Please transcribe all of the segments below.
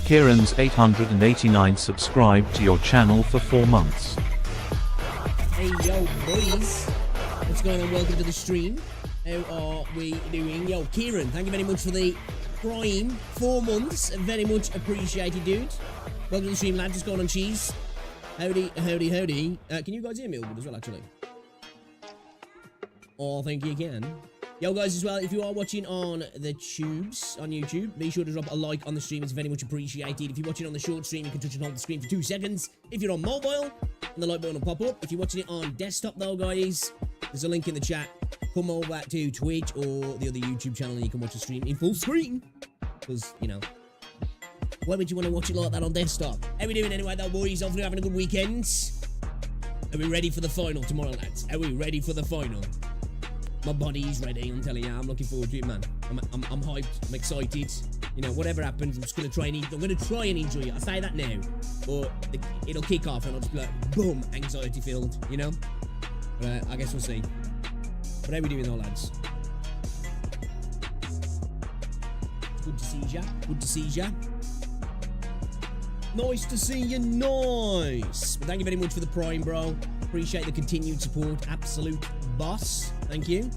Kieran's 889 subscribed to your channel for 4 months. Hey yo boys, what's going on? Welcome to the stream. How are we doing? Yo Kieran, thank you very much for the prime 4 months. Very much appreciated, dude. Welcome to the stream, lad. Just going on cheese. Howdy, howdy, howdy. Can you guys hear me all good as well, actually? Oh, thank you again. Yo guys, as well, if you are watching on the tubes on YouTube, be sure to drop a like on the stream. It's very much appreciated. If you're watching on the short stream, you can touch and hold the screen for 2 seconds. If you're on mobile, and the like button will pop up. If you're watching it on desktop though, guys, there's a link in the chat. Come over to Twitch or the other YouTube channel and you can watch the stream in full screen. Because, you know, why would you want to watch it like that on desktop? How we doing anyway though, boys? Hopefully having a good weekend. Are we ready for the final tomorrow, lads? Are we ready for the final? My body's ready, I'm telling you. I'm looking forward to it, man. I'm hyped. I'm excited. You know, whatever happens, I'm just gonna try and enjoy it. I say that now, but it'll kick off and I'll just be like, boom, anxiety filled. You know. But I guess we'll see. But how we doing, though, lads? Good to see ya. Good to see ya. Nice to see you. Nice. Well, thank you very much for the prime, bro. Appreciate the continued support. Absolute boss. Thank you.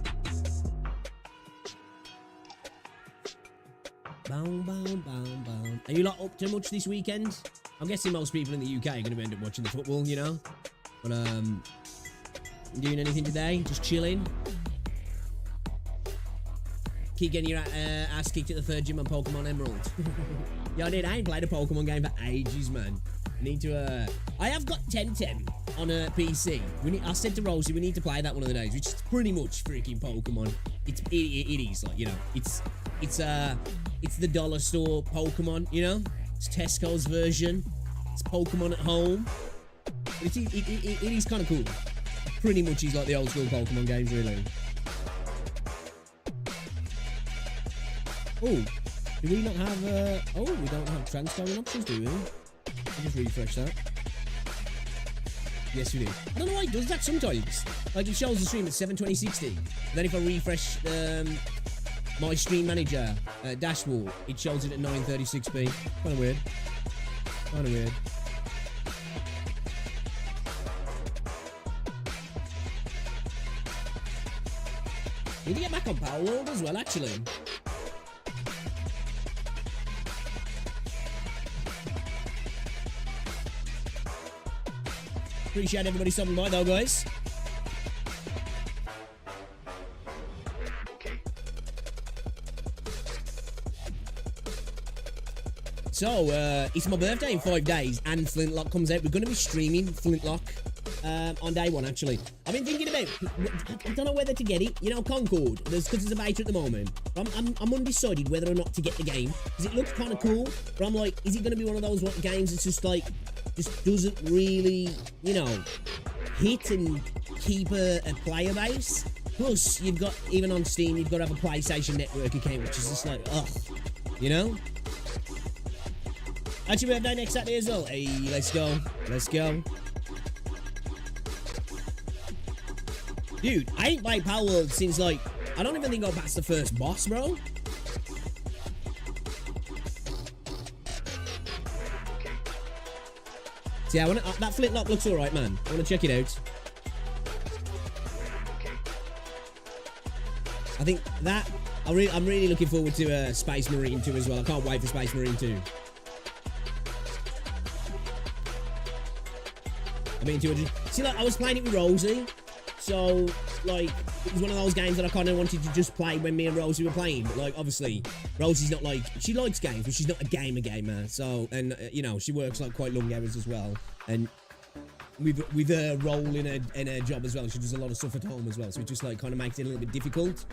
Boom, boom, boom, boom. Are you lot up to much this weekend? I'm guessing most people in the UK are going to end up watching the football, you know? But, doing anything today? Just chilling? Keep getting your ass kicked at the 3rd gym on Pokemon Emerald. Yeah, I ain't played a Pokemon game for ages, man. I need to, I have got 1010 on a PC. I said to Rosie, we need to play that one of the days, which is pretty much freaking Pokemon. It is, like, you know, it's the dollar store Pokemon, you know? It's Tesco's version. It's Pokemon at home. It is kind of cool. Pretty much is like the old school Pokemon games, really. Oh, do we not have, oh, we don't have transferring options, do we? I'll just refresh that. Yes, we do. I don't know why it does that sometimes. Like, it shows the stream at 72060. Then if I refresh my stream manager dashboard, it shows it at 936p. Kind of weird. Kind of weird. We need to get back on Power World as well, actually. Appreciate everybody stopping by though, guys. So, it's my birthday in 5 days and Flintlock comes out. We're going to be streaming Flintlock on day 1, actually. I've been thinking about, I don't know whether to get it. You know, Concord, because there's a beta at the moment. I'm undecided whether or not to get the game, because it looks kind of cool. But I'm like, is it going to be one of those games that's just like, just doesn't really, you know, hit and keep a player base? Plus, you've got, even on Steam, you've got to have a PlayStation Network account, which is just like, ugh, you know? That's your birthday next Saturday as well. Hey, let's go. Let's go. Dude, I ain't played Power World since, like, I don't even think I passed the first boss, bro. So yeah, that Flintlock looks alright, man. I want to check it out. I think that, I'm really looking forward to Space Marine 2 as well. I can't wait for Space Marine 2. I mean, 200. See, like, I was playing it with Rosie, so, like, it was one of those games that I kind of wanted to just play when me and Rosie were playing. But, like, obviously, Rosie's not, like, she likes games, but she's not a gamer. So, and, you know, she works, like, quite long hours as well. And with her role in her job as well, she does a lot of stuff at home as well. So it just, like, kind of makes it a little bit difficult.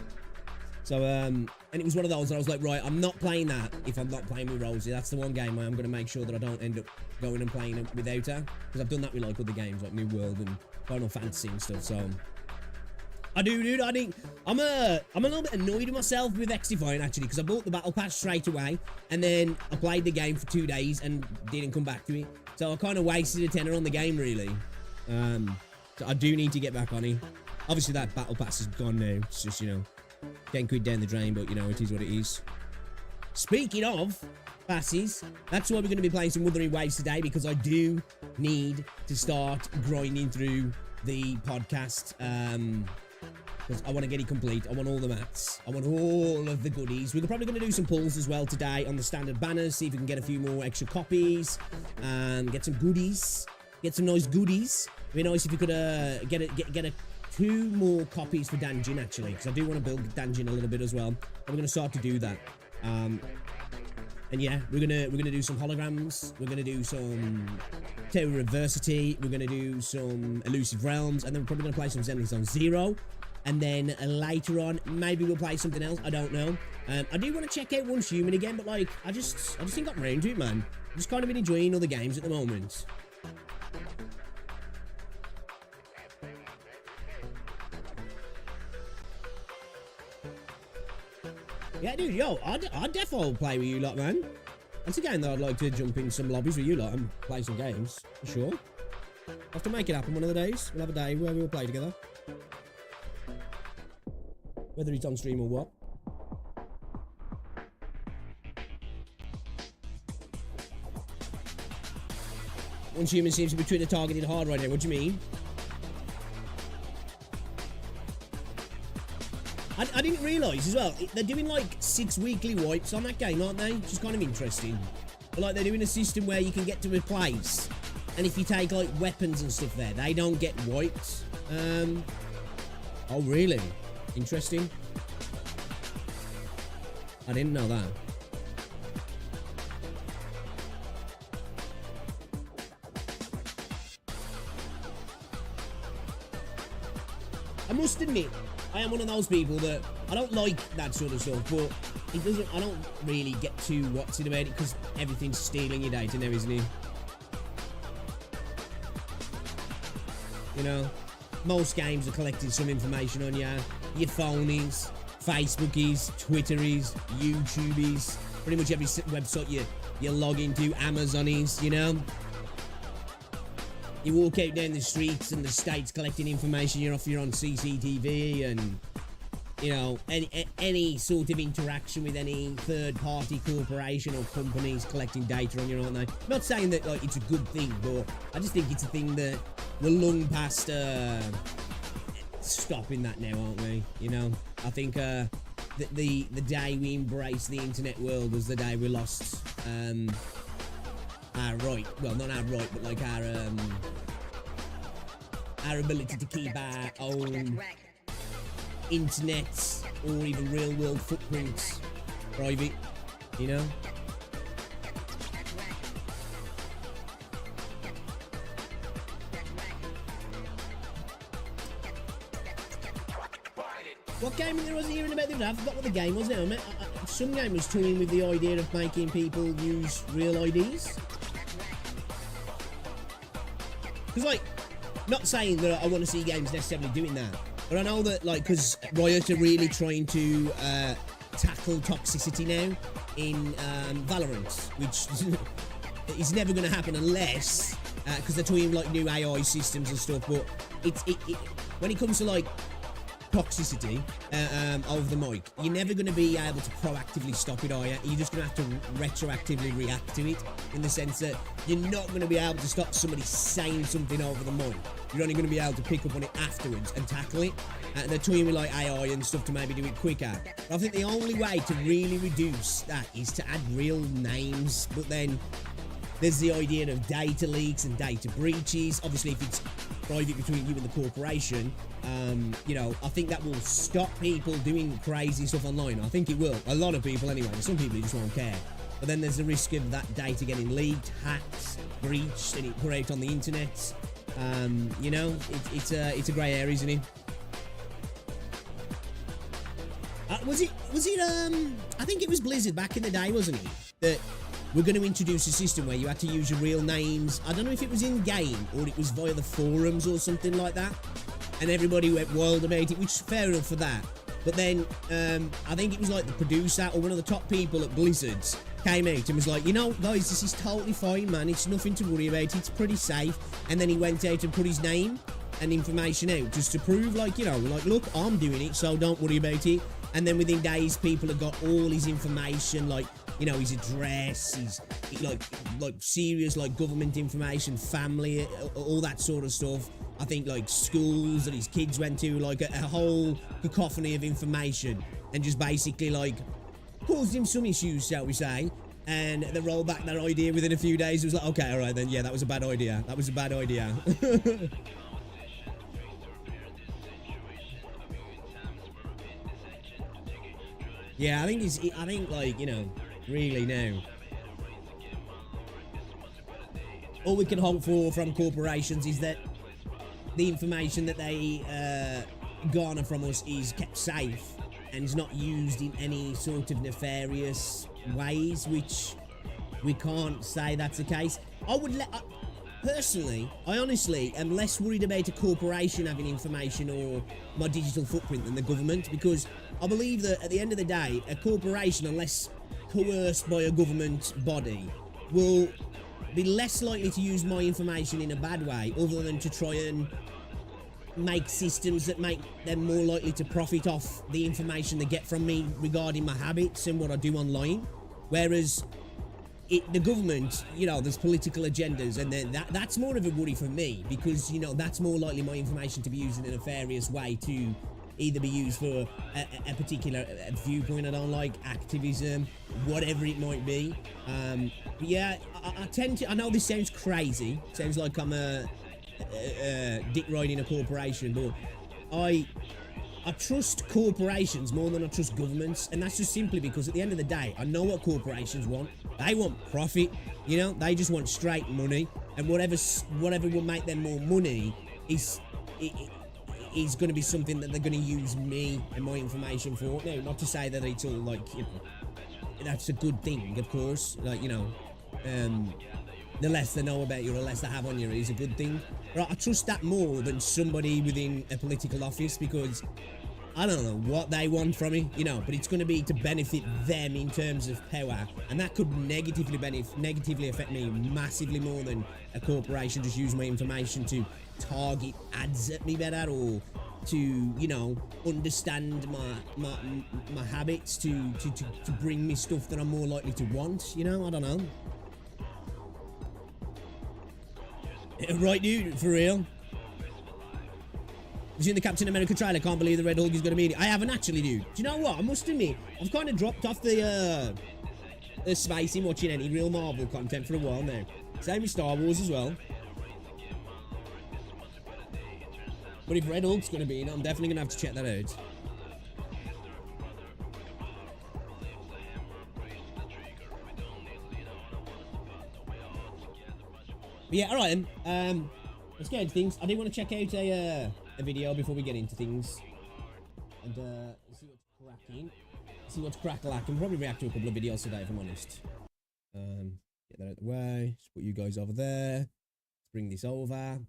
So, and it was one of those that I was like, right, I'm not playing that if I'm not playing with Rosie. That's the one game where I'm going to make sure that I don't end up going and playing it without her. Because I've done that with, like, other games, like New World and Final Fantasy and stuff, so... I do, dude. I think I'm a little bit annoyed with myself with XDefiant, actually, because I bought the Battle Pass straight away, and then I played the game for 2 days and didn't come back to it. So I kind of wasted a tenner on the game, really. So I do need to get back on it. Obviously, that Battle Pass is gone now. It's just, you know, 10 quid down the drain, but, you know, it is what it is. Speaking of, passes. That's why we're going to be playing some Wuthering Waves today, because I do need to start grinding through the podcast. Because I want to get it complete. I want all the mats. I want all of the goodies. We're probably going to do some pulls as well today on the standard banners. See if we can get a few more extra copies. Get some goodies. Get some nice goodies. It'd be nice if we could get 2 more copies for Danjin, actually. Because I do want to build Danjin a little bit as well. And we're going to start to do that. And yeah, we're gonna do some holograms. We're gonna do some Terror Adversity. We're gonna do some Elusive Realms. And then we're probably gonna play some Zenless on Zero. And then later on, maybe we'll play something else. I don't know. I do want to check out Once Human again, but like, I just ain't got around to it, man. I'm just kind of been enjoying other games at the moment. Yeah, dude, yo, I'd definitely play with you lot, man. That's a game that I'd like to jump in some lobbies with you lot and play some games, for sure. I'll have to make it happen one of the days. We'll have a day where we'll play together. Whether it's on stream or what. Once Human seems to be Twitter targeted hard right now. What do you mean? I didn't realise as well, they're doing like 6 weekly wipes on that game, aren't they? Which is kind of interesting. But like, they're doing a system where you can get to a place, and if you take like weapons and stuff there, they don't get wiped. Oh really? Interesting. I didn't know that. I must admit, I am one of those people that I don't like that sort of stuff, but I don't really get too what's it about it, because everything's stealing your data now, isn't it? You know, most games are collecting some information on you. Your phone is, Facebook is, Twitter is, YouTube is, pretty much every website you log into, Amazon is, you know? You walk out down the streets and the state's collecting information, you're on CCTV, and, you know, any sort of interaction with any third-party corporation or companies collecting data on you, aren't they? I'm not saying that, like, it's a good thing, but I just think it's a thing that we're long past stopping that now, aren't we? You know, I think the day we embraced the internet world was the day we lost our right, well, not our right, but like our ability to keep our own internet or even real world footprints private, you know? What game there was hearing about the other day? I forgot what the game was now. Some game was toying with the idea of making people use real IDs. Because, like, not saying that I want to see games necessarily doing that, but I know that, like, because Riot are really trying to tackle toxicity now in Valorant, which is never going to happen unless, because they're doing, like, new AI systems and stuff, but when it comes to, like, toxicity over the mic, you're never going to be able to proactively stop it, are you? You're just going to have to retroactively react to it, in the sense that you're not going to be able to stop somebody saying something over the mic. You're only going to be able to pick up on it afterwards and tackle it. They're trying with like AI and stuff to maybe do it quicker. But I think the only way to really reduce that is to add real names. But then there's the idea of data leaks and data breaches. Obviously, if it's private between you and the corporation, you know, I think that will stop people doing crazy stuff online. I think it will. A lot of people anyway. Some people just won't care. But then there's the risk of that data getting leaked, hacked, breached, and it put out on the internet. You know, it's a grey area, isn't it? Was it I think it was Blizzard back in the day, wasn't it? That we're going to introduce a system where you had to use your real names. I don't know if it was in game or it was via the forums or something like that. And everybody went wild about it, which is fair enough for that. But then I think it was like the producer or one of the top people at Blizzard came out and was like, you know, guys, this is totally fine, man. It's nothing to worry about. It's pretty safe. And then he went out and put his name and information out just to prove, like, you know, like, look, I'm doing it, so don't worry about it. And then within days, people have got all his information, like you know, his address, like serious like government information, family, all that sort of stuff. I think like schools that his kids went to, like a whole cacophony of information, and just basically like caused him some issues, shall we say. And they rolled back that idea within a few days. It was like, okay, all right then, yeah, that was a bad idea. That was a bad idea. Yeah, I think like, you know, really now, all we can hope for from corporations is that the information that they garner from us is kept safe and is not used in any sort of nefarious ways, which we can't say that's the case. Personally, I honestly am less worried about a corporation having information or my digital footprint than the government, because I believe that at the end of the day, a corporation, unless coerced by a government body, will be less likely to use my information in a bad way, other than to try and make systems that make them more likely to profit off the information they get from me regarding my habits and what I do online. Whereas the government, you know, there's political agendas, and then that's more of a worry for me, because, you know, that's more likely my information to be used in a nefarious way, to either be used for a particular viewpoint I don't like, activism, whatever it might be. But yeah, I know this sounds crazy, sounds like I'm a dick riding a corporation, but I trust corporations more than I trust governments, and that's just simply because at the end of the day, I know what corporations want. They want profit, you know, they just want straight money, and whatever will make them more money is going to be something that they're going to use me and my information for. Now, not to say that it's all like, you know, that's a good thing, of course, like, you know, the less they know about you, or the less they have on you, is a good thing. But I trust that more than somebody within a political office, because I don't know what they want from me, you know, but it's going to be to benefit them in terms of power, and that could negatively affect me massively more than a corporation just use my information to target ads at me better, or to, you know, understand my habits to bring me stuff that I'm more likely to want, you know. I don't know. Right, dude, for real. I've seen the Captain America trailer, can't believe the Red Hulk is going to be in it. I haven't actually, dude. Do you know what? I must admit, I've kind of dropped off the space in watching any real Marvel content for a while now. Same with Star Wars as well. But if Red Hulk's going to be in it, I'm definitely going to have to check that out. But yeah, alright then. Let's get into things. I do want to check out a video before we get into things. And see what's cracking. See what's crack-a-lack. Probably react to a couple of videos today, if I'm honest. Get that out of the way. Just put you guys over there. Let's bring this over.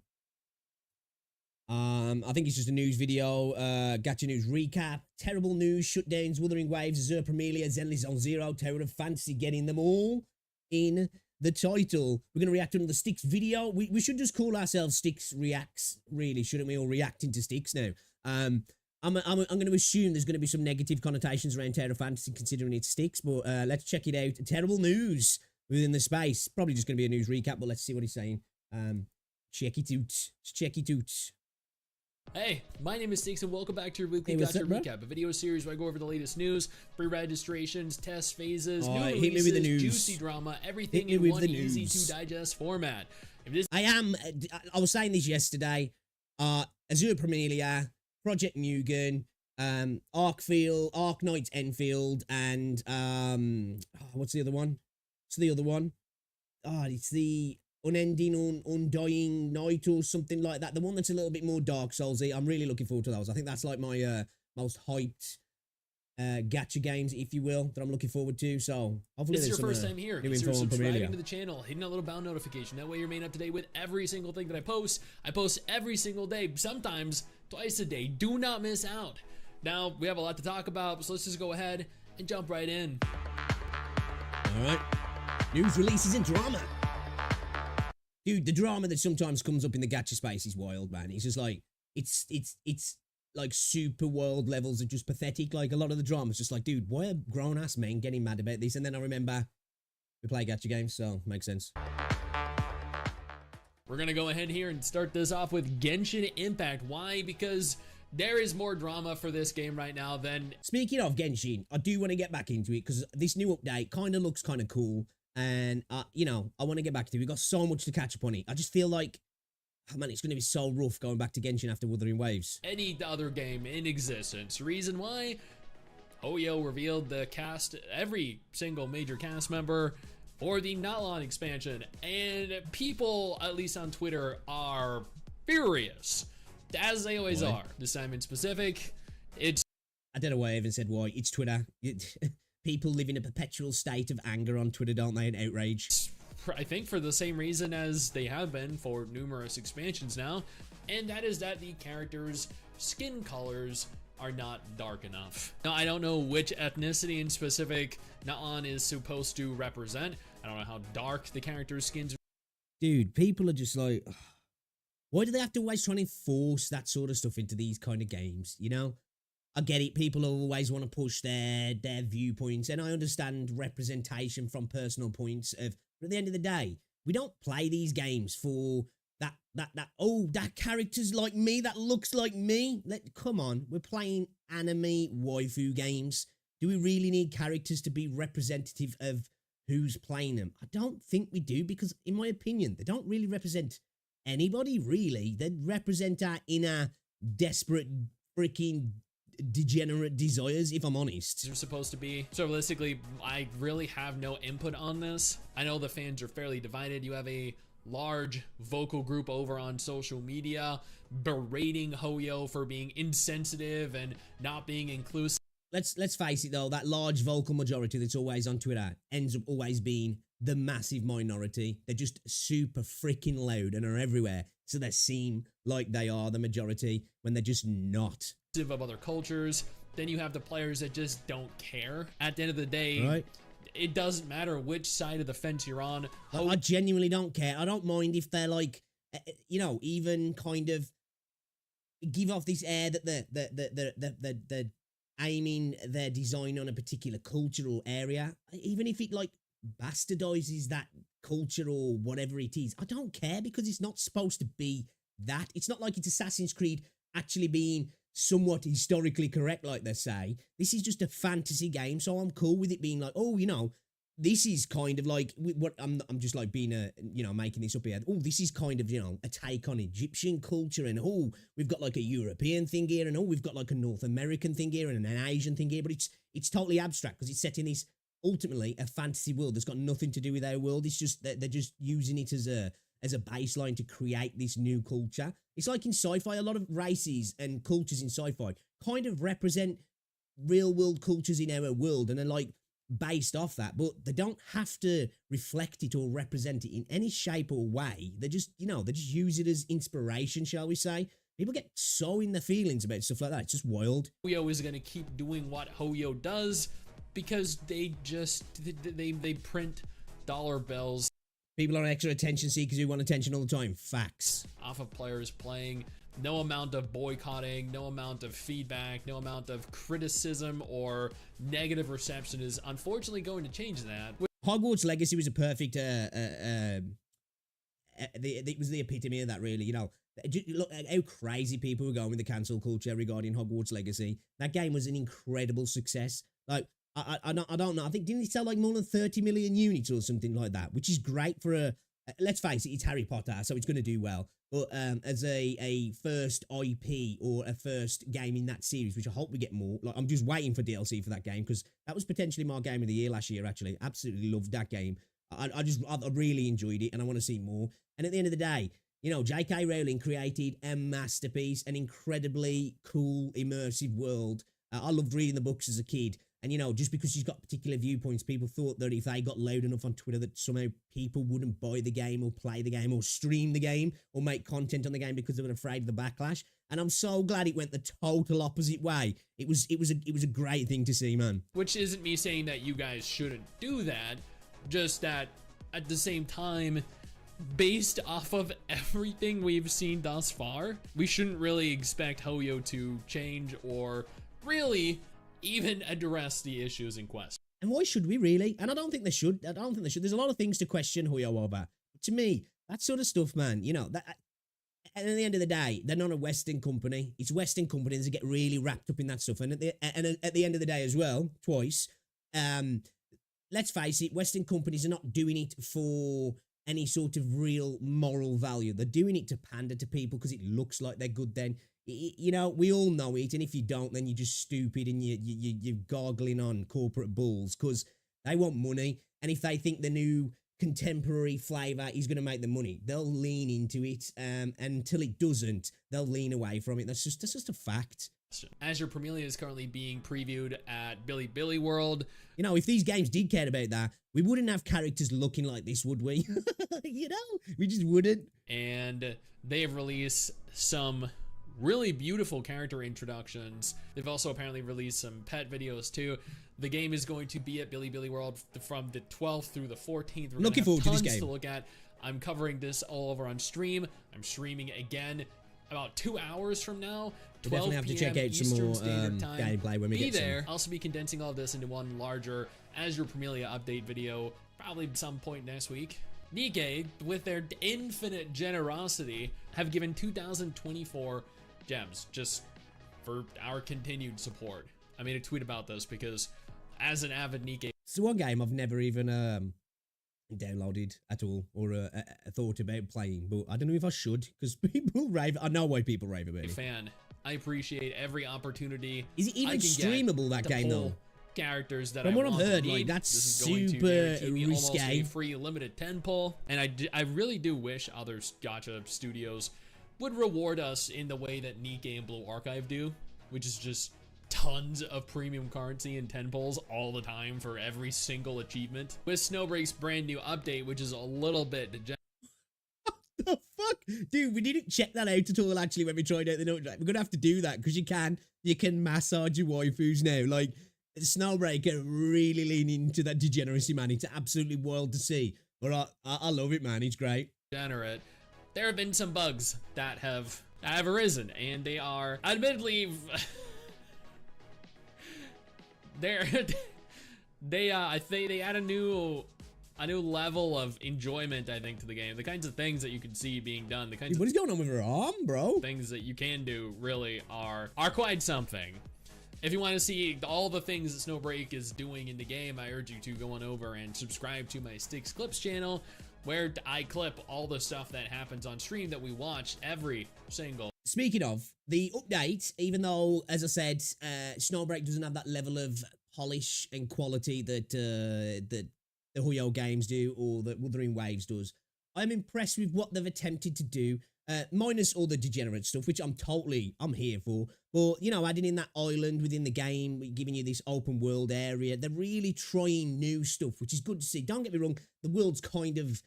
I think it's just a news video. Gacha news recap. Terrible news. Shutdowns. Wuthering Waves. Azure Premilia. Zenless on Zero. Tower of Fantasy. Getting them all in the title. We're going to react to another Sticks video. We should just call ourselves Sticks Reacts, really, shouldn't we? Or reacting to Sticks now. I'm going to assume there's going to be some negative connotations around Tower of Fantasy, considering it's Sticks, but let's check it out. Terrible news within the space. Probably just going to be a news recap, but let's see what he's saying. Check it out. Check it out. Hey, my name is Sticks, and welcome back to your weekly Gacha recap, a video series where I go over the latest news, pre-registrations, test phases, new releases, juicy drama, everything in one easy-to-digest format. I was saying this yesterday. Azure Premilia, Project Mugen, Arc Knights Enfield, and what's the other one? What's the other one? It's the Unending, Undying Night or something like that. The one that's a little bit more Dark Souls-y. I'm really looking forward to those. I think that's like my most hyped gacha games, if you will, that I'm looking forward to. So hopefully this is your first time here. Consider subscribing to the channel, hitting that little bell notification. That way you're made up to date with every single thing that I post. I post every single day, sometimes twice a day. Do not miss out. Now, we have a lot to talk about, so let's just go ahead and jump right in. All right. News, releases, and drama. Dude, the drama that sometimes comes up in the gacha space is wild, man. It's just like, it's like super world levels are just pathetic. Like a lot of the drama's just like, dude, why are grown ass men getting mad about this? And then I remember we play gacha games, so makes sense. We're gonna go ahead here and start this off with Genshin Impact. Why? Because there is more drama for this game right now than... Speaking of Genshin, I do want to get back into it because this new update kind of looks kind of cool. And, you know, I want to get back to it. We've got so much to catch up on it. I just feel like, oh man, it's going to be so rough going back to Genshin after Wuthering Waves. Any other game in existence. Reason why? Hoyo revealed the cast, every single major cast member for the Nalan expansion. And people, at least on Twitter, are furious. As they always are. This time in specific, it's... I don't know why I even said why. It's Twitter. People live in a perpetual state of anger on Twitter, don't they, and outrage. I think for the same reason as they have been for numerous expansions now, and that is that the characters' skin colors are not dark enough. Now, I don't know which ethnicity in specific Naan is supposed to represent. I don't know how dark the characters' skins are. Dude, people are just like... Why do they have to always try and force that sort of stuff into these kind of games, you know? I get it, people always want to push their viewpoints, and I understand representation from personal points of, but at the end of the day, we don't play these games for that character's like me, that looks like me. Come on, we're playing anime waifu games. Do we really need characters to be representative of who's playing them? I don't think we do, because in my opinion, they don't really represent anybody, really. They represent our inner, desperate, freaking degenerate desires, if I'm honest. They're supposed to be. So realistically, I really have no input on this. I know the fans are fairly divided. You have a large vocal group over on social media berating Hoyo for being insensitive and not being inclusive. Let's face it though, that large vocal majority that's always on Twitter ends up always being the massive minority. They're just super freaking loud and are everywhere, so they seem like they are the majority when they're just not. Of other cultures. Then you have the players that just don't care. At the end of the day, right, it doesn't matter which side of the fence you're on. I genuinely don't care. I don't mind if they're like, you know, even kind of give off this air that they're aiming their design on a particular cultural area, even if it like bastardizes that culture or whatever it is. I don't care, because it's not supposed to be that. It's not like it's Assassin's Creed actually being somewhat historically correct, like they say. This is just a fantasy game, so I'm cool with it being like, oh, you know, this is kind of like what I'm just like being you know, making this up here. Oh, this is kind of, you know, a take on Egyptian culture, and oh, we've got like a European thing here, and oh, we've got like a North American thing here and an Asian thing here, but it's totally abstract because it's set in this ultimately a fantasy world that's got nothing to do with our world. It's just that they're just using it as a baseline to create this new culture. It's like in sci-fi, a lot of races and cultures in sci-fi kind of represent real world cultures in our world, and are like based off that, but they don't have to reflect it or represent it in any shape or way. They just, you know, they just use it as inspiration, shall we say. People get so in their feelings about stuff like that. It's just wild. Hoyo is going to keep doing what Hoyo does because they just, they print dollar bills. People are extra attention seekers who want attention all the time. Facts. Off of players playing. No amount of boycotting, no amount of feedback, no amount of criticism or negative reception is unfortunately going to change that. Hogwarts Legacy was a perfect, it was the epitome of that, really. You know, look how crazy people were going with the cancel culture regarding Hogwarts Legacy. That game was an incredible success. Like, I don't know. I think, didn't it sell like more than 30 million units or something like that? Which is great for a, let's face it, it's Harry Potter, so it's going to do well. But as a first IP or a first game in that series, which I hope we get more, like I'm just waiting for DLC for that game, because that was potentially my game of the year last year, actually. Absolutely loved that game. I really enjoyed it, and I want to see more. And at the end of the day, you know, J.K. Rowling created a masterpiece, an incredibly cool, immersive world. I loved reading the books as a kid. And, you know, just because she's got particular viewpoints, people thought that if they got loud enough on Twitter that somehow people wouldn't buy the game or play the game or stream the game or make content on the game because they were afraid of the backlash. And I'm so glad it went the total opposite way. It was a great thing to see, man. Which isn't me saying that you guys shouldn't do that, just that at the same time, based off of everything we've seen thus far, we shouldn't really expect Hoyo to change or really even address the issues in question. And why should we really? And I don't think they should. I don't think they should. There's a lot of things to question Hoyo over. But to me, that sort of stuff, man, you know, that. And at the end of the day, they're not a Western company. It's Western companies that get really wrapped up in that stuff. And at the end of the day as well, twice, let's face it, Western companies are not doing it for any sort of real moral value. They're doing it to pander to people because it looks like they're good then. You know, we all know it. And if you don't, then you're just stupid and you're gargling on corporate bulls because they want money. And if they think the new contemporary flavor is going to make them money, they'll lean into it, until it doesn't, they'll lean away from it. That's just a fact. Azure Premier is currently being previewed at Billy World. You know, if these games did care about that, we wouldn't have characters looking like this, would we? You know, we just wouldn't. And they've released some really beautiful character introductions. They've also apparently released some pet videos too. The game is going to be at Billy World from the 12th through the 14th. We're looking forward to this tons game to look at. I'm covering this all over on stream. I'm streaming again about 2 hours from now. 12 definitely have to p.m. check out some Eastern more Standard Time. gameplay when we get there. some. I'll also be condensing all this into one larger Azure Premier update video, probably some point next week. Nikkei, with their infinite generosity, have given 2,024 gems just for our continued support. I made a tweet about this because as an avid Nikkei, it's one game I've never even downloaded at all or thought about playing, but I don't know if I should because people rave. I know why people rave about it. Fan, I appreciate every opportunity. Is it even streamable, that game though? Characters that From what I've heard, need. like that's this is going super to guarantee me almost risque. a free limited 10 pull, and I really do wish other gacha studios would reward us in the way that Nikkei and Blue Archive do, which is just tons of premium currency and 10 pulls all the time for every single achievement. With Snowbreak's brand new update, which is a little bit The fuck? Dude, we didn't check that out at all actually when we tried out the note. We're gonna have to do that because you can massage your waifus now. Like Snowbreaker really leaning into that degeneracy, man. It's absolutely wild to see. But I love it, man. It's great. degenerate. There have been some bugs that have arisen, and they are admittedly I think they add a new level of enjoyment, I think, to the game. The kinds of things that you can see being done, the kinds Dude, what is going on with her arm, bro? things that you can do really are quite something. If you want to see all the things that Snowbreak is doing in the game, I urge you to go on over and subscribe to my Sticks Clips channel, where I clip all the stuff that happens on stream that we watch every single. Speaking of the update, even though, as I said, Snowbreak doesn't have that level of polish and quality that the Hoyo games do or that Wuthering Waves does, I'm impressed with what they've attempted to do. Minus all the degenerate stuff, which I'm here for. But, you know, adding in that island within the game, giving you this open world area, they're really trying new stuff, which is good to see. Don't get me wrong, the world's kind of,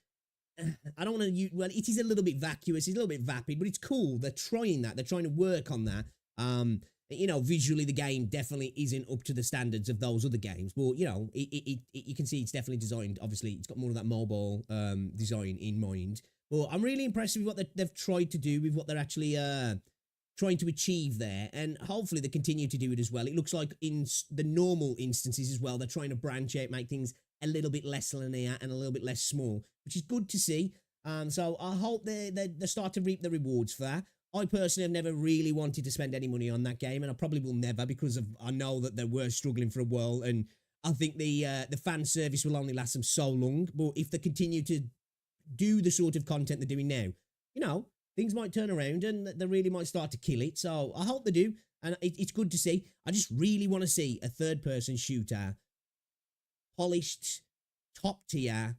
I don't want to use, well, it is a little bit vacuous, it's a little bit vapid, but it's cool. They're trying that. They're trying to work on that. You know, visually, the game definitely isn't up to the standards of those other games. But, you know, you can see it's definitely designed, obviously, it's got more of that mobile design in mind. But I'm really impressed with what they've tried to do, with what they're actually trying to achieve there. And hopefully they continue to do it as well. It looks like in the normal instances as well, they're trying to branch out, make things a little bit less linear and a little bit less small, which is good to see. So I hope they start to reap the rewards for that. I personally have never really wanted to spend any money on that game, and I probably will never, because I know that they were struggling for a while, and I think the fan service will only last them so long. But if they continue to do the sort of content they're doing now, you know, things might turn around and they really might start to kill it. So I hope they do, and it's good to see. I just really want to see a third-person shooter, polished, top-tier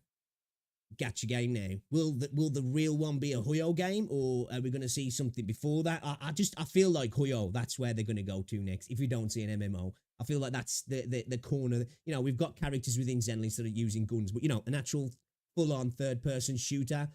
gacha game now. Will the real one be a Hoyo game, or are we going to see something before that? I feel like Hoyo, that's where they're going to go to next if we don't see an MMO. I feel like that's the corner. You know, we've got characters within Zenless that are using guns, but, you know, an actual full-on third-person shooter,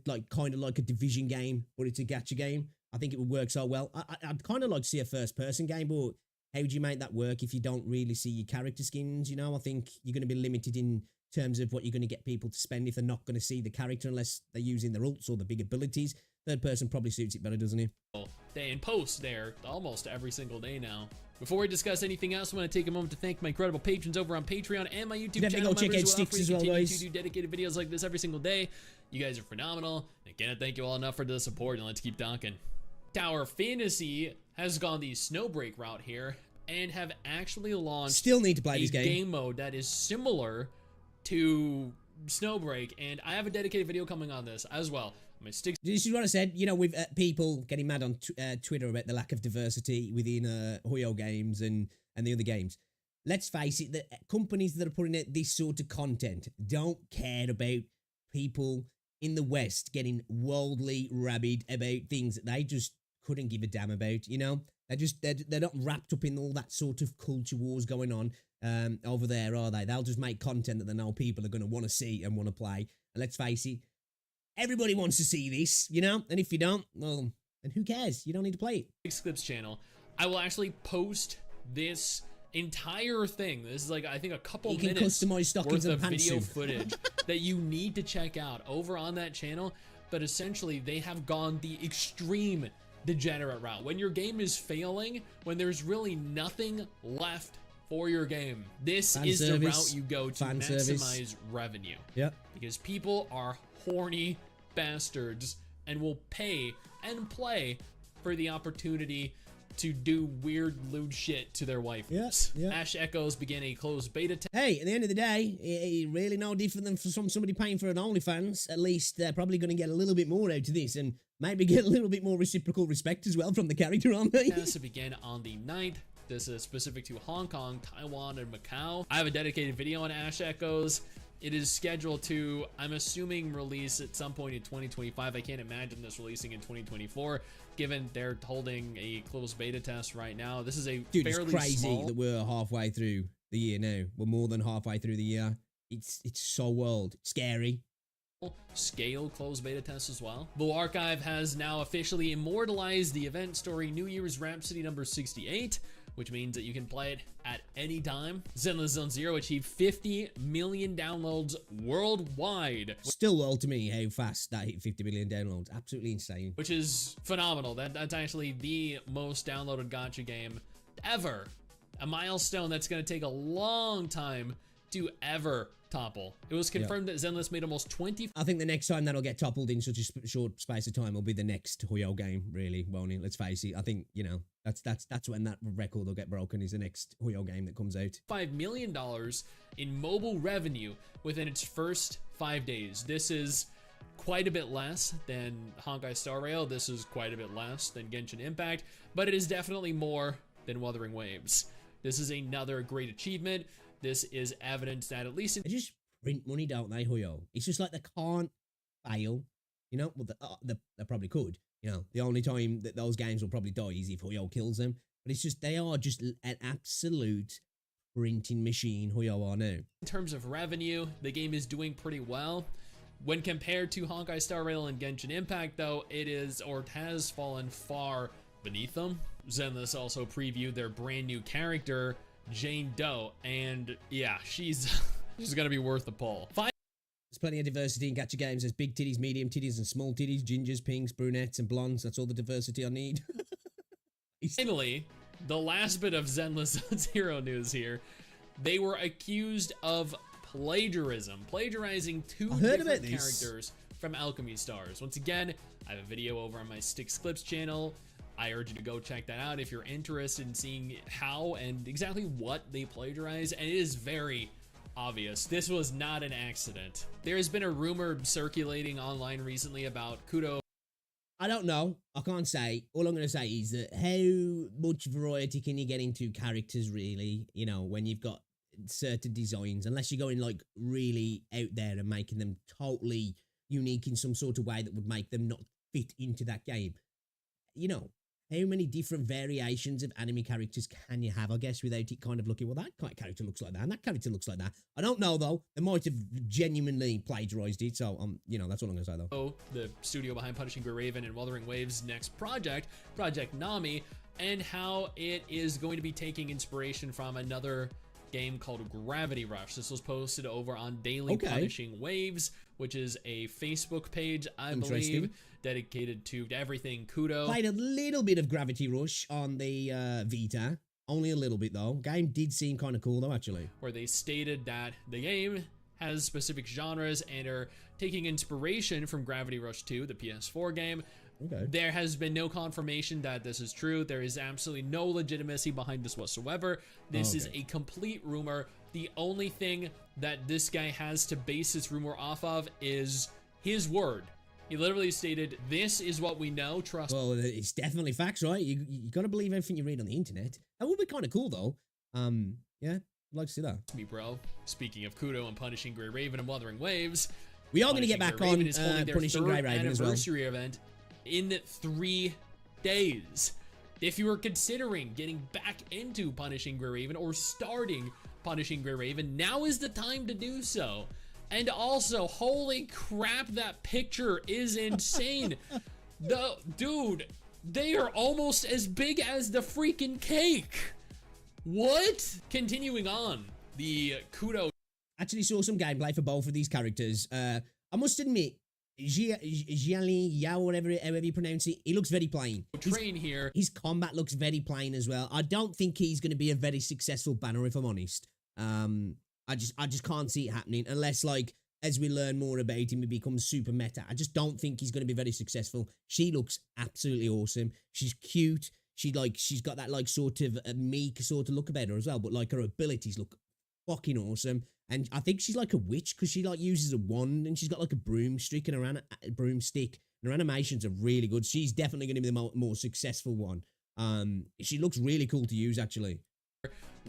like kind of like a Division game, but it's a gacha game. I think it would work so well. I'd kind of like to see a first-person game, but how do you make that work if you don't really see your character skins? You know, I think you're going to be limited in terms of what you're going to get people to spend if they're not going to see the character unless they're using their ults or the big abilities. Third person probably suits it better, doesn't he? Day and post there almost every single day now. Before we discuss anything else, I want to take a moment to thank my incredible patrons over on Patreon and my YouTube channel. Go check out Sticks as well, guys. To do dedicated videos like this every single day. You guys are phenomenal. I can't thank you all enough for the support, and let's keep talking. Tower Fantasy has gone the Snowbreak route here and have actually launched still need to play this game mode that is similar to Snowbreak, and I have a dedicated video coming on this as well. This is what I said, you know, with people getting mad on Twitter about the lack of diversity within Huyo games and the other games. Let's face it, the companies that are putting out this sort of content don't care about people in the West getting wildly rabid about things that they just couldn't give a damn about, you know? They're not wrapped up in all that sort of culture wars going on over there, are they? They'll just make content that they know people are going to want to see and want to play. And let's face it, everybody wants to see this, you know? And if you don't, well, then who cares? You don't need to play it. Six Clips channel, I will actually post this entire thing. This is like, I think, a couple minutes worth of video footage that you need to check out over on that channel. But essentially, they have gone the extreme degenerate route. When your game is failing, when there's really nothing left for your game, this is the route you go to maximize revenue. Yep. Because people are horny bastards and will pay and play for the opportunity to do weird lewd shit to their wife. Yes. Yeah. Ash Echoes begin a closed beta test. Hey, at the end of the day, it really no different than from somebody paying for an OnlyFans. At least they're probably going to get a little bit more out of this and maybe get a little bit more reciprocal respect as well from the character, aren't they? To begin on the 9th. This is specific to Hong Kong, Taiwan, and Macau. I have a dedicated video on Ash Echoes. It is scheduled to, I'm assuming, release at some point in 2025. I can't imagine this releasing in 2024, given they're holding a closed beta test right now. This is a fairly it's crazy small... that we're halfway through the year now. We're more than halfway through the year. It's so wild. Scary. Scale closed beta test as well. Blue Archive has now officially immortalized the event story New Year's Rhapsody number 68, which means that you can play it at any time. Zenless Zone Zero achieved 50 million downloads worldwide. Still wild to me how fast that hit 50 million downloads. Absolutely insane. Which is phenomenal. That's actually the most downloaded gacha game ever. A milestone that's going to take a long time to ever topple. It was confirmed that Zenless made almost 20... I think the next time that'll get toppled in such a short space of time will be the next Huyo game, really, won't it? Let's face it. I think, you know, that's when that record will get broken, is the next Huyo game that comes out. $5 million in mobile revenue within its first 5 days. This is quite a bit less than Honkai Star Rail. This is quite a bit less than Genshin Impact, but it is definitely more than Wuthering Waves. This is another great achievement. This is evidence that at least... They just print money, don't they, Huyo? It's just like they can't fail. You know, well, they probably could. You know, the only time that those games will probably die is if Huyo kills them. But it's just, they are just an absolute printing machine, Huyo are now. In terms of revenue, the game is doing pretty well. When compared to Honkai Star Rail and Genshin Impact, though, it is, or has fallen far beneath them. Zenless also previewed their brand new character, Jane Doe, and yeah, she's gonna be worth the pull. There's plenty of diversity in gacha games. There's big titties, medium titties, and small titties, gingers, pinks, brunettes, and blondes. That's all the diversity I need. Finally, the last bit of Zenless Zero news here. They were accused of plagiarism, plagiarizing two different characters from Alchemy Stars. Once again, I have a video over on my Sticks Clips channel. I urge you to go check that out if you're interested in seeing how and exactly what they plagiarize, and it is very obvious. This was not an accident. There has been a rumor circulating online recently about Kudo. I don't know. I can't say. All I'm going to say is that how much variety can you get into characters, really, you know, when you've got certain designs, unless you're going like really out there and making them totally unique in some sort of way that would make them not fit into that game. You know, how many different variations of anime characters can you have, I guess, without it kind of looking, well, that character looks like that, and that character looks like that. I don't know, though. They might have genuinely plagiarized it, so, you know, that's all I'm going to say, though. Oh, the studio behind Punishing Grey Raven and Wuthering Waves' next project, Project Nami, and how it is going to be taking inspiration from another game called Gravity Rush. This was posted over on Daily Okay. Punishing Waves, which is a Facebook page, I believe, dedicated to everything Kudo. Played a little bit of Gravity Rush on the Vita. Only a little bit, though. Game did seem kind of cool, though, actually. Where they stated that the game has specific genres and are taking inspiration from Gravity Rush 2, the PS4 game. Okay. There has been no confirmation that this is true. There is absolutely no legitimacy behind this whatsoever. This is a complete rumor. The only thing that this guy has to base this rumor off of is his word. He literally stated, "This is what we know, trust." Well, it's definitely facts, right? You got to believe everything you read on the internet. That would be kind of cool, though. Yeah, I'd like to see that. Me, bro. Speaking of Kudo and Punishing Grey Raven and Wuthering Waves, We are going to get back on is holding their Punishing Grey third Raven as well. anniversary event in 3 days. If you were considering getting back into Punishing Grey Raven or starting Punishing Grey Raven, now is the time to do so. And also, holy crap, that picture is insane. Dude, they are almost as big as the freaking cake. What? Continuing on, the Kudo. Actually saw some gameplay for both of these characters. I must admit, Jiali Yao, whatever you pronounce it, he looks very plain. Train here. His combat looks very plain as well. I don't think he's going to be a very successful banner, if I'm honest. I just can't see it happening unless, like, as we learn more about him, he becomes super meta. I just don't think he's going to be very successful. She looks absolutely awesome. She's cute. She's got that, like, sort of meek sort of look about her as well. But, like, her abilities look fucking awesome. And I think she's like a witch because she, like, uses a wand and she's got, like, a broomstick. And her animations are really good. She's definitely going to be the more successful one. She looks really cool to use, actually.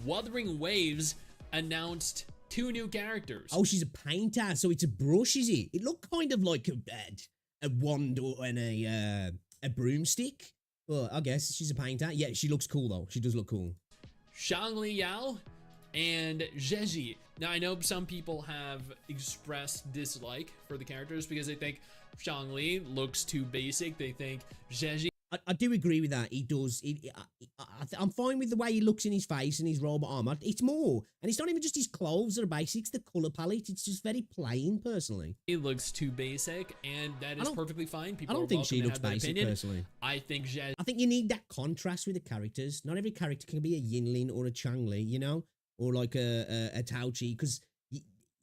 Wuthering Waves announced 2 new characters. Oh, she's a painter, so it's a brush, is it? It looked kind of like a wand and a broomstick. Well, I guess she's a painter. Yeah, she looks cool, though. She does look cool. Shangli Yao and Jeji. Now, I know some people have expressed dislike for the characters because they think Shangli looks too basic. They think Jeji. I do agree with that. He does. I'm fine with the way he looks in his face and his robot armor. It's more. And it's not even just his clothes that are basic. It's the color palette. It's just very plain, personally. He looks too basic, and that is perfectly fine. People I don't think she looks basic, opinion. personally. I think Jeji. I think you need that contrast with the characters. Not every character can be a Yinlin or a Changli, you know? Or like a Taochi, because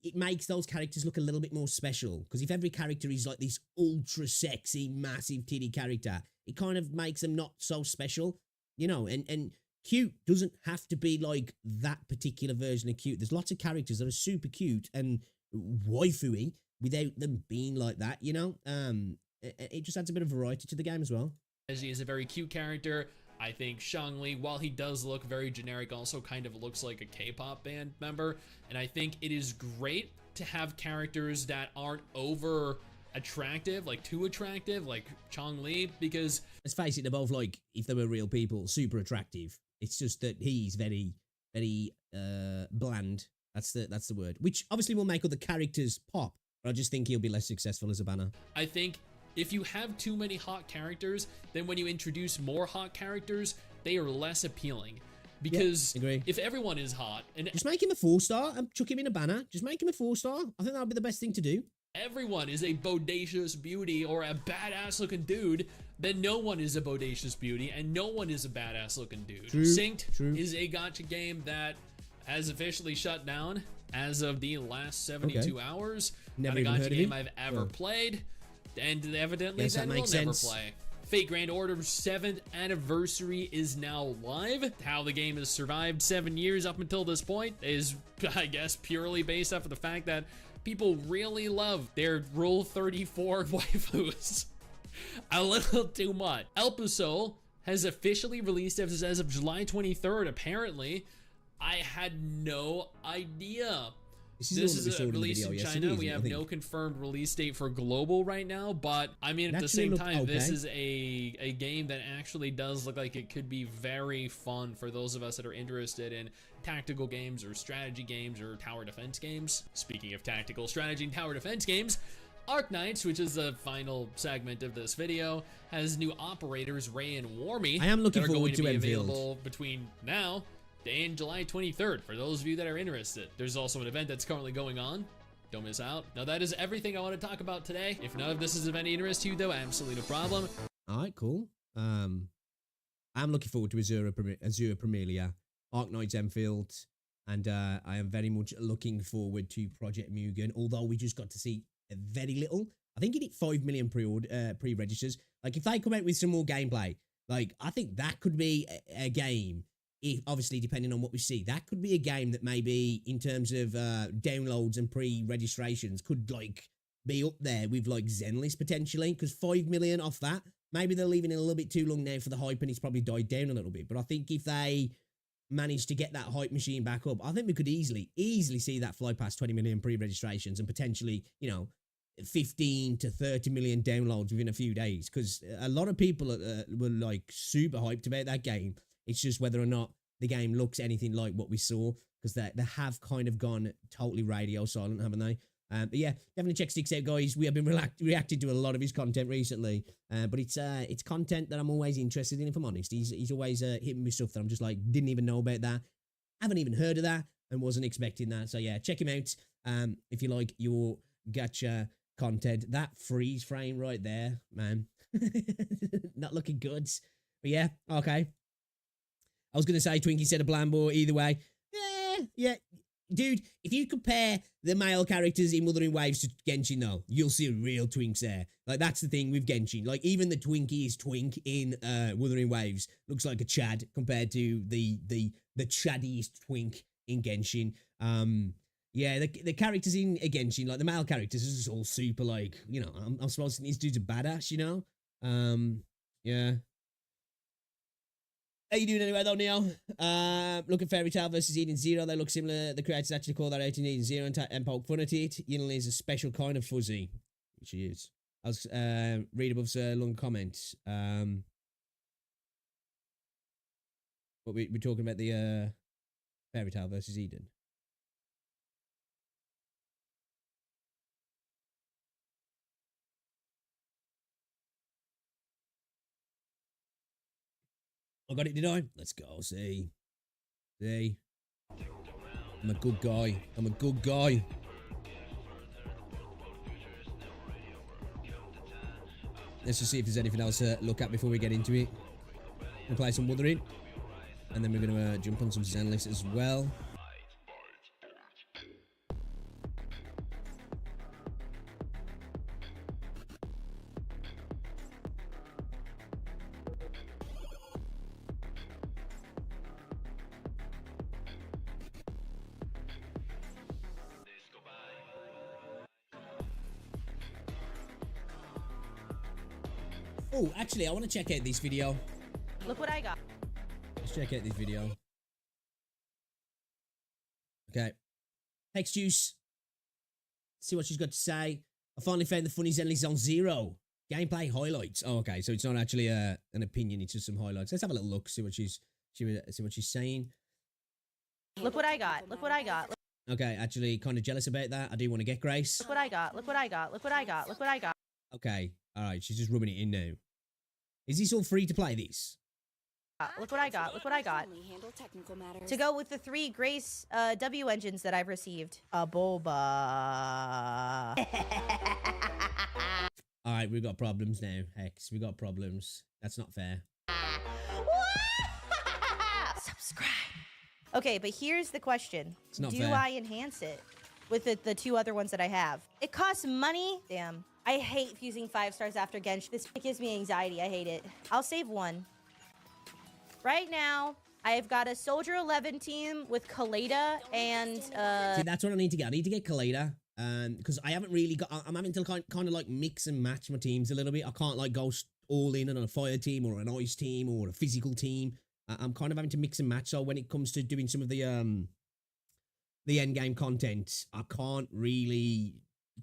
it makes those characters look a little bit more special. Because if every character is like this ultra sexy, massive titty character, it kind of makes them not so special, you know? And cute doesn't have to be like that particular version of cute. There's lots of characters that are super cute and waifu-y without them being like that, you know? It just adds a bit of variety to the game as well. Jeji is a very cute character. I think Shangli, while he does look very generic, also kind of looks like a K-pop band member. And I think it is great to have characters that aren't over attractive, like too attractive, like Changli, because let's face it, they're both, like, if they were real people, super attractive. It's just that he's very, very bland. That's the word. Which obviously will make other characters pop, but I just think he'll be less successful as a banner. I think if you have too many hot characters, then when you introduce more hot characters, they are less appealing. Because if everyone is hot, and just make him a 4-star and chuck him in a banner. Just make him a 4-star. I think that would be the best thing to do. Everyone is a bodacious beauty or a badass looking dude, then no one is a bodacious beauty and no one is a badass looking dude. Synced is a gacha game that has officially shut down as of the last 72 hours. Never Not a even heard gacha of game it. I've ever played, and evidently then will makes never sense. play. Fate Grand Order's 7th anniversary is now live. How the game has survived 7 years up until this point is, I guess, purely based off of the fact that people really love their Rule 34 waifus. A little too much. Elpasol has officially released as of July 23rd, apparently. I had no idea. This is a release in China. We have no confirmed release date for global right now, but I mean, at the same time, this is a game that actually does look like it could be very fun for those of us that are interested in tactical games or strategy games or tower defense games. Speaking of tactical strategy and tower defense games, Arknights, which is the final segment of this video, has new operators Ray and Warmy. I am looking that are forward going to be Enfield. available between now and July 23rd for those of you that are interested. There's also an event that's currently going on. Don't miss out. Now that is everything I want to talk about today. If none of this is of any interest to you though, absolutely no problem. All right, cool. I'm looking forward to Azure Premilia, Arknights Enfield, and I am very much looking forward to Project Mugen, although we just got to see very little. I think it hit 5 million pre-registers. Like, if they come out with some more gameplay, like, I think that could be a game, if obviously depending on what we see, that could be a game that maybe in terms of downloads and pre-registrations could, like, be up there with, like, Zenless potentially, because 5 million off that, maybe they're leaving it a little bit too long now for the hype and it's probably died down a little bit. But I think if they manage to get that hype machine back up, I think we could easily see that fly past 20 million pre-registrations and potentially, you know, 15 to 30 million downloads within a few days, because a lot of people were like super hyped about that game. It's just whether or not the game looks anything like what we saw, because they have kind of gone totally radio silent, haven't they? But yeah, definitely check Sticks out, guys. We have been reacting to a lot of his content recently, but it's content that I'm always interested in, if I'm honest. He's always hitting me stuff that I'm just like, didn't even know about that, haven't even heard of that, and wasn't expecting that. So yeah, check him out if you like your gacha content. That freeze frame right there, man, not looking good. But yeah, okay. I was gonna say Twinkie said a Blambo. Either way, yeah. Dude, if you compare the male characters in Wuthering Waves to Genshin, though, you'll see real twinks there. Like, that's the thing with Genshin. Like, even the twinkiest twink in Wuthering Waves looks like a Chad compared to the chaddiest twink in Genshin. Yeah, the characters in Genshin, like the male characters, is just all super, like, you know, I'm supposed to think these dudes are badass, you know? Yeah. How you doing anyway, though, Neo? Look at Fairy Tail versus Eden Zero. They look similar. The creators actually call that out in Eden Zero and poke fun at it. Eden is a special kind of fuzzy, which he is. I was read above Sir long comment. But we're talking about the Fairy Tail versus Eden. I got it, did I? Let's go, see. See? I'm a good guy. I'm a good guy. Let's just see if there's anything else to look at before we get into it. We'll play some Wuthering. And then we're going to jump on some Zenless as well. Oh, actually, I want to check out this video. Look what I got. Let's check out this video. Okay. Hex Juice. See what she's got to say. I finally found the funny Zenless Zone Zero. Gameplay highlights. Oh, okay. So it's not actually an opinion. It's just some highlights. Let's have a little look. See what she's saying. Look what I got. Look what I got. Okay. Actually, kind of jealous about that. I do want to get Grace. Look what I got. Look what I got. Look what I got. Look what I got. Okay. All right. She's just rubbing it in now. Is this all free to play, this? Look what I got. Look what I got. To go with the 3 Grace W engines that I've received. A boba. All right, we've got problems now, Hex. We got problems. That's not fair. Subscribe. Okay, but here's the question. It's not Do fair. I enhance it with the 2 other ones that I have? It costs money. Damn. I hate fusing 5 stars after Gensh. This gives me anxiety. I hate it. I'll save 1. Right now, I've got a Soldier 11 team with Kaleda and See, that's what I need to get. I need to get Kaleda. Because I haven't really got. I'm having to kind of like mix and match my teams a little bit. I can't like go all in on a fire team or an ice team or a physical team. I'm kind of having to mix and match. So when it comes to doing some of the end game content, I can't really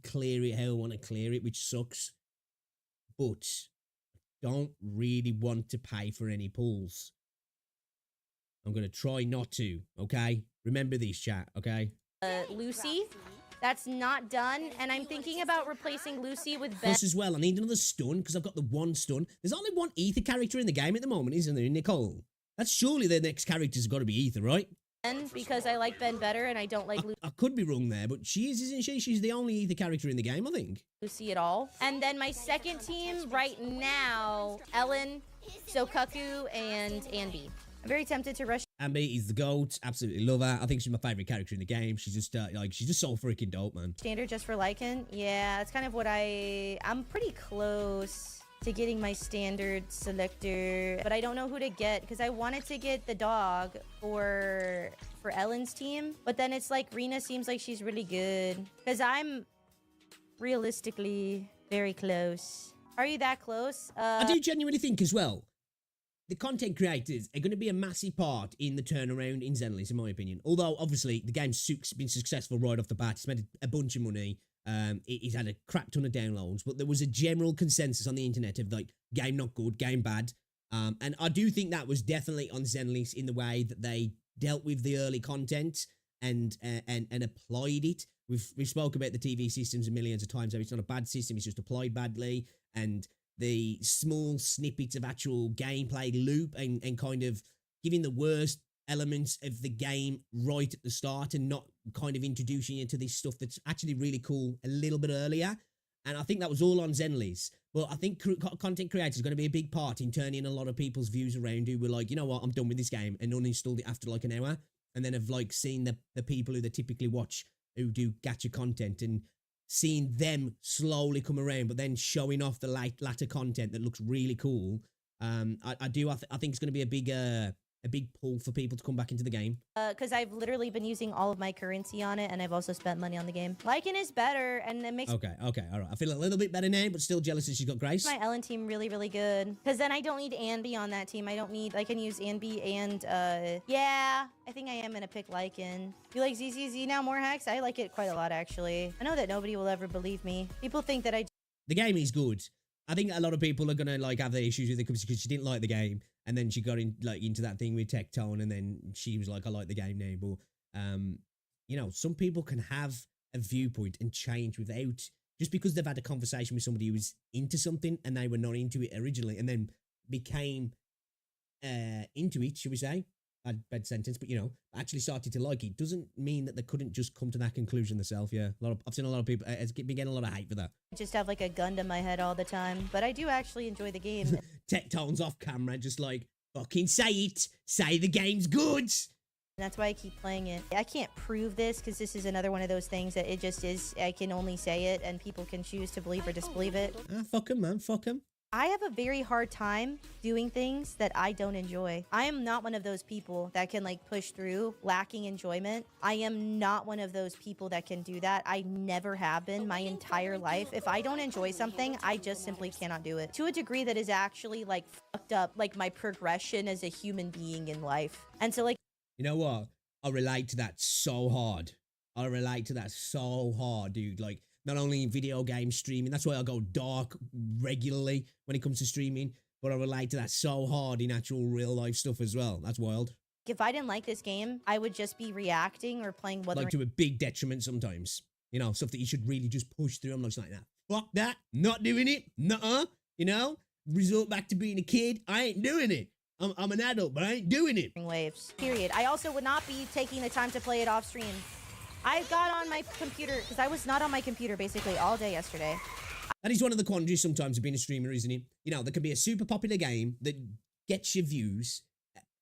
clear it how I want to clear it, which sucks. But don't really want to pay for any pulls. I'm going to try not to, okay? Remember these, chat, okay? Lucy. That's not done, and I'm thinking about replacing Lucy with Ben. Plus as well, I need another stun, because I've got the 1 stun. There's only 1 ether character in the game at the moment, isn't there, Nicole? That's surely the next character's got to be Ethan, right? Because I like Ben better and I don't like I could be wrong there, but she is, isn't she? She's the only Ethan character in the game, I think. Lucy at all. And then my second team right now, Ellen, Sokaku, and Anby. I'm very tempted to rush. Anby is the GOAT. Absolutely love her. I think she's my favorite character in the game. She's just she's just so freaking dope, man. Standard just for Lycan. Yeah, that's kind of what I'm pretty close to getting my standard selector, but I don't know who to get because I wanted to get the dog for Ellen's team, but then it's like Rena seems like she's really good because I'm realistically very close. Are you that close? I do genuinely think as well, the content creators are going to be a massive part in the turnaround in Zenless, in my opinion. Although, obviously, the game's been successful right off the bat. It's made a bunch of money. It's had a crap ton of downloads, but there was a general consensus on the internet of like, game not good, game bad. And I do think that was definitely on Zenless in the way that they dealt with the early content and applied it. We've spoke about the TV systems millions of times. How it's not a bad system, it's just applied badly. And the small snippets of actual gameplay loop and kind of giving the worst elements of the game right at the start and not kind of introducing you to this stuff that's actually really cool a little bit earlier. And I think that was all on Zenless. But I think content creators are going to be a big part in turning a lot of people's views around who were like, you know what, I'm done with this game, and uninstalled it after like an hour. And then have like seen the people who they typically watch who do gacha content and seeing them slowly come around, but then showing off the latter content that looks really cool. I think it's going to be a big pull for people to come back into the game. Because I've literally been using all of my currency on it, and I've also spent money on the game. Lycan is better, and it makes Okay, all right. I feel a little bit better now, but still jealous that she's got Grace. my Ellen team really, really good. Because then I don't need Anby on that team. I can use Anby and, yeah, I think I am going to pick Lycan. You like ZZZ now more, Hex? I like it quite a lot, actually. I know that nobody will ever believe me. People think that The game is good. I think a lot of people are gonna like have their issues with it because she didn't like the game, and then she got into that thing with Tectone, and then she was like, I like the game now. But you know, some people can have a viewpoint and change without just because they've had a conversation with somebody who was into something and they were not into it originally, and then became into it, should we say? Bad sentence, but you know, actually started to like it. Doesn't mean that they couldn't just come to that conclusion themselves. Yeah, I've seen a lot of people. It's been getting a lot of hate for that. just have like a gun to my head all the time. But I do actually enjoy the game. Tectone's off camera, just like fucking say it. Say the game's good. That's why I keep playing it. I can't prove this because this is another one of those things that it just is. I can only say it, and people can choose to believe or disbelieve it. Fuck him, man. Fuck him. I have a very hard time doing things that I don't enjoy. I am not one of those people that can like push through lacking enjoyment. I am not one of those people that can do that. I never have been my entire life. If I don't enjoy something, I just simply cannot do it to a degree that is actually like fucked up, like my progression as a human being in life. And so like, you know what? I relate to that so hard. I relate to that so hard, dude. Like, not only in video game streaming, that's why I go dark regularly when it comes to streaming, but I relate to that so hard in actual real life stuff as well. That's wild. if I didn't like this game, I would just be reacting or playing Like to a big detriment sometimes. You know, stuff that you should really just push through. I'm not just like that. Fuck that. Not doing it. Nuh-uh. You know? Resort back to being a kid. I ain't doing it. I'm an adult, but I ain't doing it. Waves. Period. I also would not be taking the time to play it off stream. I got on my computer because I was not on my computer basically all day yesterday. That is one of the quandaries sometimes of being a streamer, isn't it? You know, there can be a super popular game that gets your views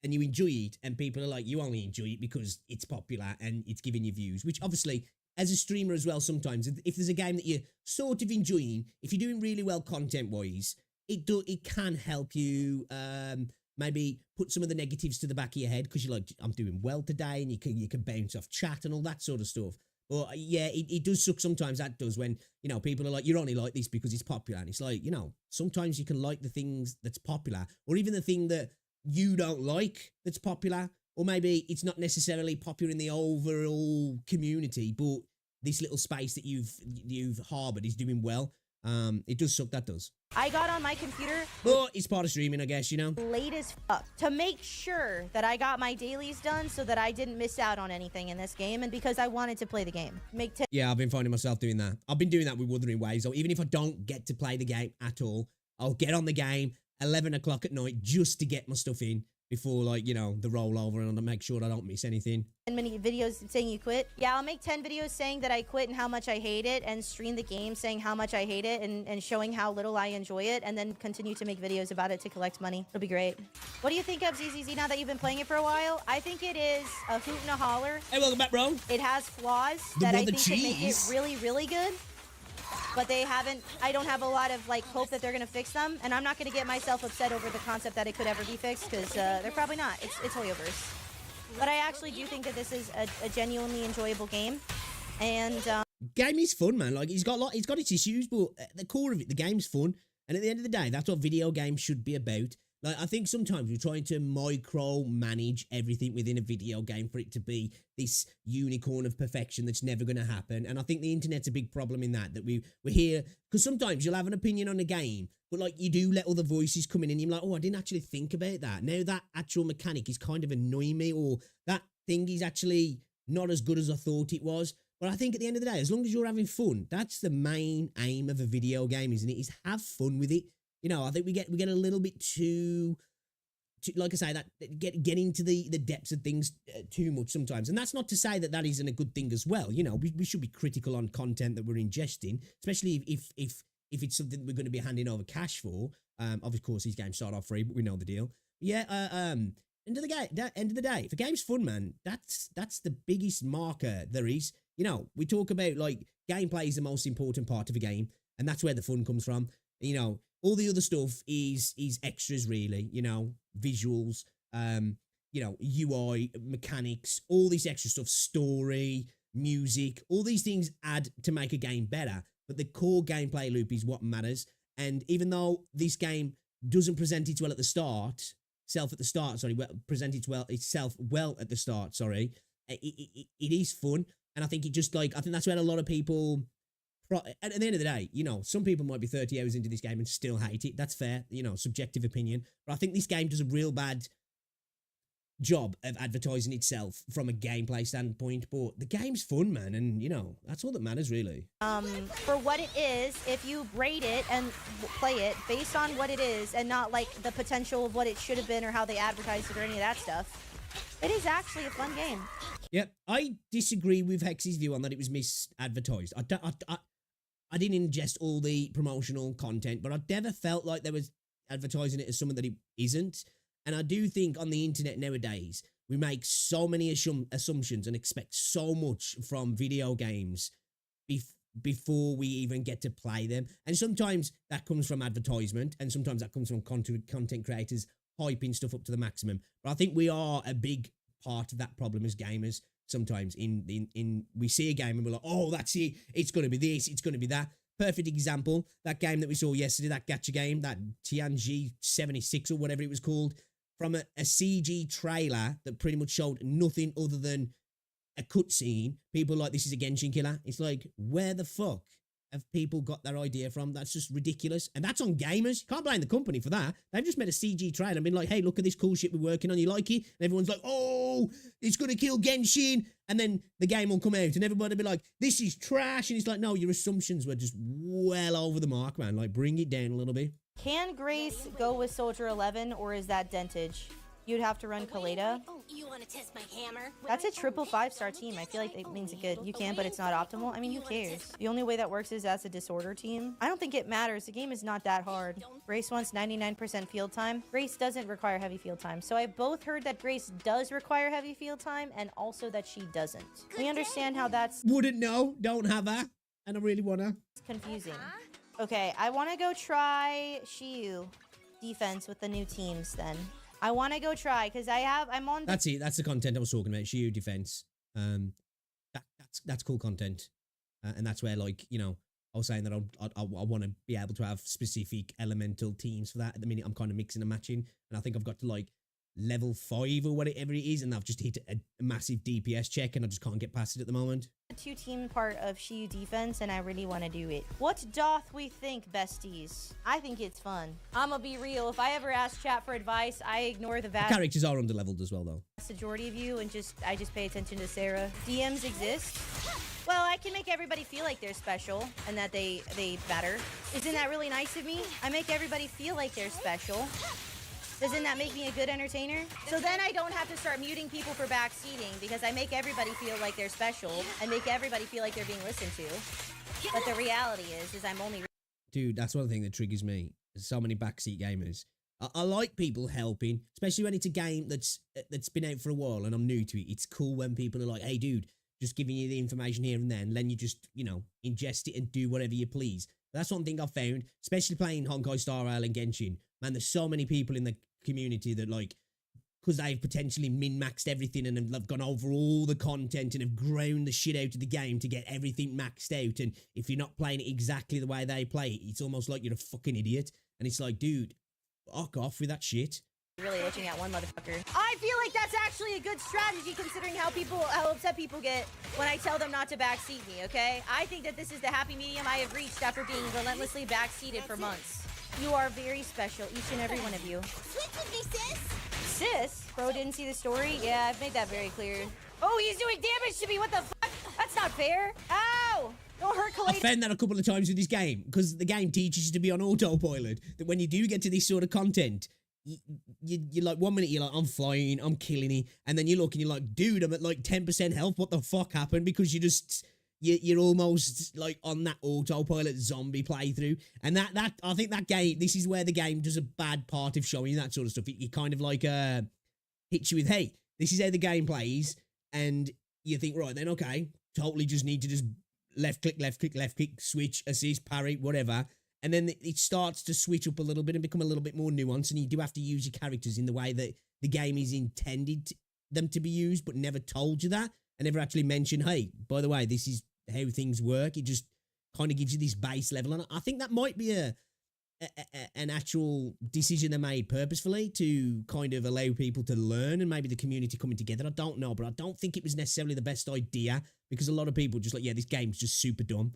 and you enjoy it, and people are like, you only enjoy it because it's popular and it's giving you views, which obviously, as a streamer as well, sometimes, if there's a game that you're sort of enjoying, if you're doing really well content-wise, it can help you maybe put some of the negatives to the back of your head because you're like, I'm doing well today, and you can bounce off chat and all that sort of stuff. But yeah, it does suck sometimes, that does, when, you know, people are like, you're only like this because it's popular. And it's like, you know, sometimes you can like the things that's popular, or even the thing that you don't like that's popular, or maybe it's not necessarily popular in the overall community, but this little space that you've harbored is doing well. It does suck, that does. I got on my computer, but it's part of streaming, I guess, you know, late as fuck, to make sure that I got my dailies done so that I didn't miss out on anything in this game, and because I wanted to play the game. Yeah, I've been finding myself doing that. I've been doing that with Wuthering Waves, so even if I don't get to play the game at all, I'll get on the game 11 o'clock at night just to get my stuff in. before, like, you know, the rollover, and to make sure I don't miss anything. 10 minute videos saying you quit. Yeah, I'll make 10 videos saying that I quit and how much I hate it, and stream the game saying how much I hate it, and showing how little I enjoy it, and then continue to make videos about it to collect money. It'll be great. What do you think of ZZZ now that you've been playing it for a while? I think it is a hoot and a holler. Hey, welcome back, bro. It has flaws The that I brother think can make it cheese. really, really good. But they haven't, I don't have a lot of like hope that they're gonna fix them, and I'm not gonna get myself upset over the concept that it could ever be fixed, because they're probably not. It's Hoyoverse. But I actually do think that this is a genuinely enjoyable game, and Game is fun, man. Like, it's got its issues, but at the core of it, the game's fun. And at the end of the day, that's what video games should be about. Like, I think sometimes we're trying to micro-manage everything within a video game for it to be this unicorn of perfection that's never going to happen. And I think the internet's a big problem in that we're here, because sometimes you'll have an opinion on a game, but like you do let other voices come in and you're like, oh, I didn't actually think about that. Now that actual mechanic is kind of annoying me, or that thing is actually not as good as I thought it was. But I think at the end of the day, as long as you're having fun, that's the main aim of a video game, isn't it? Is have fun with it. You know, I think we get a little bit too like I say, that get into the depths of things too much sometimes. And that's not to say that isn't a good thing as well. You know, we should be critical on content that we're ingesting, especially if it's something that we're going to be handing over cash for. Of course, these games start off free, but we know the deal. Yeah. End of the day, if a game's fun, man, that's the biggest marker there is. You know, we talk about like gameplay is the most important part of a game, and that's where the fun comes from. You know, all the other stuff is extras, really. You know, visuals, you know, UI, mechanics, all this extra stuff, story, music, all these things add to make a game better. But the core gameplay loop is what matters. And even though this game doesn't present itself at the start, present itself well at the start, sorry, it is fun. And I think I think that's where a lot of people, at the end of the day, you know, some people might be 30 hours into this game and still hate it. That's fair, you know, subjective opinion. But I think this game does a real bad job of advertising itself from a gameplay standpoint. But the game's fun, man, and, you know, that's all that matters, really. for what it is, if you rate it and play it based on what it is and not like the potential of what it should have been or how they advertised it or any of that stuff, it is actually a fun game. Yep, I disagree with Hex's view on that it was misadvertised. I didn't ingest all the promotional content, but I never felt like there was advertising it as something that it isn't. And I do think on the internet nowadays, we make so many assumptions and expect so much from video games before we even get to play them. And sometimes that comes from advertisement, and sometimes that comes from content creators hyping stuff up to the maximum. But I think we are a big part of that problem as gamers. Sometimes we see a game and we're like, oh, that's it. It's going to be this. It's going to be that. Perfect example. That game that we saw yesterday, that gacha game, that Tianji 76 or whatever it was called, from a CG trailer that pretty much showed nothing other than a cutscene. People like, this is a Genshin killer. It's like, where the fuck have people got their idea from? That's just ridiculous. And that's on gamers. You can't blame the company for that. They've just made a CG trailer and been like, hey, look at this cool shit we're working on. You like it? And everyone's like, oh, it's going to kill Genshin. And then the game will come out and everybody will be like, this is trash. And it's like, no, your assumptions were just well over the mark, man. Like, bring it down a little bit. Can Grace go with Soldier 11, or is that dentage? You'd have to run Kaleda. Oh, you want to test my hammer? That's a triple 5-star team. I feel like that means it good. You can, but it's not optimal. I mean, who cares? The only way that works is as a disorder team. I don't think it matters. The game is not that hard. Grace wants 99% field time. Grace doesn't require heavy field time. So I both heard that Grace does require heavy field time and also that she doesn't. We understand how that's Wouldn't know. Don't have her. And I really want to. confusing. Okay, I want to go try Shiyu defense with the new teams then. I want to go try because I'm on. That's it. That's the content I was talking about. Shiyu defense. That's cool content, and that's where, like, you know, I was saying that I want to be able to have specific elemental teams for that. At the minute, I'm kind of mixing and matching, and I think I've got to like level 5 or whatever it is, and I've just hit a massive DPS check, and I just can't get past it at the moment. The 2-team part of Shiyu defense, and I really want to do it. What doth we think, besties? I think it's fun. I'ma be real. If I ever ask chat for advice, I ignore the vast Characters are underleveled as well, though. majority of you, and I just pay attention to Sarah. DMs exist. Well, I can make everybody feel like they're special and that they matter. Isn't that really nice of me? I make everybody feel like they're special. Doesn't that make me a good entertainer? So then I don't have to start muting people for backseating because I make everybody feel like they're special. I make everybody feel like they're being listened to. But the reality is I'm only... Dude, that's one thing that triggers me. There's so many backseat gamers. I like people helping, especially when it's a game that's been out for a while and I'm new to it. It's cool when people are like, hey, dude, just giving you the information here and there, and then you just, you know, ingest it and do whatever you please. That's one thing I've found, especially playing Honkai Star Rail and Genshin. Man, there's so many people in the community that, like, because they've potentially min-maxed everything and have gone over all the content and have grown the shit out of the game to get everything maxed out. And if you're not playing it exactly the way they play it, it's almost like you're a fucking idiot. And it's like, dude, fuck off with that shit. Really looking at one motherfucker. I feel like that's actually a good strategy considering how upset people get when I tell them not to backseat me, okay? I think that this is the happy medium I have reached after being relentlessly backseated for months. You are very special, each and every one of you. Switch with me, sis. Sis? Bro didn't see the story? Yeah, I've made that very clear. Oh, he's doing damage to me, what the fuck? That's not fair. Ow! Don't hurt Kalei. I found that a couple of times with this game, because the game teaches you to be on autopilot, that when you do get to this sort of content, you're like, 1 minute you're like, I'm flying, I'm killing it, and then you look and you're like, dude, I'm at like 10% health, what the fuck happened? Because you're almost like on that autopilot zombie playthrough. And that I think that game, this is where the game does a bad part of showing you that sort of stuff. It kind of like hits you with, hey, this is how the game plays, and you think, right then, okay, totally just need to just left click, switch, assist, parry, whatever. And then it starts to switch up a little bit and become a little bit more nuanced, and you do have to use your characters in the way that the game is intended them to be used, but never told you that, and never actually mentioned, hey, by the way, this is how things work. It just kind of gives you this base level, and I think that might be an actual decision they made purposefully to kind of allow people to learn and maybe the community coming together. I don't know, but I don't think it was necessarily the best idea, because a lot of people just like, yeah, this game's just super dumb.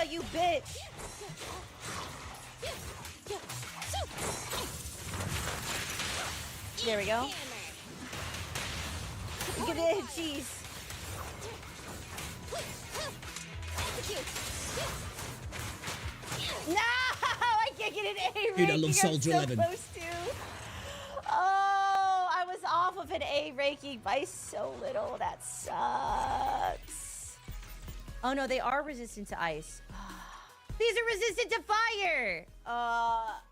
You bitch! There we go. Look at it, jeez. No, I can't get an A ranking. Dude, I love Soldier 11. Close to. Oh, I was off of an A ranking by so little. That sucks. Oh no, they are resistant to ice. These are resistant to fire.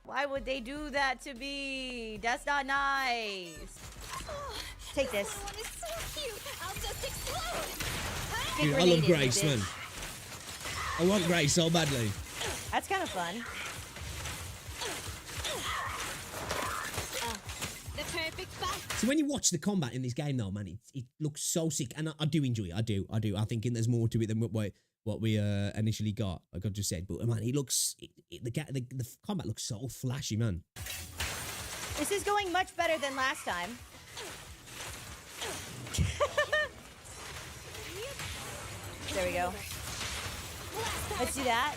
Why would they do that to me? That's not nice. Take this. Everyone is so cute. I'll just explode. Dude, I love Grace, man. I want Grace so badly. That's kind of fun. The perfect spot. So when you watch the combat in this game, though, man, it looks so sick, and I do enjoy it. I do. I think there's more to it than what we initially got, like I just said. But man, the combat looks so flashy, man. This is going much better than last time. There we go. Let's do that.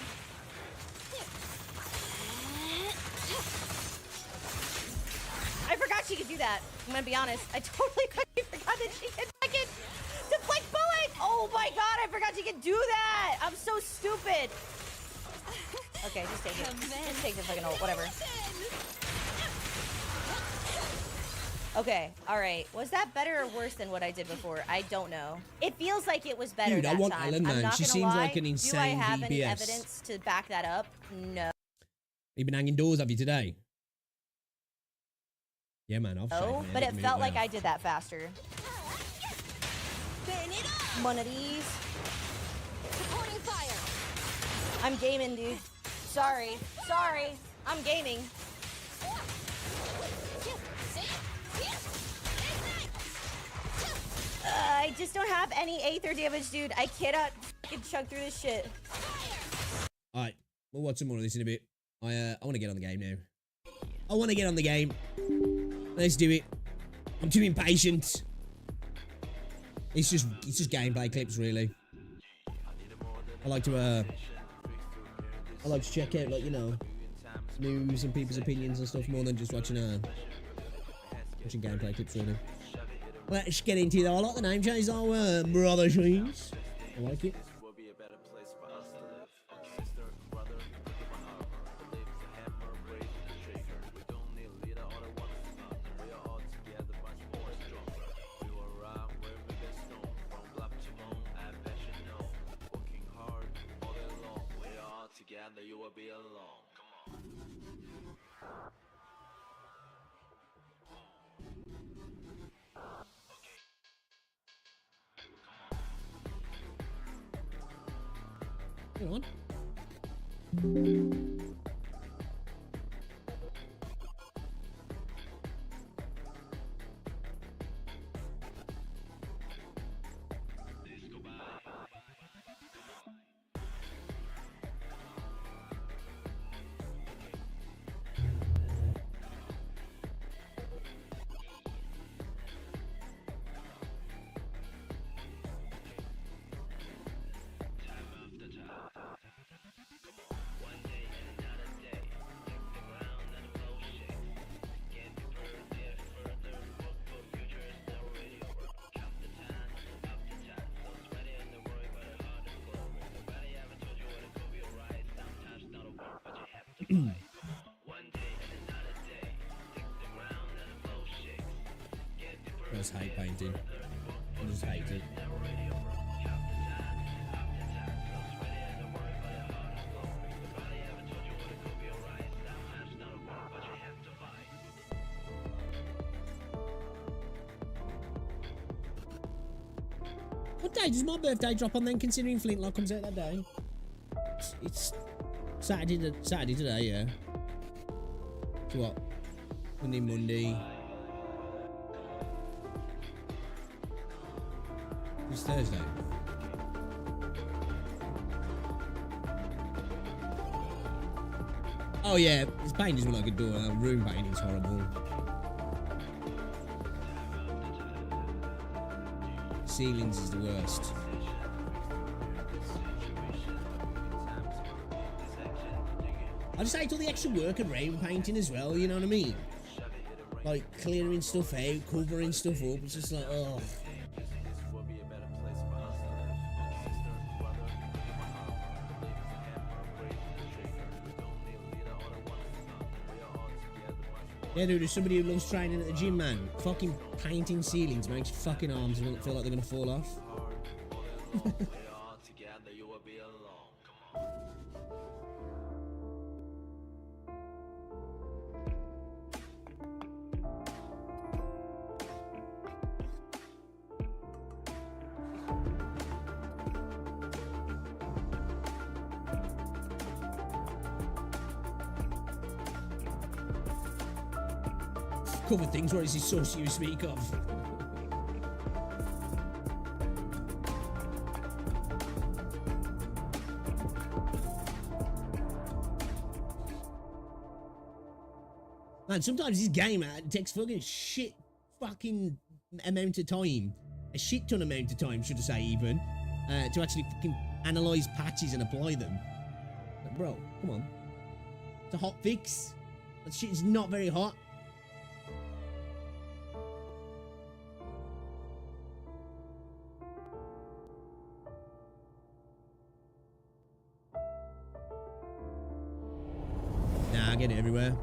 I forgot she could do that. I'm gonna be honest. I totally forgot that she could fucking deflect bullets. Oh my god, I forgot she could do that. I'm so stupid. Okay, just take it. Just take the fucking ult, whatever. Okay, all right. Was that better or worse than what I did before? I don't know. It feels like it was better. Dude, that I want time. Ellen, man. I'm not She gonna seems lie. like an insane Do I have any DPS. evidence to back that up? No. You've been hanging doors, have you, today? Yeah, man. Oh, but it felt like I did that faster. Burn it up. One of these. Supporting fire. I'm gaming, dude. Sorry. I'm gaming. I just don't have any Aether damage, dude. I cannot fucking chug through this shit. Alright, we'll watch some more of this in a bit. I want to get on the game now. I want to get on the game. Let's do it. I'm too impatient. It's just gameplay clips, really. I like to check out, like, you know, news and people's opinions and stuff more than just watching gameplay clips, really. Let's get into it. I like the name change, though, Brother Sheens. I like it. Hang on. I just hate painting. I just hate it. What day does my birthday drop on then, considering Flintlock comes out that day? It's Saturday today, yeah. So what? Monday. It's Thursday. Oh yeah, this painting's what I could do. Room painting's horrible. Ceilings is the worst. I just hate all the extra work of rain painting as well, you know what I mean? Like clearing stuff out, covering stuff up, it's just like, oh. Yeah, dude, there's somebody who loves training at the gym, man. Fucking painting ceilings makes your fucking arms feel like they're gonna fall off. Cover things where it's his sauce you speak of. Man, sometimes this game takes fucking fucking amount of time. A shit ton amount of time, should I say, even. To actually fucking analyse patches and apply them. Like, bro, come on. It's a hot fix. That shit is not very hot. Nah, I get it everywhere.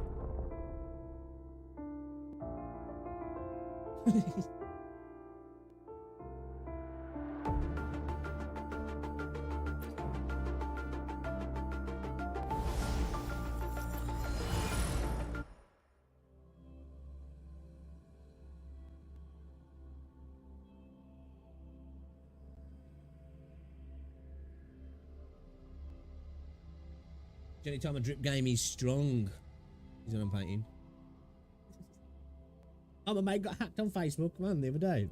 Anytime a drip game is strong. Is what I'm painting. Oh, my mate got hacked on Facebook, man, the other day.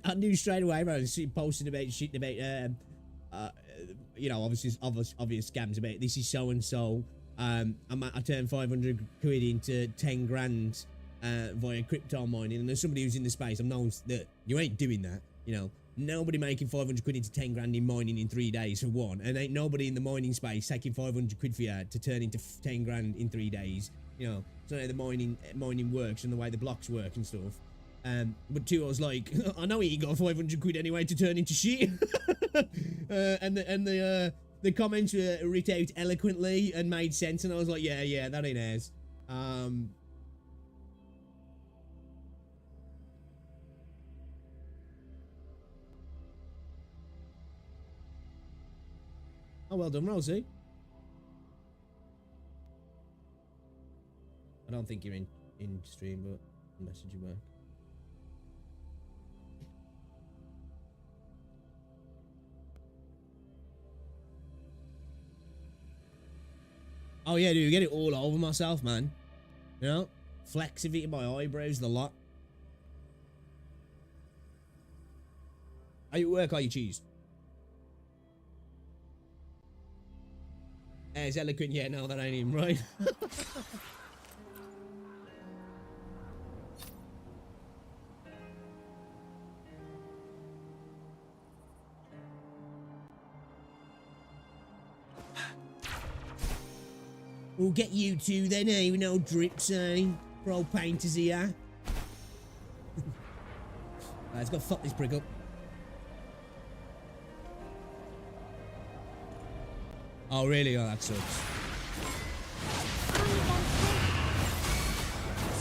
I knew straight away, bro. Posting about shit about, you know, obvious scams about this is so and so. I turned 500 quid into 10 grand via crypto mining, and there's somebody who's in the space. I know that you ain't doing that, you know. Nobody making 500 quid into 10 grand in mining in 3 days for one, and ain't nobody in the mining space taking 500 quid for you to turn into 10 grand in 3 days. You know, it's not how the mining works and the way the blocks work and stuff. But two, I was like, I know he got 500 quid anyway to turn into shit. and the comments were writ out eloquently and made sense, and I was like, yeah, that ain't ours. Oh, well done, Rosie. I don't think you're in stream, but I'll message you back. Oh yeah, dude, get it all over myself, man. You know, flexivating my eyebrows, the lot. Are you at work? Are you cheese? It's eloquent. Yeah, no, that ain't him, right? We'll get you two then, eh? With no drips, eh? For old painters here. Let's go fuck this prick up. Oh, really? Oh, that sucks.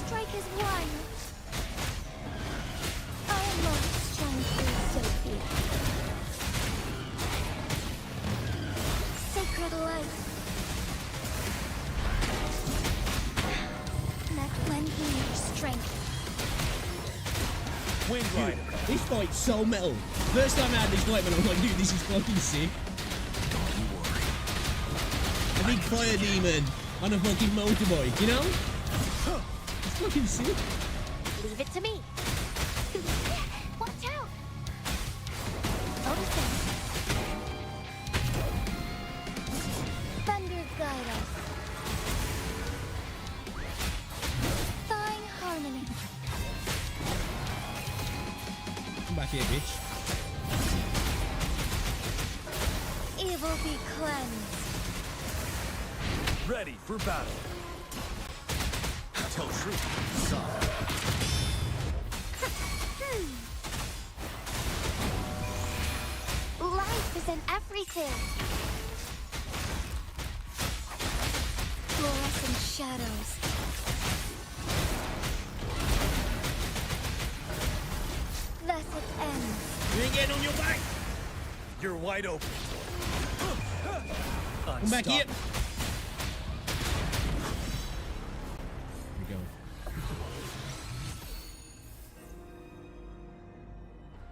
Strikers won. Almost strength is Sophia. Sacred life. That when he strength. Wind Rider. This fight's so metal. First time I had this fight, man, I was like, dude, this is fucking sick. A big fire demon on a fucking motorbike, you know? It's fucking sick. Leave it to me. Watch out. Open. Thunder guide us. Thine harmony. Come back here, bitch. Evil be cleansed. Ready for battle. Tell truth, son. Life is in everything. Fluorescent shadows. Thus it ends. You ain't getting on your back. You're wide open. Come back here.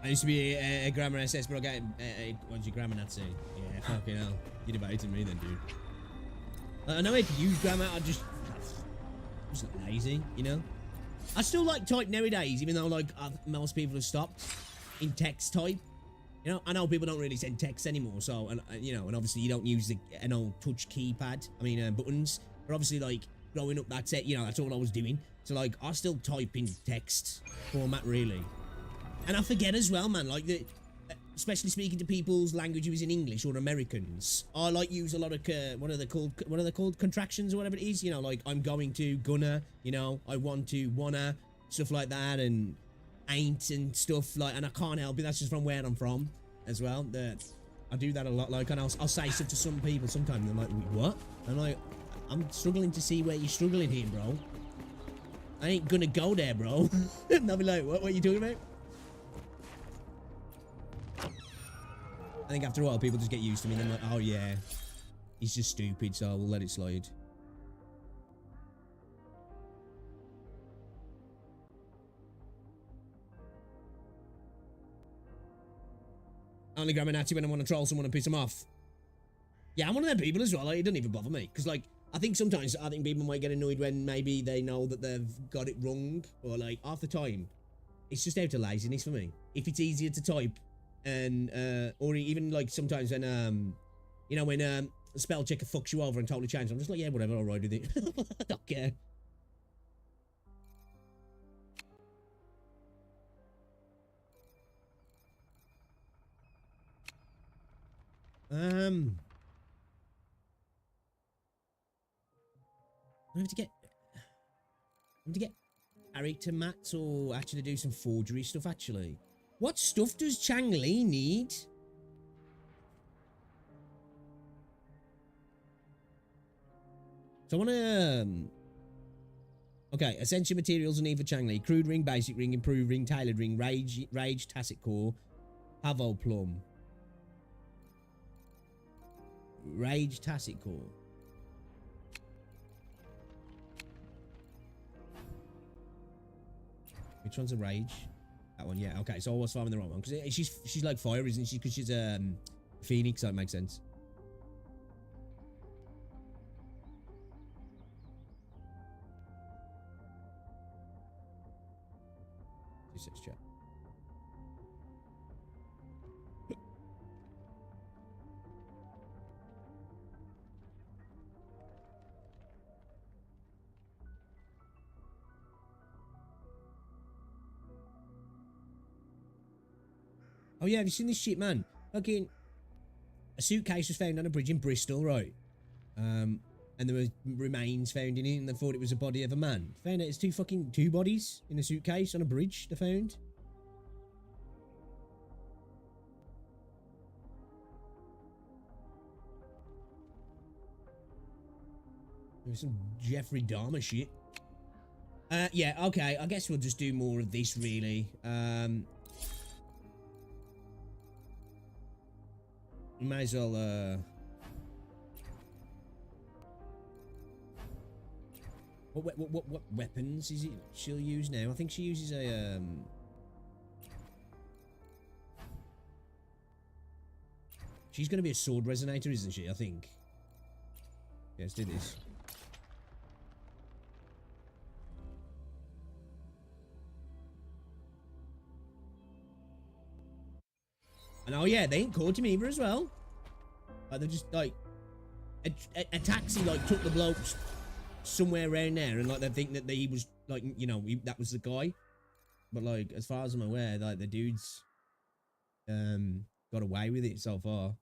I used to be a grammar SS, but I got what's your grammar Nazi? Yeah, fucking hell. You'd have hated me then, dude. I know I could use grammar, I just lazy, you know? I still like type nowadays, even though like most people have stopped in text type. You know, I know people don't really send text anymore, so, and you know, and obviously you don't use an old touch keypad, buttons, but obviously like growing up, that's it, you know, that's all I was doing. So like, I still type in text format, really. And I forget as well, man, like, especially speaking to people's languages in English or Americans, I like use a lot of, what are they called, contractions or whatever it is, you know, like, I'm going to, gonna, you know, I want to, wanna, stuff like that, and ain't and stuff, like, and I can't help it, that's just from where I'm from, as well, I do that a lot, like, and I'll say stuff to some people sometimes, and they're like, what? I'm like, I'm struggling to see where you're struggling here, bro. I ain't gonna go there, bro. And they'll be like, what are you talking about? I think after a while, people just get used to me, and they're like, oh yeah, he's just stupid, so we'll let it slide. I only grab a Nazi when I want to troll someone and piss them off. Yeah, I'm one of them people as well, like, it doesn't even bother me, because, like, I think sometimes, people might get annoyed when maybe they know that they've got it wrong, or, like, half the time, it's just out of laziness for me. If it's easier to type, and or even like sometimes when you know, when a spell checker fucks you over and totally changes, I'm just like, yeah, whatever, I'll ride with it. I don't care. I have to get character mats or actually do some forgery stuff actually. What stuff does Chang Li need? So I want to... okay, essential materials are needed for Chang Li. Crude ring, basic ring, improved ring, tailored ring, rage, tacit core, Pavo plum. Rage, tacit core. Which one's a rage? That one, yeah. Okay, so I was farming the wrong one because she's like fire, isn't she? Because she's Phoenix, so it makes sense. says chat. Oh yeah, have you seen this shit, man? Fucking a suitcase was found on a bridge in Bristol, right? And there were remains found in it, and they thought it was a body of a man. Found out it's two bodies in a suitcase on a bridge. They found. There's some Jeffrey Dahmer shit. Yeah, okay. I guess we'll just do more of this, really. We might as well, What weapons is it she'll use now? I think she uses a, She's gonna be a sword resonator, isn't she? I think. Yeah, let's do this. And oh yeah, they ain't caught him either as well. Like they're just like a taxi like took the blokes somewhere around there, and like they think that he was like, you know, that was the guy. But like as far as I'm aware, like the dude's got away with it so far.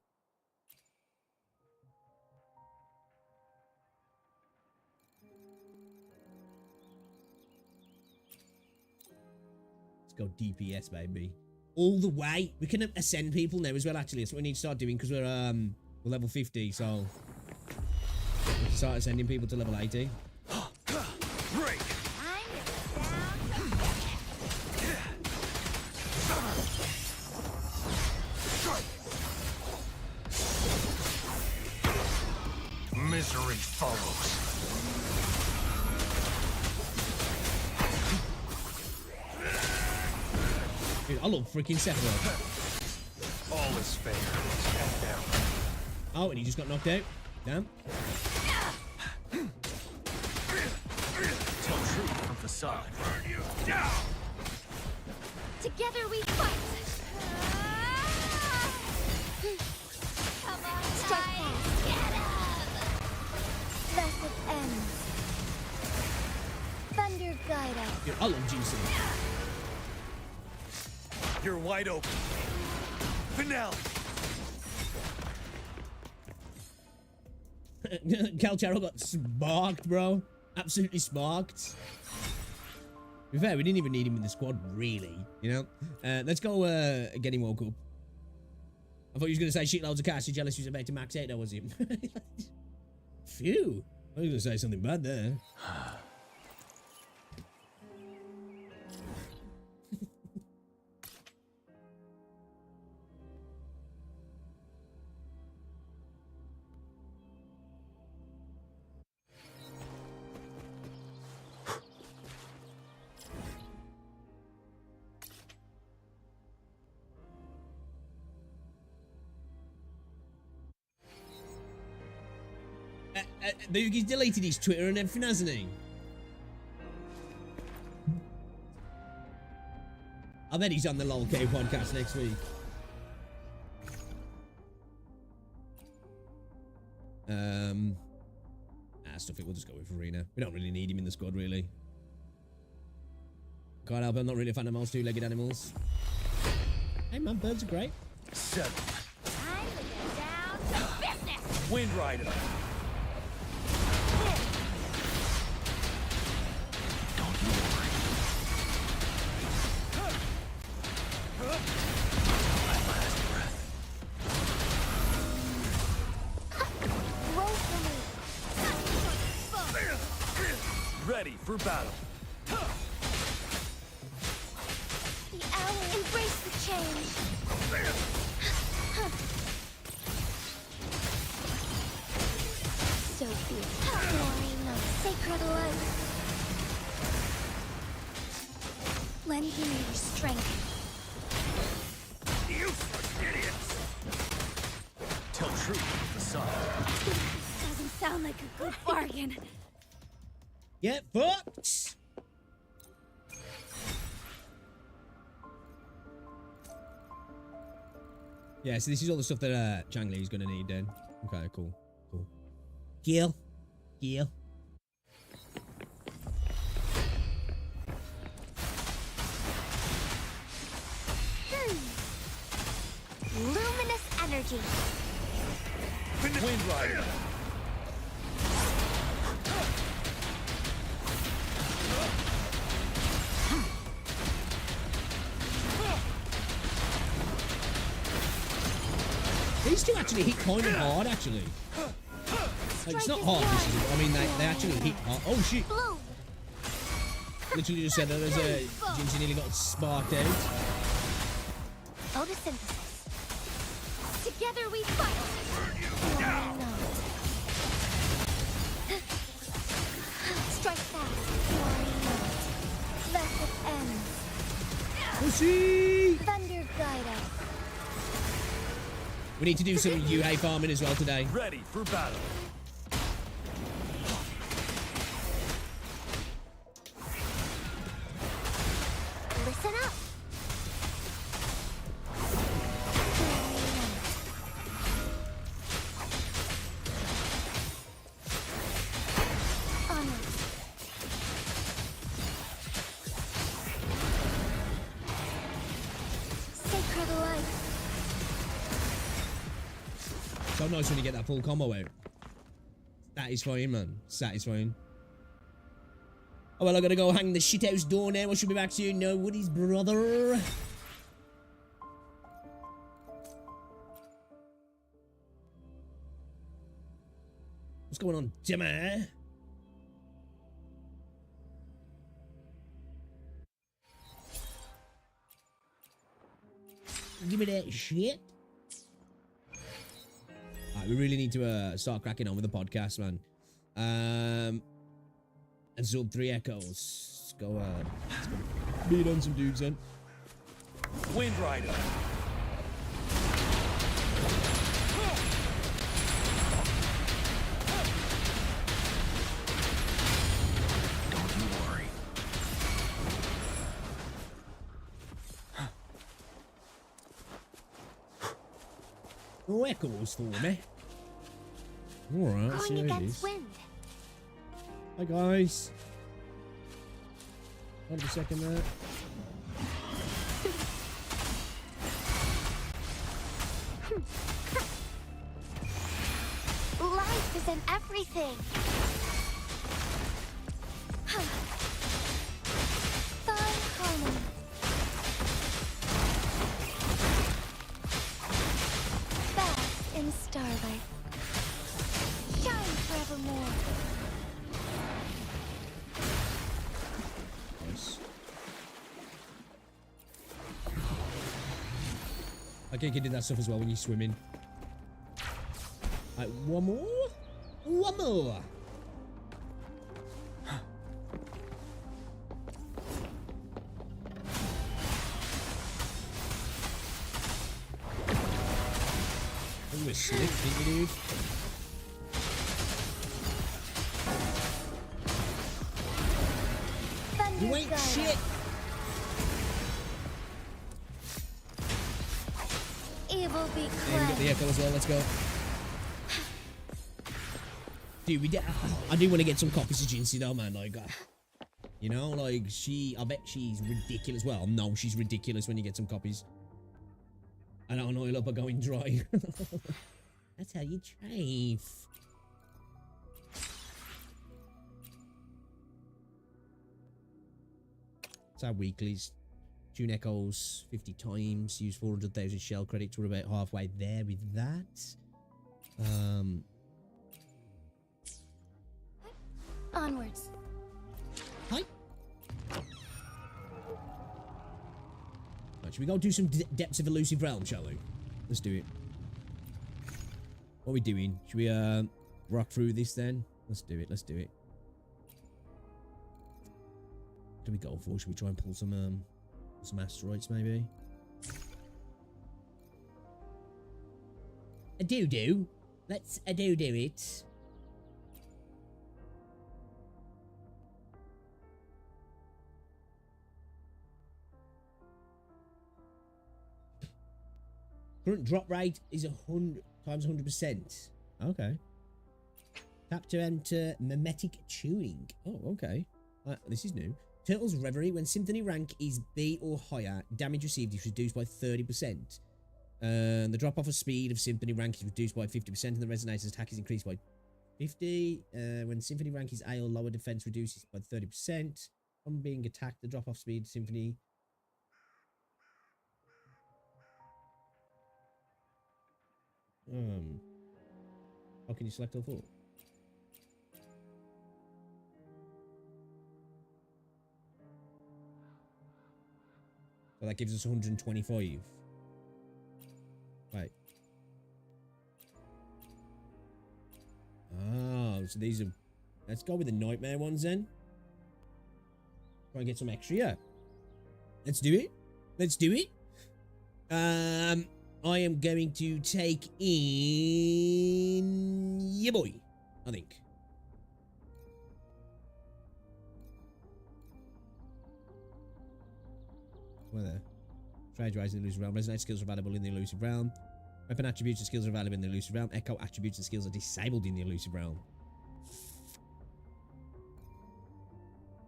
Let's go DPS, baby. All the way. We can ascend people now as well, actually. That's what we need to start doing, because we're level 50, so we can start ascending people to level 80. Break. Misery follows. Dude, I love freaking Sephiroth. All is fair. Stand down. Oh, and he just got knocked out. Damn. Tell truth from facade. Burn you down. Together we fight! Come on, guys! Get up! Thus it ends. Thunder guide us. Dude, I love Jinxie. You're wide open. Finale. Calcharo got sparked, bro. Absolutely sparked. To be fair, we didn't even need him in the squad, really. You know? Let's go get him woke up. I thought he was going to say shitloads of cash. You're jealous he was about to max out, that was him. Phew. I was going to say something bad there. He's deleted his Twitter and everything, hasn't he? I bet he's on the LOLK podcast next week. Stuff it. We'll just go with Arena. We don't really need him in the squad, really. Can't help it, I'm not really a fan of most two-legged animals. Hey man, birds are great. Settle. Time to get down to business! Wind Rider. Don't you worry. My last breath. Roll for me! Ready for battle. The hour, embrace the change! So be it. Glory of sacred light. Lend me your strength. Useless idiots. Tell truth from facade. Doesn't sound like a good bargain. Get fucked! Yeah, so this is all the stuff that Chang Li's gonna need then. Okay, cool. Cool. Heal. Heal. Luminous energy. Wind Rider. These two actually hit kind of hard, actually. Like, it's not hard. I mean, they actually hit hard. Oh, shit. Bloom. Literally just said that there's a Jinx nearly got sparked out. Photosynthesis. Together we fight. Flying low. Strike fast. Flying low. Let it end. Pussy! Thunder guide us. We need to do some UA farming as well today. Ready for battle. Listen up. Honor. Sacred life. So nice when you get that full combo out. Satisfying, man. Satisfying. Oh, well, I gotta go hang the shithouse door now. I should be back soon. No Woody's brother. What's going on, Jimmy? Give me that shit. Alright, we really need to start cracking on with the podcast, man. Absorb 3 echoes. Let's go beat on some dudes then. Wind Rider. Don't you worry. No echoes for me. Alright, let's see Going how it against is. wind. Hi guys. Hold a second there. Life is in everything. Find harmony. Bask in starlight. Shine forevermore. Nice. I think you did that stuff as well when you're swimming. Alright, one more? One more! Oh, we're slick, didn't you, dude? Thunder You ain't guide shit! us. Evil be Yeah, we got the cleansed. echo as well, let's go. Dude, I do want to get some copies of Jinsey though, man. Like, you know, like I bet she's ridiculous. Well, no, she's ridiculous when you get some copies. I don't oil up or going dry. That's how you chafe. It's our weeklies. Tune echoes 50 times. Use 400,000 shell credits. We're about halfway there with that. Onwards. Hi. Right, should we go do some depths of elusive realm, shall we? Let's do it. What are we doing? Should we rock through this then? Let's do it. Let's do it. What do we go for? Should we try and pull some asteroids maybe? A do. Let's a do it. Current drop rate is 100 times 100%. Okay. Tap to enter mimetic tuning. Oh, okay. This is new. Turtle's Reverie. When Symphony rank is B or higher, damage received is reduced by 30%. The drop-off of speed of Symphony rank is reduced by 50%, and the Resonator's attack is increased by 50. When Symphony rank is A or lower, defense reduces by 30%. On being attacked, the drop-off speed Symphony... How can you select all four? So that gives us 125. Right. Oh, so these are... Let's go with the nightmare ones then. Try and get some extra. Yeah. Let's do it. Let's do it. I am going to take in... Yeah, boy. I think. Where there? Trade rise in the elusive realm. Resonate skills are available in the elusive realm. Weapon attributes and skills are available in the elusive realm. Echo attributes and skills are disabled in the elusive realm.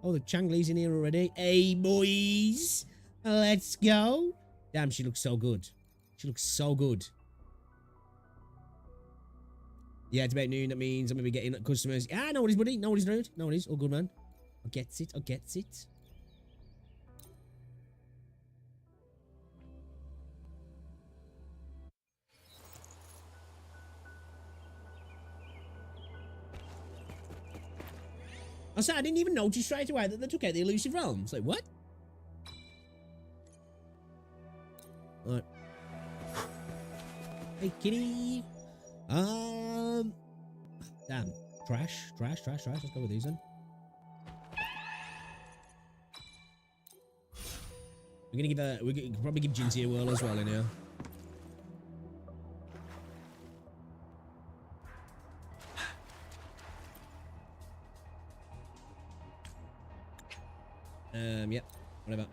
Oh, the Changli's in here already. Hey, boys. Let's go. Damn, she looks so good. She looks so good. Yeah, it's about noon. That means I'm going to be getting customers. Ah, no worries, buddy. No worries, dude. No worries. All good, man. I gets it. I gets it. I said I didn't even notice straight away that they took out the elusive realm. It's like, what? Alright. Hey, kitty. Damn. Trash. Let's go with these then. We're gonna give we could probably give Ginty a whirl as well in here. Yep, whatever.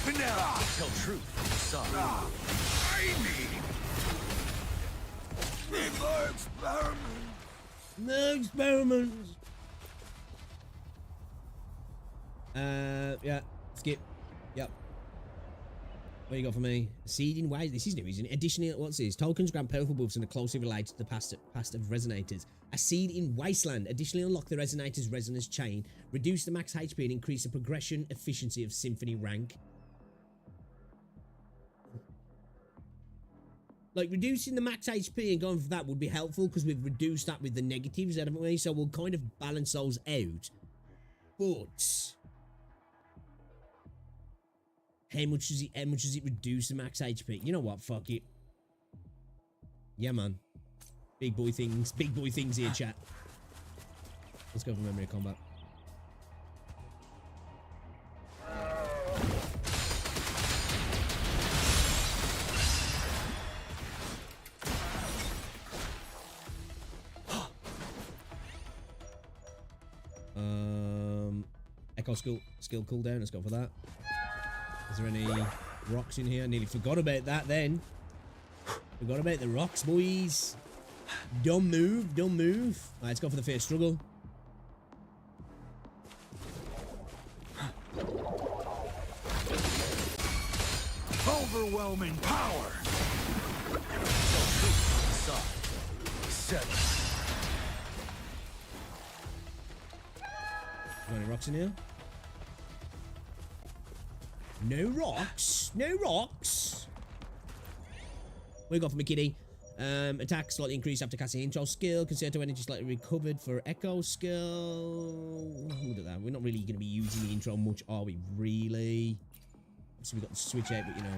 Vanilla! Tell truth. Sorry. I need more experiments. No experiments. Yeah, skip. Yep. What you got for me? Seeding ways. This is new, isn't it? Additionally, what's this? Tokens grant powerful buffs and are closely related to the past of resonators. A seed in Wasteland. Additionally, unlock the resonator's resonance chain. Reduce the max HP and increase the progression efficiency of Symphony rank. Like, reducing the max HP and going for that would be helpful because we've reduced that with the negatives, haven't we? So we'll kind of balance those out. But... How much does it reduce the max HP? You know what? Fuck it. Yeah, man. Big boy things here, chat. Let's go for memory of combat. Echo skill cooldown. Let's go for that. Is there any rocks in here? I nearly forgot about that then. Forgot about the rocks, boys. Don't move. Don't move. Alright, let's go for the first struggle. Overwhelming power. Any rocks in here? No rocks. No rocks. What you got for me, kitty? Attack slightly increased after casting intro skill. Concerto energy slightly recovered for echo skill. Look at that. We're not really going to be using the intro much, are we? Really? So we got the switch out, but you know.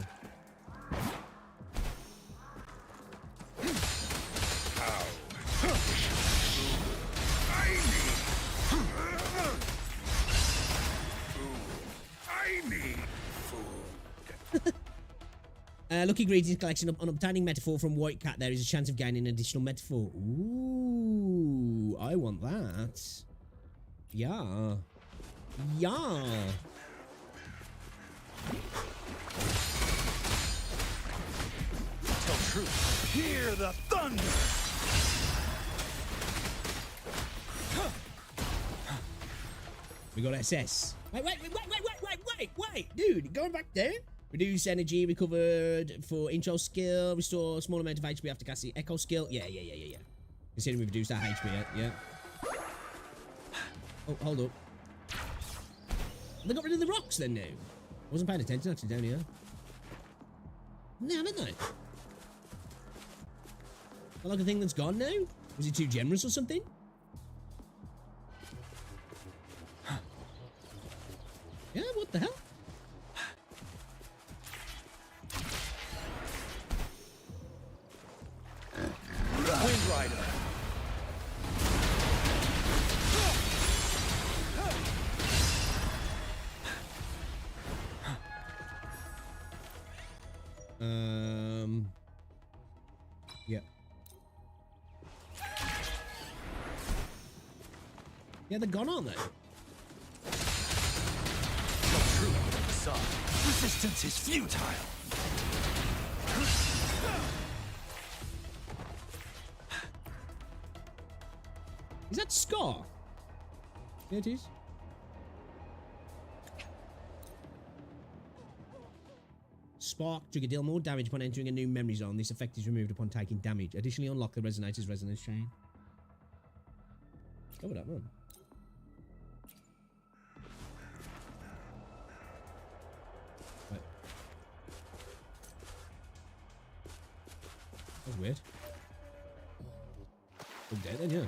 Lucky Greetings collection. On obtaining metaphor from White Cat, there is a chance of gaining additional metaphor. Ooh, I want that. Yeah. Yeah. truth. Hear the thunder. We got SS. Wait, dude, going back down. Reduce energy recovered for intro skill. Restore small amount of HP after casting echo skill. Yeah. Considering we've reduced our HP, yeah. Oh, hold up. They got rid of the rocks then now. Wasn't paying attention actually down here. No, haven't they? Not like a thing that's gone now? Was he too generous or something? Yeah, what the hell? Wind Rider. Yeah. Yeah, they're gone, aren't they? Resistance is futile. Is that Scar? Yeah, it is. Spark trigger deal more damage upon entering a new memory zone. This effect is removed upon taking damage. Additionally, unlock the Resonator's resonance chain. Go with that one. Right. That's weird. I'm dead then, yeah.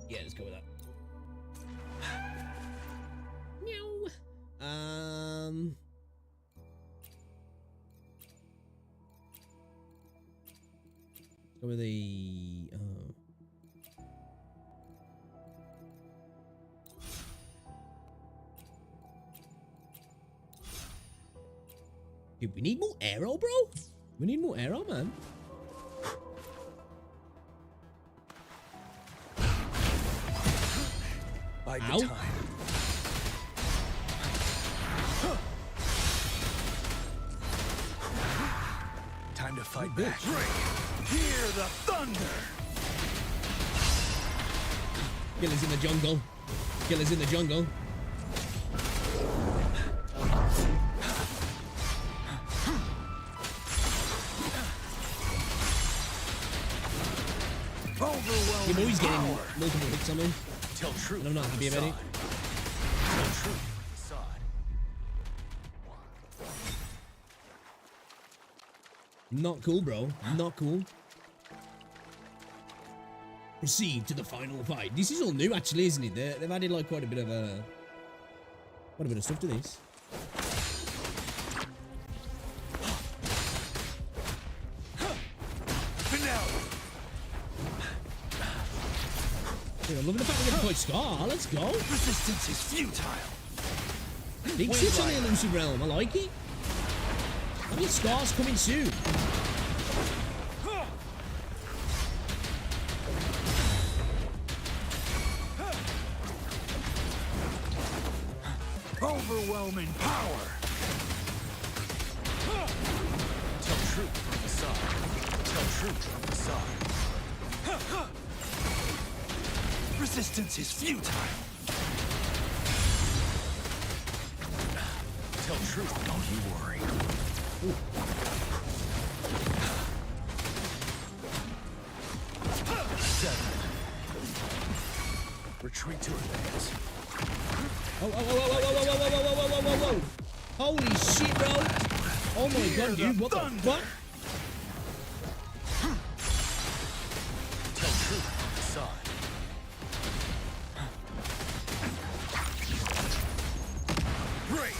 Yeah, let's go with that. Meow. Go with the. Dude, we need more arrow, bro. We need more arrow, man. Bide Ow. the time. Time to fight back. Hear the thunder. Killers in the jungle. Killers in the jungle. Overwhelming You're always getting power. multiple hits on me. Tell truth. And I'm not happy about it. Tell truth. Facade. Not cool, bro. Not cool. Proceed to the final fight. This is all new, actually, isn't it? They've added like quite a bit of stuff to this. Finale. Dude, I'm loving the fact we're getting quite Scar. Let's go. Resistance is futile. Big shit on the elusive realm. I like it. I mean, Scar's coming soon. Overwhelming power. Tell truth from facade. Tell truth from facade. Resistance is futile. Tell truth, don't you worry. Seven. Retreat to advance. Oh. Holy shit, bro. Oh my god, dude. What the fuck? Tell truth from facade. Break.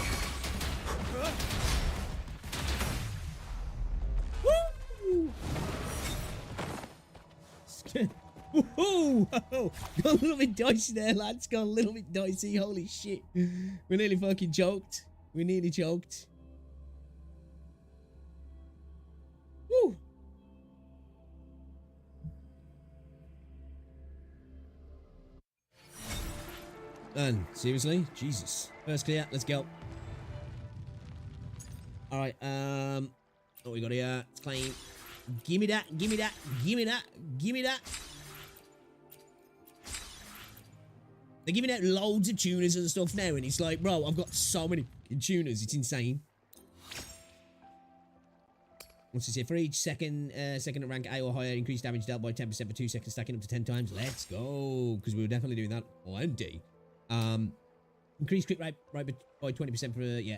Woo! Got a little bit dicey there, lads. Got a little bit dicey. Holy shit. We nearly fucking choked. We nearly choked. Woo! Man, seriously? Jesus. First clear, let's go. Alright, what we got here? It's clean. Gimme that, gimme that, gimme that, gimme that. They're giving out loads of tuners and stuff now, and it's like, bro, I've got so many tuners, it's insane. What's this here? For each second at rank A or higher, increased damage dealt by 10% for 2 seconds, stacking up to 10 times. Let's go, because we were definitely doing that plenty. Increased crit rate by 20% for, yeah.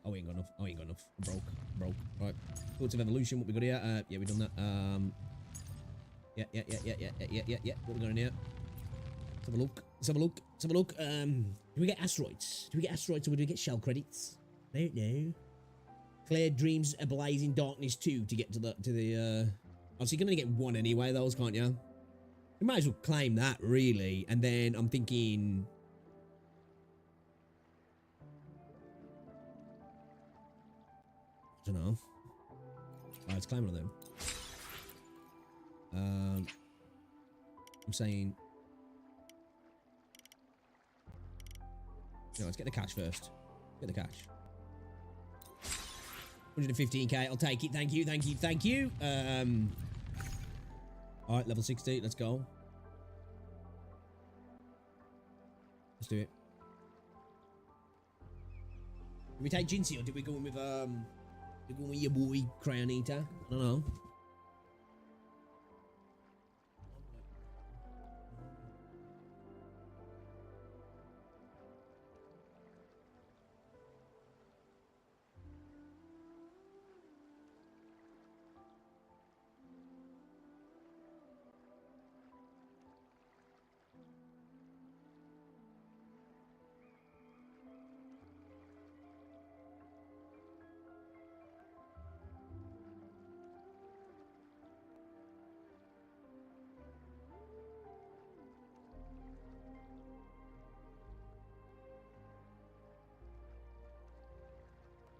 Oh, we ain't got enough. Oh, we ain't got enough. I'm broke. Right. Thoughts of evolution, what we got here? Yeah, we done that. Yeah. What we got in here? Let's have a look. Do we get asteroids? Do we get asteroids or do we get shell credits? I don't know. Clear Dreams Ablaze in Darkness 2 to get to the oh, so you're gonna get one anyway, those, can't you? You might as well claim that, really. And then I'm thinking, I don't know. Oh, let's claim one of them. I'm saying, no, let's get the cash first. Get the cash. 115k, I'll take it. Thank you. Alright, level 60, let's go. Let's do it. Did we take Jinsey or did we go in with your boy Crayon Eater? I don't know.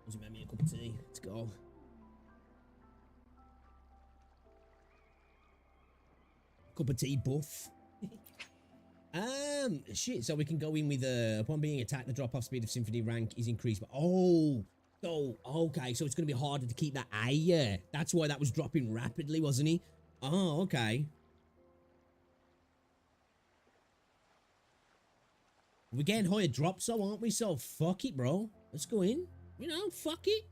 Doesn't make me a cup of tea. Let's go. Cup of tea buff. Shit. So we can go in with upon being attacked, the drop-off speed of Symphony rank is increased. But okay. So it's gonna be harder to keep that A. Yeah, that's why that was dropping rapidly, wasn't he? Oh, okay. We're getting higher drops, so aren't we? So fuck it, bro. Let's go in. You know, fuck it.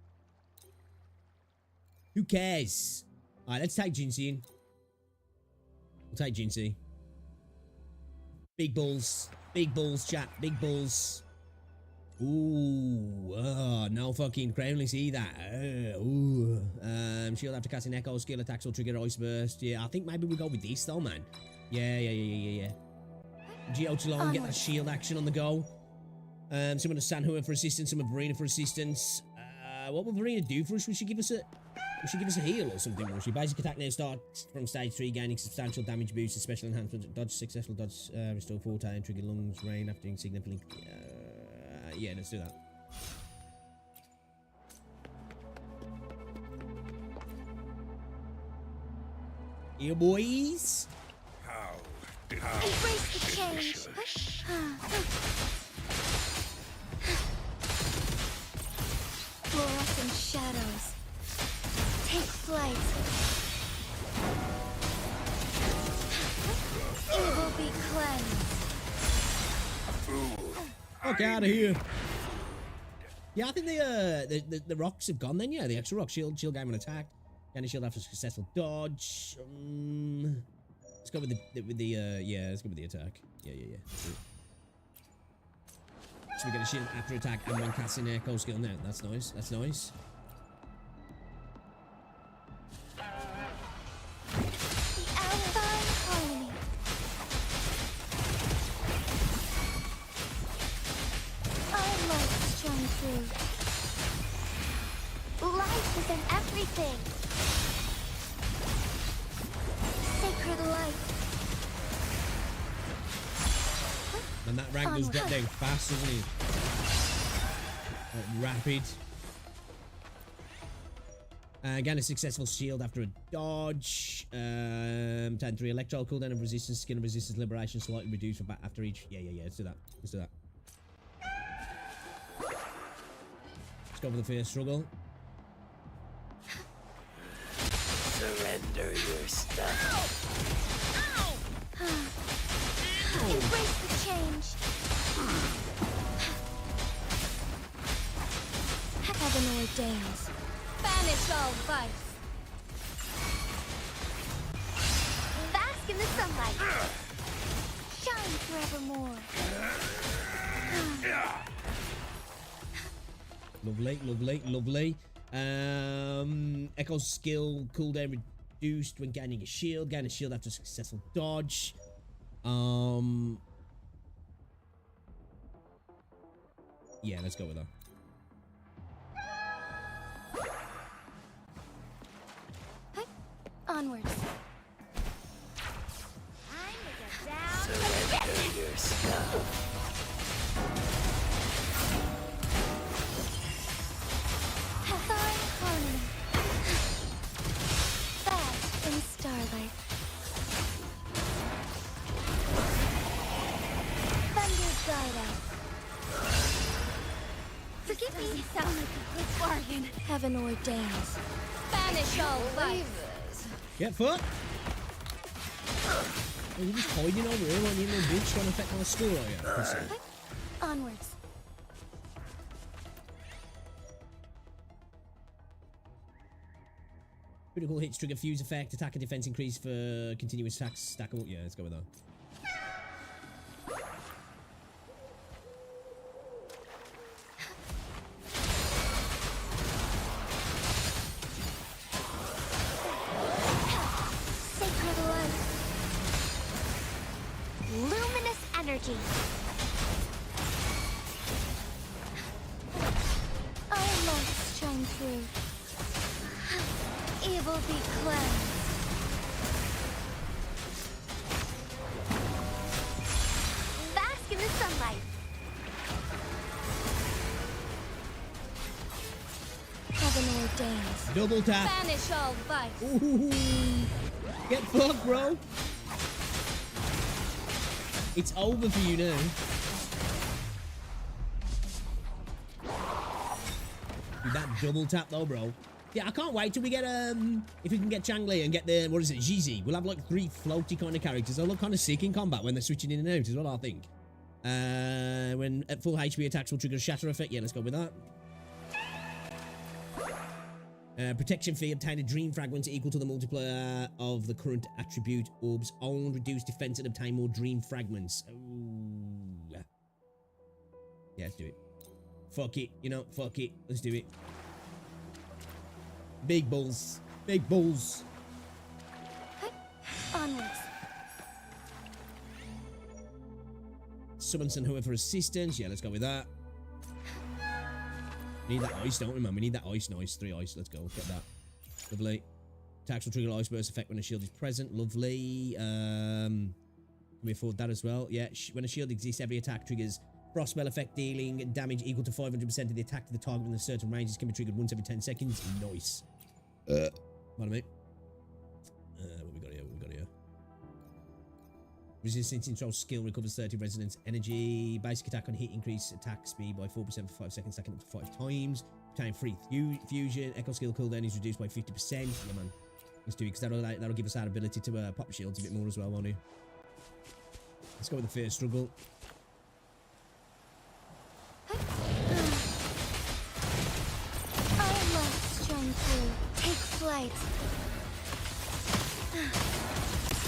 Who cares? Alright, let's take Jinsey in. We'll take Jinsey. Big balls, chat. Big balls. Ooh, no fucking crownless either. Shield after casting Echo, skill attacks will trigger Ice Burst. Yeah, I think maybe we'll go with this though, man. Yeah. Geo Chalon, get that shield action on the go. Some of the Sanhua for assistance, some of Verena for assistance. What will Verena do for us? Will she give us a heal or something? Will she? Basic attack now starts from stage 3, gaining substantial damage boost, special enhancement, dodge, successful dodge, restore 4 time, trigger lungs, rain after significantly. Yeah, let's do that. Yeah, boys. Embrace the change. Fluorescent shadows. Take flight. It will be cleansed. Fuck out of here. Yeah, I think the rocks have gone then. Yeah, the extra rock shield game when attacked. Gain a shield after successful dodge. Let's go with let's go with the attack. Yeah. So we get a shield after attack and when casting Echo skill now. That's nice. The Alpine Harmony. Our light shine through. Light is in everything. Sacred light. And that rank does drop down fast, doesn't it? Like rapid. Gain a successful shield after a dodge. 10-3 electro cooldown of resistance, skin of resistance, liberation slightly reduced for back after each. Yeah. Let's do that. Let's do that. Let's go for the first struggle. Surrender your stuff. Embrace the change. Heaven ordains. Banish all vice. Bask in the sunlight. Shine forevermore. Lovely. Echo skill cooldown reduced when gaining a shield. Gain a shield after a successful dodge. Yeah, let's go with that. Onwards. Time to get down. Surrender your stuff. Fine harmony. Bask in starlight. Thunder guide us. Forgive me. Sound like a good bargain. Heaven ordains. Banish all vice. Get fucked. Oh, you're just hiding over here when you little bitch trying to affect my score, are you? Pussy. Onwards. Critical hits trigger fuse effect. Attack and defense increase for continuous attacks. Stackable. Yeah, let's go with that. Sacred light. Luminous energy. Our lights shine through. Evil be cleansed. Bask in the sunlight. Heaven ordains. Double tap. Banish all vice. Ooh. Get fucked, bro. It's over for you now. Dude, that double tap though, bro. Yeah, I can't wait till we get if we can get Changli and get the, what is it, Zizi. We'll have like 3 floaty kind of characters. They'll look kind of sick in combat when they're switching in and out, is what I think. When at full HP attacks will trigger a shatter effect. Yeah, let's go with that. Protection fee, obtain a dream fragment equal to the multiplier of the current attribute orb's own reduced defense and obtain more dream fragments. Ooh. Yeah, let's do it. Fuck it, you know, fuck it. Let's do it. Big balls. Big balls. Onwards. Summons and whoever assistance. Yeah, let's go with that. Need that ice, don't we, man? We need that ice. Nice. 3 ice. Let's go. Get that. Lovely. Attacks will trigger ice burst effect when a shield is present. Lovely. Can we afford that as well? Yeah. When a shield exists, every attack triggers frost spell effect, dealing damage equal to 500% of the attack to the target within a certain range. This can be triggered once every 10 seconds. Nice. Pardon me. What we got here? What we got here? Resistance control skill recovers 30 resonance energy. Basic attack on hit increase attack speed by 4% for 5 seconds, second up to 5 times. Obtain free fusion. Echo skill cooldown is reduced by 50%. Yeah, man. Let's do it because that'll give us our ability to pop shields a bit more as well, won't it? Let's go with the first struggle. Our lights shine through. Take flight.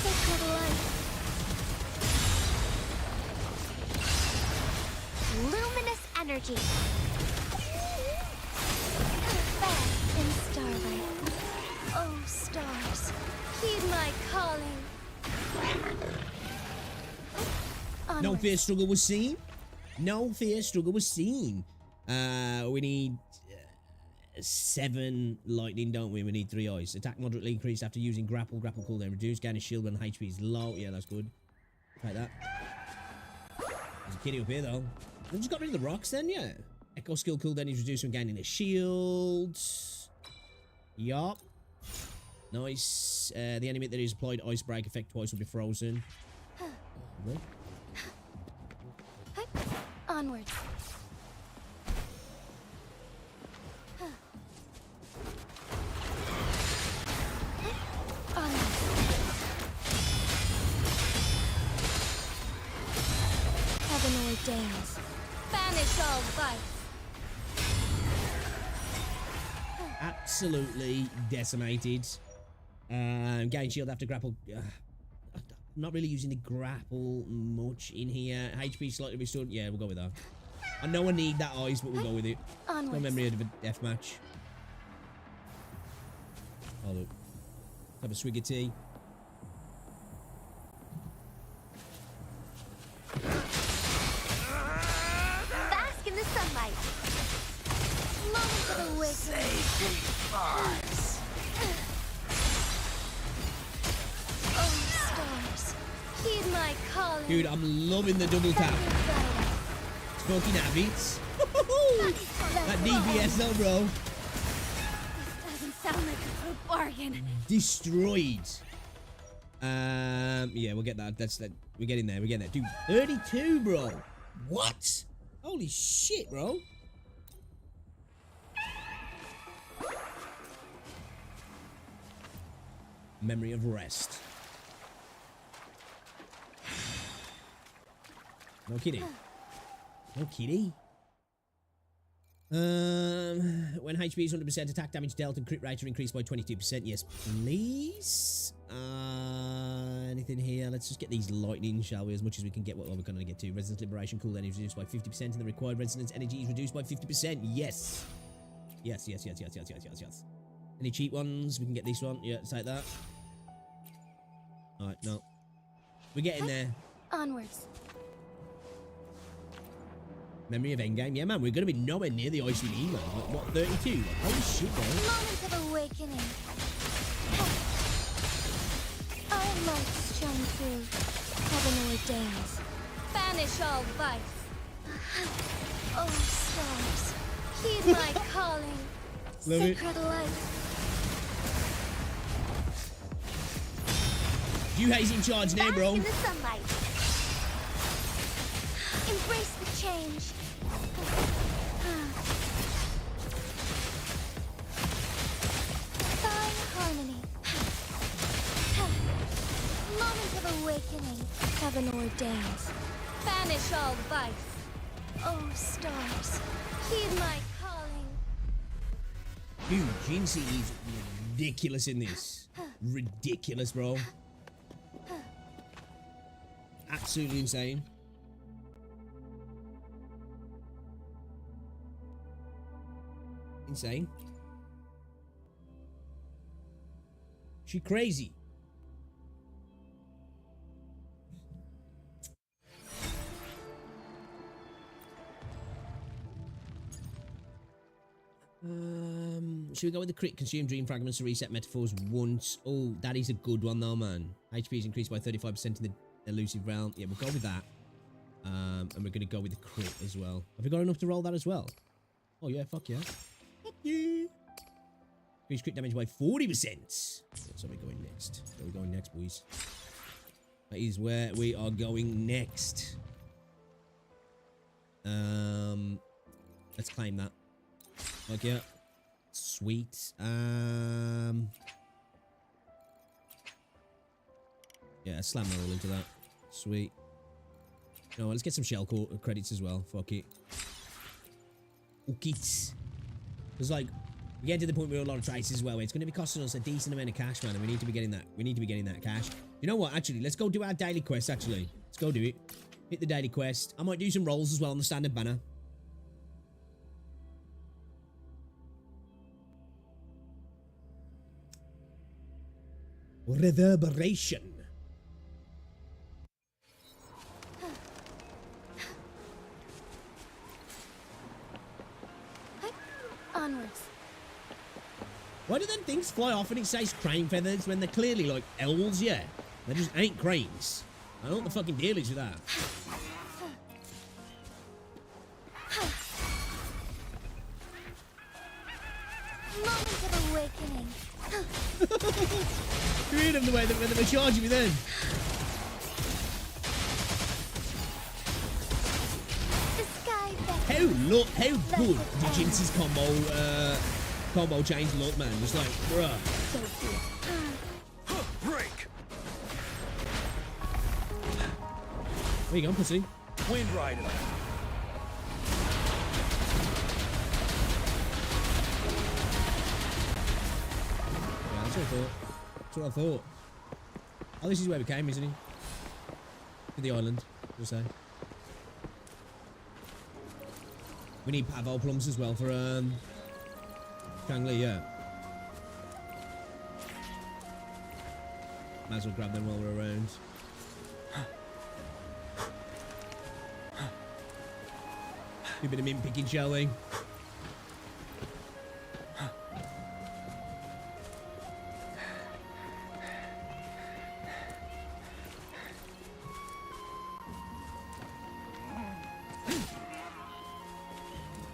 Sacred light. Luminous energy. Bask in starlight. Oh, stars, heed my calling. No Onwards. fear struggle was seen. No fear struggle was seen. We need 7 lightning, don't we? We need 3 ice. Attack moderately increased after using grapple. Grapple cooldown reduced. Gain a shield when HP is low. Yeah, that's good. Take that. There's a kitty up here, though. We just got rid of the rocks then, yeah. Echo skill cooldown is reduced when gaining a shield. Yup. Nice. The enemy that is applied ice break effect twice will be frozen. Lovely. Onwards. Heaven ordains. Banish all vice. Absolutely decimated. Gain shield after grapple. I'm not really using the grapple much in here. HP slightly restored. Yeah, we'll go with that. I know I need that eyes, but we'll go with it. Onwards. No memory of a death match. Oh look. Have a swig of tea. Bask in the sunlight. Moment of awakening. Oh, stars. Heed my calling. Dude, I'm loving the double tap. Smoking habits. That DPS though, bro. Doesn't sound like a good bargain. Destroyed. Yeah, we'll get that. That's that. We're getting there. We're getting there. Dude, 32, bro. What? Holy shit, bro. Memory of rest. No kidding. No kidding. When HP is 100%, attack damage dealt and crit rate are increased by 22%. Yes, please. Anything here? Let's just get these lightning, shall we? As much as we can get what we're going to get to. Resonance Liberation cooldown is reduced by 50%, and the required resonance energy is reduced by 50%. Yes. Yes, yes, yes, yes, yes, yes, yes, yes. Any cheap ones? We can get this one. Yeah, take that. Alright, no. We're getting there. Onwards. Memory of endgame. Yeah, man, we're going to be nowhere near the ice we need, man. What, 32? Like, holy shit, bro. Moment of awakening. Our light shone through. Heaven ordains. Banish all vice. Oh, stars. Heed my calling. Love it. Sacred light. You haze in charge now, bro. Bask in the sunlight. Embrace the change. Find harmony. Moment of awakening. Heaven ordains. Banish all vice. Oh, stars. Heed my calling. Dude, Jinsey is ridiculous in this. Ridiculous, bro. Absolutely insane. Insane. She crazy. Should we go with the crit? Consume dream fragments to reset metaphors once. Oh, that is a good one though, man. HP is increased by 35% in the elusive realm. Yeah, we'll go with that. And we're going to go with the crit as well. Have we got enough to roll that as well? Oh yeah, fuck yeah. Fuck yeah. Increase crit damage by 40%. That's where we're going next. Where we're going next, boys. That is where we are going next. Let's claim that. Fuck yeah. Sweet. Yeah, slam that all into that. Sweet. No, let's get some shell credits as well. Fuck it. It's like we get to the point where a lot of traces as well. Where it's going to be costing us a decent amount of cash, man, and we need to be getting that. We need to be getting that cash. You know what? Actually, let's go do our daily quest. Actually, let's go do it. Hit the daily quest. I might do some rolls as well on the standard banner. Reverberation. Onwards. Why do them things fly off and it says crane feathers when they're clearly like elves? Yeah, they just ain't cranes. I don't know what the fucking deal is with that. Moment of awakening. You read them the way that when they were charging me then. The sky How good did Jinx's combo change look, man? Just like, bruh. so cute. Break. Where you going, pussy? Wind Rider. Yeah, that's what I thought. That's what I thought. Oh, this is where we came, isn't he? To the island, we'll say. We need Pavo plums as well for Changli, yeah. Might as well grab them while we're around. Do a bit of mint picking, shall we?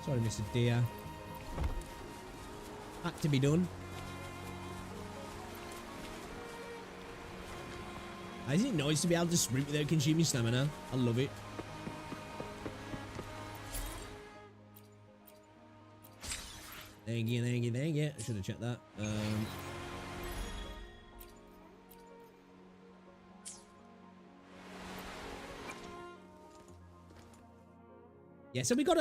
Sorry, Mr. Deer. Had to be done. Isn't it nice to be able to sprint without consuming stamina? I love it. Thank you, thank you, thank you. I should have checked that. Yeah, so we got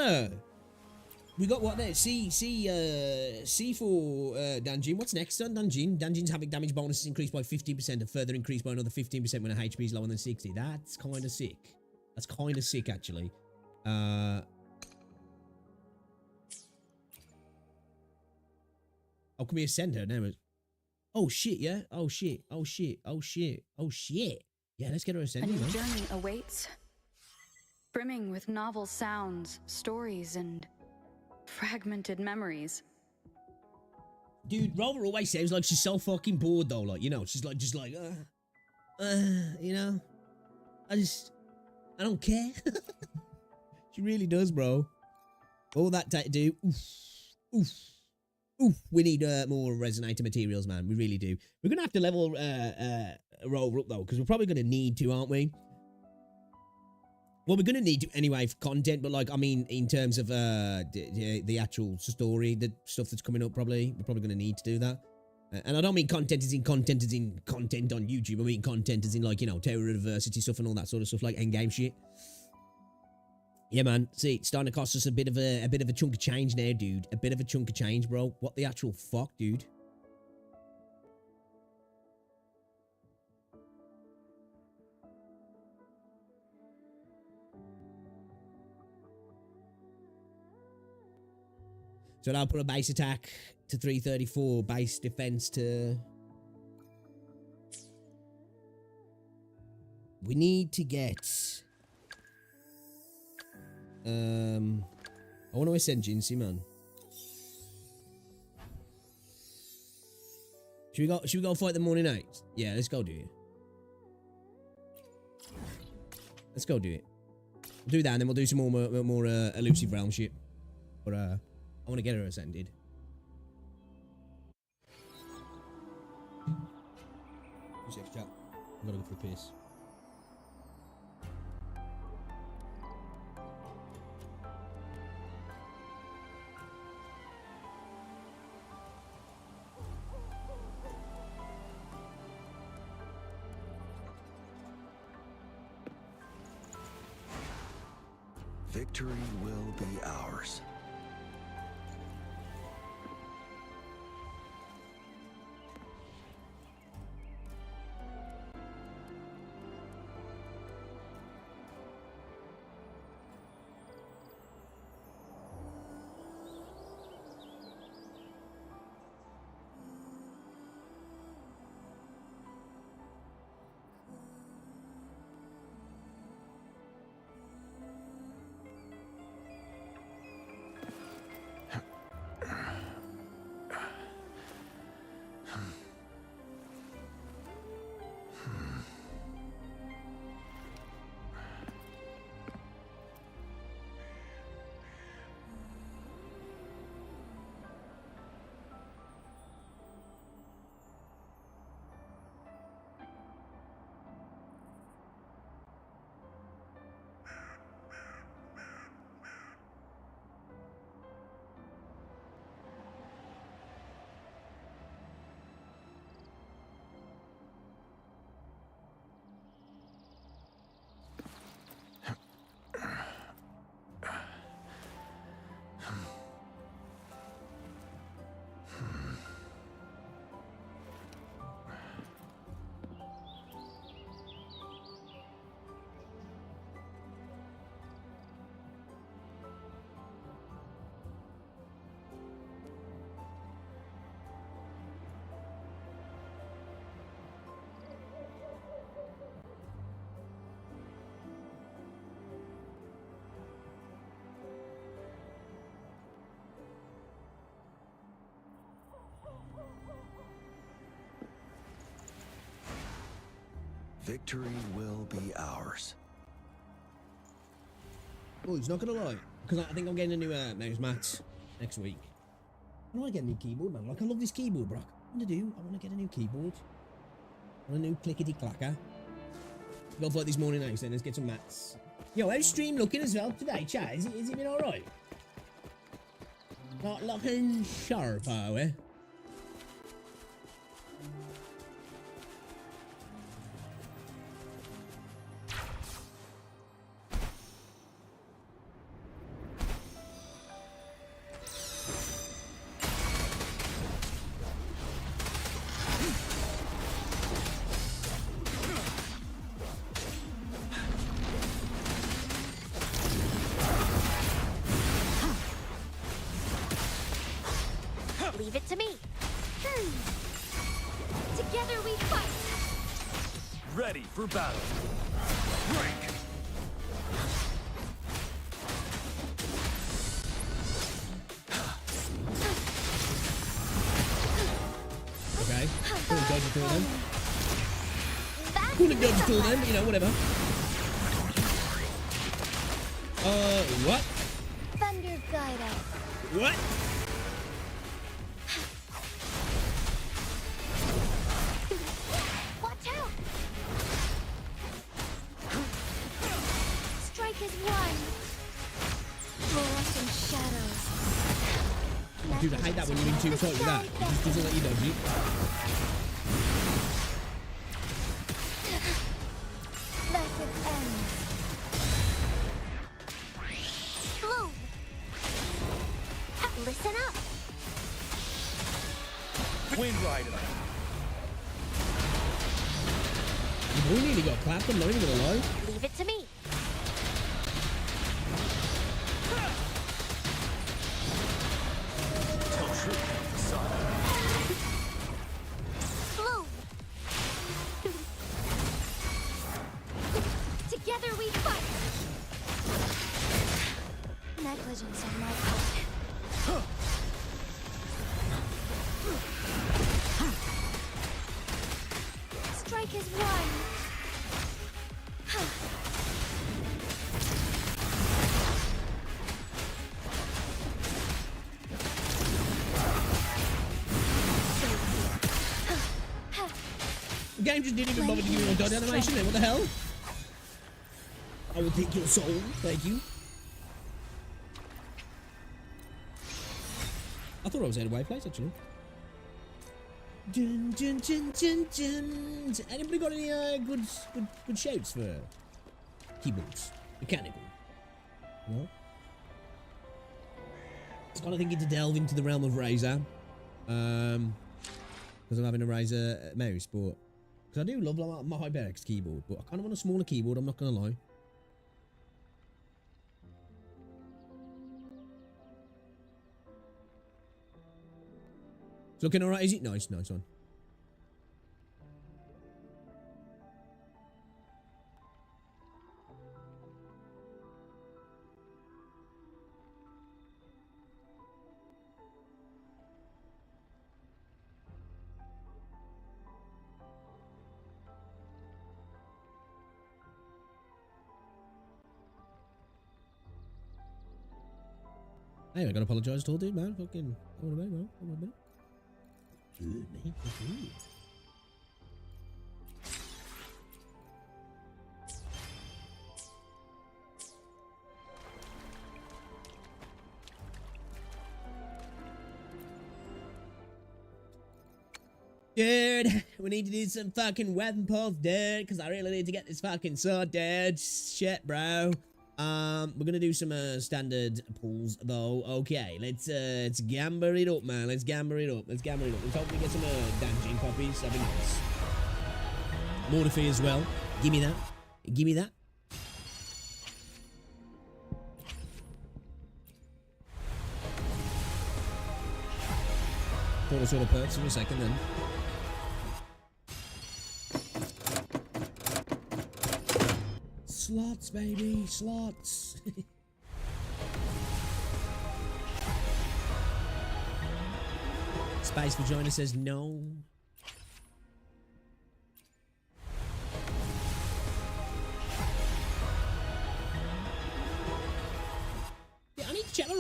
what there? C for Danjin. What's next on Danjin? Danjin's having damage bonuses increased by 15% and further increased by another 15% when a HP is lower than 60. That's kind of sick. That's kind of sick, actually. Oh, can we ascend her now? Oh shit, yeah. Oh shit. Oh shit. Oh shit. Oh shit. Yeah, let's get her A ascended. new Man. journey awaits, brimming with novel sounds, stories, and fragmented memories. Dude, Rover always sounds like she's so fucking bored though. Like, you know, she's like, just like, you know, I don't care. She really does, bro. All that to do. Oof. We need more resonator materials, man. We really do. We're gonna have to level Rover up though, because we're probably gonna need to, aren't we? Well, we're gonna need to anyway for content, but like, I mean, in terms of the actual story, the stuff that's coming up, we're probably gonna need to do that. And I don't mean content as in content on YouTube. I mean content as in, like, you know, Tower of Adversity stuff and all that sort of stuff, like endgame shit. Yeah, man. See, it's starting to cost us a bit of a chunk of change now, dude. A bit of a chunk of change, bro. What the actual fuck, dude? So now put a base attack to 334, base defense to... We need to get... I want to ascend Jinsey, man. Should we go fight the morning night? Yeah, let's go do it. Let's go do it. We'll do that, and then we'll do some more elusive realm shit. But I want to get her ascended. Who's next, chat? I'm gonna go for a piss. Victory will be ours. Victory will be ours. Oh, he's not gonna lie, because I think I'm getting a new mouse mat next week. I want to get a new keyboard, man. Like, I love this keyboard, bro. I want to get a new keyboard. I want a new clickety clacker. Go for it this morning, now, so let's get some mats. Yo, how's stream looking as well today, chat? Is it been alright? Not looking sharp, are we? Leave it to me. Together we fight. Ready for battle. Break. Okay. Couldn't dodge it all then. That's Couldn't dodge it all then, but you know, whatever. What? Thunder guide us. What? Watch out! Strike is one. Fluorescent shadows. Dude, I hate that when you're in too tight with that. It just doesn't let you dodge it. Method ends. Bloom. Listen up. Wind Rider. The boy nearly got clapped, I'm not even gonna lie. Leave it to me. Tell truth, son. Bloom. Together we fight. Negligence on my part. Strike is one. The game just didn't even bother to give me a dodge animation then, what the hell? I will take your soul, thank you. I thought I was out of way place actually. Dun, dun, dun, dun, dun. Anybody got any good shouts for keyboards? Mechanical? No? Just kind of thinking to delve into the realm of Razer. Because I'm having a Razer mouse, but because I do love like, my HyperX keyboard, but I kind of want a smaller keyboard, I'm not gonna lie. It's looking alright, is it? Nice, nice one. Hey, I gotta apologise to all dude, man. Fucking, hold on a minute, man. Hold on a minute. Good, man. Good. Dude, we need to do some fucking weapon pulls, dude, because I really need to get this fucking sword, dude. Shit, bro. We're gonna do some standard pulls though. Okay, let's gamble it up, man. Let's gamble it up. Let's gamble it up. Let's hopefully get some damaging copies. That'd be nice. Mortify as well. Give me that. Give me that. Thought I saw the perks for a second then. Slots, baby, slots. Space Vagina says no.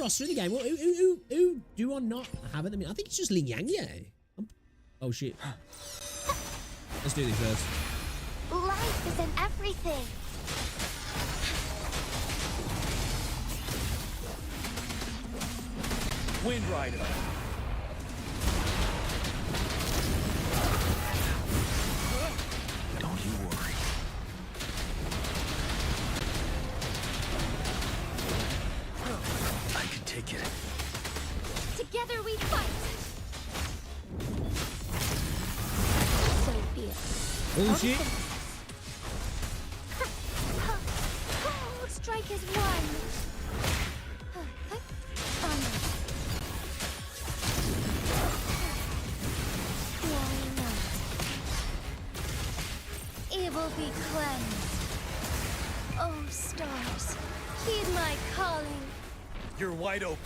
roster in the game. Who do I not have at the minute? I think it's just Ling Yang, yeah. Oh, shit. Let's do this first. Life is in everything. Wind Rider. Don't you worry. I can take it. Together we fight. So be it. Oh, shit. Strike is one. Why not? Evil be cleansed. Oh, stars, heed my calling. You're wide open.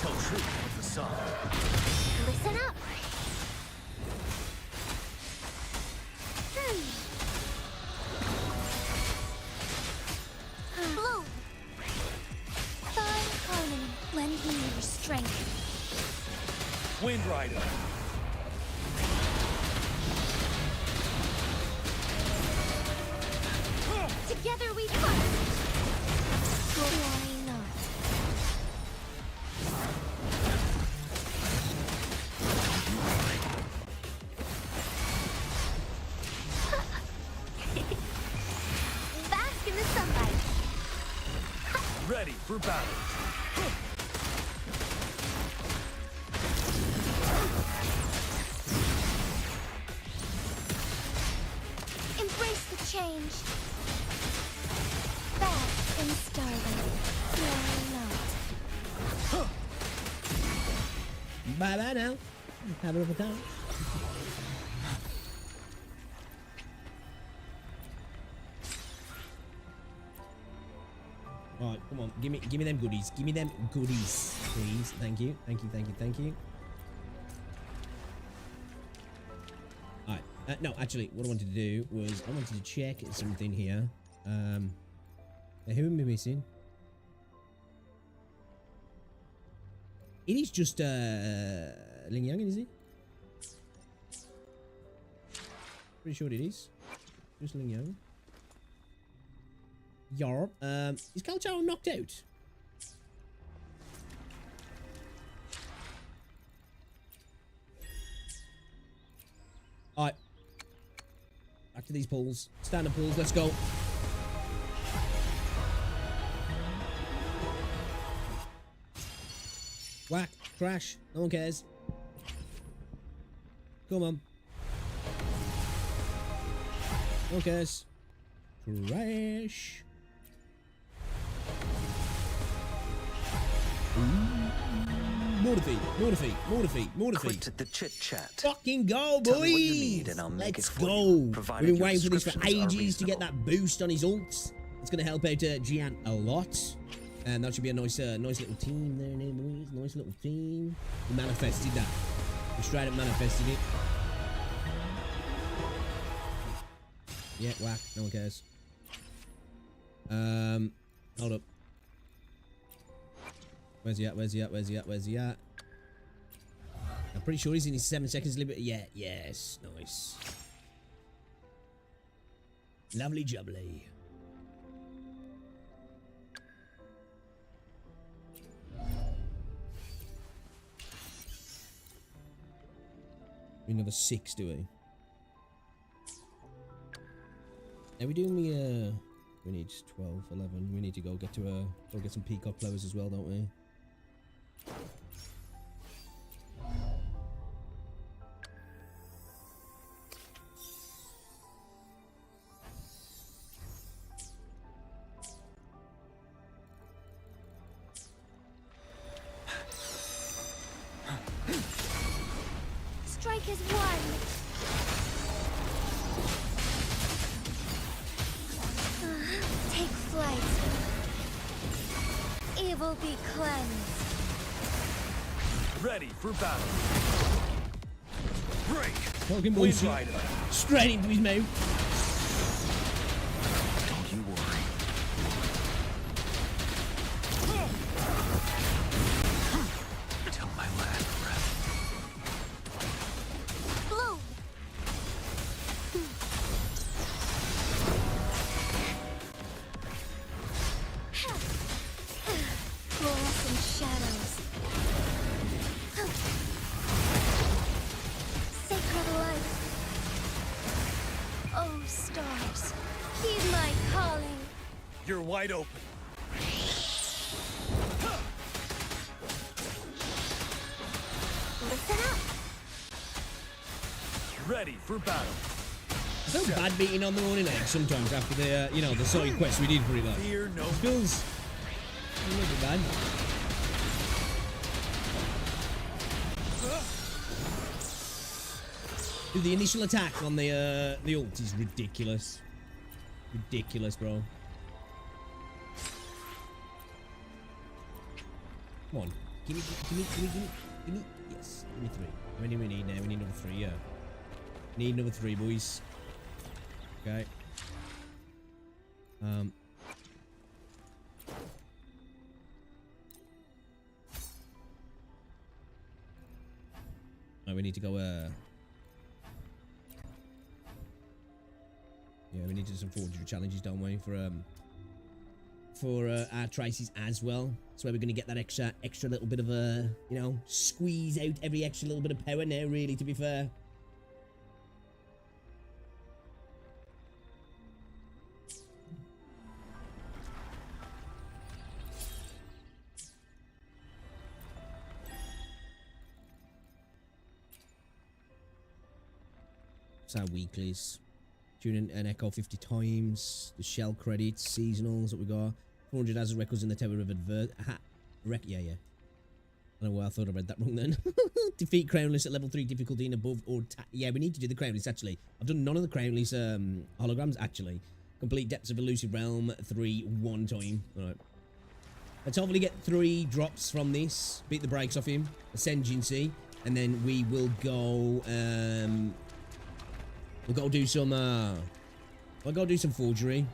Tell truth with the sun. Listen up. Blue. Fine harmony. Lend me your strength. Wind Rider. Together we fight. Why not? Bask in the sunlight. Ready for battle. Embrace the change. Bask in starlight. Why not? Bye-bye now. Have a lovely time. Alright, come on. Give me them goodies. Give me them goodies, please. Thank you. Thank you, thank you, thank you. Alright. No, actually, what I wanted to do was I wanted to check something here. Who am I missing? It is just Ling Yang, is it? Pretty sure it is. Just Ling Yang. Yarp. Is Kalchao knocked out? Alright. Back to these pools. Stand-up pools, let's go. Whack, crash, no one cares. Come on. No one cares. Crash. More defeat, more defeat, more defeat, more defeat. Quit the chit chat. Fucking go, boys! Tell me what you need and I'll make Let's it for go. you, provided We've been your waiting for this for descriptions are ages to get reasonable. that boost on his ults. It's going to help out Jian a lot. And that should be a nice nice little team there now, boys. Nice little team. We manifested that. We straight up manifested it. Yeah, whack. No one cares. Hold up. Where's he at? Where's he at? Where's he at? Where's he at? I'm pretty sure he's in his 7 seconds limit. Yeah, yes. Nice. Lovely jubbly. Another 6, do we? Are we doing the we need 12, 11. We need to go get to go get some peacock flowers as well, don't we? Strike is one. Take flight. Evil be cleansed. Ready for battle. Break. Fucking Wind bullshit. Rider. Straight into his mouth. Oh, stars, heed my calling. You're wide open. Listen up. Ready for battle. I feel bad beating on the morning egg sometimes after the, you know, the side quest we did for it. Like, Fear no. it feels a little bit bad. Dude, the initial attack on the ult is ridiculous. Ridiculous, bro. Come on. Give me. Yes, give me 3. How many we need now? We need another 3, yeah. Need another 3, boys. Okay. Oh, we need to go, yeah, we need to do some forgery challenges, don't we? For our traces as well. That's where we're going to get that extra little bit of a, you know, squeeze out every extra little bit of power now, really, to be fair. It's our weeklies. Tune in an echo 50 times. The shell credits, seasonals that we got. 400 as records in the Tower of yeah. I don't know why I thought I read that wrong then. Defeat Crownless at level 3 difficulty and above or yeah, we need to do the Crownless actually. I've done none of the Crownless holograms actually. Complete Depths of Elusive Realm 3 one time. Alright. Let's hopefully get 3 drops from this. Beat the brakes off him. Ascendancy. And then we will go we'll go do some I'll go do some forgery.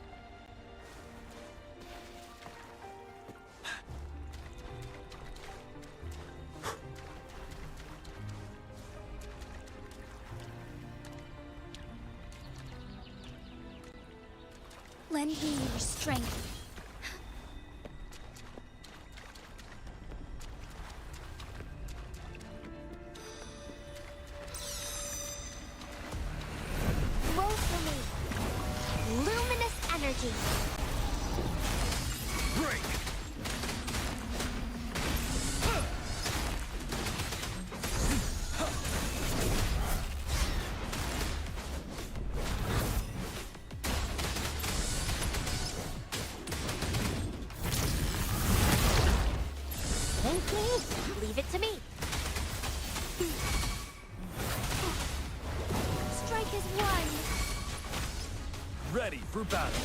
Lend me your strength. Roll for me. Luminous energy. Break. Leave it to me. Strike is one. Ready for battle.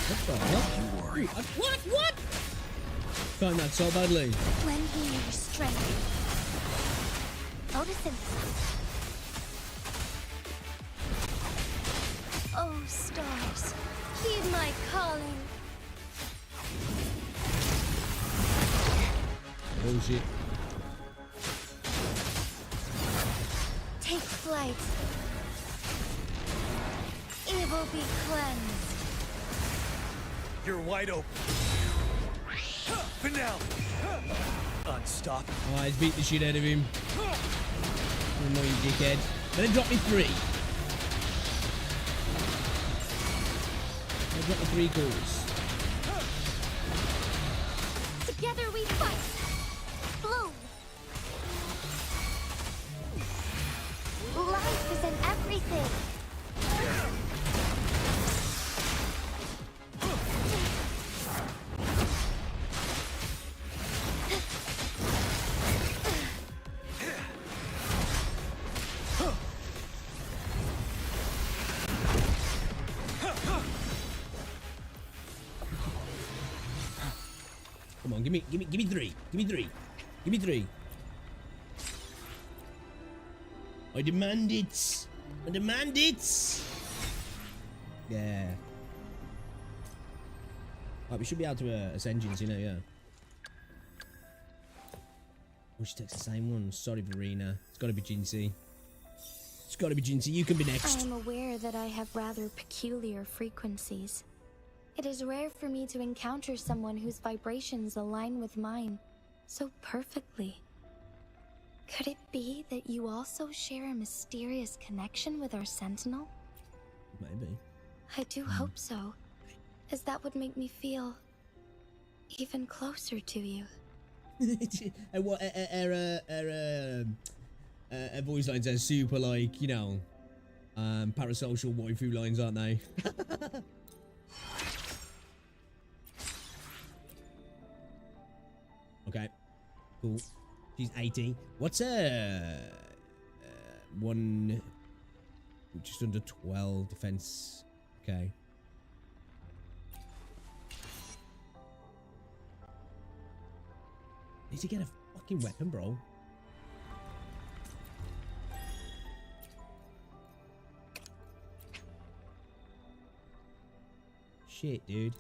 What the hell? Worry. What? Time that so badly. Lend me your strength. Photosynthesis. Oh, stars, heed my calling. Bullshit. Take flight. Evil be cleansed. You're wide open. Finale. Unstoppable. Oh, he's beat the shit out of him. Annoying dickhead. Then drop me 3. Then drop me 3 calls. Together we fight. Bloom. Life is in everything. Come on, give me 3. Give me 3. I demand it. I demand it. Yeah. Right, we should be able to ascensions, you know, yeah. Oh, she takes the same one. Sorry, Verena. It's got to be Jinsey. It's got to be Jinsey. You can be I next. am aware that I have rather peculiar frequencies. It is rare for me to encounter someone whose vibrations align with mine so perfectly. Could it be that you also share a mysterious connection with our sentinel? Maybe. I do hope so, as that would make me feel even closer to you. And what her voice lines are super like, you know, parasocial waifu lines, aren't they? Okay, cool. She's 80. What's one just under 12 defense? Okay. Need to get a fucking weapon, bro. Shit, dude.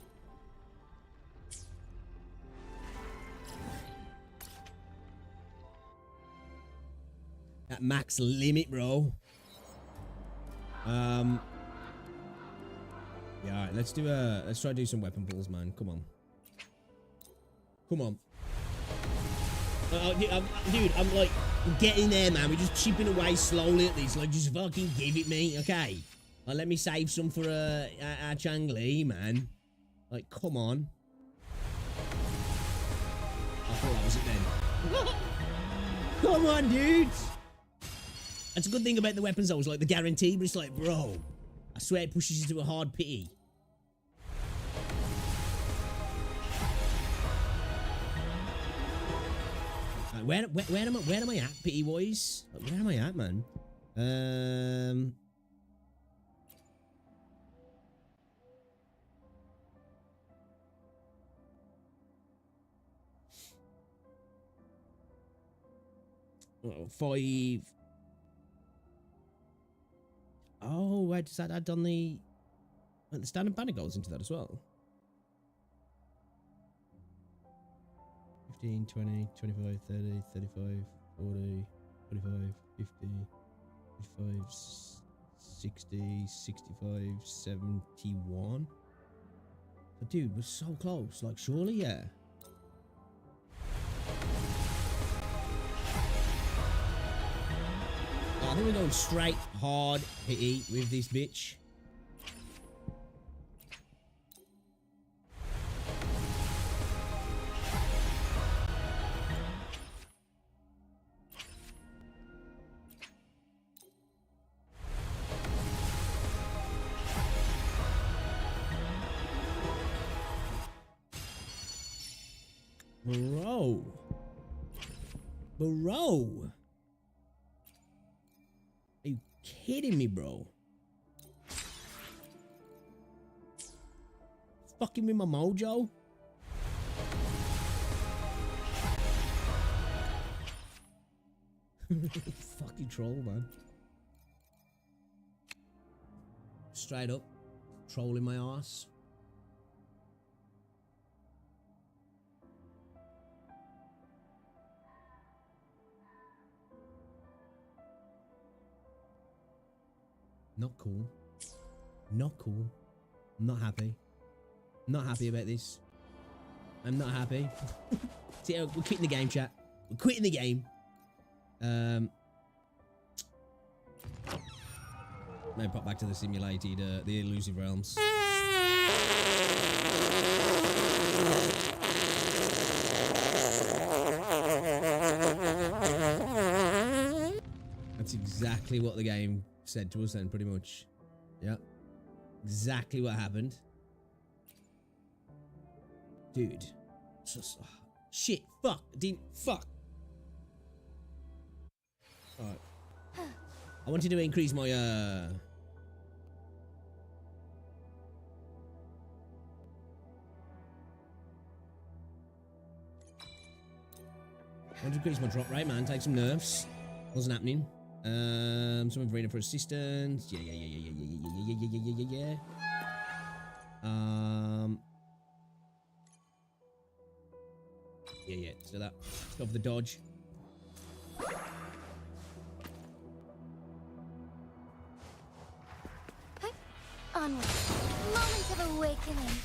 That max limit, bro. Yeah, alright, let's try to do some weapon pulls, man. Come on. Come on. Dude, I'm like getting there, man. We're just chipping away slowly at this. Like, just fucking give it me, okay? Like, let me save some for our Chang-Li, man. Like, come on. I thought that was it then. Come on, dude. That's a good thing about the weapons, though. It's like the guarantee, but it's like, bro, I swear it pushes you to a hard pity. Where am I at, pity boys? Where am I at, man? 5. Oh, wait, does that add on the standard banner goes into that as well? 15, 20, 25, 30, 35, 40, 45, 50, 55, 60, 65, 71. But dude, we're so close. Like, surely, yeah. Oh, I think we're going straight hard pity with this bitch. Bro. Are you kidding me, bro? Fucking with my mojo? Fucking troll, man. Straight up. Trolling my ass. Not cool. Not cool. I'm not happy. I'm not happy about this. I'm not happy. See, we're quitting the game, chat. We're quitting the game. Maybe pop back to the simulated, the elusive realms. That's exactly what the game said to us then, pretty much. Yeah. Exactly what happened. Dude. Just, shit. Fuck. Fuck. Alright. I wanted to increase my, I want to increase my drop rate, man. Take some nerfs. Wasn't happening. Some arena for assistance. Yeah. Yeah, let's do that. Let's go for the dodge. Onward. Moment of awakening.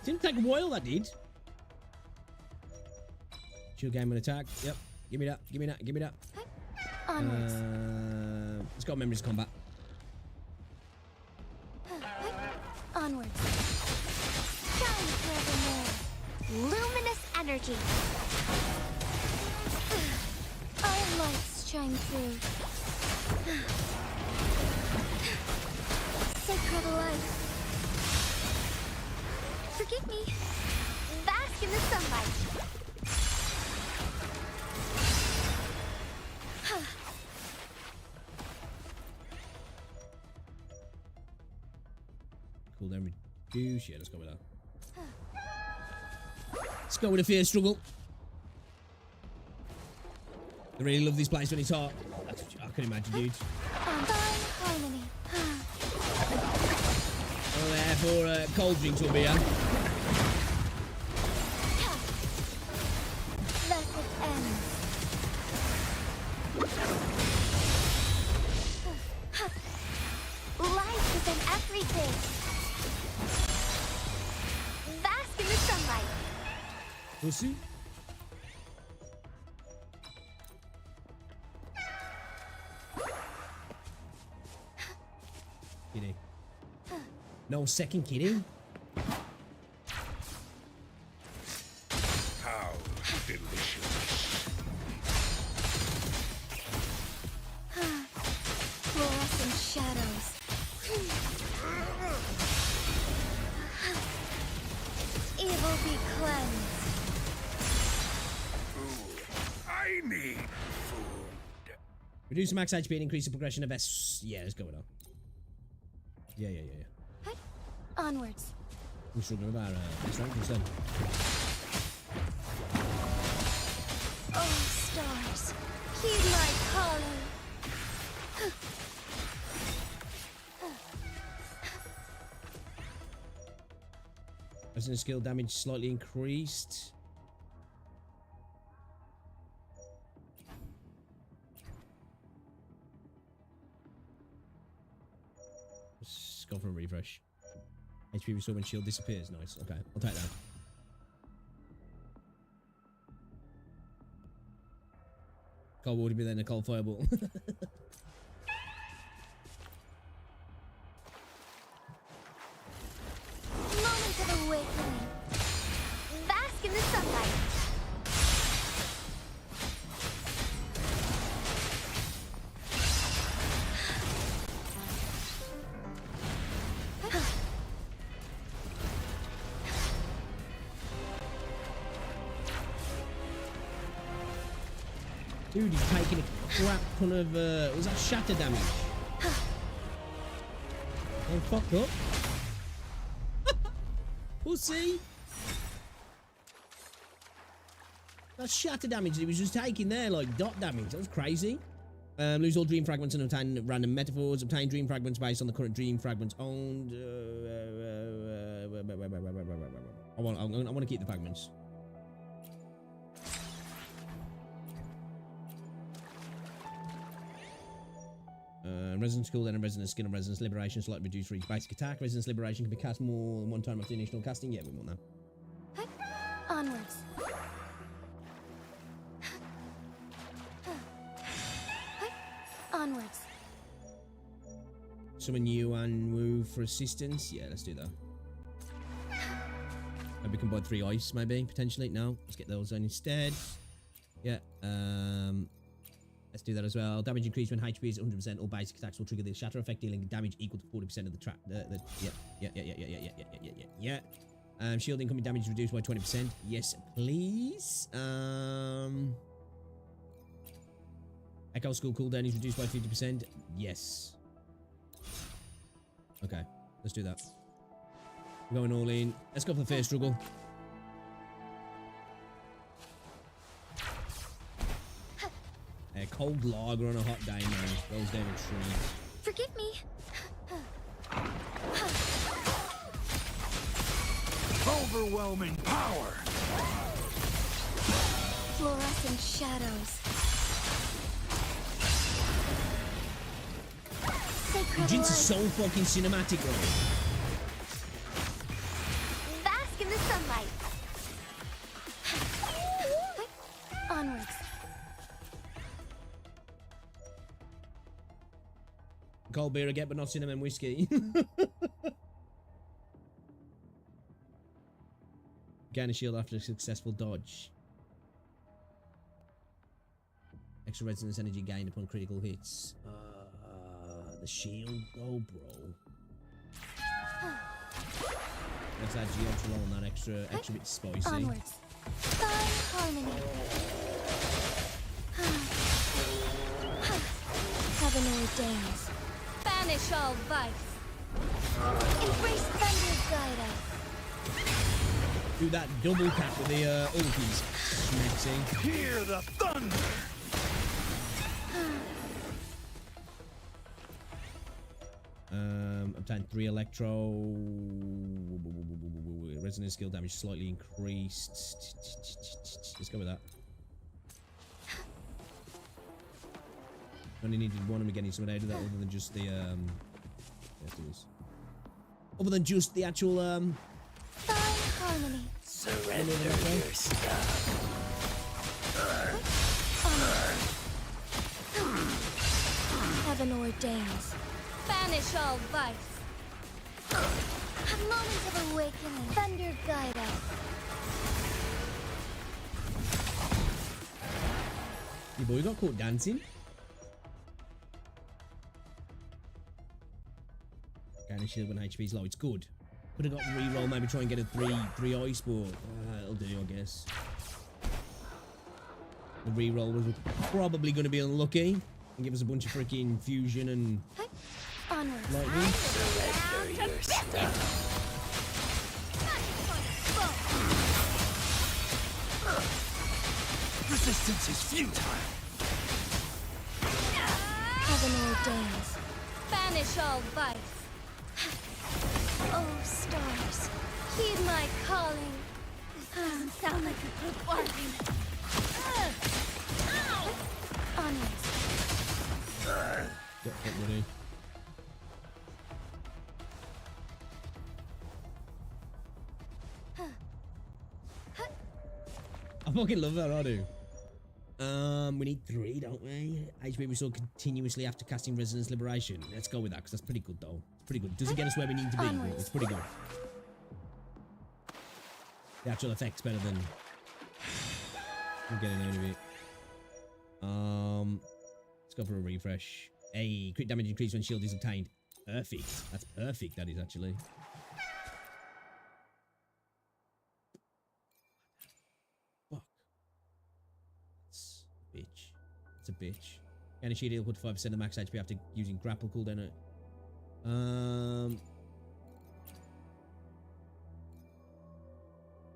Didn't take a while, that did. Shield game and attack. Yep. Give me that. Give me that. Give me that. Onwards. Let's go memories of combat. Onwards. Shine forevermore. Luminous energy. Our lights shine through. Sacred light. Forgive me. Bask in the sunlight. Cool down reduce. Yeah, let's go with that. Let's go with a fear struggle. I really love this place when it's hot. I can imagine, dude. Fine harmony. Oh, there for cold drinks will be here. Thus it ends. Life is in everything. Bask in the sunlight. Pussy. Kitty. No second kitty. How delicious. Fluorescent shadows. Evil be cleansed. I need food. Reduce the max HP and increase the progression of S. Yeah, let's go with that. Yeah. Onwards. We're struggling with our strength instead. Oh, stars. Heed my calling. Resonant skill damage slightly increased. Let's go for a refresh. HP restore when shield disappears. Nice. Okay, I'll take that. Cold water be then a cold fireball. Moment of awakening. Bask in the sunlight. Dude, he's taking a crap ton of, was that shatter damage? Oh, fuck up. Pussy. That's shatter damage he was just taking there, like dot damage. That was crazy. Lose all dream fragments and obtain random metaphors. Obtain dream fragments based on the current dream fragments owned. I want to keep the fragments. Resonance skill, then a resonance skill and resonance liberation slightly reduced for each basic attack. Resonance liberation can be cast more than one time after initial casting. Yeah, we want that. Onwards. Onwards. Summon you and Wu for assistance. Yeah, let's do that. Maybe we can buy 3 ice, maybe, potentially. No, let's get those on instead. Yeah, let's do that as well. Damage increase when HP is 100%. All basic attacks will trigger the shatter effect, dealing damage equal to 40% of the trap. Yeah. Shield incoming damage reduced by 20%. Yes, please. Echo School cooldown is reduced by 50%. Yes. Okay, let's do that. We're going all in. Let's go for the first struggle. A cold lager on a hot day, man. Goes down a tree. Forgive me. Overwhelming power. Fluorescent shadows. Sacred Jinx is light. so fucking cinematic, right? Bask in the cold beer I get, but not cinnamon whiskey. Gain a shield after a successful dodge. Extra resonance energy gained upon critical hits. The shield, oh bro. Let's add geometry on that extra bit spicy. Onwards. Fine harmony. Heaven ordains. Banish all vice. Embrace thunder guide us. Do that double tap with the ulties. Smexing. Hear the thunder! Obtained 3 electro. Resonance skill damage slightly increased. Let's go with that. Only needed one of them getting something out of that other than just the let's do this. Other than just the actual Fine harmony. Surrender your stuff. Heaven ordains. Banish all vice. A moment of awakening. Thunder guide us. Your boy got caught dancing. Gain a shield when HP's low. It's good. Could have got the reroll, maybe try and get a 3 ice, but it'll do, I guess. The reroll was probably going to be unlucky and give us a bunch of freaking fusion and Onwards. lightning. Surrender your stuff. Resistance is futile. Heaven ordains. Banish all vice. Oh, stars, heed my calling. This doesn't sound like a good bargain. Onwards. Get ready. I fucking love that, I do. We need 3, don't we? HP we saw continuously after casting Resonance Liberation. Let's go with that, because that's pretty good, though. It's pretty good. Doesn't get us where we need to be, but it's pretty good. The actual effect's better than I'm getting out of it. Let's go for a refresh. Hey, crit damage increase when shield is obtained. Perfect. That's perfect, that is, actually. Bitch. It's a bitch. Gain a shield equal to 5% of max HP after using grapple cooldown.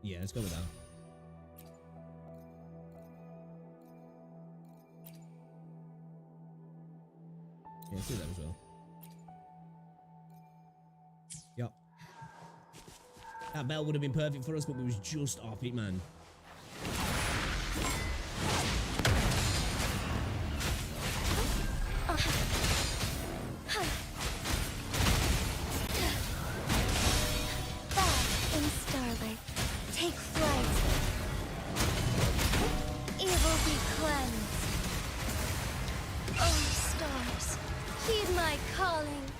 Yeah, let's go with that. Yeah, let's do that as well. Yep. That bell would have been perfect for us, but we was just off it, man.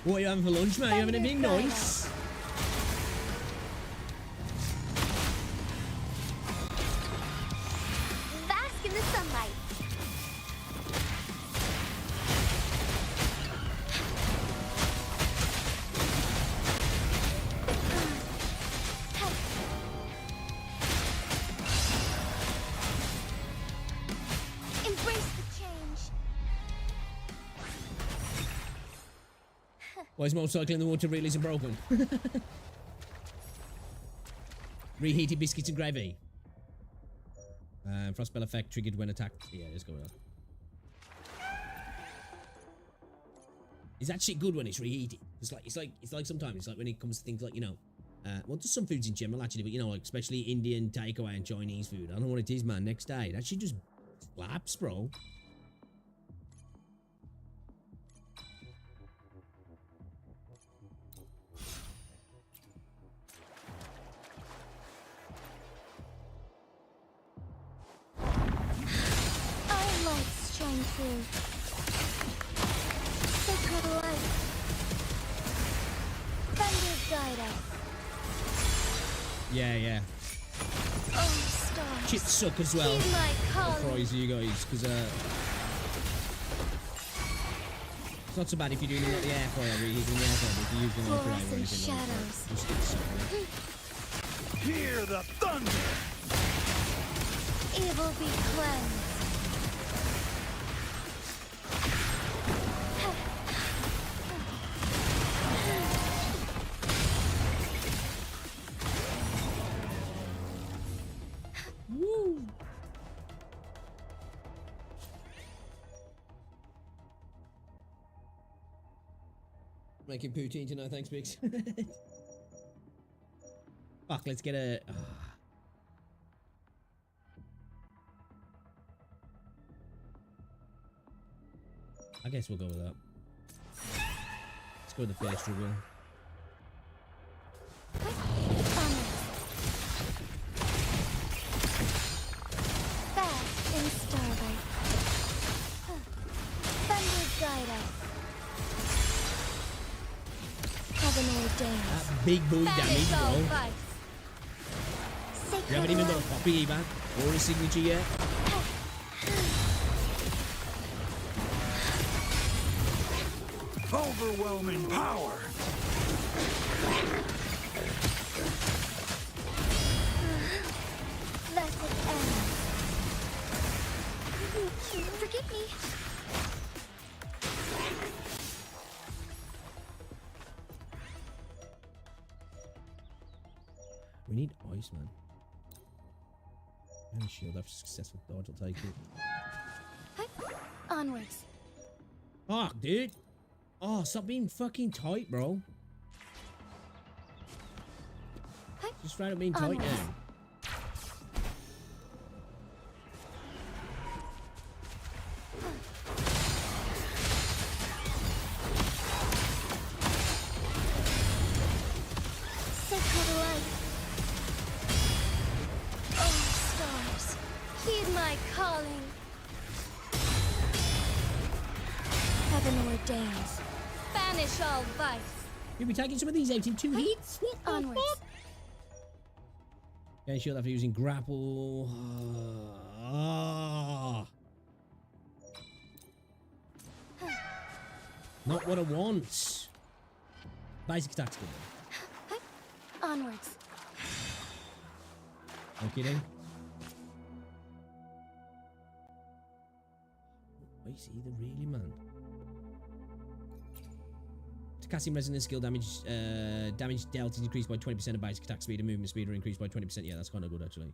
What are you having for lunch, mate? You having anything nice? Bask in the sunlight. Embrace the change. Why is motorcycle in the water really isn't broken? Reheated biscuits and gravy. Frost spell effect triggered when attacked. Yeah, let's go with that. Is that shit good when it's reheated? It's like sometimes it's like when it comes to things like, you know, well, just some foods in general actually, but you know, like especially Indian takeaway and Chinese food. I don't know what it is, man. Next day, that shit just slaps, bro. Our lights shine through. Sacred light. guide us. Yeah. Oh, stars. Chips suck as well. Heed my I'll calling. prize you guys, because it's not so bad if you're doing it at the air fryer, reheating the air fryer, but if you use the microwave or Fluorescent anything like that, shadows. just get something. Hear the thunder! Evil be cleansed. Woo! Making poutine tonight, thanks, Biggs. Fuck, let's get a. I guess we'll go with that. Let's go with the first struggle. Fast in starlight. Thunder guide us. Heaven ordains. That big boy damage, Banish all bro. vice. You Sacred haven't even got a light. poppy either, or a signature yet. Overwhelming power! Let it end. Forgive me. We need ice, man. And shield after successful dodge, I'll take it. Onwards. Fuck, dude. Oh, stop being fucking tight, bro. Just straight up being tight Onwards. now. Sacred light. Oh, stars. Heed my calling. Heaven ordains. Banish all vice. You'll be taking some of these out in 2 hits? What the Onwards. fuck? Okay, shield after using grapple. Ah. Not what I want. Basic attacks good. Onwards. Okay then. Ice either really, man. To casting resonance skill damage, damage dealt is increased by 20% of basic attack speed and movement speed are increased by 20%. Yeah, that's kind of good actually.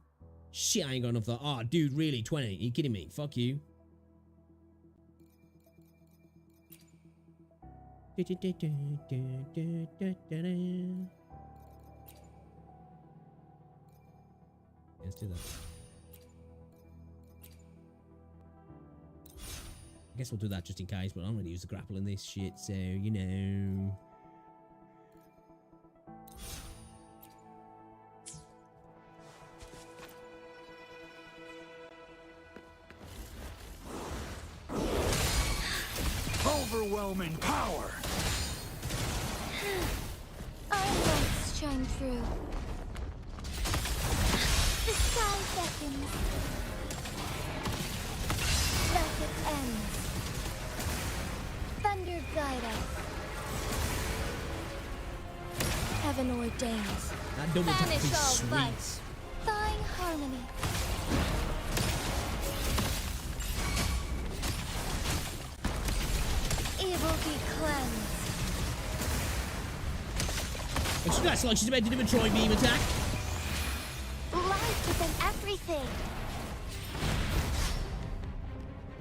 Shit, I ain't got enough of that. Oh, dude, really? 20? Are you kidding me? Fuck you. Let's do that. I guess we'll do that just in case, but I'm going to use the grapple in this shit, so, you know. Overwhelming power! Our lights shine through. The sky beckons. Let it end. Thunder guide us. Heaven ordains. That double tap Banish is all sweet. vice. Thawing harmony. Evil be cleansed. And she looks like she's about to do a tri-beam attack. Life within everything.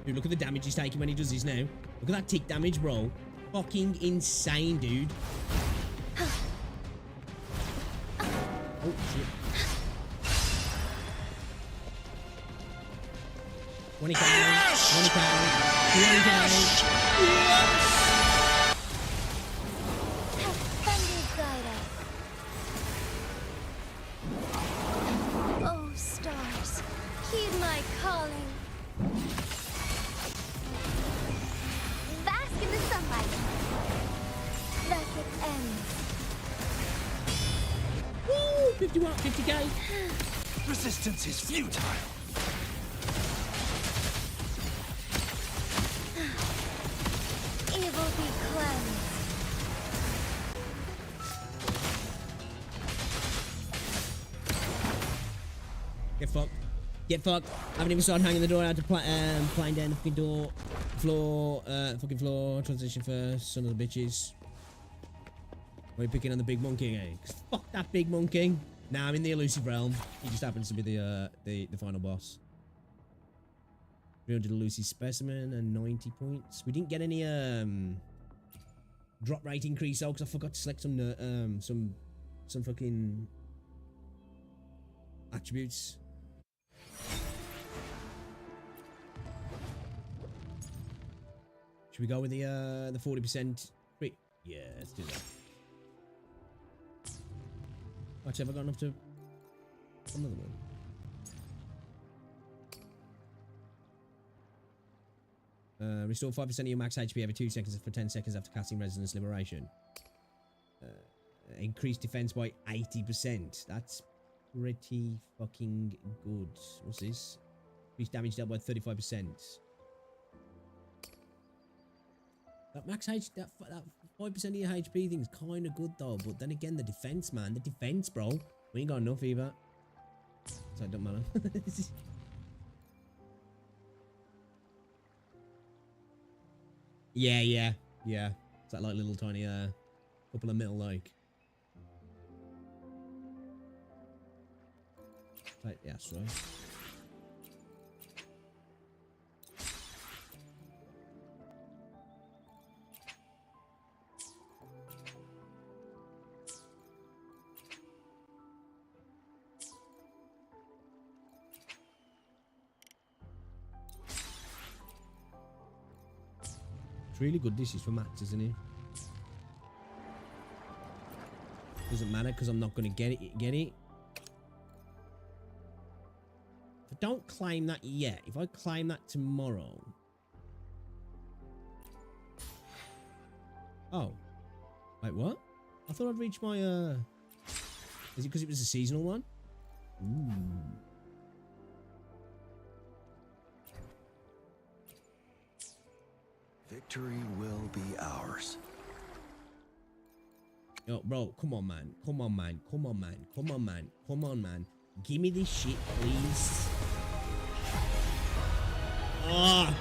Dude, look at the damage he's taking when he does this now. Look at that tick damage, bro. Fucking insane, dude. Oh, shit. 20 count, 20 count, 20 count. Have thunder guide us. Oh, stars, heed my calling. Bask in the sunlight. Let it end. 50 what? 50k? Resistance is futile. Evil be cleansed. Get fucked. Get fucked. I haven't even started hanging the door out to flying down the fucking door. Floor, fucking floor. Transition first. Son of the bitches. Are you picking on the big monkey, eh? 'Cause fuck that big monkey. Nah, I'm in the elusive realm. He just happens to be the final boss. 300 elusive specimen and 90 points. We didn't get any drop rate increase though, because I forgot to select some fucking attributes. Should we go with the 40%? Yeah, let's do that. Watch, have I got enough to another one? Restore 5% of your max HP every 2 seconds for 10 seconds after casting Resonance Liberation. Increase defense by 80%. That's pretty fucking good. What's this? Increase damage dealt by 35%. That max HP, that 5% of your HP thing is kind of good though. But then again, the defense, man. The defense, bro. We ain't got enough either. So it don't matter. Yeah. It's that like little tiny couple of mil like. Right, yeah, that's right. It's really good. This is for Max, isn't it? Doesn't matter because I'm not going to get it. If I don't claim that yet, if I claim that tomorrow. Oh. Wait, what? I thought I'd reach my, Is it because it was a seasonal one? Ooh. Victory will be ours. Yo, bro, come on, man. Come on, man. Come on, man. Come on, man. Come on, man. Give me this shit, please. Fuck.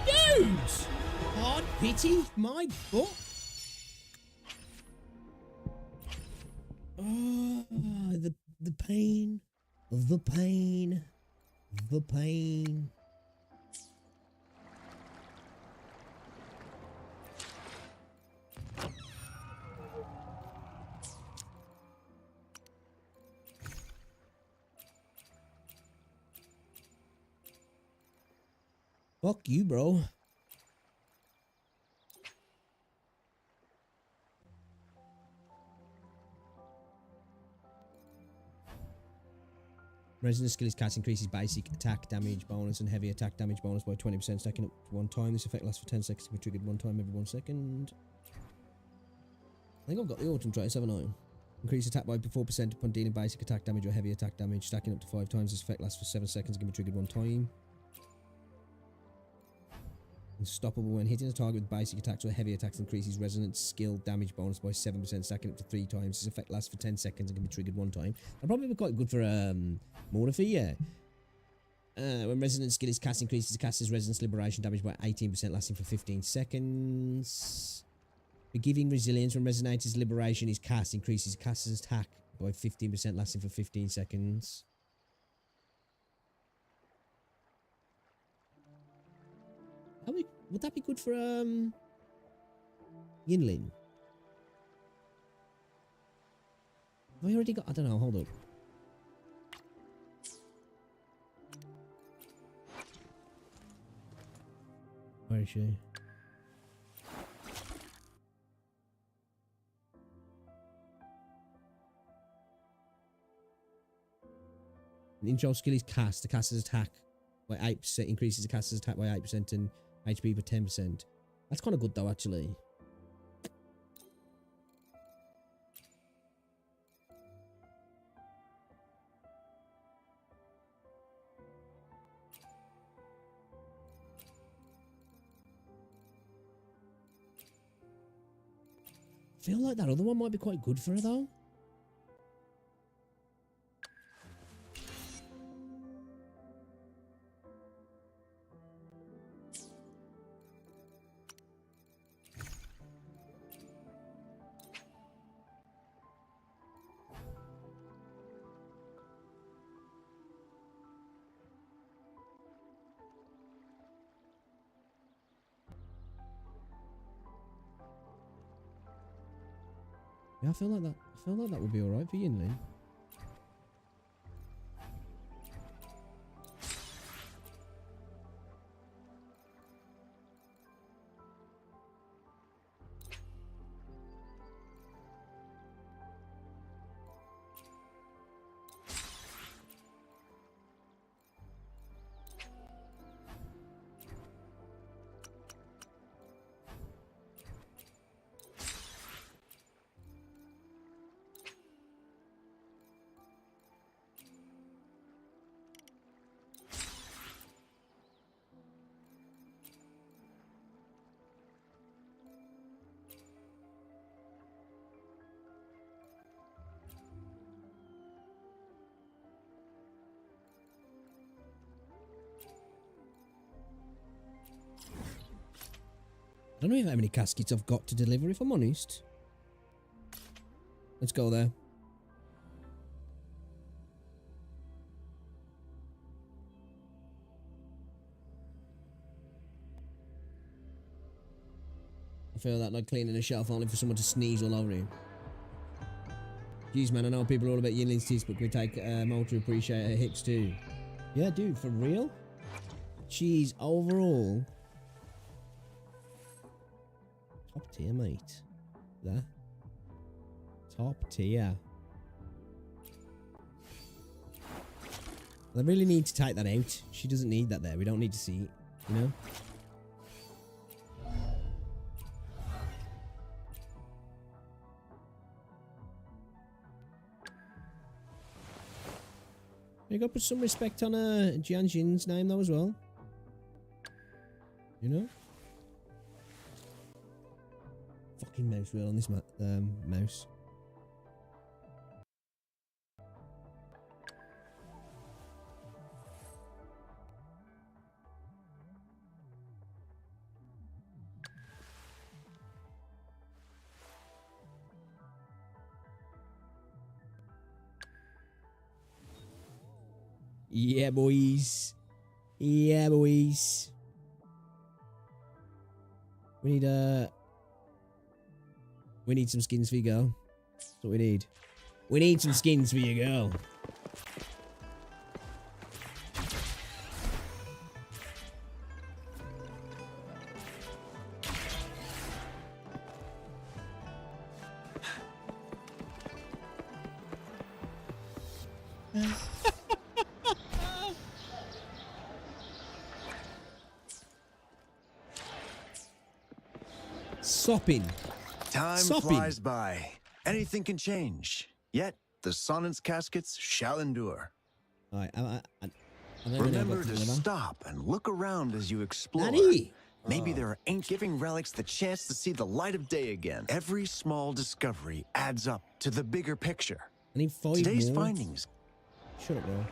Dude! Hard pity my butt. The pain, the pain, the pain. Fuck you, bro. Resonance skill is cast increases basic attack damage bonus and heavy attack damage bonus by 20%, stacking up to 1 time. This effect lasts for 10 seconds and can be triggered 1 time every 1 second. I think I've got the autumn trace, haven't I? Increase attack by 4% upon dealing basic attack damage or heavy attack damage, stacking up to 5 times. This effect lasts for 7 seconds and can be triggered 1 time. Unstoppable when hitting a target with basic attacks or heavy attacks, increases resonance skill damage bonus by 7%, stacking up to 3 times. This effect lasts for 10 seconds and can be triggered 1 time. That'd probably be quite good for Morphy, yeah. When resonance skill is cast, increases the caster's resonance liberation damage by 18%, lasting for 15 seconds. Forgiving resilience when resonator's liberation is cast, increases the caster's attack by 15%, lasting for 15 seconds. Would that be good for Yinlin? Have I already got? I don't know. Hold up. Where is she? An intro skill is cast. The caster's attack by 8%, increases the caster's attack by 8% and HP by 10%. That's kind of good though, actually. I feel like that other one might be quite good for her though. Yeah, I feel like that. I feel like that would be all right for Yinlin. I don't know how many caskets I've got to deliver, if I'm honest. Let's go there. I feel that like cleaning a shelf only for someone to sneeze all over you. Jeez, man, I know people are all about Yinlin's teeth, but we take a moment to appreciate her hips too. Yeah, dude, for real? Jeez, overall. Top tier, mate. There. Top tier. I really need to take that out. She doesn't need that there. We don't need to see it, you know? You gotta put some respect on Jianxin's name though as well. You know? Fucking mouse wheel on this mouse. Yeah, boys. Yeah, boys. We need some skins for your girl. That's what we need. We need some skins for your girl. Sopping. Time flies by. Anything can change. Yet, the Sonnet's caskets shall endure. Alright, Remember to stop and look around as you explore. Daddy! Maybe there ain't giving relics the chance to see the light of day again. Every small discovery adds up to the bigger picture. I need 5 Today's more. findings. Shut up, bro.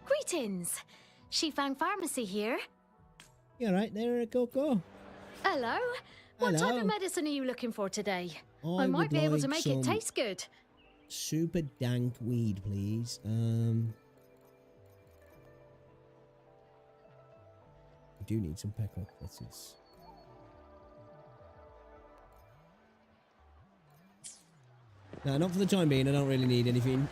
Greetings. Shifang Pharmacy here. You alright there, Coco? Hello. What type Hello. of medicine are you looking for today? I might would be able to like make it some- taste good. Super dank weed, please. I do need some pepper. That's it. No, not for the time being. I don't really need anything.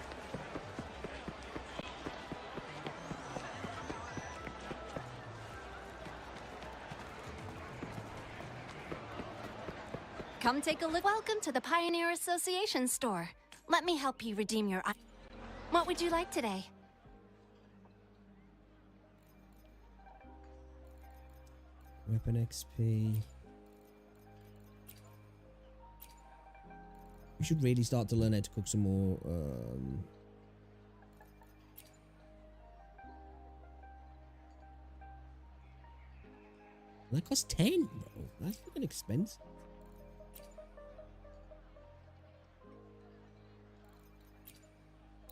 Come take a look. Welcome to the Pioneer Association store. Let me help you redeem your... What would you like today? Weapon XP. We should really start to learn how to cook some more. That costs 10, bro. That's fucking expensive.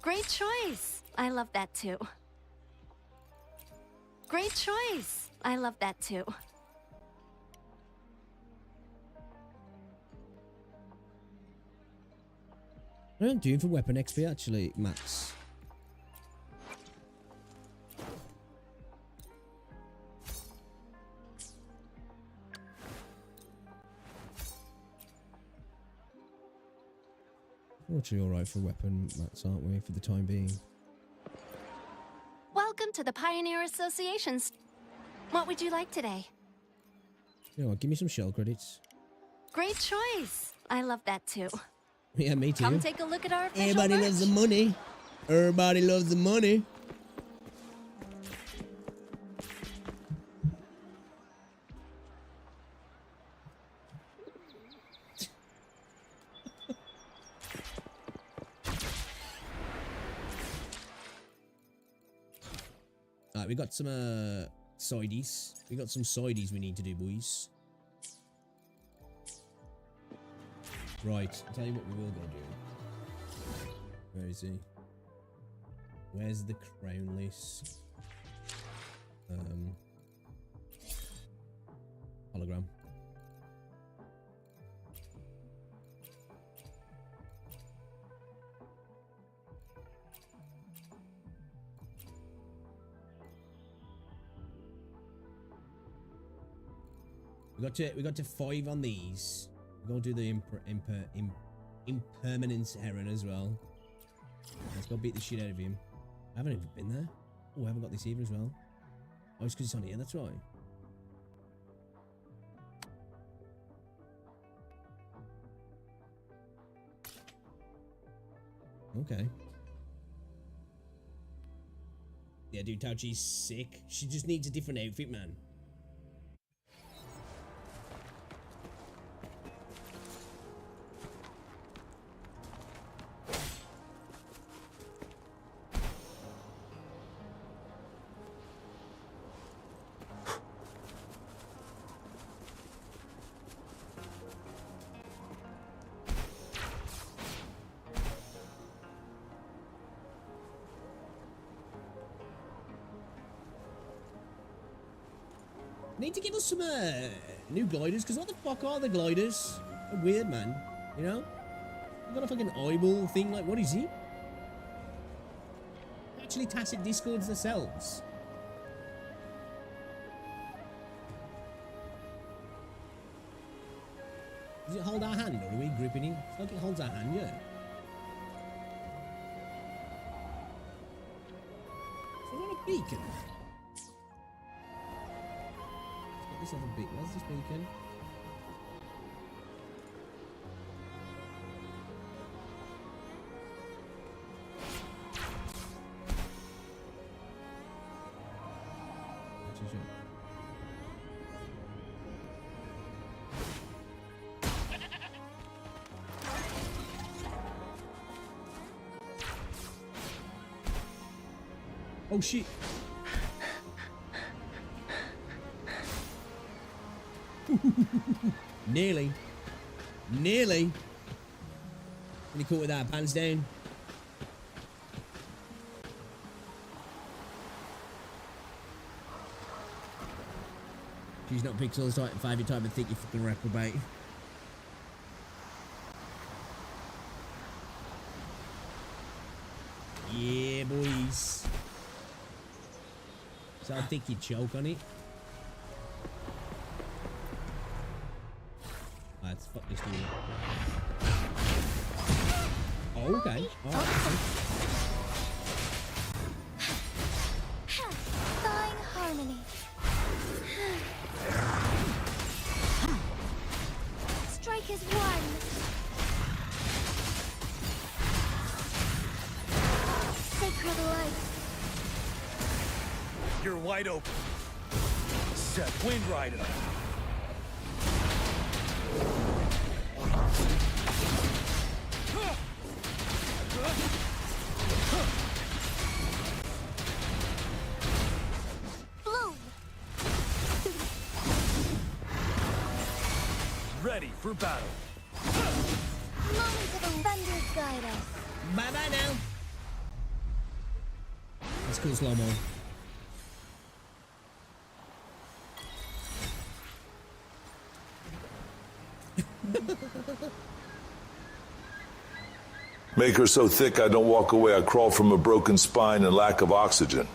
Great choice. I love that too. Great choice. I love that too. What am I doing for weapon XP actually, Max? We're actually alright for weapon mats, aren't we, for the time being? Welcome to the Pioneer Association. What would you like today? You know what, give me some shell credits. Great choice. I love that too. Yeah, me too. Come take a look at our official Everybody merch. loves the money. Everybody loves the money. Alright, we got some sideys. We got some sideys we need to do, boys. Right, I'll tell you what we will go do. Where is he? Where's the crownless hologram? We got to 5 on these. We're gonna do the impermanence Heron as well. Let's go beat the shit out of him. I haven't even been there. Oh, I haven't got this either as well. Oh, it's because it's on here, that's right. Okay. Yeah, dude, Tauchi's sick. She just needs a different outfit, man. Need to give us some new gliders, because what the fuck are the gliders? They're weird, man. You know? I've got a fucking eyeball thing, like, what is he? Actually tacit discords themselves. Does it hold our hand, or are we gripping it? It's like it holds our hand, yeah. So what a beacon? Let's have a beacon. Where's this beacon? Oh shit. Nearly. Nearly. Really caught with that, pants down. She's not pixels type 5 your time and think you fucking reprobate. Yeah, boys. So I think you choke on it. Let's fuck this dude. Oh, okay. Oh, Fine harmony. Strike is one. Sacred light. You're wide open. Set Wind Rider. Bloom. Ready for battle. Moment of the thunder guide us. bye bye now. That's cool slow mo. Make her so thick I don't walk away. I crawl from a broken spine and lack of oxygen.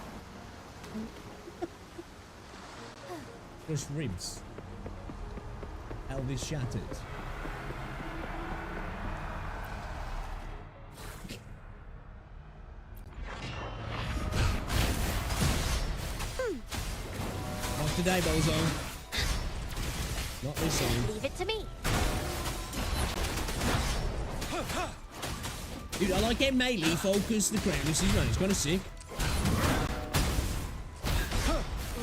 Crushed ribs. Elvis shattered. Not today, Bozo. Not this song. Leave it to me. Dude, I like how melee focus the crowd. This is man, it's kind of sick.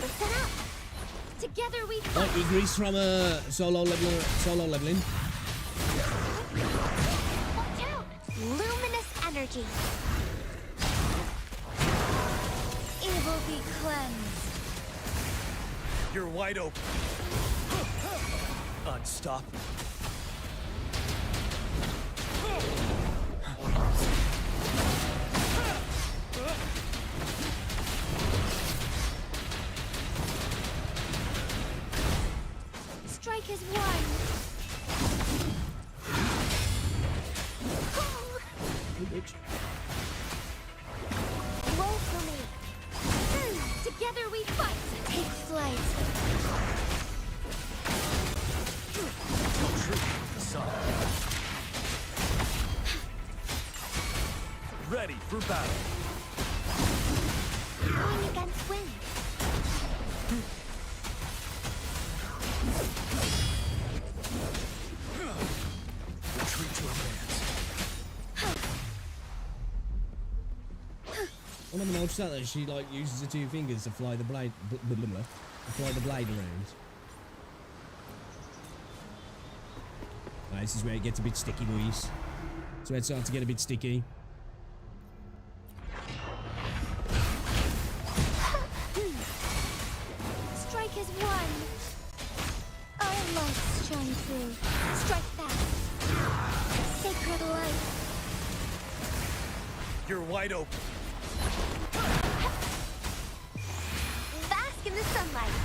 Listen up. Together we Like fight. Igris from a solo leveling. Watch out. Luminous energy. Evil be cleansed. You're wide open. Unstoppable. Strike is one. Roll for me. Together we fight. Take flight. Ready for battle. Going against wind. Retreat to advance. One of the noticed that she like uses her two fingers to fly the blade, to fly the blade around. Right, this is where it gets a bit sticky, boys. So it starts to get a bit sticky. Strike is one. Our lights shine through. Strike back. Sacred light. You're wide open. Bask in the sunlight.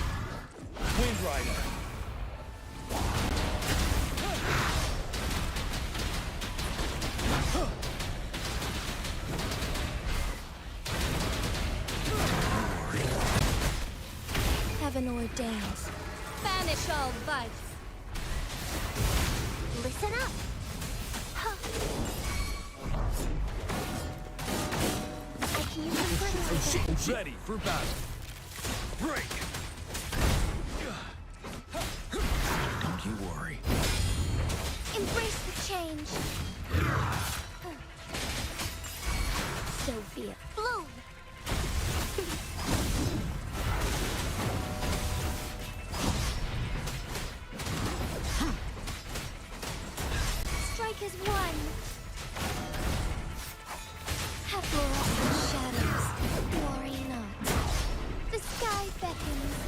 Wind Rider. Heaven ordains. Banish all vice. Listen up. I can use the fertilizer. Ready for battle. Break. Don't you worry. Embrace the change. Sophia. Bloom. Strike is one. Have fluorescent shadows. Worry not. The sky beckons.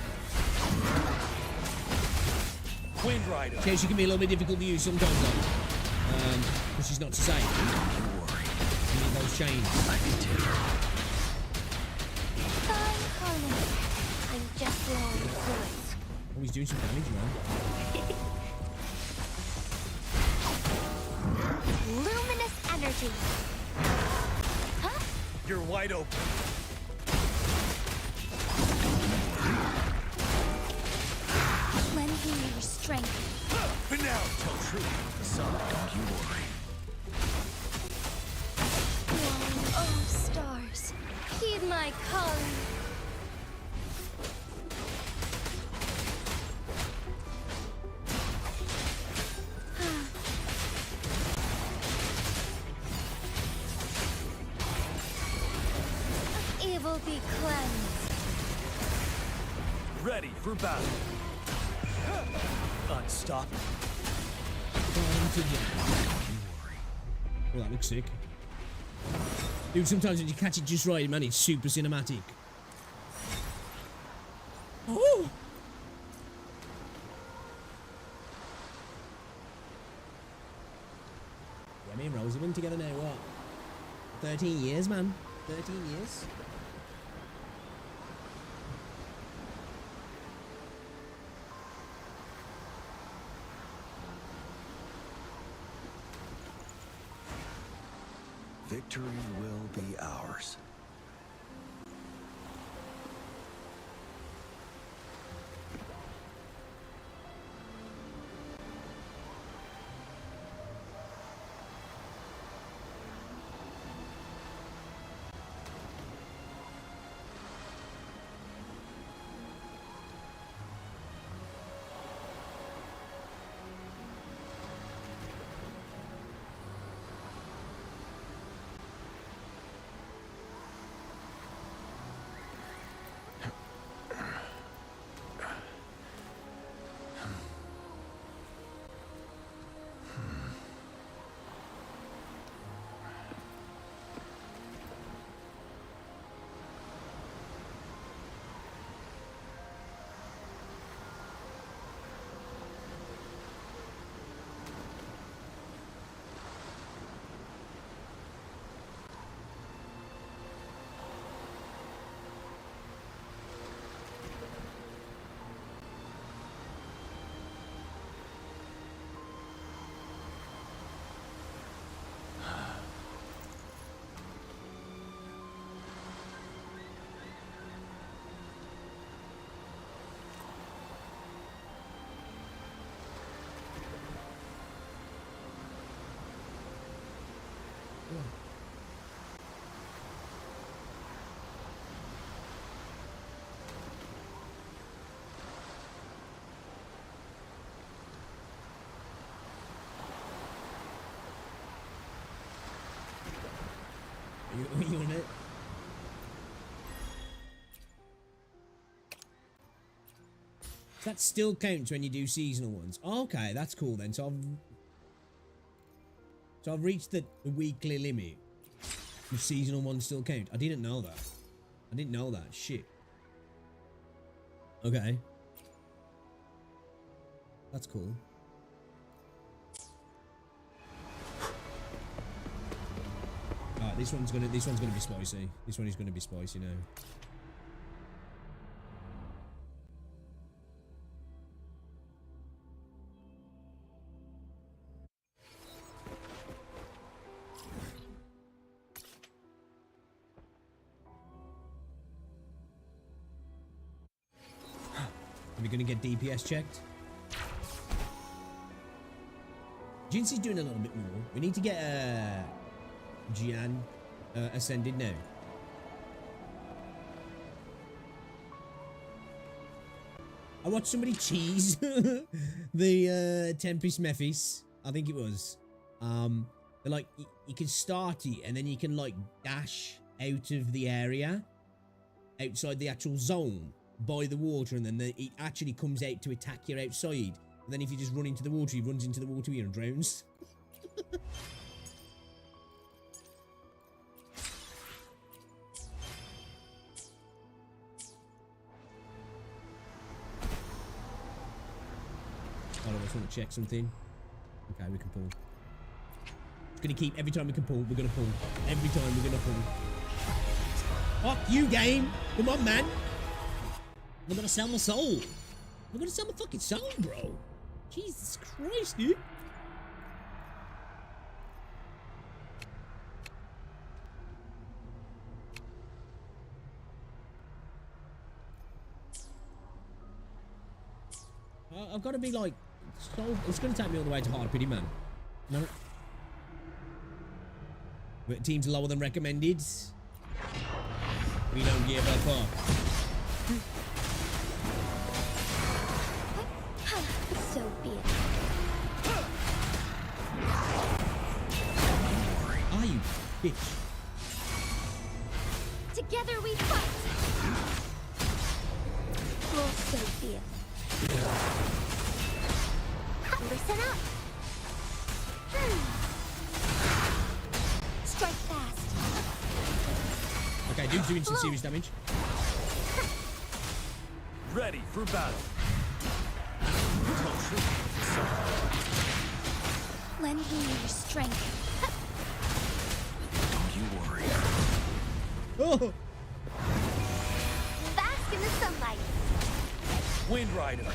Wind Rider. Okay, she can be a little bit difficult to use sometimes, though. Because she's not safe. Don't you worry. You need those chains. I can take her. Fine harmony. I'm just blowing through it. Oh, he's doing some damage, man. Luminous energy. Huh? You're wide open. Lend me your strength. But now, tell truth. The sun, don't you worry. Oh, stars, heed my calling. Evil be cleansed. Ready for battle. Unstoppable. Oh, that looks sick. Dude, sometimes when you catch it just right, man, it's super cinematic. Oh! Yeah, me and Rose have been together now, what? 13 years, man. 13 years. Victory will be ours. Are you on it? That still counts when you do seasonal ones. Okay, that's cool then. So I've reached the weekly limit. The seasonal ones still count. I didn't know that. I didn't know that. Shit. Okay. That's cool. Alright, this one's gonna be spicy. This one is gonna be spicy now. Are we gonna get DPS checked? Jinxie's doing a little bit more. We need to get Jian ascended now. I watched somebody cheese the Tempest Mephis. I think it was. They're like, you can start it and then you can like dash out of the area, outside the actual zone, by the water, and then it actually comes out to attack you outside. And then if you just run into the water, he runs into the water and drowns. I just want to check something. Okay, we can pull. It's gonna keep every time we can pull. We're gonna pull. Every time we're gonna pull. Fuck you, game! Come on, man! I'm gonna sell my soul. I'm gonna sell my fucking soul, bro. Jesus Christ, dude. I've got to be like, so it's going to take me all the way to hard pity, man. No. But teams lower than recommended. We don't give a fuck. So be it. Are you, bitch? Together we fight. Well, so be it. Listen up. Strike fast. Okay, dude's doing some serious damage. Ready for battle. Lend me your strength. Don't you worry. Oh! Bask in the sunlight. Wind Rider.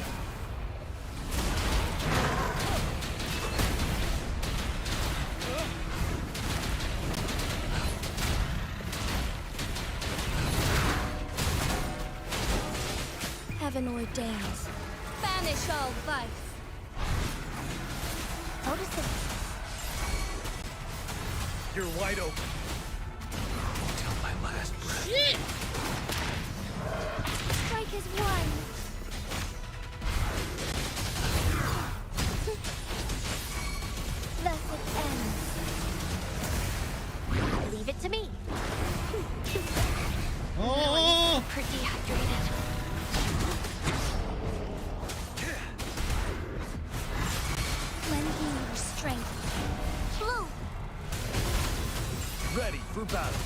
Heaven ordains. Banish all vice. Notice it. You're wide open. Till my last breath. Shit! Strike is one. Thus it ends. Leave it to me. Oh! We're dehydrated. Lend me your strength. Blue. Ready for battle.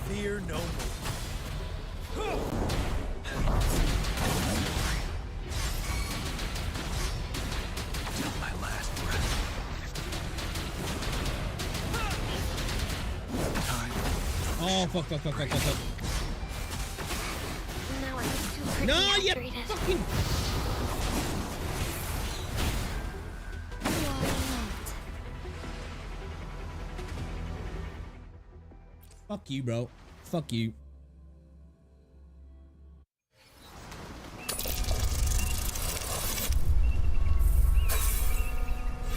Fear no more. Till my last breath. Time. Oh, fuck. Now I'm super No, you dehydrated. fucking... Why not? Fuck you, bro. Fuck you.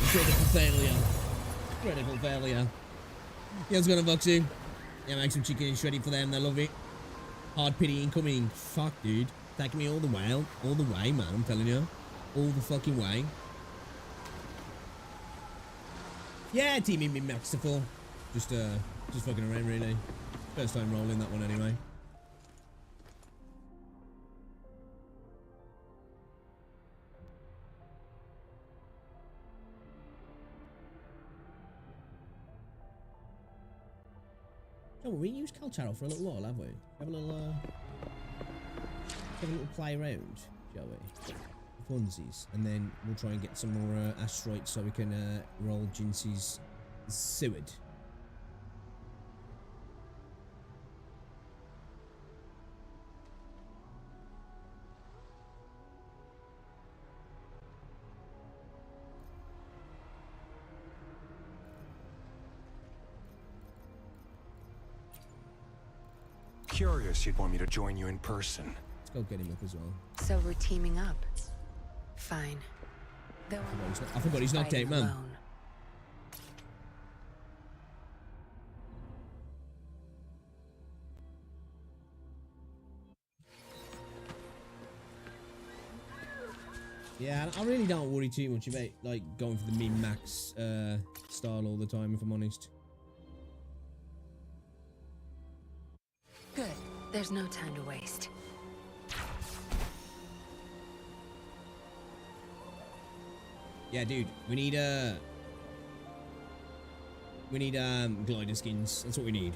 Critical failure. Critical failure. Yeah, it's gonna box you. Yeah, make some chicken and shreddy for them. They love it. Hard pity incoming. Fuck, dude. Taking me all the way, man. I'm telling you, all the fucking way. Yeah, teaming me masterful. Just fucking around, really. First time rolling that one, anyway. Oh, we used Caltaro for a little while, have we? Have a little play around, shall we? Funsies, and then we'll try and get some more asteroids so we can roll Jinxie's Seward. Curious you'd want me to join you in person. Let's go get him up as well. So we're teaming up. Fine. Though I forgot he's knocked out, man. Alone. Yeah, I really don't worry too much about like going for the min-max style all the time, if I'm honest. Good. There's no time to waste. Yeah, dude, we need glider skins. That's what we need.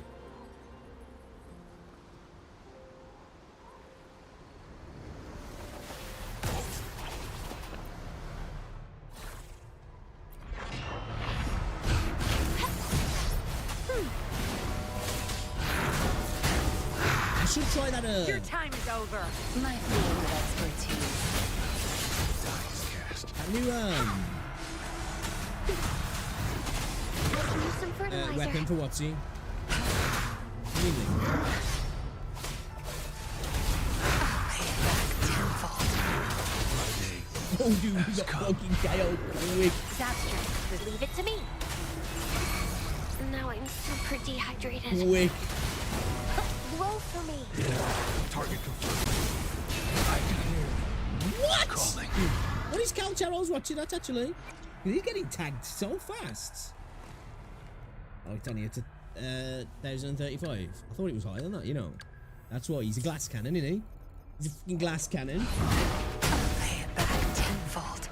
I should try that Your time is over. My field of expertise. new Use some fertilizer. weapon for Watsy. Oh, dude, he got fucking KO quick. That's true. Leave it to me. Now I'm super dehydrated. Quick. Roll for me. Target confirmed. I can hear What? calling. What is Calcharo's watching that, actually? He's getting tagged so fast. Oh, it's only at 1,035. I thought it was higher than that, you know. That's why he's a glass cannon, isn't he? He's a fucking glass cannon. Pay it back tenfold.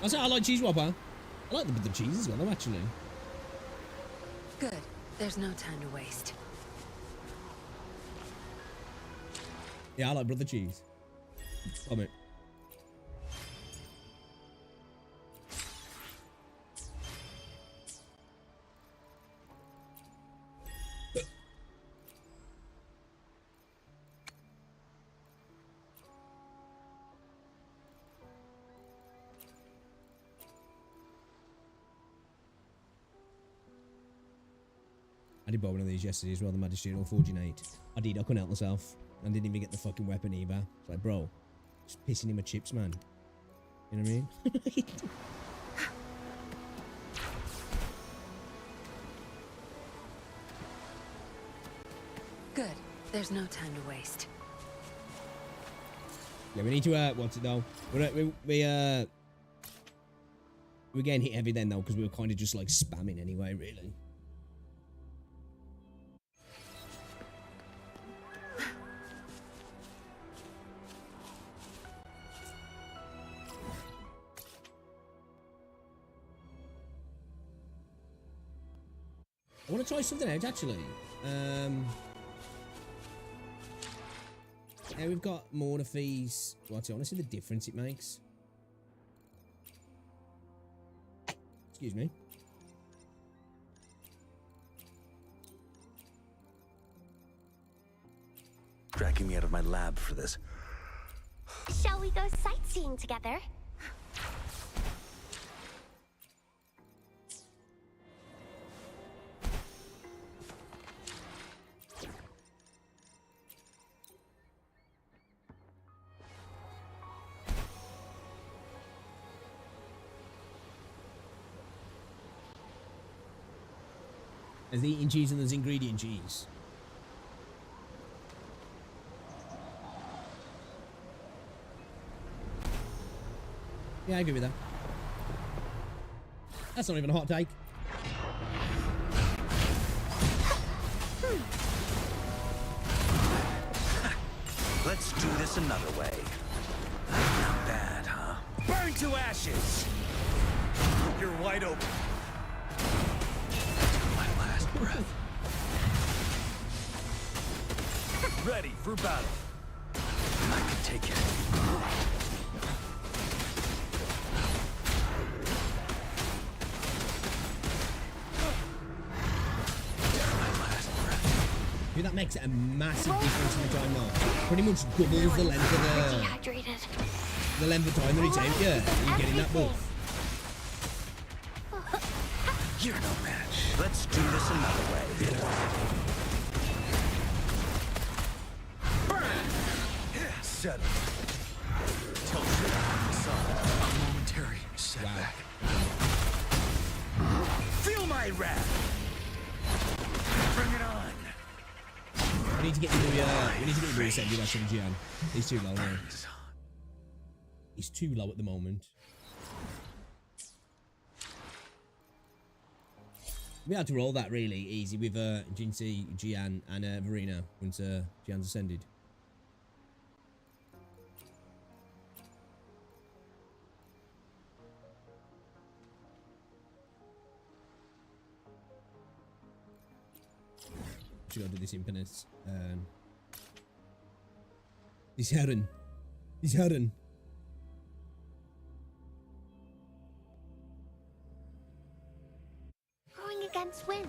I say I like cheese whopper. I like the cheese as well, though, actually. Good. There's no time to waste. Yeah, I like brother cheese. Love it. I did buy one of these yesterday as well, the Magisterial Forging 8. I did, I couldn't help myself. I didn't even get the fucking weapon either. It's like, bro, just pissing in my chips, man. You know what I mean? Good. There's no time to waste. Yeah, we need to, what's it though? We're getting hit heavy then though, because we were kind of just like spamming anyway, really. I want to try something out, actually. Yeah, we've got more of these. What's it? I want to see the difference it makes. Excuse me. Dragging me out of my lab for this. Shall we go sightseeing together? There's the eating cheese and there's ingredient cheese. Yeah, I agree with that. That's not even a hot take. Let's do this another way. Not bad, huh? Burn to ashes! You're wide open. My last breath. Ready for battle. I can take it. Dude, that makes a massive difference in the time now. Pretty much doubles the length of the length of time that it takes, yeah. You're getting that buff. You're no match. Let's do this another way. Burn! Settle. Tell me a momentary setback. Feel my wrath. Bring it on. We need to get you the reset. You guys from Gian. He's too low now. He's too low at the moment. We had to roll that really easy with Jinxie, Gian, and Verena once Gian's ascended. Should I do this impenance? He's Herren. He's Herren. Going against wind.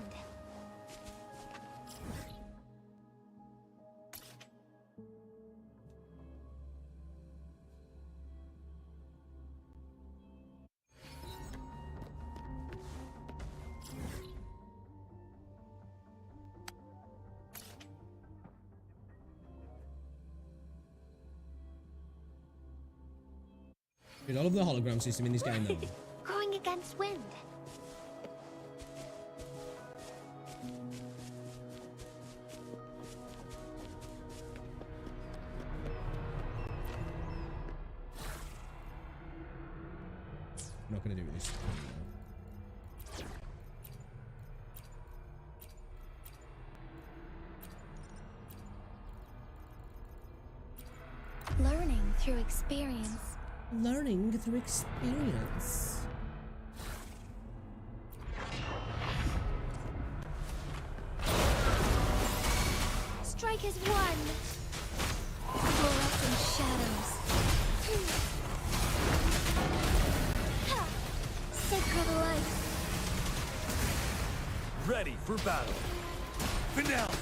Dude, I love the hologram system in this game, though. Going against wind. I'm not gonna do it this time. Learning through experience. Learning through experience. Strike as one. Fluorescent shadows. Ha! Sacred light. Ready for battle. Finale.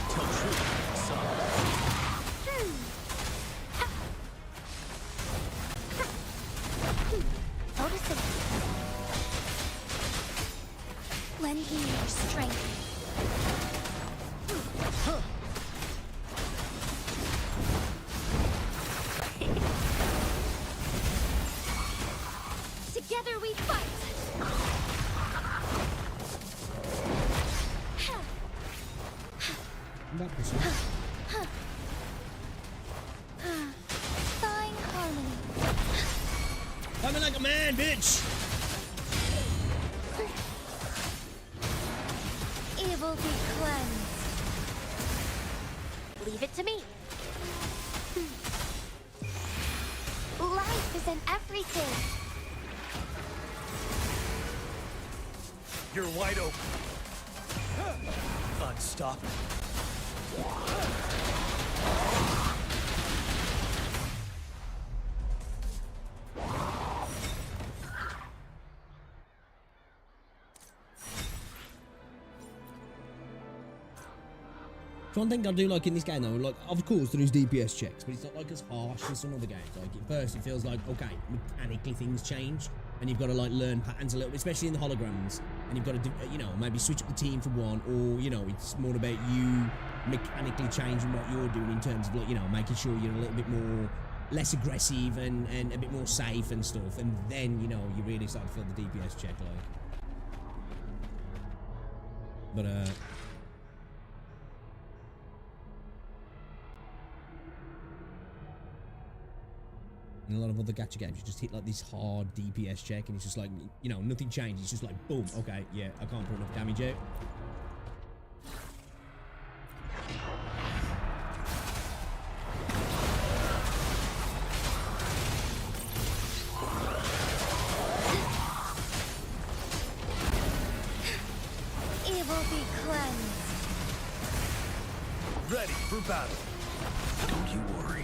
Tell truth, son. Photosynthesis. Lend me your strength. Together we fight. That person. Thawing harmony. Coming like a man, bitch! Evil be cleansed. Leave it to me. Life is in everything. You're wide open. Unstoppable. One thing I do like in this game though, like of course there is DPS checks, but it's not like as harsh as some other games. Like at first it feels like, okay, mechanically things change, and you've got to like learn patterns a little bit, especially in the holograms, and you've got to, you know, maybe switch up the team for one, or you know, it's more about you mechanically changing what you're doing in terms of like, you know, making sure you're a little bit more less aggressive and a bit more safe and stuff, and then you know you really start to feel the DPS check like. But in a lot of other gacha games, you just hit like this hard DPS check, and it's just like, you know, nothing changes. It's just like, boom, okay, yeah, I can't put enough damage out. Evil be cleansed. Ready for battle. Don't you worry.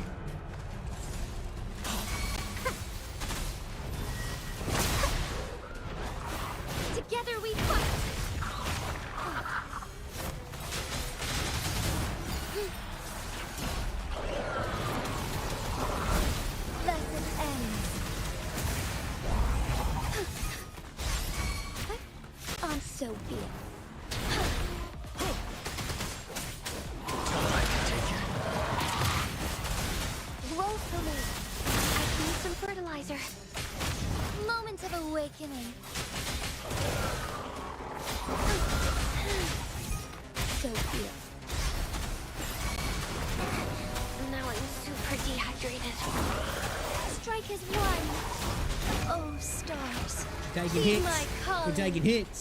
Together we fight. Lesson ends. On so be it. Roll for me. I need some fertilizer. Moment of awakening. So cute. Now I'm super dehydrated. Strike as one. Oh, stars. Taking Heed hits. my calling. We're taking hits.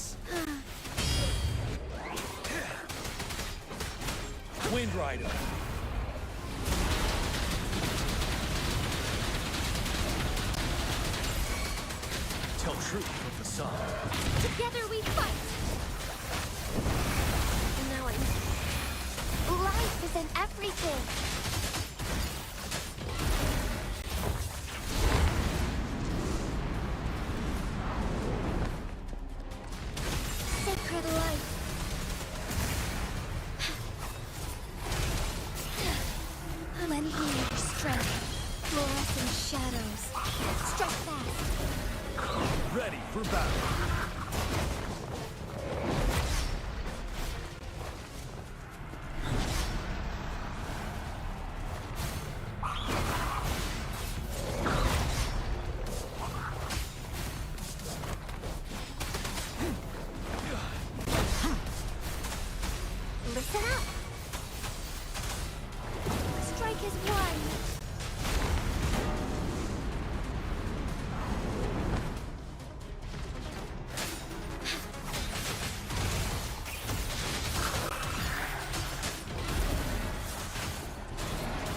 Wind Rider. Tell truth with the sun. Together we fight. Now I'm. Life is in everything. Sacred light. Lend me your strength. Fluorescent shadows. Strike fast. Ready for battle. is one.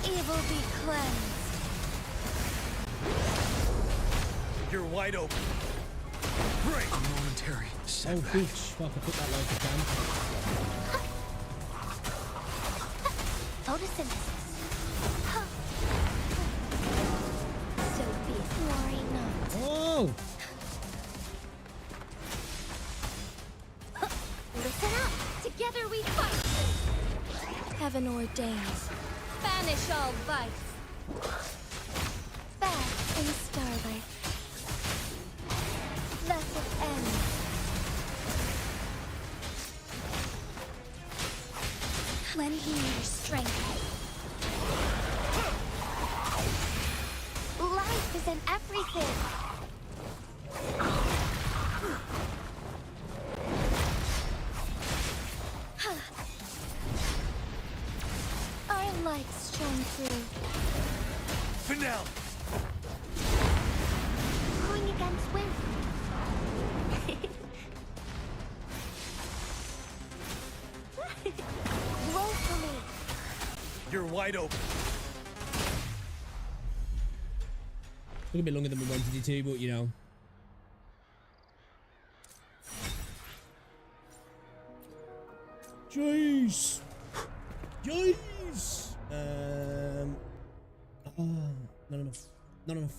Evil be cleansed. You're wide open. Break. A momentary Oh, setback. bitch. Fuck, I put that like a can. Photosynthesis. Huh. So be it. Worry not. Oh! Listen up. Together we fight. Heaven ordains. Banish all vice. Bask in starlight. Thus it ends. Lend me your strength. Life is in everything. Our lights shone through. Finale. Going against wind. Blow for me. You're wide open. Took a bit longer than we wanted it to, but you know. Jeez. Jeez. Not enough. Not enough.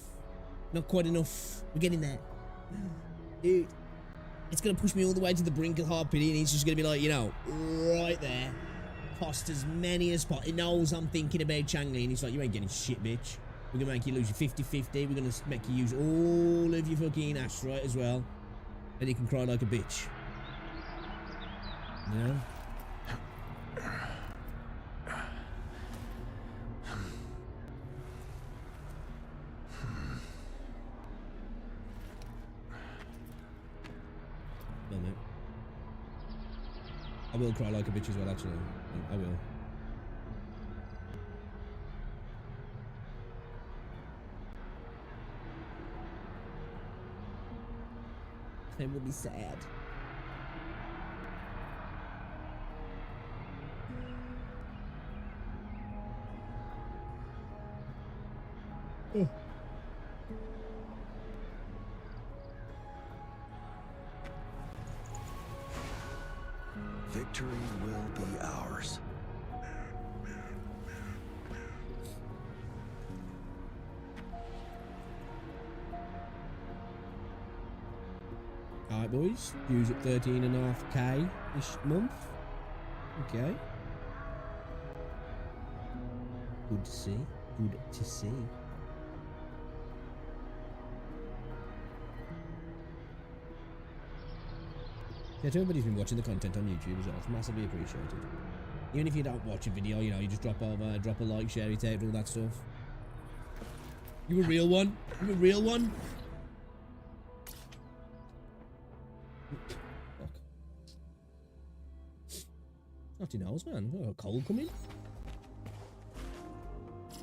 Not quite enough. We're getting there. Dude. It's gonna push me all the way to the brink of hard pity, and he's just gonna be like, you know, right there. Cost as many as possible. He knows I'm thinking about Changli, and he's like, you ain't getting shit, bitch. We're gonna make you lose your 50-50. We're gonna make you use all of your fucking astrite as well. And you can cry like a bitch. You know? No, mate. I will cry like a bitch as well, actually. I will. It will be sad. Oh. Victory will be ours. Alright, boys. Use at 13.5k this month. Okay. Good to see. Good to see. Yeah, to everybody who's been watching the content on YouTube as well, it's massively appreciated. Even if you don't watch a video, you know, you just drop a like, share it out, all that stuff. You a real one? You a real one? Fuck. Not too nose, man. We've got a cold coming.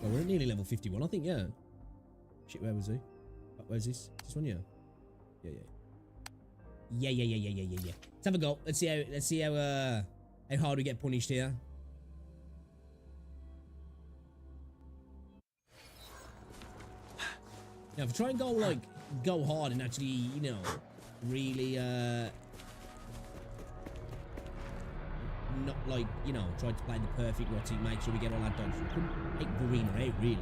Oh, we're at nearly level 51, I think, yeah. Shit, where was he? Where's this? This one, yeah. Yeah. Let's have a go. Let's see how hard we get punished here. Now, if I try and go hard and actually, you know, really not like, you know, try to play the perfect Rotty, make sure we get all that dodge. We couldn't take Verena out, really.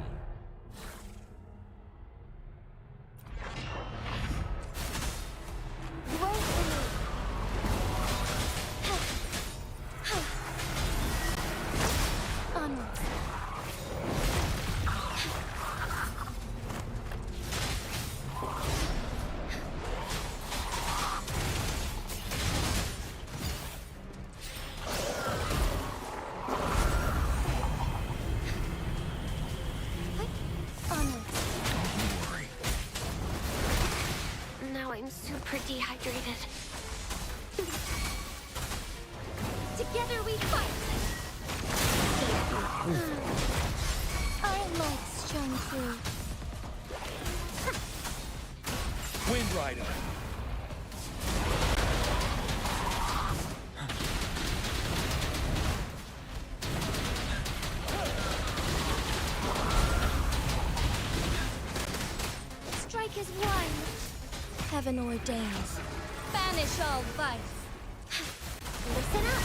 Now I'm super dehydrated. Together we fight. through. Wind Rider. Strike as one. Heaven ordains. Banish all vice. Listen up.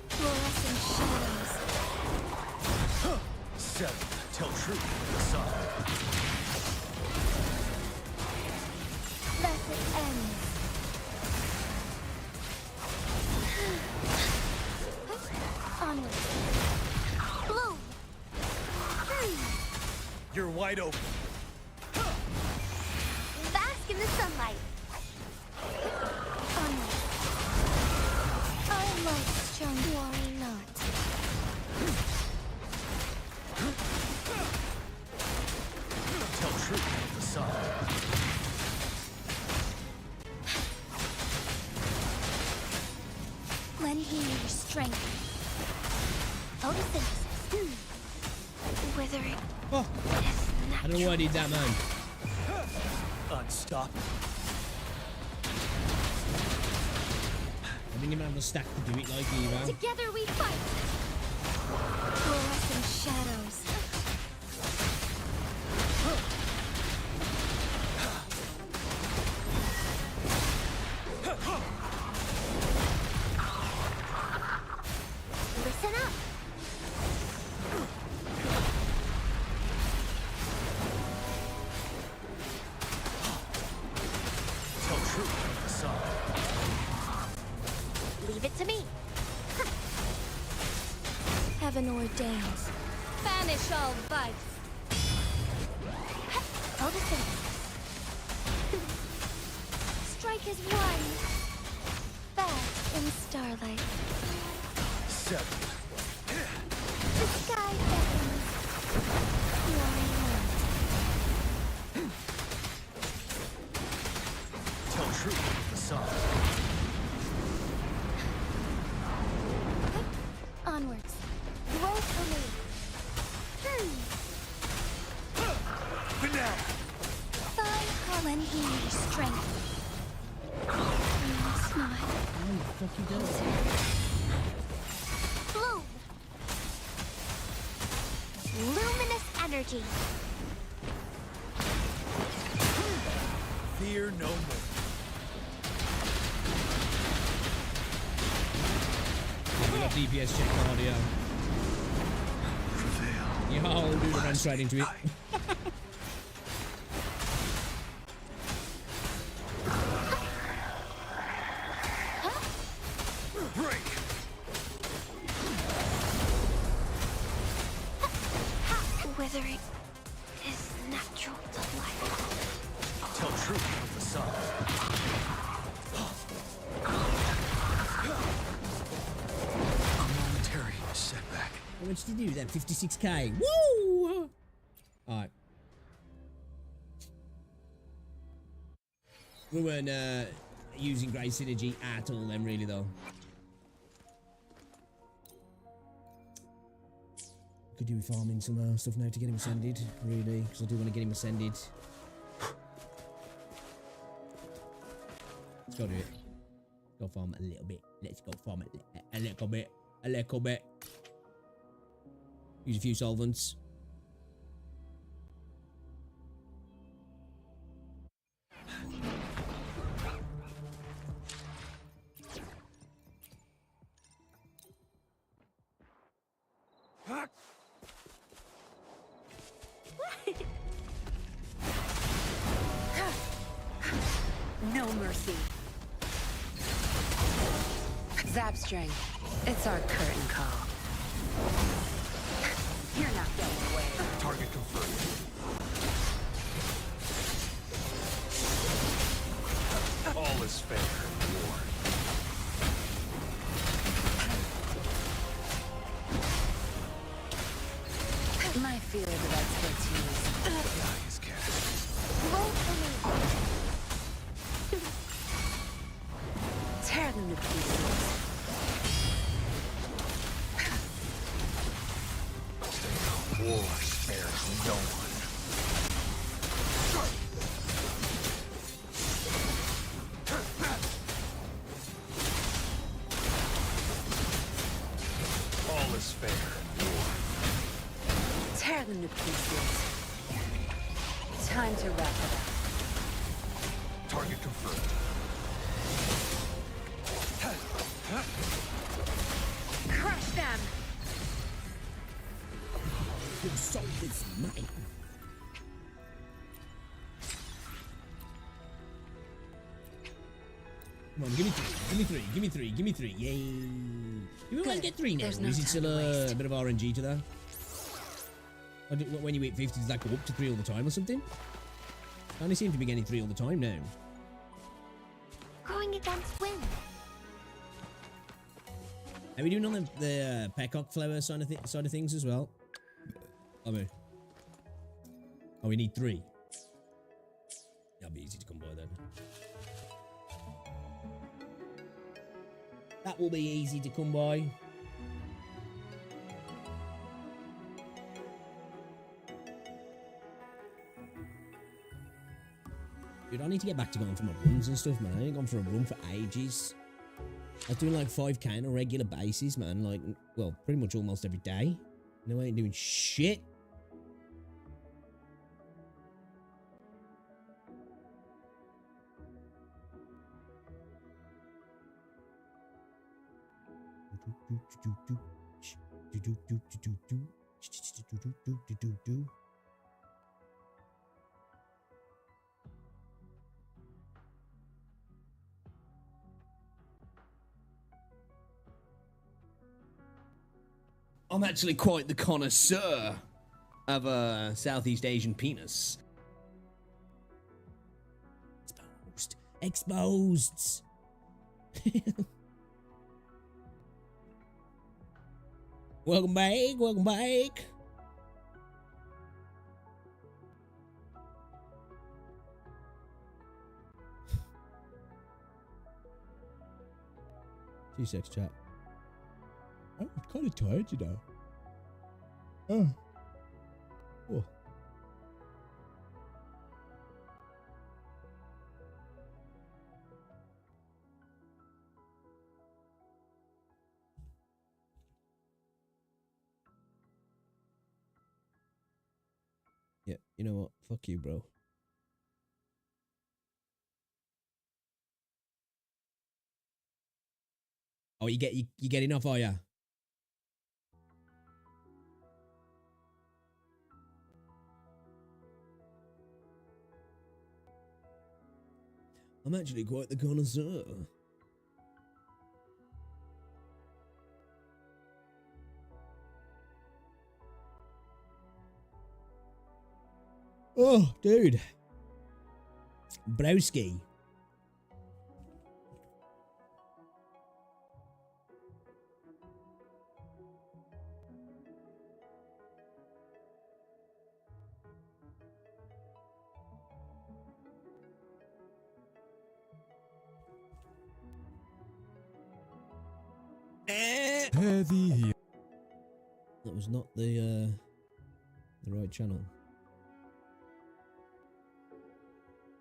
Fluorescent shadows. Seven. Tell truth to the sun. Let it end. Onward. Bloom. You're wide open. Bask in the sunlight. Onward. Our lights shine, worry not. Tell truth to the sun. Lend me your strength. Photosynthesis. Withering. Oh, I don't know why I did that, man. Unstoppable. I didn't even have the stack to do it like either. Together we fight. Fluorescent shadows. Listen up. Tell truth to the sun. Leave it to me. Heaven ordains. Banish all vice. Photosynthesis. Strike as one. Bask in starlight. Seven. The sky beckons. Worry not. Tell truth to the sun. Onwards. Roll for me. Banana. Find Holland healing strength. You must not. Oh, fuck you does. Bloom. Luminous energy. Fear no more. We got DPS check the audio. Prevail. Yo, dude, run straight into it. Break. Withering is natural to life. Tell truth to the sun. A momentary setback. How much did you do then? 56k. Woo! Alright. We weren't using great synergy at all then, really, though. Could do with farming some stuff now to get him ascended, really, because I do want to get him ascended. Let's go do it. Go farm a little bit. Let's go farm a little bit. A little bit. Use a few solvents. No mercy. Zapstring, it's our curtain call. You're not getting away. Target confirmed. All is fair in war. My field of expertise. Die is cast. Roll for me. to wrap it up. Target confirmed. Crush them! Your soul is mine. Come on, give me three. Yay. You always get three now. There's Or no is it time still to waste. a bit of RNG to that? When you hit 50, does that go up to 3 all the time or something? I only seem to be getting 3 all the time now. Going against wind. Are we doing on the peacock flower side of things as well? Oh, we need 3. That'll be easy to come by then. That will be easy to come by. Dude, I need to get back to going for my runs and stuff, man. I ain't gone for a run for ages. I was doing like 5k on a regular basis, man. Like, well, pretty much almost every day. No, I ain't doing shit. I'm actually quite the connoisseur of a Southeast Asian penis. Exposed. Welcome back. G-sex chat. I'm kind of tired, you know. Oh. Yeah, you know what? Fuck you, bro. Oh, you getting off, are ya? I'm actually quite the connoisseur. Oh, dude. Browski. Heavy. That was not the right channel.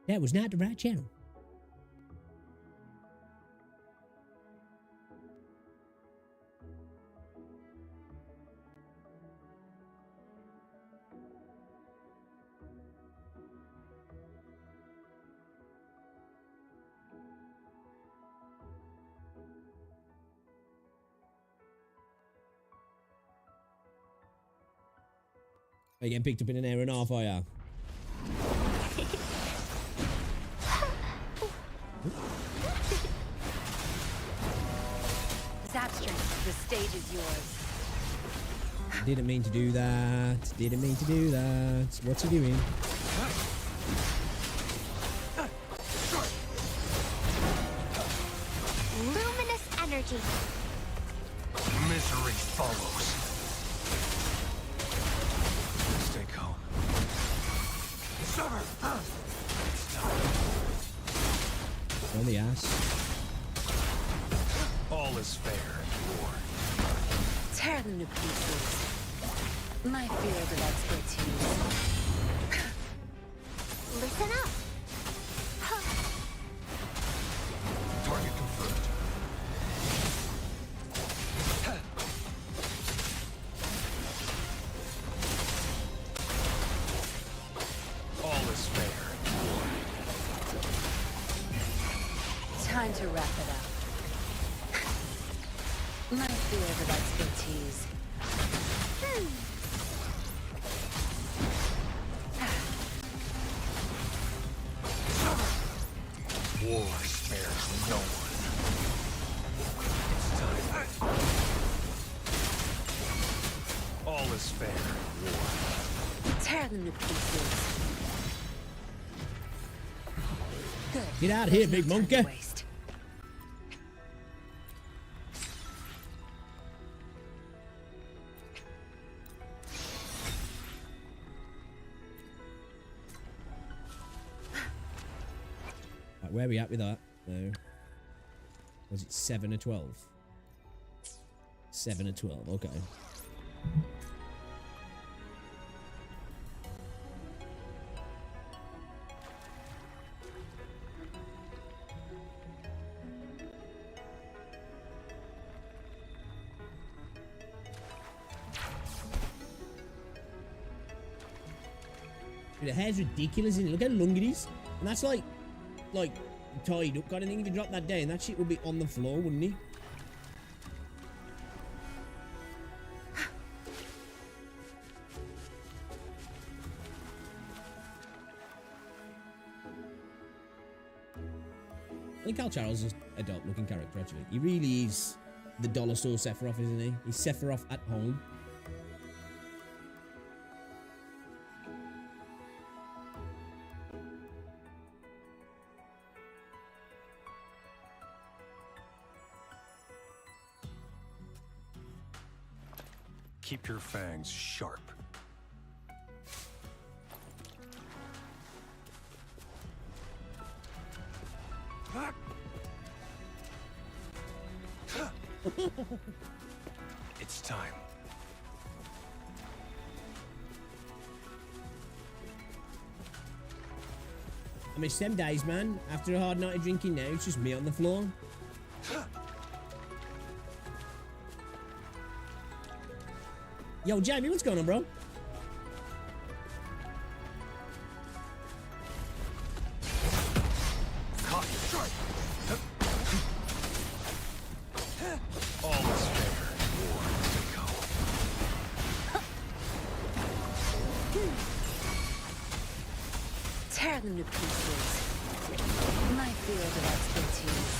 That was not the right channel. Are you getting picked up in an hour and a half, are ya? Zapstrings, the stage is yours. Didn't mean to do that. Didn't mean to do that. What's he doing? Luminous energy. Misery follows. Stay calm. Summer! On the ass. All is fair in war. Tear them to pieces. My field of expertise. Listen up. Target confirmed. All is fair. Time to wrap it up. My field of expertise. War spares no one. It's time. All is fair in war. Tear them to pieces. Good. Get out of here, There's big no time to monkey. waste. Right, where are we at with that? No. Was it 7 or 12? 7 or 12, okay. The hair's ridiculous, isn't it? Look how long it is. And that's like tied up kind of thing. If you drop that down, that shit would be on the floor, wouldn't it? I think Cal Charles is a dope looking character, actually. He really is the dollar store Sephiroth, isn't he? He's Sephiroth at home. Keep your fangs sharp. It's time. I miss them days, man. After a hard night of drinking now, it's just me on the floor. Yo, Jamie, what's going on, bro? All is fair in war. Tear them to pieces. My field of expertise.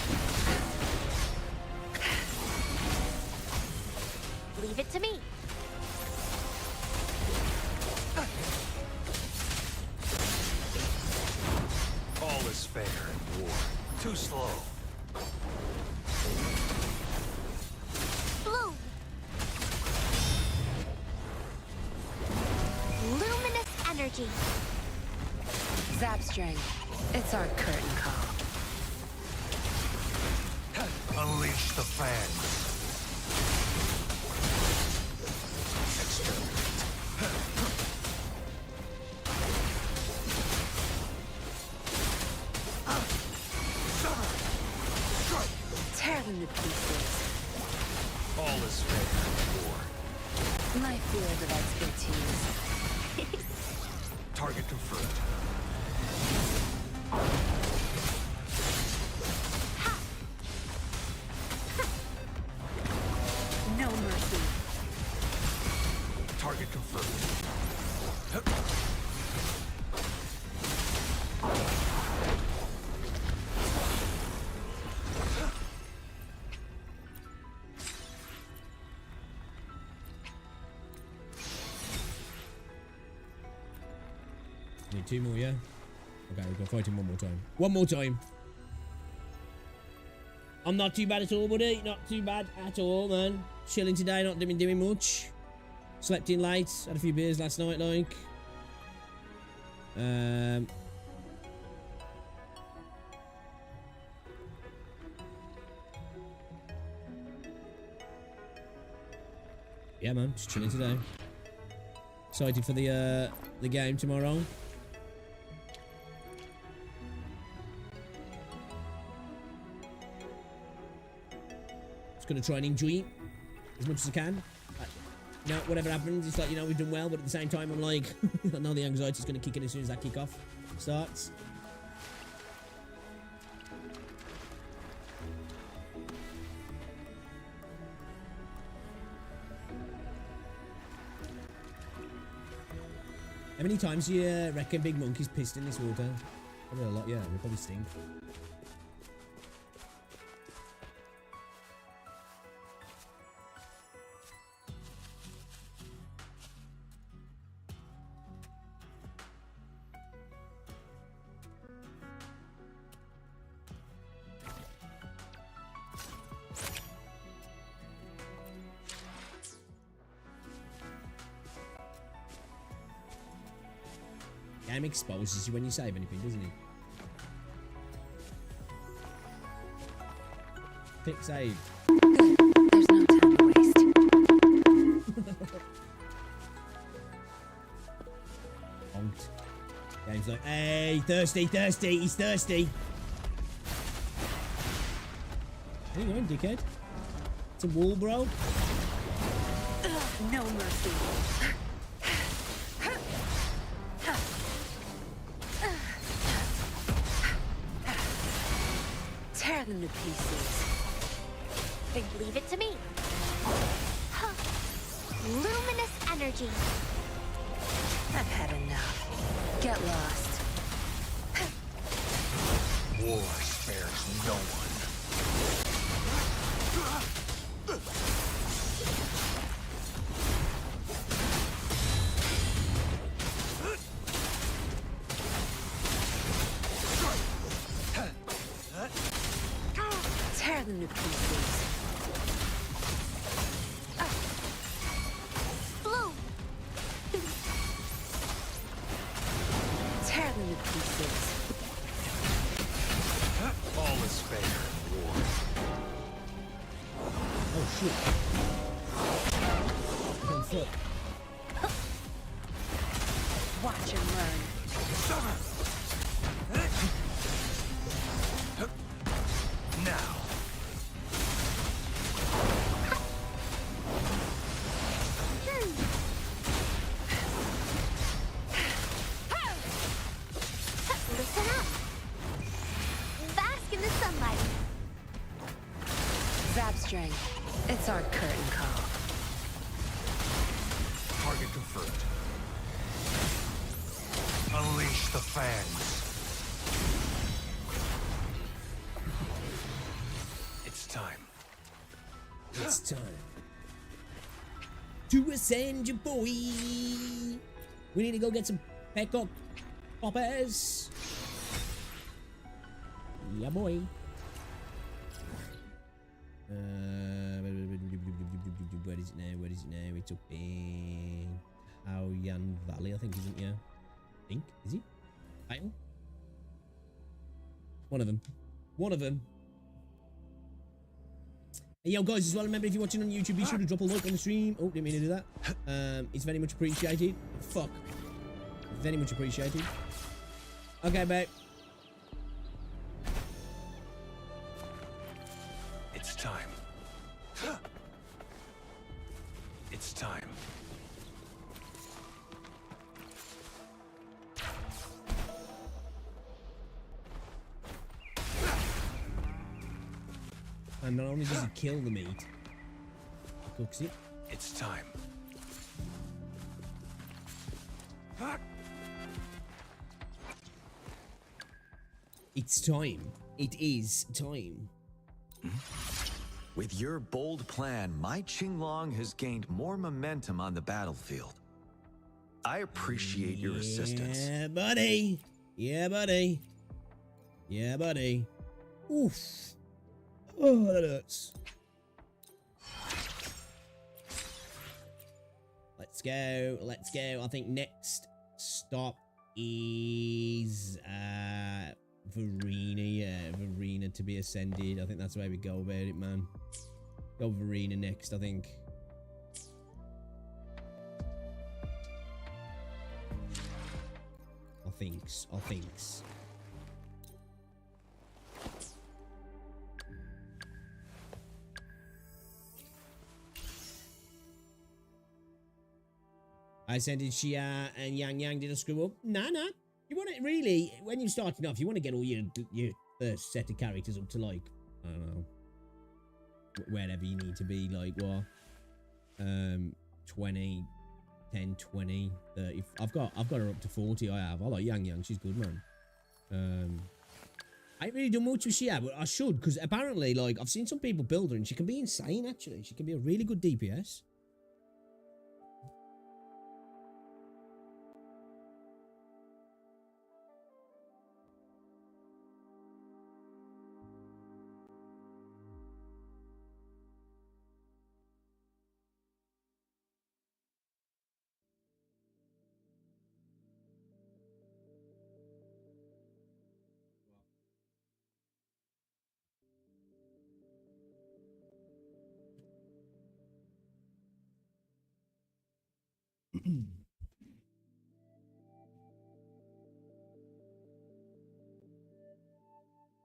Leave it to me. All is fair in war. Too slow. Bloom. Luminous energy. Zap string. It's our curtain call. Unleash the fangs. Tear them to pieces. All is fair in war. My field of expertise. Target confirmed. No mercy. Target confirmed. Need 2 more, yeah? Okay, we've got to fight him one more time. One more time. I'm not too bad at all, buddy. Not too bad at all, man. Chilling today, not doing much. Slept in late. Had a few beers last night, like. Yeah, man. Just chilling today. Excited for the game tomorrow. Just gonna try and enjoy it as much as I can. You know, whatever happens, it's like, you know, we've done well, but at the same time, I'm like, I know the anxiety's gonna kick in as soon as that kickoff starts. many times do you reckon Big Monkey's pissed in this water? Probably a lot, yeah. They probably stink. Game exposes you when you save anything, doesn't it? Click save. There's no time to waste. Bonked. Game's like, hey, thirsty, thirsty, he's thirsty. Where you going, dickhead? It's a wall, bro. No mercy. Tear them to pieces. Then leave it to me. Huh. Luminous energy. I've had enough. Get lost. War spares no one. Tear them to pieces. Bloom. Tear them to pieces. All is fair in war. Oh, shit. On foot. Watch and learn. Now. Listen up. Bask in the sunlight. Zap string. It's our curtain call. Target confirmed. Unleash the fangs. It's time. It's time to ascend your boy. We need to go get some peacock poppers. Yeah, boy. Where is it now? Where is it now? It's up in Aoyan Valley, I think, isn't it? Yeah. I think. Is he? Title? One of them. One of them. Hey, yo, guys, as well, remember, if you're watching on YouTube, be sure to drop a like on the stream. Oh, didn't mean to do that. It's very much appreciated. Fuck. Very much appreciated. Okay, babe. It's time. It's time. And not only does it kill the meat, it cooks it. It's time. It's time. It is time. With your bold plan, my Qinglong has gained more momentum on the battlefield. I appreciate your assistance. Yeah, buddy. Yeah, buddy. Yeah, buddy. Oof. Oh, that hurts. Let's go. Let's go. I think next stop is Verena. Yeah, Verena to be ascended. I think that's the way we go about it, man. Go Verena next, I think. I thinks. I said, did Xia and Yang did a screw up? Nah. You want it really, when you're starting off, you want to get all your first set of characters up to, like, I don't know, wherever you need to be, like, what? 20, 10, 20, 30. I've got her up to 40. I have. I like Yang. She's good, man. I ain't really done much with Xia, but I should, because apparently, like, I've seen some people build her, and she can be insane, actually. She can be a really good DPS.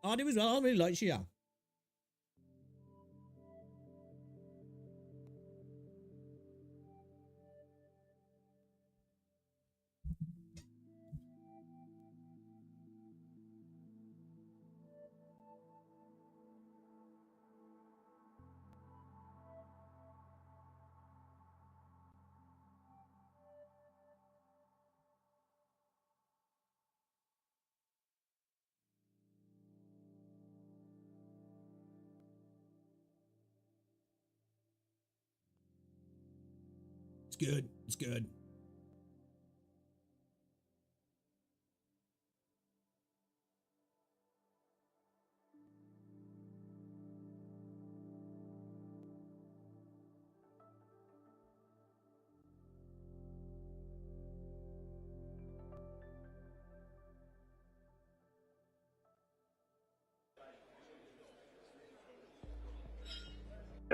I do as well. I really like Xia. It's good. It's good.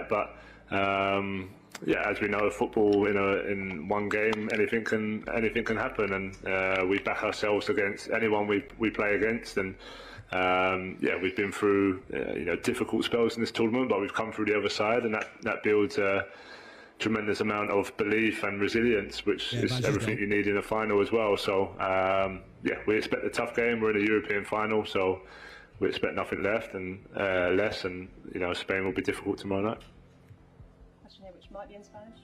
But yeah, as we know, football in one game, anything can happen, and we back ourselves against anyone we play against. And yeah, we've been through difficult spells in this tournament, but we've come through the other side, and that builds a tremendous amount of belief and resilience, which is everything you need in a final as well. So yeah, we expect a tough game. We're in a European final, so we expect nothing less, and Spain will be difficult tomorrow night. Question here, which might be in Spanish.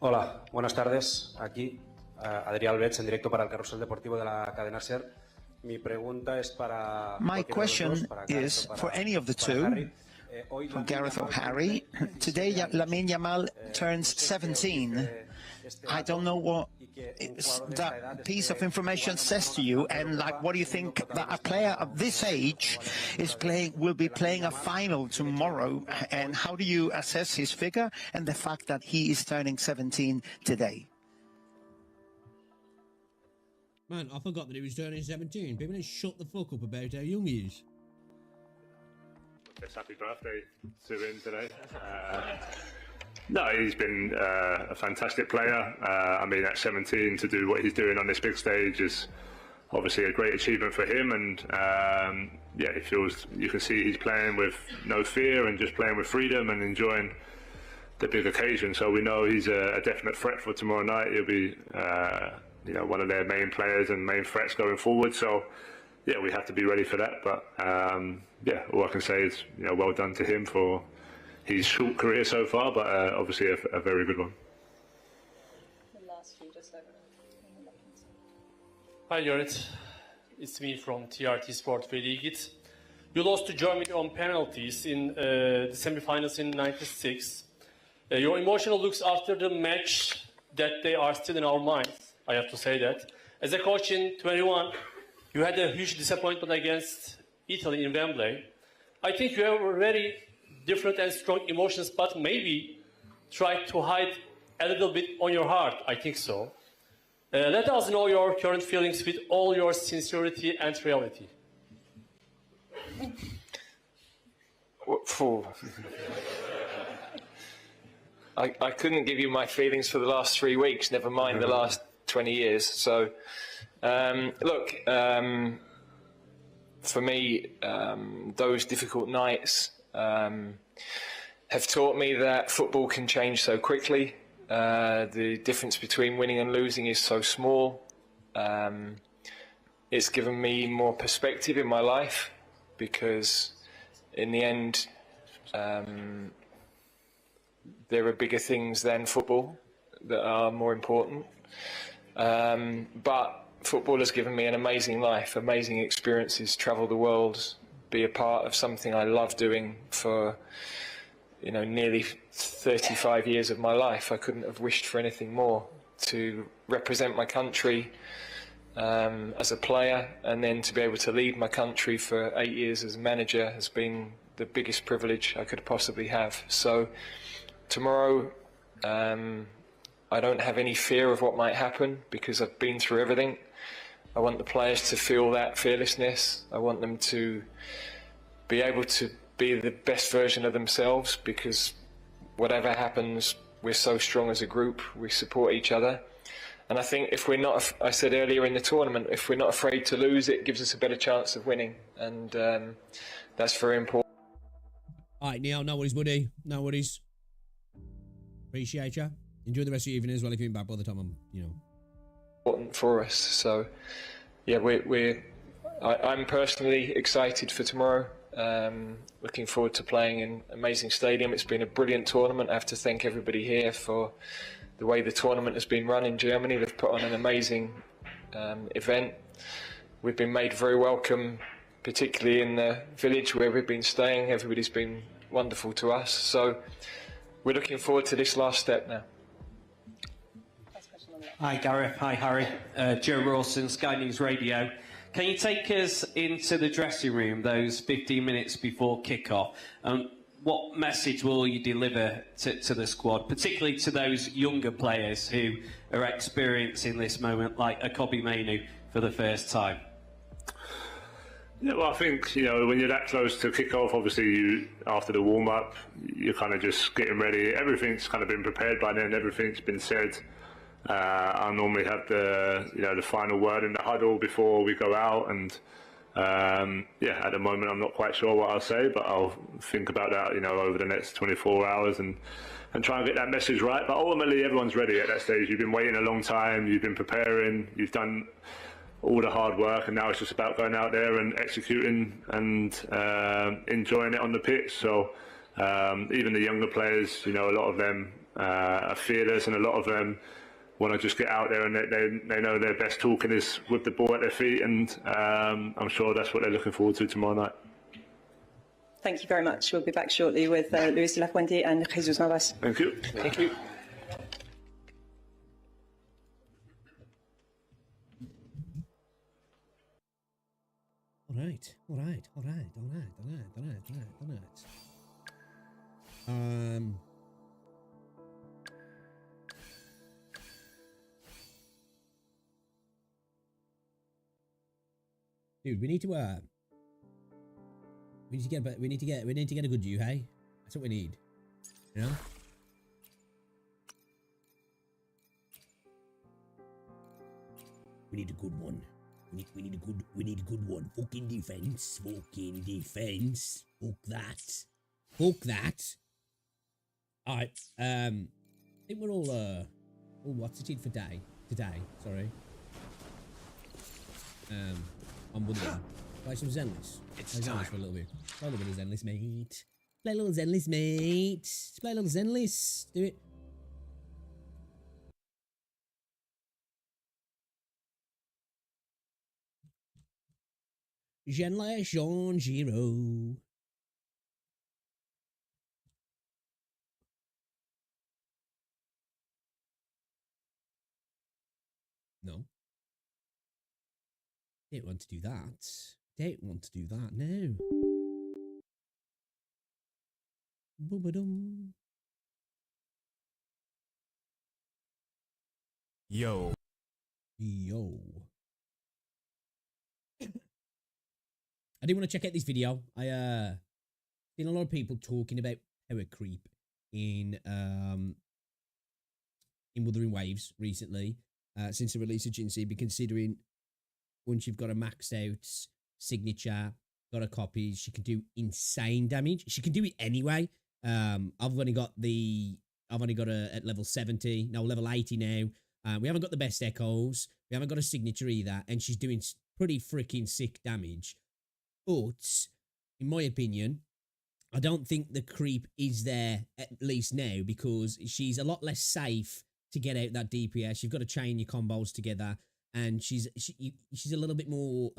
Hola, buenas tardes. Aquí Adrián Albets en directo para el Carrusel Deportivo de la cadena SER. Mi pregunta es para. My question is for any of the two, for Gareth or Harry. Today, Lamine Yamal turns 17. I don't know what that piece of information says to you, and like, what do you think that a player of this age will be playing a final tomorrow, and how do you assess his figure and the fact that he is turning 17 today? Man, I forgot that he was turning 17. People need to shut the fuck up about how young he is. Yes, happy birthday to him today. No, he's been a fantastic player. I mean, at 17, to do what he's doing on this big stage is obviously a great achievement for him. And yeah, you can see he's playing with no fear and just playing with freedom and enjoying the big occasion. So we know he's a definite threat for tomorrow night. He'll be one of their main players and main threats going forward. So yeah, we have to be ready for that. But yeah, all I can say is well done to him for his short career so far, but obviously a very good one. The last few, just over. Hi, Jared. It's me from TRT Sport Veligit. You lost to Germany on penalties in the semifinals in '96. Your emotional looks after the match, that they are still in our minds, I have to say that. As a coach in 21, you had a huge disappointment against Italy in Wembley. I think you have a very different and strong emotions, but maybe try to hide a little bit on your heart. I think so. Let us know your current feelings with all your sincerity and reality. I couldn't give you my feelings for the last 3 weeks, never mind the last 20 years. So, look, for me, those difficult nights have taught me that football can change so quickly. The difference between winning and losing is so small. It's given me more perspective in my life, because in the end there are bigger things than football, that are more important. But football has given me an amazing life, amazing experiences, travel the world, be a part of something I love doing for, nearly 35 years of my life. I couldn't have wished for anything more. To represent my country as a player, and then to be able to lead my country for 8 years as a manager has been the biggest privilege I could possibly have. So tomorrow, I don't have any fear of what might happen because I've been through everything. I want the players to feel that fearlessness. I want them to be able to be the best version of themselves, because whatever happens, we're so strong as a group, we support each other. And I think if we're not, I said earlier in the tournament, if we're not afraid to lose, it gives us a better chance of winning. And that's very important. All right, Neil, no worries, buddy. No worries. Appreciate you. Enjoy the rest of your evening as well if you're back by the time I'm, Important for us. So, yeah, I'm personally excited for tomorrow. Looking forward to playing in an amazing stadium. It's been a brilliant tournament. I have to thank everybody here for the way the tournament has been run in Germany. They've put on an amazing event. We've been made very welcome, particularly in the village where we've been staying. Everybody's been wonderful to us. So we're looking forward to this last step now. Hi Gareth, hi Harry, Joe Rawson, Sky News Radio. Can you take us into the dressing room those 15 minutes before kick-off? What message will you deliver to the squad, particularly to those younger players who are experiencing this moment, like a Kobe Mainu for the first time? Yeah, well, I think, when you're that close to kick-off, obviously after the warm-up, you're kind of just getting ready. Everything's kind of been prepared by then, everything's been said. I normally have the final word in the huddle before we go out, and at the moment I'm not quite sure what I'll say, but I'll think about that over the next 24 hours and try and get that message right. But ultimately everyone's ready at that stage. You've been waiting a long time, you've been preparing, you've done all the hard work, and now it's just about going out there and executing and enjoying it on the pitch. So even the younger players, a lot of them are fearless, and a lot of them want to just get out there, and they know their best talking is with the ball at their feet, and I'm sure that's what they're looking forward to tomorrow night. Thank you very much. We'll be back shortly with Luis de la Fuente and Jesus Navas. Thank you. Thank you. All right. Dude, we need to get a good you, hey? That's what we need. You know? We need a good one. We need a good one. Fucking defense. Fuck that. Alright, I think we're all what's it in for today, sorry. I'm wondering. Play some Zenless. It's play time. Zenless for a little bit. Play a little bit of Zenless, mate. Play a little Zenless, mate. Just play a little Zenless. Do it. Zenless Jean Giro. No. Don't want to do that. Don't want to do that, no. Boom-ba-dum. Yo. I do want to check out this video. I seen a lot of people talking about power creep in Wuthering Waves recently. Since the release of Jinsei, be considering once you've got a maxed out signature, got a copy, she can do insane damage. She can do it anyway. I've only got her at level 70, no, level 80 now. We haven't got the best echoes. We haven't got a signature either, and she's doing pretty freaking sick damage. But, in my opinion, I don't think the creep is there, at least now, because she's a lot less safe to get out that DPS. You've got to chain your combos together, and she's a little bit more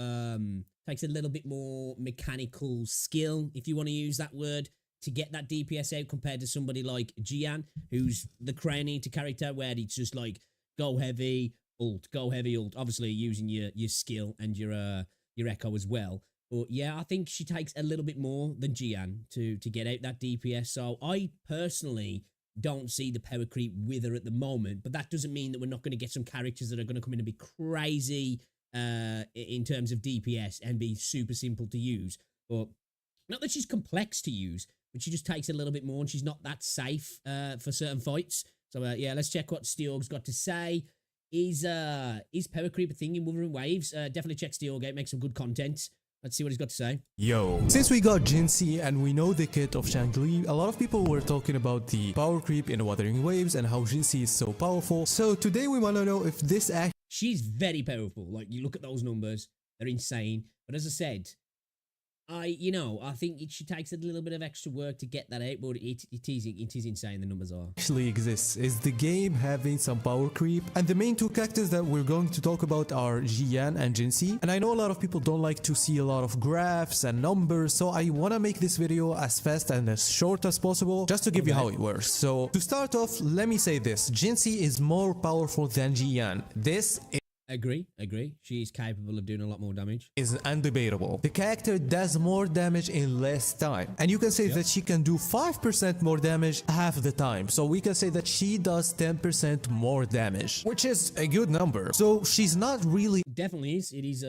takes a little bit more mechanical skill, if you want to use that word, to get that DPS out compared to somebody like Gian, who's the Crane Eater character, where it's just like go heavy, ult, go heavy, ult. Obviously using your skill and your echo as well. But yeah, I think she takes a little bit more than Gian to get out that DPS. So I personally don't see the power creep with her at the moment, but that doesn't mean that we're not going to get some characters that are going to come in and be crazy in terms of DPS and be super simple to use. But not that she's complex to use, but she just takes a little bit more, and she's not that safe for certain fights. So yeah, let's check what Steorg's got to say. Is power creep a thing in Wuthering Waves? Definitely check Steorg, make some good content. Let's see what he's got to say. Yo, since we got Jinxie and we know the kit of Shangli, a lot of people were talking about the power creep in Wuthering Waves and how Jinxie is so powerful. So today we want to know if this actually... She's very powerful. Like, you look at those numbers, they're insane. But as I said, I think she takes a little bit of extra work to get that out, but it is insane, the numbers are. Actually exists is the game having some power creep, and the main two characters that we're going to talk about are Gian and Jinxie. And I know a lot of people don't like to see a lot of graphs and numbers, so I want to make this video as fast and as short as possible just to give you how it works. So to start off, let me say this: Jinxie is more powerful than Gian. This Agree. She is capable of doing a lot more damage. Is undebatable. The character does more damage in less time. And you can say that she can do 5% more damage half the time. So we can say that she does 10% more damage, which is a good number. So she's not really... Definitely is. It is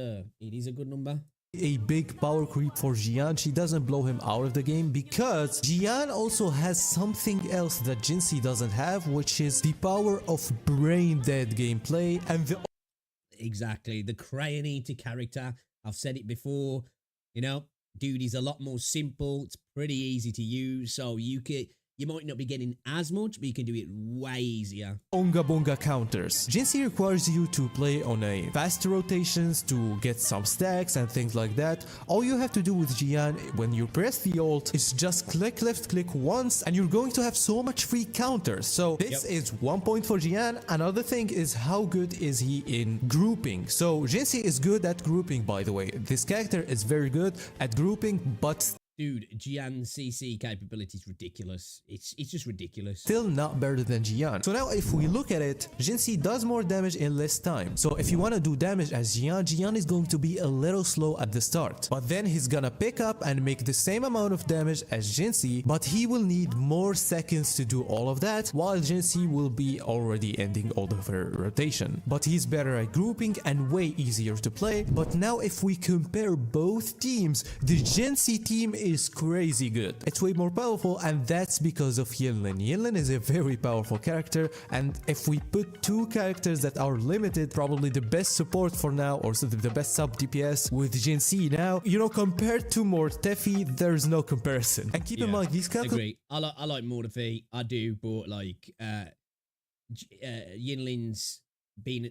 a good number. A big power creep for Gian. She doesn't blow him out of the game because Gian also has something else that Jinxie doesn't have, which is the power of brain dead gameplay and the... Exactly, the Crane Eater character. I've said it before, dude, he's a lot more simple. It's pretty easy to use, so you might not be getting as much, but you can do it way easier. Onga Bonga counters. Jinxie requires you to play on a faster rotations to get some stacks and things like that. All you have to do with Gian when you press the ult is just click left click once, and you're going to have so much free counters. So this is 1 point for Gian. Another thing is how good is he in grouping. So Jinxie is good at grouping, by the way. This character is very good at grouping, but... Dude, Gian's CC capability is ridiculous. It's just ridiculous. Still not better than Gian. So now if we look at it, Jinxie does more damage in less time. So if you want to do damage as Gian is going to be a little slow at the start. But then he's gonna pick up and make the same amount of damage as Jinxie, but he will need more seconds to do all of that, while Jinxie will be already ending all of her rotation. But he's better at grouping and way easier to play. But now if we compare both teams, the Jinxie team is crazy good. It's way more powerful, and that's because of Yinlin. Yinlin is a very powerful character, and if we put two characters that are limited, probably the best support for now, or the best sub DPS with Jinxie now, compared to Mortefi, there's no comparison. And keep in mind, these characters... Agree. I like Mortefi, I do, but Yinlin's being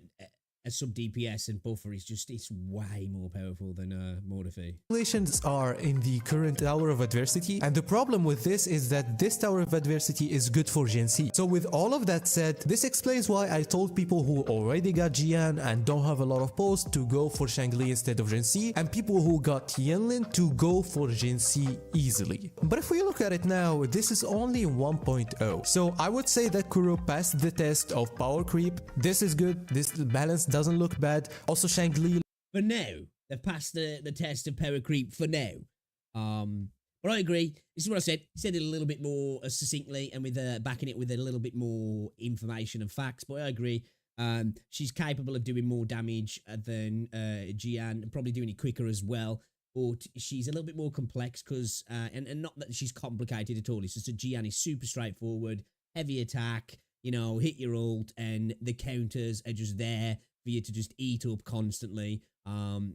a sub DPS and buffer is it's way more powerful than Mortefi. Relations are in the current Tower of Adversity, and the problem with this is that this Tower of Adversity is good for Jinxie. So with all of that said, this explains why I told people who already got Gian and don't have a lot of posts to go for Shangli instead of Jinxie, and people who got Yinlin to go for Jinxie easily. But if we look at it now, this is only 1.0. So I would say that Kuro passed the test of power creep. This is good. This balance doesn't look bad. Also Shangli, for now, they've passed the test of power creep for now. But I agree. This is what I said. Said it a little bit more succinctly and with backing it with a little bit more information and facts. But I agree. She's capable of doing more damage than Gian, and probably doing it quicker as well. But she's a little bit more complex because, and not that she's complicated at all. It's just that Gian is super straightforward, heavy attack. Hit your ult, and the counters are just there for you to just eat up constantly.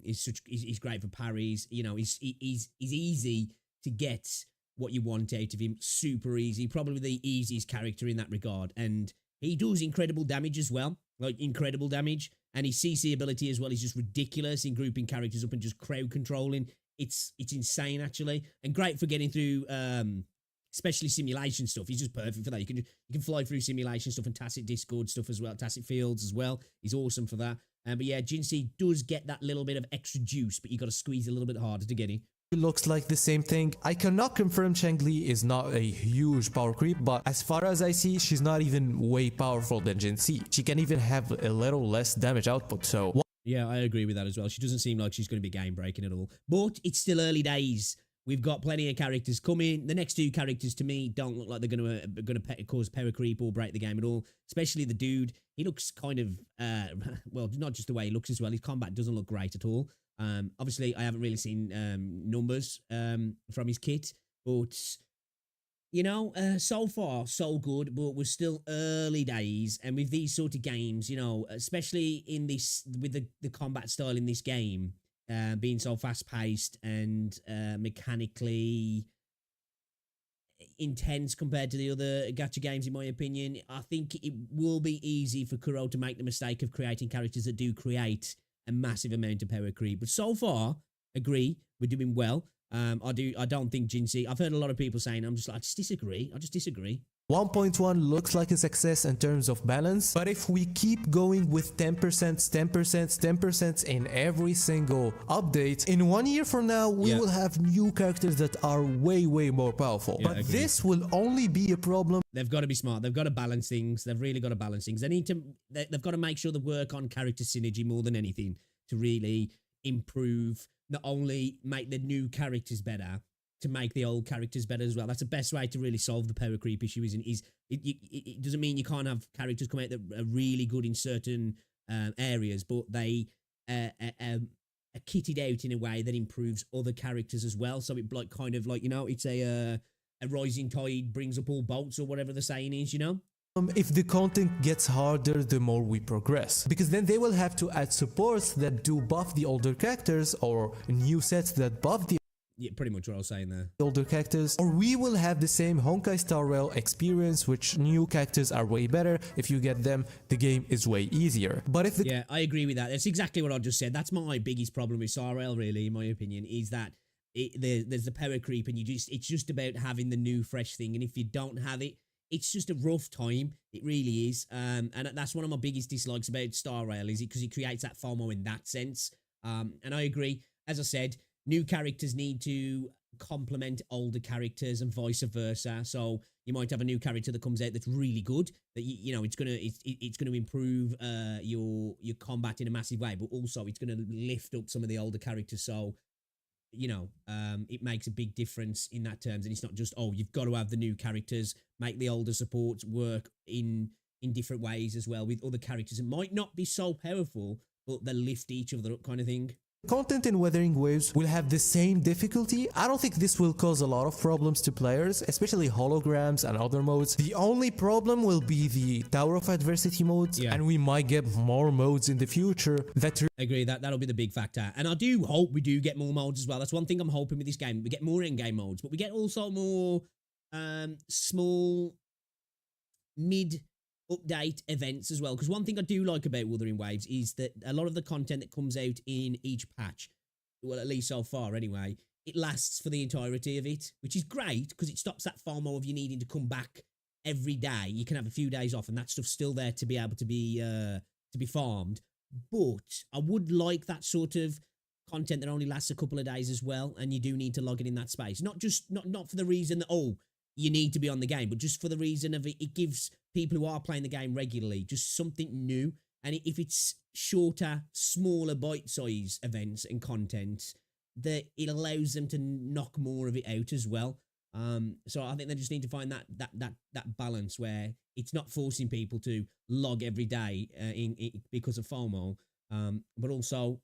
He's great for parries. He's easy to get what you want out of him. Super easy, probably the easiest character in that regard. And he does incredible damage as well, incredible damage. And his CC ability as well is just ridiculous in grouping characters up and just crowd controlling. It's insane actually, and great for getting through especially simulation stuff. He's just perfect for that. You can fly through simulation stuff and tacit discord stuff as well, tacit fields as well. He's awesome for that. But yeah, Jinsei does get that little bit of extra juice, but you got to squeeze a little bit harder to get it. It looks like the same thing. I cannot confirm Changli is not a huge power creep, but as far as I see, she's not even way powerful than Jinsei. She can even have a little less damage output, so... Yeah, I agree with that as well. She doesn't seem like she's going to be game breaking at all. But it's still early days. We've got plenty of characters coming. The next two characters, to me, don't look like they're going to cause power creep or break the game at all. Especially the dude. He looks kind of, well, not just the way he looks as well. His combat doesn't look great at all. Obviously, I haven't really seen numbers from his kit. But, you know, so far, so good. But we're still early days. And with these sort of games, you know, especially in this, with the combat style in this game, being so fast-paced and mechanically intense compared to the other gacha games, in my opinion, I think it will be easy for Kuro to make the mistake of creating characters that do create a massive amount of power creep. But so far, agree, we're doing well. I don't think Jinsei... I've heard a lot of people saying, I just disagree. 1.1 looks like a success in terms of balance, but if we keep going with 10%, 10%, 10% in every single update, in 1 year from now, we will have new characters that are way more powerful. Yeah, but this will only be a problem. They've got to be smart. They've got to balance things. They've really got to balance things. They've got to make sure they work on character synergy more than anything to really improve, not only make the new characters better, to make the old characters better as well. That's the best way to really solve the power creep issue. It doesn't mean you can't have characters come out that are really good in certain areas, but they are kitted out in a way that improves other characters as well. So it kind of like, you know, it's a rising tide brings up all boats, or whatever the saying is, you know? If the content gets harder, the more we progress. Because then they will have to add supports that do buff the older characters, or new sets that buff the yeah, pretty much what I was saying there. Older characters, or we will have the same Honkai Star Rail experience, which new characters are way better. If you get them, the game is way easier. But if yeah, I agree with that. That's exactly what I just said. That's my biggest problem with Star Rail, really, in my opinion, is that there's the power creep, and it's just about having the new fresh thing. And if you don't have it, it's just a rough time. It really is. And that's one of my biggest dislikes about Star Rail, is it because it creates that FOMO in that sense. And I agree. As I said, new characters need to complement older characters and vice versa. So you might have a new character that comes out that's really good, that you know it's gonna improve your combat in a massive way, but also it's gonna lift up some of the older characters. So you know, it makes a big difference in that terms, and it's not just, oh, you've got to have the new characters, make the older supports work in different ways as well with other characters. It might not be so powerful, but they lift each other up, kind of thing. Content in Wuthering Waves will have the same difficulty. I don't think this will cause a lot of problems to players, especially holograms and other modes. The only problem will be the Tower of Adversity modes, and we might get more modes in the future that... I agree, that'll be the big factor. And I do hope we do get more modes as well. That's one thing I'm hoping with this game. We get more in-game modes, but we get also more small, mid-update events as well. Because one thing I do like about Wuthering Waves is that a lot of the content that comes out in each patch, well, at least so far anyway, it lasts for the entirety of it, which is great because it stops that FOMO of you needing to come back every day. You can have a few days off and that stuff's still there to be able to be farmed. But I would like that sort of content that only lasts a couple of days as well, and you do need to log it in that space. Not for the reason that, oh, you need to be on the game, but just for the reason of it gives people who are playing the game regularly just something new. And if it's shorter, smaller bite-size events and content, that it allows them to knock more of it out as well. So I think they just need to find that balance where it's not forcing people to log every day because of FOMO, but also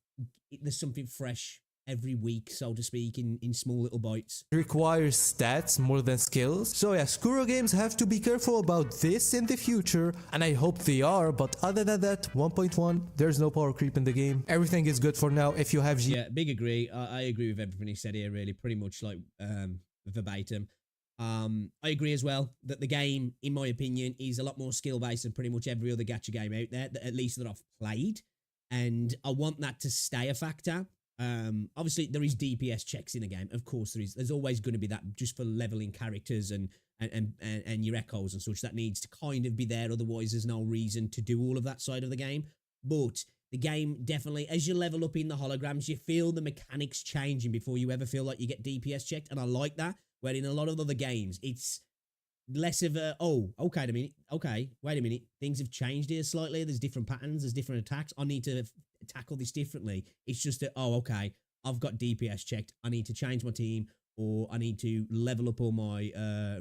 there's something fresh every week, so to speak, in small little bites. It requires stats more than skills. So yeah, Skuro Games have to be careful about this in the future, and I hope they are, but other than that, 1.1, there's no power creep in the game. Everything is good for now. If you have... Yeah, big agree. I agree with everything he said here, really, pretty much like verbatim. I agree as well that the game, in my opinion, is a lot more skill-based than pretty much every other gacha game out there, at least that I've played, and I want that to stay a factor. Obviously, there is DPS checks in the game. Of course, there is. There's always going to be that just for leveling characters and your echoes and such. That needs to kind of be there. Otherwise, there's no reason to do all of that side of the game. But the game definitely, as you level up in the holograms, you feel the mechanics changing before you ever feel like you get DPS checked. And I like that. Where in a lot of other games, it's less of a, oh, okay, wait a minute. Things have changed here slightly. There's different patterns. There's different attacks. I need to tackle this differently. It's just that, oh, okay, I've got DPS checked. I need to change my team, or I need to level up all my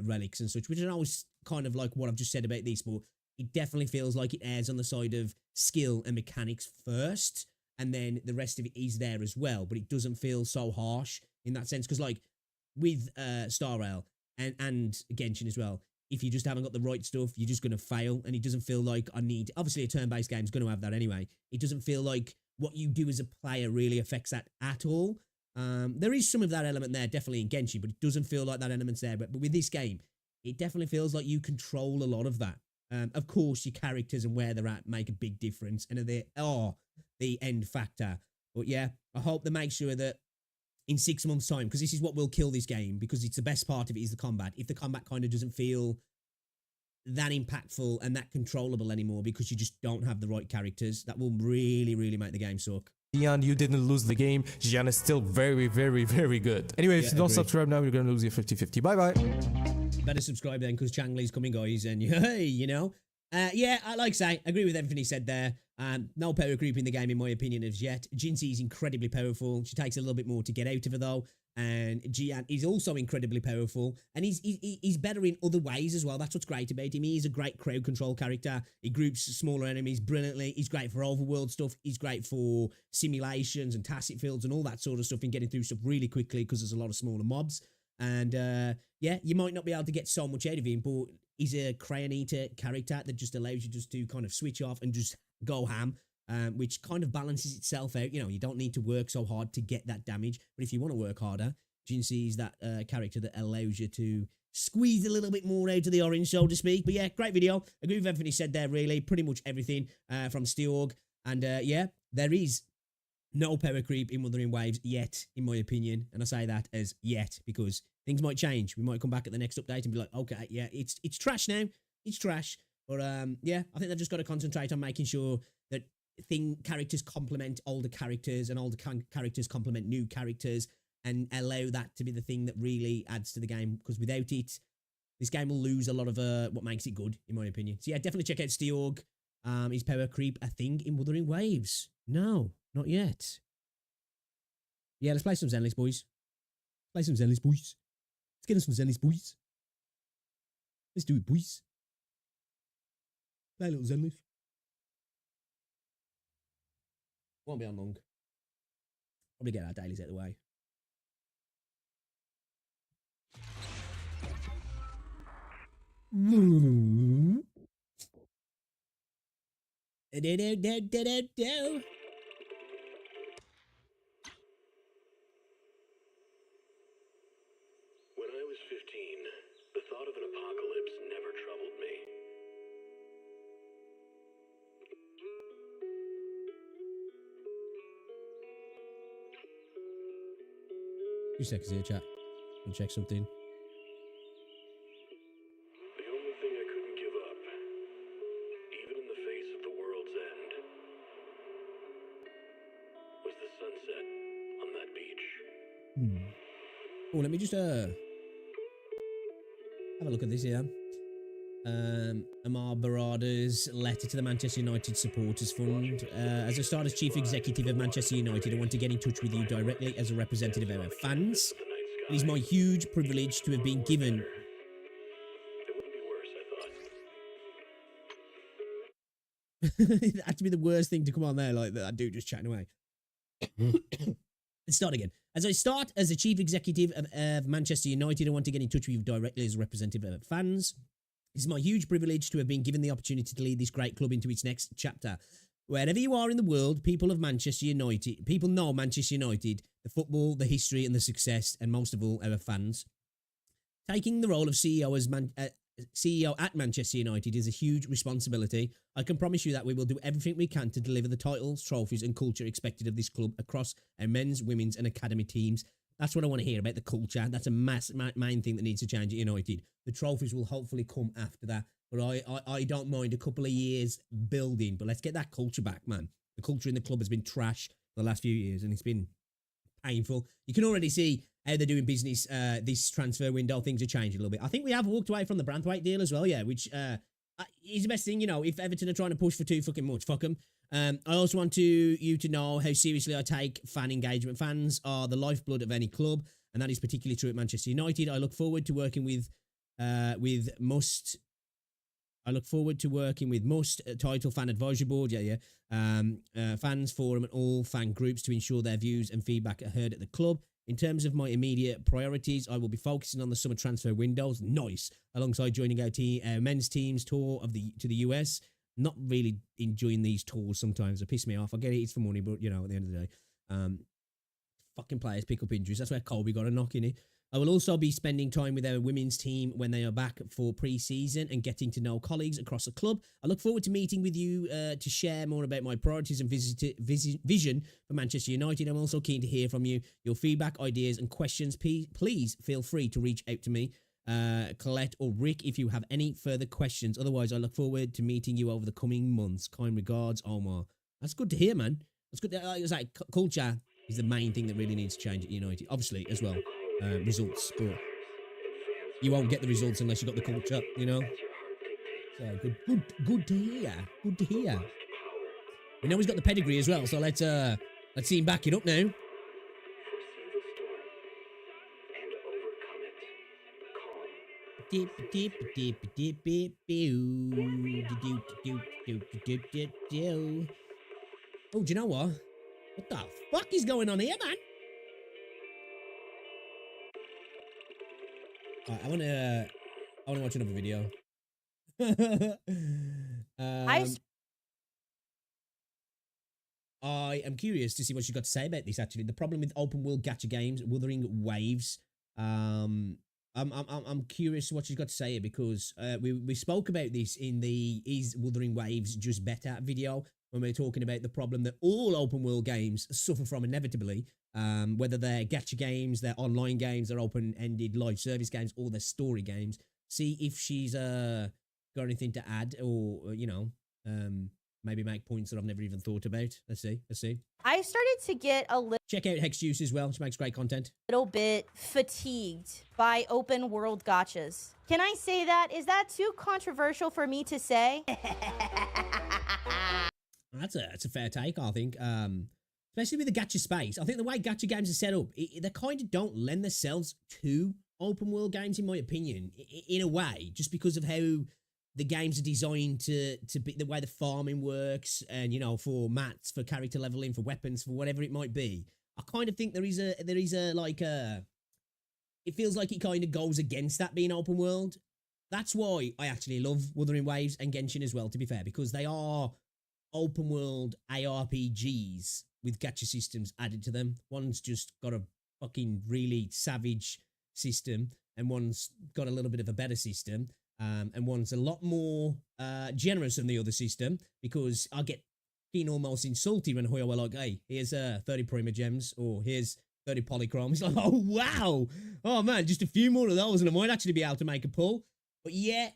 relics and such, which is always kind of like what I've just said about this, but it definitely feels like it errs on the side of skill and mechanics first, and then the rest of it is there as well, but it doesn't feel so harsh in that sense, because like with Star Rail and Genshin as well, if you just haven't got the right stuff, you're just going to fail, and it doesn't feel like obviously a turn-based game is going to have that anyway. It doesn't feel like what you do as a player really affects that at all. There is some of that element there, definitely in Genshin, but it doesn't feel like that element's there. But with this game, it definitely feels like you control a lot of that. Of course, your characters and where they're at make a big difference, and they are the end factor. But yeah, I hope they make sure that in 6 months' time, because this is what will kill this game, because it's the best part of it is the combat. If the combat kind of doesn't feel that impactful and that controllable anymore because you just don't have the right characters, that will really, really make the game suck. Xian, you didn't lose the game. Xian is still very, very, very good. Anyway, if you don't subscribe now, you're going to lose your 50-50. Bye-bye. Better subscribe then, because Changli's coming, guys, and hey, you know. Yeah, I like say, I agree with everything he said there. No power creep in the game, in my opinion, as yet. Jinxie is incredibly powerful. She takes a little bit more to get out of her, though. And Jian is also incredibly powerful. And he's better in other ways as well. That's what's great about him. He's a great crowd control character. He groups smaller enemies brilliantly. He's great for overworld stuff. He's great for simulations and tacit fields and all that sort of stuff, and getting through stuff really quickly because there's a lot of smaller mobs. And yeah, you might not be able to get so much out of him, but he's a crayon eater character that just allows you just to kind of switch off and just go ham, which kind of balances itself out. You know, you don't need to work so hard to get that damage, but if you want to work harder, Jinxie is that character that allows you to squeeze a little bit more out of the orange, so to speak. But yeah, great video. Agree with everything he said there, really. Pretty much everything from Steorg. And yeah, there is no power creep in Wuthering Waves yet, in my opinion. And I say that as yet because things might change. We might come back at the next update and be like, okay, yeah, it's trash now. It's trash. But yeah, I think they've just got to concentrate on making sure that characters complement older characters and older characters complement new characters, and allow that to be the thing that really adds to the game. Because without it, this game will lose a lot of what makes it good, in my opinion. So yeah, definitely check out Steorg. Is power creep a thing in Wuthering Waves? No, not yet. Yeah, let's play some Zenless, boys. Play some Zenless, boys. Let's get us some Zenless, boys. Let's do it, boys. Play a little Zenless. Won't be on long. Probably get our dailies out of the way. When I was 15, the thought of an apocalypse never troubled me. 2 seconds here, chat. I'll check something. The only thing I couldn't give up, even in the face of the world's end, was the sunset on that beach. Oh, let me just have a look at this here. Amar Barada's letter to the Manchester United Supporters Fund. As I start as Chief Executive of Manchester United, I want to get in touch with you directly as a representative of our fans. It is my huge privilege to have been given... It wouldn't be worse, I thought. That to be the worst thing to come on there, like that dude just chatting away. Let's start again. As I start as the Chief Executive of Manchester United, I want to get in touch with you directly as a representative of fans. It is my huge privilege to have been given the opportunity to lead this great club into its next chapter. Wherever you are in the world, people of Manchester United, people know Manchester United, the football, the history and the success, and most of all, our fans. Taking the role of CEO CEO at Manchester United is a huge responsibility. I can promise you that we will do everything we can to deliver the titles, trophies, and culture expected of this club across our men's, women's, and academy teams. That's what I want to hear about the culture. That's a main thing that needs to change at United. The trophies will hopefully come after that, but I don't mind a couple of years building. But let's get that culture back, man. The culture in the club has been trash the last few years, and it's been painful. You can already see how they're doing business this transfer window. Things are changing a little bit. I think we have walked away from the Branthwaite deal as well, yeah, which is the best thing, you know. If Everton are trying to push for too fucking much, fuck them. I also want you to know how seriously I take fan engagement. Fans are the lifeblood of any club, and that is particularly true at Manchester United. I look forward to working with Must Title Fan Advisory Board, fans forum and all fan groups to ensure their views and feedback are heard at the club. In terms of my immediate priorities, I will be focusing on the summer transfer windows, alongside joining our men's team's tour to the US. Not really enjoying these tours sometimes. They piss me off. I get it, it's for money, but, you know, at the end of the day, fucking players pick up injuries. That's where Colby got a knock in it. I will also be spending time with our women's team when they are back for pre-season and getting to know colleagues across the club. I look forward to meeting with you to share more about my priorities and vision for Manchester United. I'm also keen to hear from you, your feedback, ideas and questions. Please feel free to reach out to me, Colette or Rick, if you have any further questions. Otherwise, I look forward to meeting you over the coming months. Kind regards, Omar. That's good to hear, man. That's good. It's like culture is the main thing that really needs to change at United. Obviously, as well. Results, but you won't get the results unless you got the culture, you know. So good to hear. Good to hear. We know he's got the pedigree as well, so let's see him back it up now. Oh, do you know what? What the fuck is going on here, man? I want to watch another video. I am curious to see what she's got to say about this. Actually, the problem with open world gacha games, Wuthering Waves. I'm curious what she's got to say here, because we spoke about this in the Is Wuthering Waves Just Better video, when we were talking about the problem that all open world games suffer from inevitably. Whether they're gacha games, they're online games, they're open-ended live service games, or they're story games. See if she's got anything to add, or, you know, maybe make points that I've never even thought about. Let's see. I started to get a little... Check out Hex Juice as well. She makes great content. Little bit fatigued by open world gachas. Can I say that? Is that too controversial for me to say? That's a fair take, I think. Especially with the gacha space. I think the way gacha games are set up, they kind of don't lend themselves to open world games, in my opinion, in a way, just because of how the games are designed to be, the way the farming works, and, you know, for mats, for character leveling, for weapons, for whatever it might be. I kind of think there is a like it feels like it kind of goes against that being open world. That's why I actually love Wuthering Waves and Genshin as well, to be fair, because they are open world ARPGs with gacha systems added to them. One's just got a fucking really savage system, and one's got a little bit of a better system, and one's a lot more generous than the other system, because I get being almost insulted when Hoyo were like, hey, here's 30 Prima Gems, or here's 30 Polychrome. It's like, oh, wow. Oh, man, just a few more of those, and I might actually be able to make a pull. But yeah,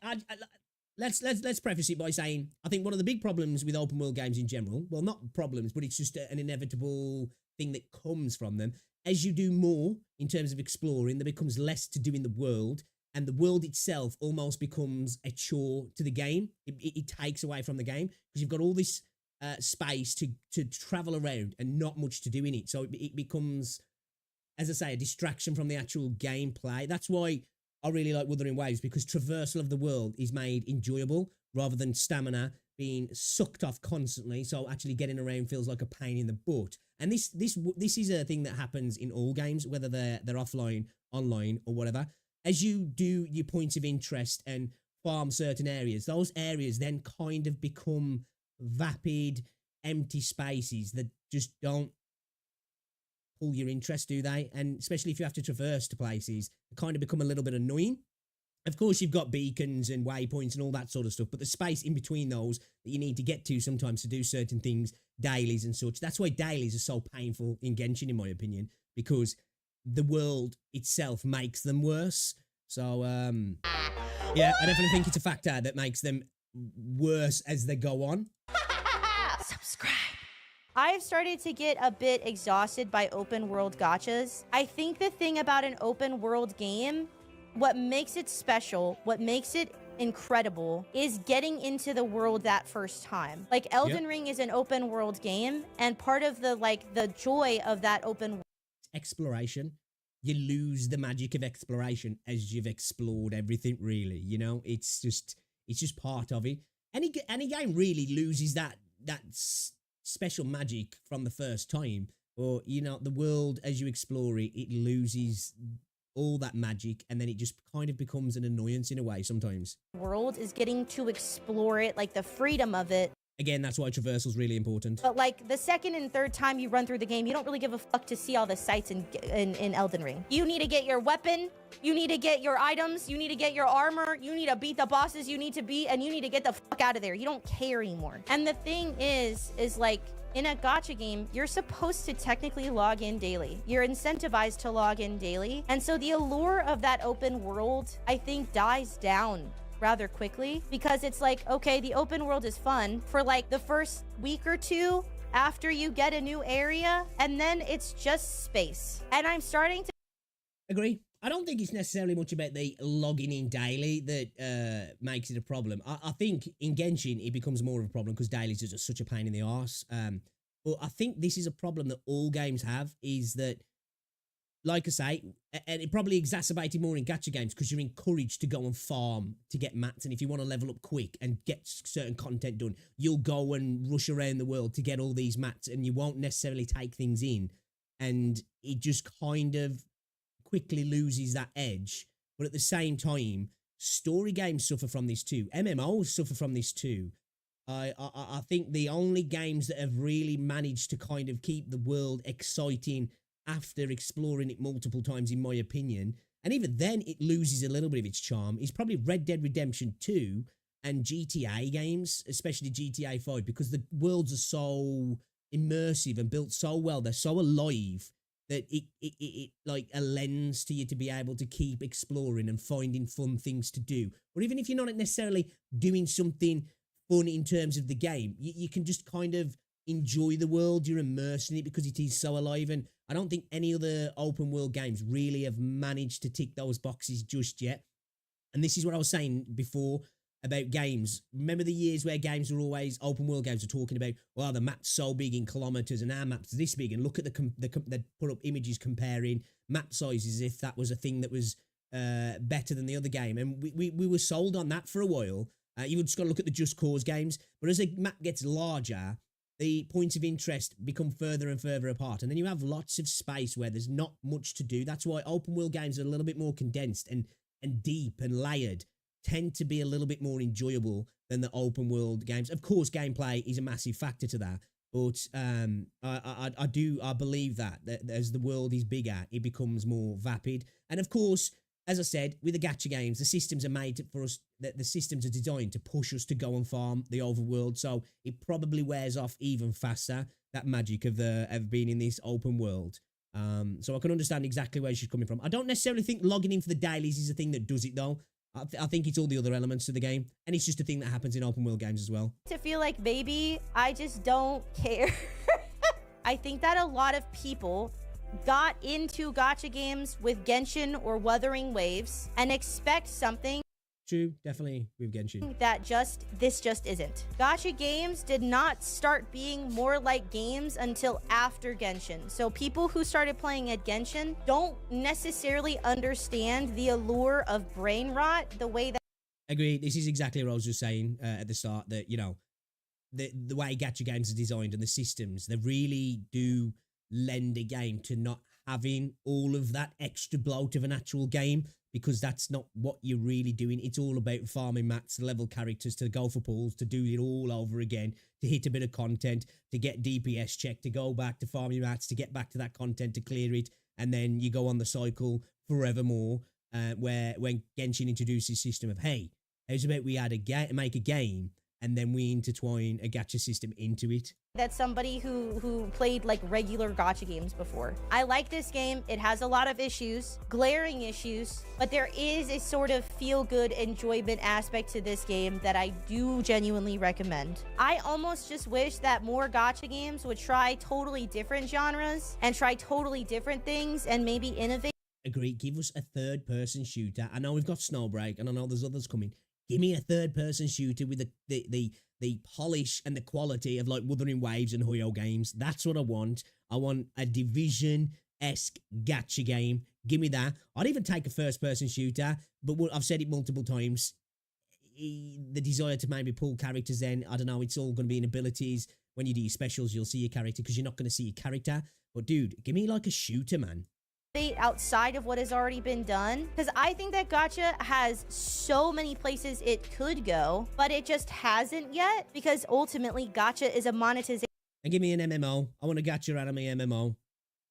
Let's preface it by saying, I think one of the big problems with open world games in general, well, not problems, but it's just an inevitable thing that comes from them. As you do more in terms of exploring, there becomes less to do in the world, and the world itself almost becomes a chore to the game. It takes away from the game, because you've got all this space to travel around and not much to do in it. So it becomes, as I say, a distraction from the actual gameplay. That's why I really like Wuthering Waves, because traversal of the world is made enjoyable rather than stamina being sucked off constantly. So actually getting around feels like a pain in the butt. And this is a thing that happens in all games, whether they're offline, online, or whatever. As you do your points of interest and farm certain areas, those areas then kind of become vapid, empty spaces that just don't pull your interest, do they? And especially if you have to traverse to places, they kind of become a little bit annoying. Of course, you've got beacons and waypoints and all that sort of stuff, but the space in between those that you need to get to sometimes to do certain things, dailies and such. That's why dailies are so painful in Genshin, in my opinion, because the world itself makes them worse. So, yeah, I definitely think it's a factor that makes them worse as they go on. Subscribe. I've started to get a bit exhausted by open world gachas. I think the thing about an open world game, what makes it special, what makes it incredible, is getting into the world that first time. Like Elden Ring is an open world game, and part of the joy of that open world Exploration. You lose the magic of exploration as you've explored everything, really. You know, it's just part of it. Any game really loses that special magic from the first time, or you know, the world as you explore it, it loses all that magic, and then it just kind of becomes an annoyance in a way sometimes. World is getting to explore it, like the freedom of it. Again, that's why traversal is really important. But like the second and third time you run through the game, you don't really give a fuck to see all the sights in Elden Ring. You need to get your weapon, you need to get your items, you need to get your armor, you need to beat the bosses you need to beat, and you need to get the fuck out of there. You don't care anymore. And the thing is like, in a gacha game, you're supposed to technically log in daily. You're incentivized to log in daily. And so the allure of that open world, I think, dies down rather quickly, because it's like, okay, the open world is fun for like the first week or two after you get a new area, and then it's just space. And I'm starting to agree. I don't think it's necessarily much about the logging in daily that makes it a problem. I think in Genshin it becomes more of a problem because dailies are just such a pain in the arse. But I think this is a problem that all games have, is that, like I say, and it probably exacerbated more in gacha games because you're encouraged to go and farm to get mats, and if you want to level up quick and get certain content done, you'll go and rush around the world to get all these mats, and you won't necessarily take things in, and it just kind of quickly loses that edge. But at the same time, story games suffer from this too. MMOs suffer from this too. I think the only games that have really managed to kind of keep the world exciting after exploring it multiple times, in my opinion, and even then it loses a little bit of its charm, is probably Red Dead Redemption 2 and GTA games, especially GTA 5, because the worlds are so immersive and built so well, they're so alive, that it like a lens to you to be able to keep exploring and finding fun things to do. Or even if you're not necessarily doing something fun in terms of the game, you can just kind of enjoy the world, you're immersed in it because it is so alive. And I don't think any other open world games really have managed to tick those boxes just yet. And this is what I was saying before about games. Remember the years where games were always, open world games were talking about, well, the map's so big in kilometers and our map's this big, and look at they put up images comparing map sizes as if that was a thing that was better than the other game. And we were sold on that for a while. You just got to look at the Just Cause games. But as a map gets larger, the points of interest become further and further apart. And then you have lots of space where there's not much to do. That's why open world games are a little bit more condensed and deep and layered, tend to be a little bit more enjoyable than the open world games. Of course, gameplay is a massive factor to that. But I believe that as the world is bigger, it becomes more vapid. And of course, as I said, with the gacha games, the systems are made for us, the systems are designed to push us to go and farm the overworld. So it probably wears off even faster, that magic of being in this open world. So I can understand exactly where she's coming from. I don't necessarily think logging in for the dailies is the thing that does it, though. I think it's all the other elements of the game, and it's just a thing that happens in open world games as well. To feel like, baby, I just don't care. I think that a lot of people got into gacha games with Genshin or Wuthering Waves and expect something. True, definitely with Genshin. That this just isn't. Gacha games did not start being more like games until after Genshin. So people who started playing at Genshin don't necessarily understand the allure of brain rot the way that. Agreed. This is exactly what I was just saying at the start, that, you know, the way gacha games are designed and the systems, they really do lend a game to not having all of that extra bloat of an actual game, because that's not what you're really doing. It's all about farming mats, to level characters, to go for pulls, to do it all over again, to hit a bit of content, to get DPS check, to go back to farming mats, to get back to that content, to clear it, and then you go on the cycle forevermore. where when Genshin introduced his system of, hey, how's about we add make a game and then we intertwine a gacha system into it. That's somebody who played like regular gacha games before. I like this game. It has a lot of issues, glaring issues, but there is a sort of feel-good enjoyment aspect to this game that I do genuinely recommend. I almost just wish that more gacha games would try totally different genres and try totally different things and maybe innovate. Agree. Give us a third-person shooter. I know we've got Snowbreak, and I know there's others coming. Give me a third-person shooter with the polish and the quality of like Wuthering Waves and Hoyo games. That's what I want. I want a Division-esque gacha game. Give me that. I'd even take a first-person shooter, but I've said it multiple times. The desire to maybe pull characters in, I don't know, it's all going to be in abilities. When you do your specials, you'll see your character because you're not going to see your character. But dude, give me like a shooter, man. Outside of what has already been done, because I think that gacha has so many places it could go, but it just hasn't yet, because ultimately gacha is a monetization. And give me an MMO. I want a gacha anime MMO.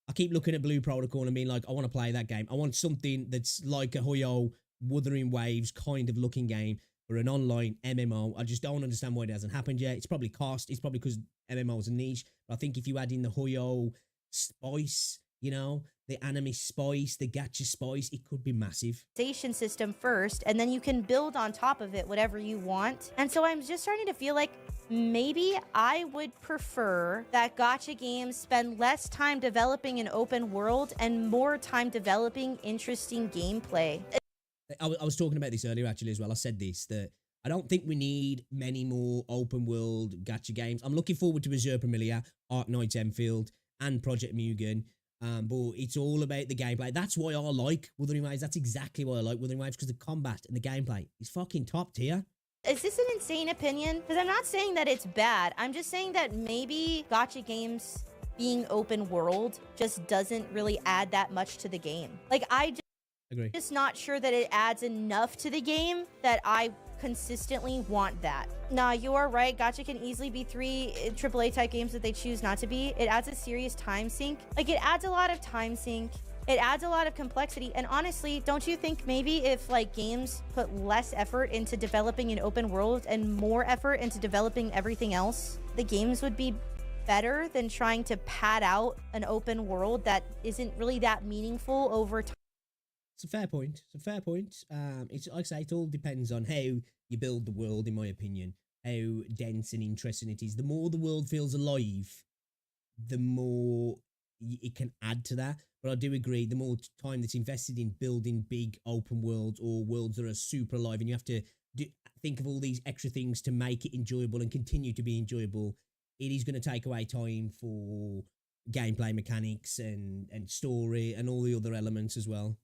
I keep looking at Blue Protocol and being like, I want to play that game. I want something that's like a Hoyo Wuthering Waves kind of looking game for an online MMO. I just don't understand why it hasn't happened yet. It's probably cost. It's probably because MMO is a niche. But I think if you add in the Hoyo spice, you know, the anime spice, the gacha spice, it could be massive. System first, and then you can build on top of it whatever you want. And so I'm just starting to feel like maybe I would prefer that gacha games spend less time developing an open world and more time developing interesting gameplay. I was talking about this earlier actually as well. I said this, that I don't think we need many more open world gacha games. I'm looking forward to Azure Familiar, Ark Knights Enfield, and Project Mugen. But it's all about the gameplay. That's why I like Wuthering Waves. That's exactly why I like Wuthering Waves, because the combat and the gameplay is fucking top tier. Is this an insane opinion? Because I'm not saying that it's bad. I'm just saying that maybe gacha games being open world just doesn't really add that much to the game. Like, Agree. Just not sure that it adds enough to the game that I consistently want that. Nah, you are right. Gacha can easily be 3 AAA type games that they choose not to be. It adds a serious time sink. Like, it adds a lot of time sink. It adds a lot of complexity. And honestly, don't you think maybe if like games put less effort into developing an open world and more effort into developing everything else, the games would be better than trying to pad out an open world that isn't really that meaningful over time? It's a fair point. It's a fair point. It's like I say, it all depends on how you build the world, in my opinion. How dense and interesting it is. The more the world feels alive, the more it can add to that. But I do agree, the more time that's invested in building big open worlds or worlds that are super alive, and you have to think of all these extra things to make it enjoyable and continue to be enjoyable, it is going to take away time for gameplay mechanics and story and all the other elements as well.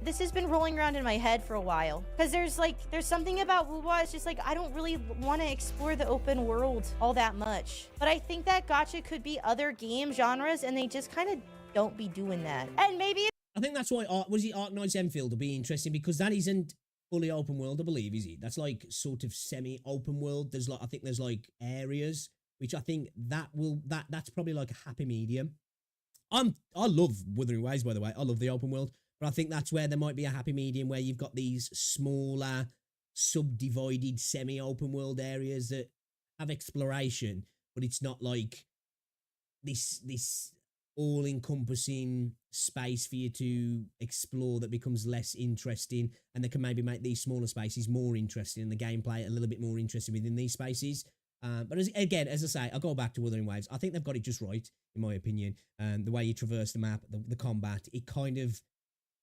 This has been rolling around in my head for a while, because there's something about WoWa. It's just like I don't really want to explore the open world all that much, but I think that gacha could be other game genres, and they just kind of don't be doing that. And maybe I think that's why Ark Knights Enfield will be interesting, because that isn't fully open world, I believe, is it? That's like sort of semi open world. There's like, I think there's like areas, which I think that's probably like a happy medium. I love Wuthering Waves, by the way. I love the open world, but I think that's where there might be a happy medium where you've got these smaller, subdivided, semi-open world areas that have exploration, but it's not like this all-encompassing space for you to explore that becomes less interesting, and they can maybe make these smaller spaces more interesting and the gameplay a little bit more interesting within these spaces. But again, as I say, I'll go back to Wuthering Waves. I think they've got it just right, in my opinion. The way you traverse the map, the combat, it kind of...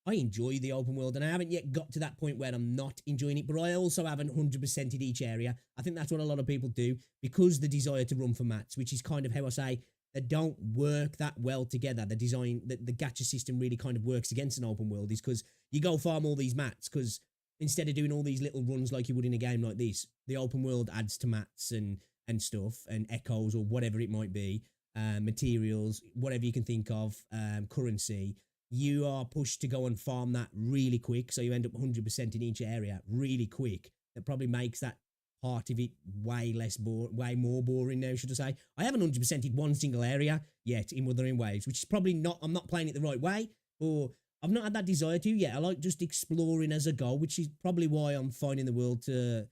I enjoy the open world, and I haven't yet got to that point where I'm not enjoying it, but I also haven't 100%ed each area. I think that's what a lot of people do, because the desire to run for mats, which is kind of how I say they don't work that well together. The gacha system really kind of works against an open world, is because you go farm all these mats, because instead of doing all these little runs like you would in a game like this, the open world adds to mats and stuff, and echoes or whatever it might be, materials, whatever you can think of, currency. You are pushed to go and farm that really quick, so you end up 100% in each area really quick. That probably makes that part of it way more boring now, should I say. I haven't 100%ed one single area yet in Wuthering Waves, which is probably not, I'm not playing it the right way, or I've not had that desire to yet. I like just exploring as I go, which is probably why I'm finding the world to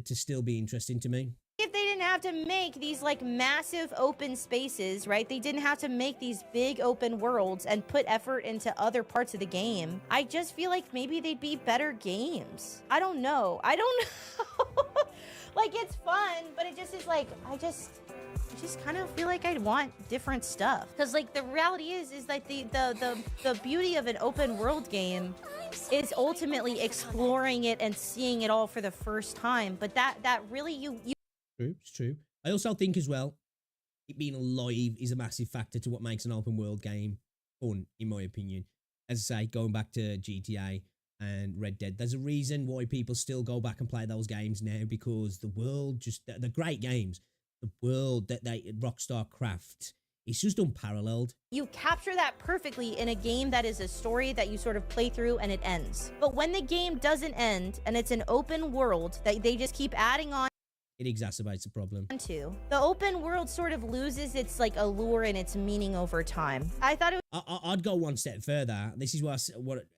still be interesting to me. If they didn't have to make these like massive open spaces, right? They didn't have to make these big open worlds and put effort into other parts of the game. I just feel like maybe they'd be better games. I don't know. Like, it's fun, but it just is like, I just kind of feel like I'd want different stuff. Because like the reality is like the beauty of an open world game is ultimately exploring it and seeing it all for the first time. But that really True, it's true. I also think as well, it being alive is a massive factor to what makes an open world game fun, in my opinion. As I say, going back to GTA and Red Dead, there's a reason why people still go back and play those games now, because the world just, they're great games. The world that Rockstar craft is just unparalleled. You capture that perfectly in a game that is a story that you sort of play through and it ends. But when the game doesn't end and it's an open world that they just keep adding on, it exacerbates the problem. The open world sort of loses its like allure and its meaning over time. I thought it was I'd go one step further. This is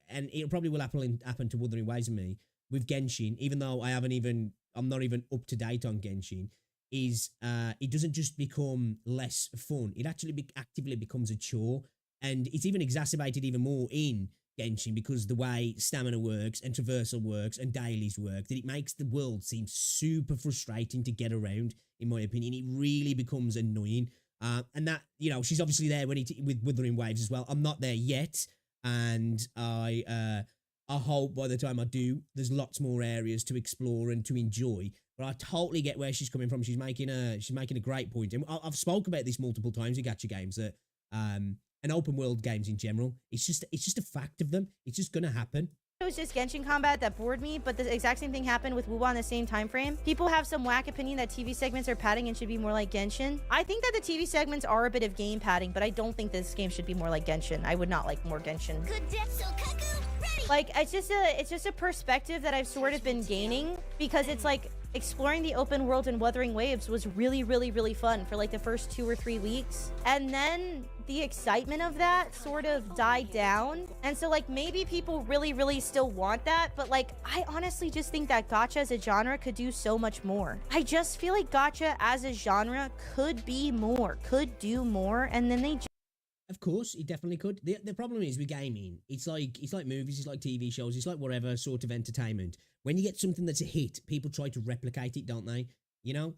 and it probably will happen to Wuthering Waves and me with Genshin, even though I'm not even up to date on Genshin. Is it doesn't just become less fun, it actually actively becomes a chore, and it's even exacerbated even more in Genshin because the way stamina works and traversal works and dailies work, that it makes the world seem super frustrating to get around, in my opinion. It really becomes annoying, and that, you know, she's obviously there with Wuthering Waves as well. I'm not there yet, and I hope by the time I do, there's lots more areas to explore and to enjoy. But I totally get where she's coming from. She's making a great point, and I've spoke about this multiple times with gacha games, that and open world games in general, it's just a fact of them. It's just gonna happen. It was just Genshin combat that bored me, but the exact same thing happened with WoW on the same time frame. People have some whack opinion that TV segments are padding and should be more like Genshin. I think that the TV segments are a bit of game padding, but I don't think this game should be more like Genshin. I would not like more Genshin. Like, it's just a perspective that I've sort of been gaining, because it's like exploring the open world in Wuthering Waves was really, really, really fun for like the first 2 or 3 weeks. And then the excitement of that sort of died down. And so like maybe people really, really still want that. But like, I honestly just think that gacha as a genre could do so much more. I just feel like gacha as a genre could be more, could do more. And then they Of course, it definitely could. The problem is with gaming, it's like movies, it's like TV shows, it's like whatever sort of entertainment. When you get something that's a hit, people try to replicate it, don't they? You know?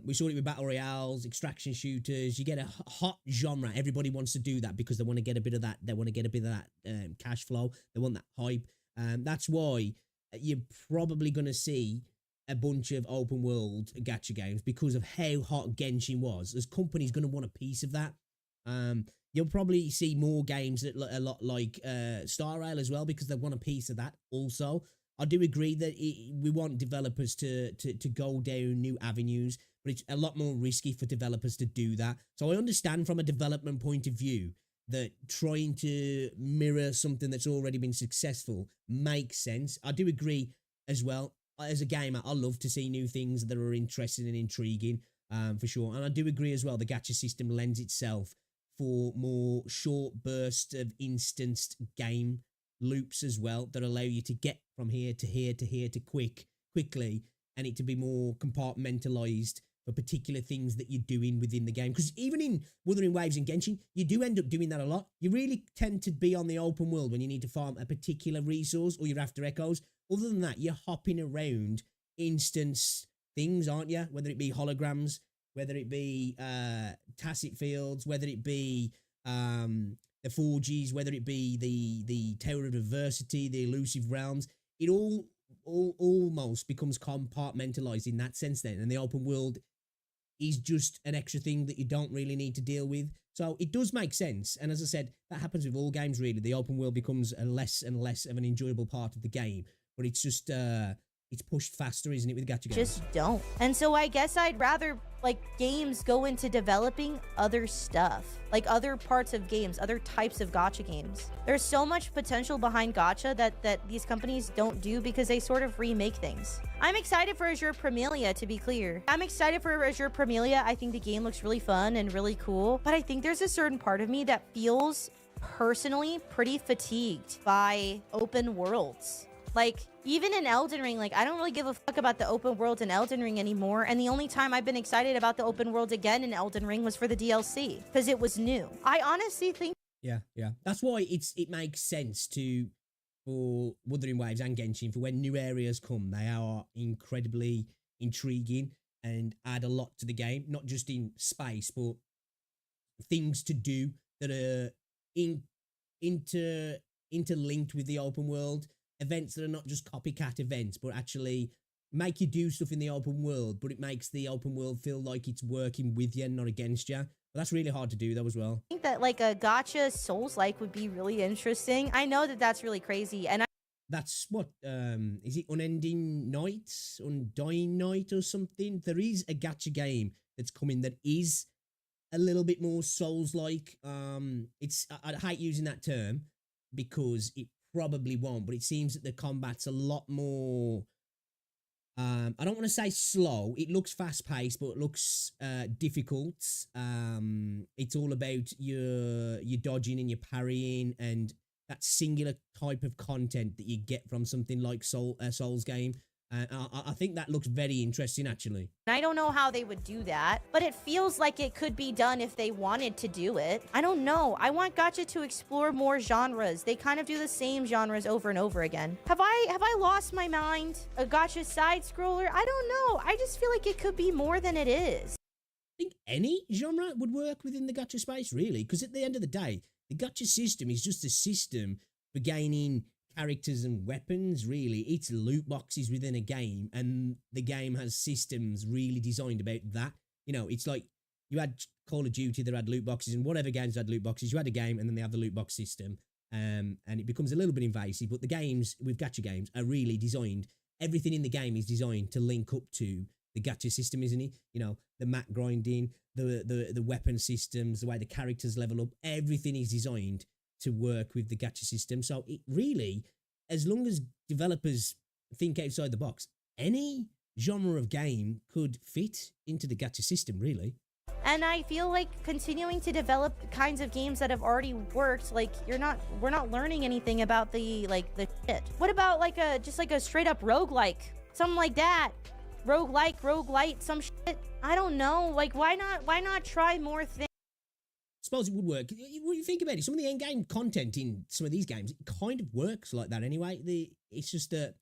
We saw it with battle royales, extraction shooters. You get a hot genre. Everybody wants to do that because they want to get a bit of that. They want to get a bit of that cash flow. They want that hype. That's why you're probably going to see a bunch of open world gacha games because of how hot Genshin was. There's companies going to want a piece of that. You'll probably see more games that look a lot like Star Rail as well, because they want a piece of that also. I do agree that we want developers to go down new avenues, but it's a lot more risky for developers to do that. So I understand from a development point of view that trying to mirror something that's already been successful makes sense. I do agree as well. As a gamer, I love to see new things that are interesting and intriguing, for sure. And I do agree as well, the gacha system lends itself for more short bursts of instanced game loops as well that allow you to get from here to here to here to quickly, and it to be more compartmentalized for particular things that you're doing within the game. Because even in Wuthering Waves and Genshin, you do end up doing that a lot. You really tend to be on the open world when you need to farm a particular resource or you're after echoes. Other than that, you're hopping around instance things, aren't you? Whether it be holograms, whether it be tacit fields, whether it be the forges, whether it be the Tower of Diversity, the elusive realms, it all almost becomes compartmentalized in that sense then, and the open world is just an extra thing that you don't really need to deal with. So it does make sense, and as I said, that happens with all games really. The open world becomes a less and less of an enjoyable part of the game, but it's just it's pushed faster, isn't it, with gacha games? Just don't. And so I guess I'd rather like games go into developing other stuff, like other parts of games, other types of gacha games. There's so much potential behind gacha that these companies don't do because they sort of remake things. I'm excited for Azure Primelia, to be clear. I'm excited for Azure Primelia. I think the game looks really fun and really cool, but I think there's a certain part of me that feels personally pretty fatigued by open worlds. Like, even in Elden Ring, like, I don't really give a fuck about the open world in Elden Ring anymore. And the only time I've been excited about the open world again in Elden Ring was for the DLC, because it was new. I honestly think... Yeah. That's why it makes sense for Wuthering Waves and Genshin, for when new areas come, they are incredibly intriguing and add a lot to the game, not just in space, but things to do that are interlinked with the open world, events that are not just copycat events, but actually make you do stuff in the open world, but it makes the open world feel like it's working with you and not against you. But that's really hard to do, though, as well. I think that, like, a gacha Souls-like would be really interesting. I know that that's really crazy, and That's what, is it Unending Nights? Undying Night or something? There is a gacha game that's coming that is a little bit more Souls-like. I hate using that term because it probably won't, but it seems that the combat's a lot more, I don't want to say slow. It looks fast-paced, but it looks difficult. It's all about your dodging and your parrying and that singular type of content that you get from something like Souls game. I think that looks very interesting, actually. I don't know how they would do that, but it feels like it could be done if they wanted to do it. I don't know. I want gacha to explore more genres. They kind of do the same genres over and over again. Have I lost my mind? A gacha side scroller? I don't know. I just feel like it could be more than it is. I think any genre would work within the gacha space, really, because at the end of the day, the gacha system is just a system for gaining characters and weapons, really. It's loot boxes within a game, and the game has systems really designed about that. You know, it's like you had Call of Duty that had loot boxes, and whatever games had loot boxes, you had a game, and then they have the loot box system, and it becomes a little bit invasive, but the games with gacha games are really designed. Everything in the game is designed to link up to the gacha system, isn't it? You know, the mat grinding, the weapon systems, the way the characters level up, everything is designed to work with the gacha system. So it really, as long as developers think outside the box, any genre of game could fit into the gacha system, really. And I feel like continuing to develop kinds of games that have already worked, like we're not learning anything about the shit. What about like just a straight up roguelike? Something like that. Roguelite, some shit. I don't know. Like, why not try more things? I suppose it would work. When you think about it, some of the end-game content in some of these games, it kind of works like that anyway. It's just that,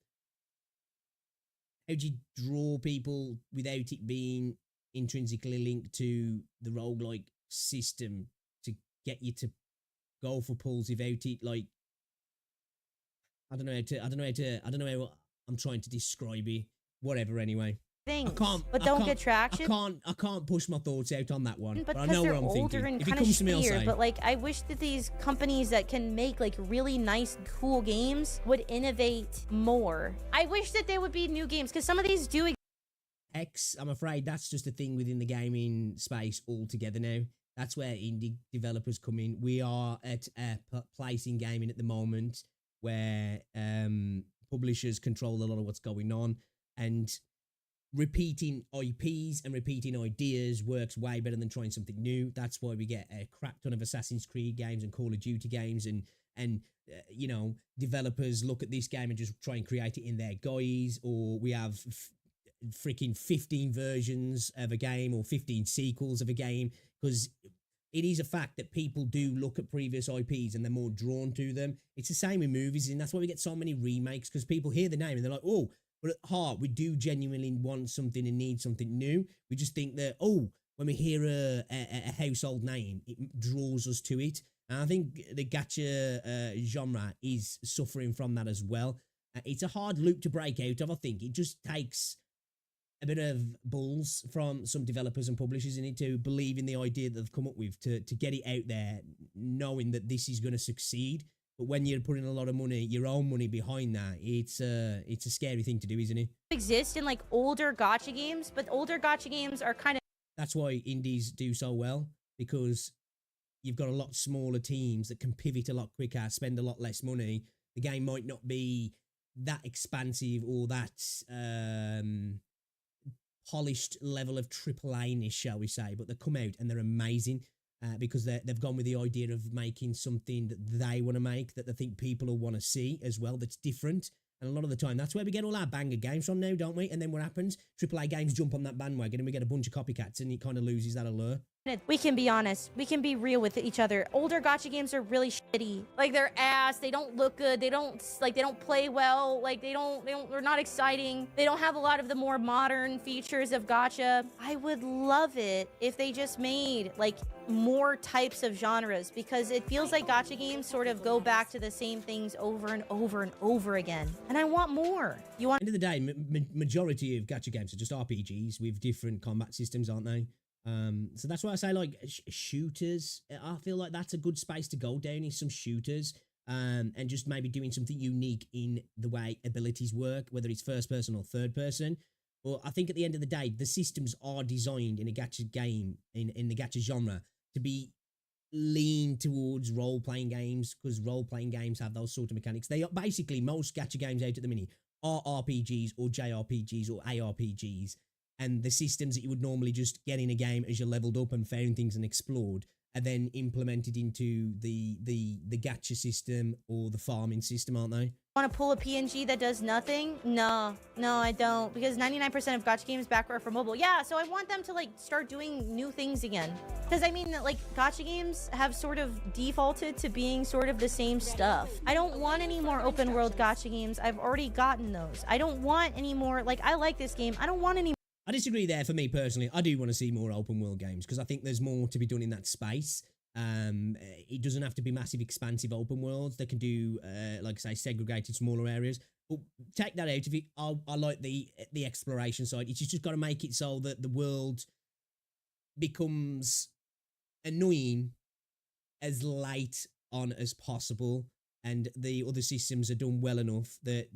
how do you draw people without it being intrinsically linked to the roguelike system to get you to go for pulls without it, like, I don't know how I'm trying to describe it. Whatever, anyway. Things, don't get traction. I can't push my thoughts out on that one. But I know they're what I'm older thinking. and If it kind of comes to me, I'll shittier. say. But like, I wish that these companies that can make like really nice, cool games would innovate more. I wish that there would be new games, because some of these do. I'm afraid that's just a thing within the gaming space altogether now. That's where indie developers come in. We are at a place in gaming at the moment where publishers control a lot of what's going on, and repeating IPs and repeating ideas works way better than trying something new. That's why we get a crap ton of Assassin's Creed games and Call of Duty games, and you know, developers look at this game and just try and create it in their guise, or we have freaking 15 versions of a game or 15 sequels of a game, because it is a fact that people do look at previous IPs and they're more drawn to them. It's the same with movies, and that's why we get so many remakes, because people hear the name and they're like, oh, but at heart, we do genuinely want something and need something new. We just think that, oh, when we hear a household name, it draws us to it. And I think the gacha genre is suffering from that as well. It's a hard loop to break out of, I think. It just takes a bit of balls from some developers and publishers in it to believe in the idea that they've come up with, to get it out there, knowing that this is going to succeed. But when you're putting a lot of money, your own money behind that, it's a scary thing to do, isn't it? Exist in like older gacha games, but older gacha games are kind of... That's why indies do so well, because you've got a lot smaller teams that can pivot a lot quicker, spend a lot less money. The game might not be that expansive or that polished level of AAA-ness, shall we say, but they come out and they're amazing. because they've gone with the idea of making something that they want to make, that they think people will want to see as well, that's different. And a lot of the time, that's where we get all our banger games from now, don't we? And then what happens? AAA games jump on that bandwagon and we get a bunch of copycats and it kind of loses that allure. We can be honest. We can be real with each other. Older gacha games are really shitty. Like, they're ass. They don't look good. They don't play well. Like, they're not exciting. They don't have a lot of the more modern features of gacha. I would love it if they just made, like, more types of genres, because it feels like gacha games sort of go back to the same things over and over and over again. And I want more. You want... At the end of the day, majority of gacha games are just RPGs with different combat systems, aren't they? So that's why I say, like, shooters. I feel like that's a good space to go down, is some shooters, and just maybe doing something unique in the way abilities work, whether it's first person or third person. But I think at the end of the day, the systems are designed in a gacha game, in the gacha genre, to be lean towards role-playing games, because role-playing games have those sort of mechanics. They are basically, most gacha games out at the minute are RPGs or JRPGs or ARPGs. And the systems that you would normally just get in a game as you leveled up and found things and explored are then implemented into the gacha system or the farming system, aren't they? Want to pull a PNG that does nothing? No, I don't, because 99% of gacha games backward for mobile. Yeah, so I want them to, like, start doing new things again. Because, I mean, like, gacha games have sort of defaulted to being sort of the same stuff. I don't want any more open world gacha games. I've already gotten those. I don't want any more, like, I like this game. I don't want any. I disagree there. For me personally, I do want to see more open world games, because I think there's more to be done in that space. It doesn't have to be massive, expansive open worlds. They can do, like I say, segregated, smaller areas. But take that out of it. I like the exploration side. It's just got to make it so that the world becomes annoying as late on as possible, and the other systems are done well enough that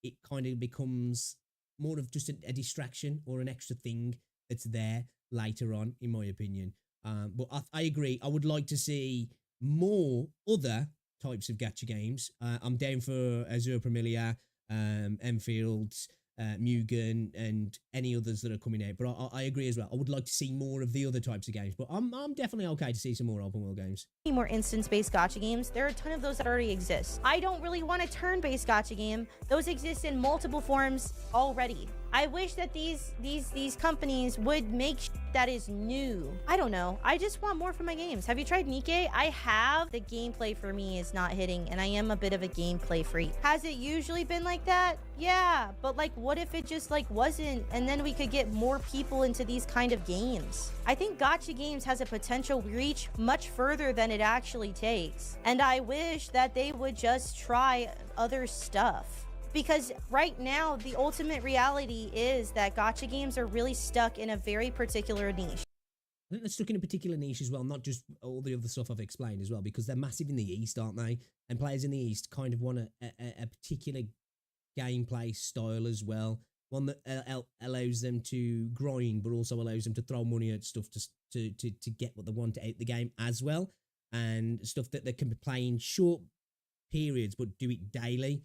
it kind of becomes more of just a distraction or an extra thing that's there later on, in my opinion. But I agree. I would like to see more other types of gacha games. I'm down for Azure Premilia, Enfield, Mugen, and any others that are coming out. But I agree as well. I would like to see more of the other types of games. But I'm definitely okay to see some more open world games. More instance-based gacha games. There are a ton of those that already exist. I don't really want a turn-based gacha game. Those exist in multiple forms already. I wish that these companies would make that is new. I don't know. I just want more from my games. Have you tried Nikkei? I have. The gameplay for me is not hitting, and I am a bit of a gameplay freak. Has it usually been like that? Yeah, but, like, what if it just, like, wasn't, and then we could get more people into these kind of games? I think gacha games has a potential reach much further than it actually takes, and I wish that they would just try other stuff. Because right now, the ultimate reality is that gacha games are really stuck in a very particular niche. I think they're stuck in a particular niche as well, not just all the other stuff I've explained as well, because they're massive in the East, aren't they? And players in the East kind of want a particular gameplay style as well. One that allows them to grind, but also allows them to throw money at stuff to get what they want out the game as well. And stuff that they can be playing short periods, but do it daily.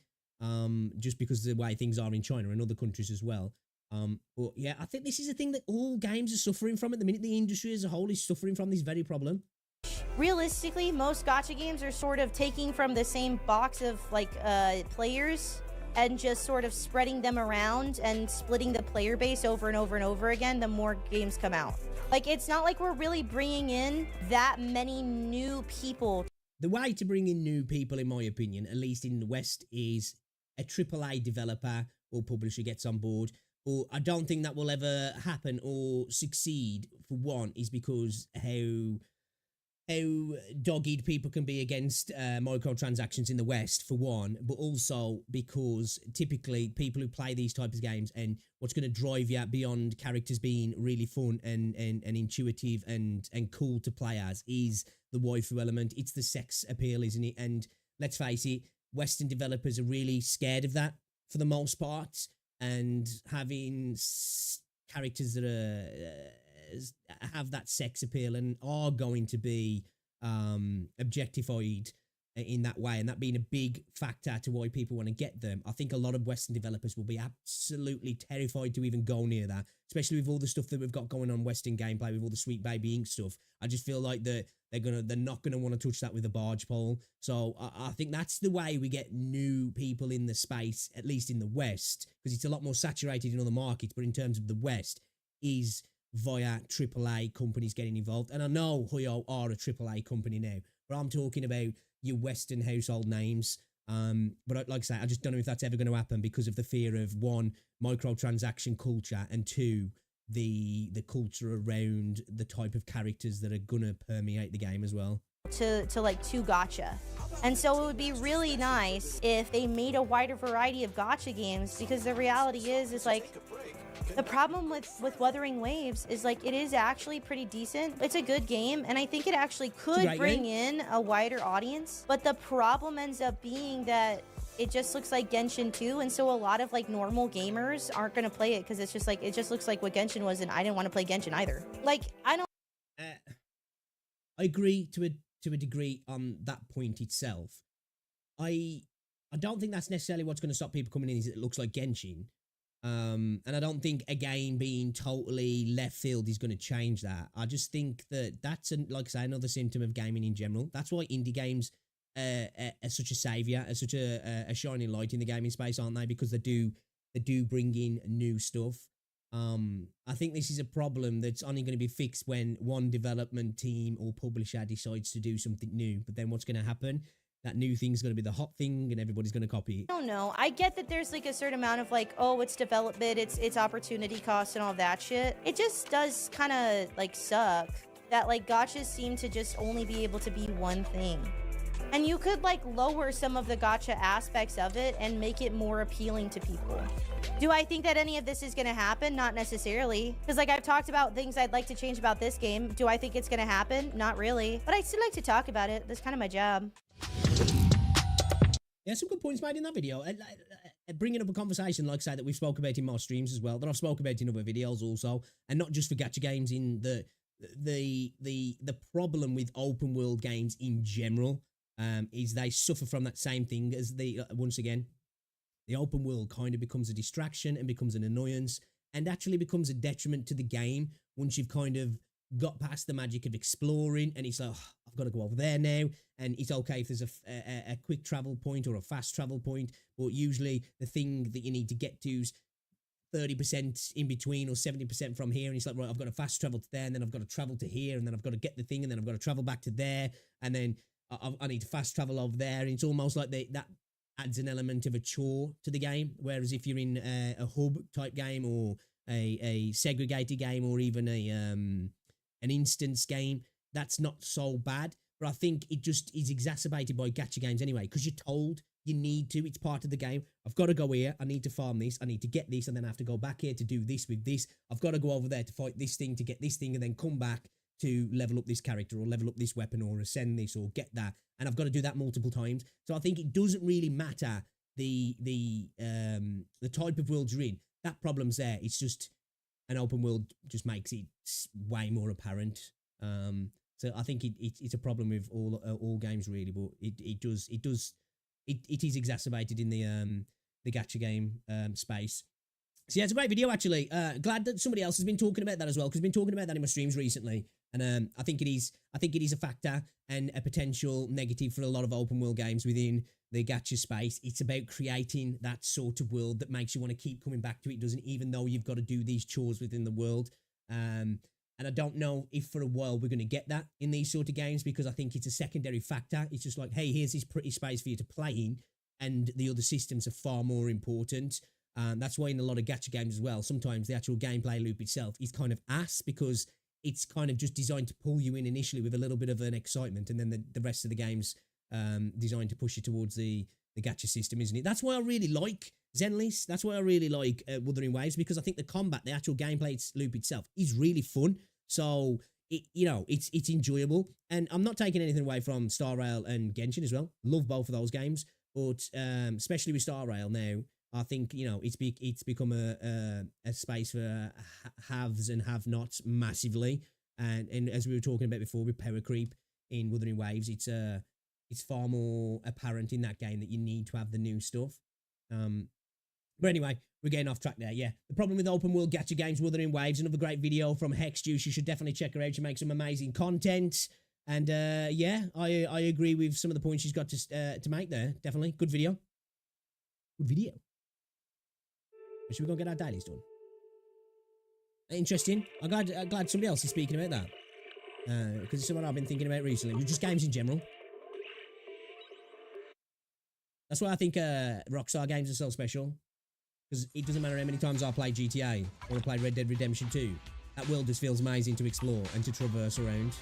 Just because of the way things are in China and other countries as well. But yeah, I think this is a thing that all games are suffering from at the minute. The industry as a whole is suffering from this very problem. Realistically, most gacha games are sort of taking from the same box of, like, players and just sort of spreading them around and splitting the player base over and over and over again the more games come out. Like, it's not like we're really bringing in that many new people. The way to bring in new people, in my opinion, at least in the West, is a AAA developer or publisher gets on board. Or I don't think that will ever happen or succeed, for one, is because how dogged people can be against microtransactions in the West, for one, but also because typically people who play these types of games, and what's going to drive you beyond characters being really fun and intuitive and cool to play as is the waifu element. It's the sex appeal, isn't it? And let's face it, Western developers are really scared of that for the most part, and having characters that have that sex appeal and are going to be objectified in that way, and that being a big factor to why people want to get them. I think a lot of Western developers will be absolutely terrified to even go near that, especially with all the stuff that we've got going on Western gameplay, with all the Sweet Baby Ink stuff. I just feel like they're not gonna want to touch that with a barge pole. So I think that's the way we get new people in the space, at least in the West, because it's a lot more saturated in other markets. But in terms of the West, is via AAA companies getting involved. And I know Huyo are a AAA company now, but I'm talking about your Western household names. But like I say, I just don't know if that's ever going to happen because of the fear of, one, microtransaction culture, and two, the culture around the type of characters that are going to permeate the game as well. To like 2 gacha. And so it would be really nice if they made a wider variety of gacha games, because the reality is like, the problem with Wuthering Waves is like, it is actually pretty decent. It's a good game, and I think it actually could bring in a wider audience. But the problem ends up being that it just looks like Genshin 2, and so a lot of like normal gamers aren't gonna play it because it's just like, it just looks like what Genshin was, and I didn't want to play Genshin either. Like, I don't. I agree to a degree on that point itself. I don't think that's necessarily what's going to stop people coming in, is it looks like Genshin. And I don't think a game being totally left field is going to change that. I just think that that's, like I say, another symptom of gaming in general. That's why indie games are such a savior, are such a shining light in the gaming space, aren't they? Because they do bring in new stuff. I think this is a problem that's only going to be fixed when one development team or publisher decides to do something new. But then what's going to happen? That new thing's going to be the hot thing, and everybody's going to copy it. I don't know. I get that there's like a certain amount of like, oh, it's development, it's opportunity cost and all that shit. It just does kind of like suck that like gachas seem to just only be able to be one thing. And you could like lower some of the gacha aspects of it and make it more appealing to people. Do I think that any of this is going to happen? Not necessarily. Because like I've talked about things I'd like to change about this game. Do I think it's going to happen? Not really. But I'd still like to talk about it. That's kind of my job. Yeah, some good points made in that video. Bringing up a conversation, like I say, that we've spoke about in my streams as well, that I've spoke about in other videos also, and not just for gacha games. In the problem with open world games in general, is they suffer from that same thing as once again, the open world kind of becomes a distraction and becomes an annoyance, and actually becomes a detriment to the game once you've kind of got past the magic of exploring, and it's like, oh, I've got to go over there now, and it's okay if there's a quick travel point or a fast travel point, but usually the thing that you need to get to is 30% in between or 70% from here, and it's like, right, I've got to fast travel to there, and then I've got to travel to here, and then I've got to get the thing, and then I've got to travel back to there, and then I need to fast travel over there, and it's almost like that adds an element of a chore to the game, whereas if you're in a hub type game, or a segregated game, or even an instance game, that's not so bad. But I think it just is exacerbated by gacha games anyway, because you're told you need to. It's part of the game. I've got to go here. I need to farm this. I need to get this, and then I have to go back here to do this with this. I've got to go over there to fight this thing to get this thing, and then come back to level up this character, or level up this weapon, or ascend this, or get that. And I've got to do that multiple times. So I think it doesn't really matter the type of world you're in. That problem's there. It's just an open world just makes it way more apparent. So I think it's a problem with all games really, but it is exacerbated in the gacha game space. So yeah, it's a great video actually. Glad that somebody else has been talking about that as well, because I've been talking about that in my streams recently, and I think it is a factor and a potential negative for a lot of open world games within the gacha space. It's about creating that sort of world that makes you want to keep coming back to it, doesn't, even though you've got to do these chores within the world. And I don't know if for a while we're going to get that in these sort of games, because I think it's a secondary factor. It's just like, hey, here's this pretty space for you to play in, and the other systems are far more important. That's why in a lot of gacha games as well, sometimes the actual gameplay loop itself is kind of ass, because it's kind of just designed to pull you in initially with a little bit of an excitement, and then the rest of the game's designed to push you towards the gacha system, isn't it? That's why I really like Zenless. That's why I really like Wuthering Waves, because I think the combat, the actual gameplay loop itself is really fun. So it's enjoyable, and I'm not taking anything away from Star Rail and Genshin as well. Love both of those games, but especially with Star Rail now, I think it's become a space for haves and have-nots massively, and as we were talking about before with power creep in Wuthering Waves, it's it's far more apparent in that game that you need to have the new stuff. But anyway, we're getting off track there. Yeah, the problem with open world gacha games, Wuthering Waves, another great video from Hex Juice. You should definitely check her out. She makes some amazing content. And yeah, I agree with some of the points she's got to make there. Definitely. Good video. Good video. But should we go get our dailies done? Interesting. I'm glad somebody else is speaking about that. Because it's something I've been thinking about recently. Just games in general. That's why I think Rockstar games are so special. Because it doesn't matter how many times I play GTA or I play Red Dead Redemption 2. That world just feels amazing to explore and to traverse around.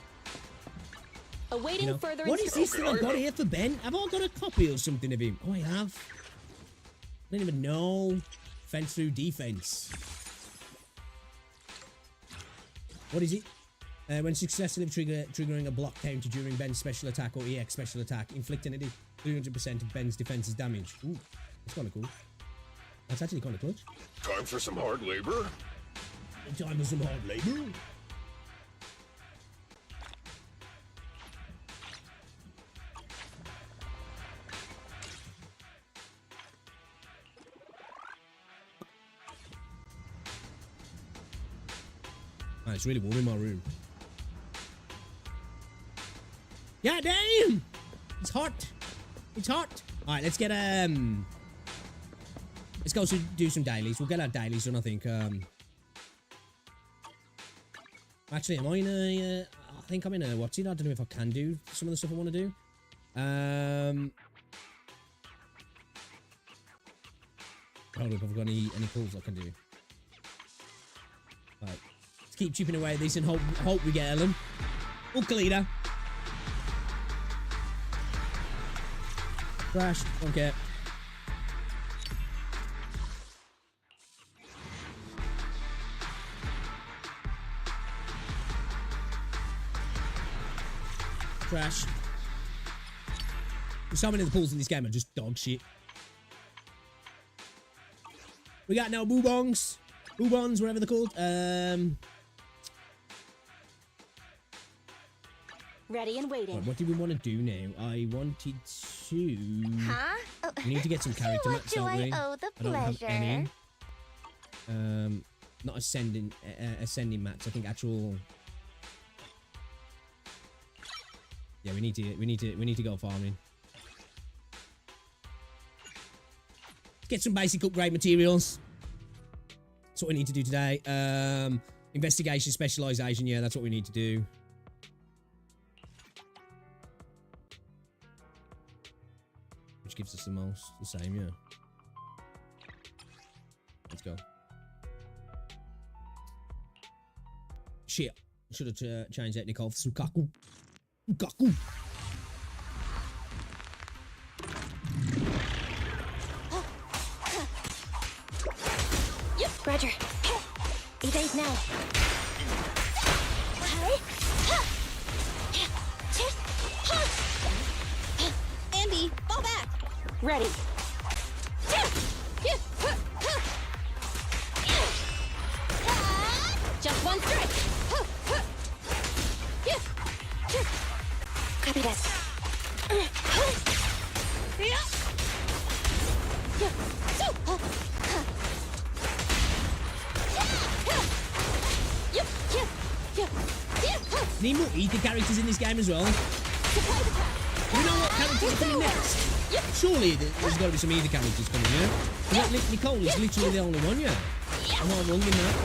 Awaiting further What is this that I've got here for Ben? Have I got a copy or something of him? Oh, I have. I don't even know. Fence through defense. What is it? When successfully triggering a block counter during Ben's special attack or EX special attack, inflicting 300% of Ben's defense's damage. Ooh, that's kind of cool. That's actually kind of clutch. Time for some hard labor? Time for some hard labor? Oh, it's really warm in my room. Yeah, damn! It's hot. It's hot. All right, let's get let's go do some dailies. We'll get our dailies done, I think. Actually, am I in a? I think I'm in a. What's it? I don't know if I can do some of the stuff I want to do. Hold up, have I got any pulls I can do? Right, let's keep chipping away at this and hope we get Ellen. Hook leader. Crash. Okay. Crash. So many of the pools in this game are just dog shit. We got no boobongs, whatever they're called. Ready and waiting. Right, what do we want to do now? I wanted to. Huh? We need to get some character maps, don't we? I owe the I don't have any. pleasure. Not ascending maps. I think actual. Yeah, we need to go farming. Let's get some basic upgrade materials. That's what we need to do today. Investigation, specialization. Yeah, that's what we need to do. Which gives us the same, yeah. Let's go. Shit. I should have changed that Nicole for Sukaku. Sukaku. Yep, Roger. Evade now. Andy, fall back. Ready. Just one strike. Copy that. Need more ether characters in this game as well. You know what characters are coming next? Surely there's got to be some ether characters coming, yeah? Nicole is literally the only one, yeah? I'm not wrong in that.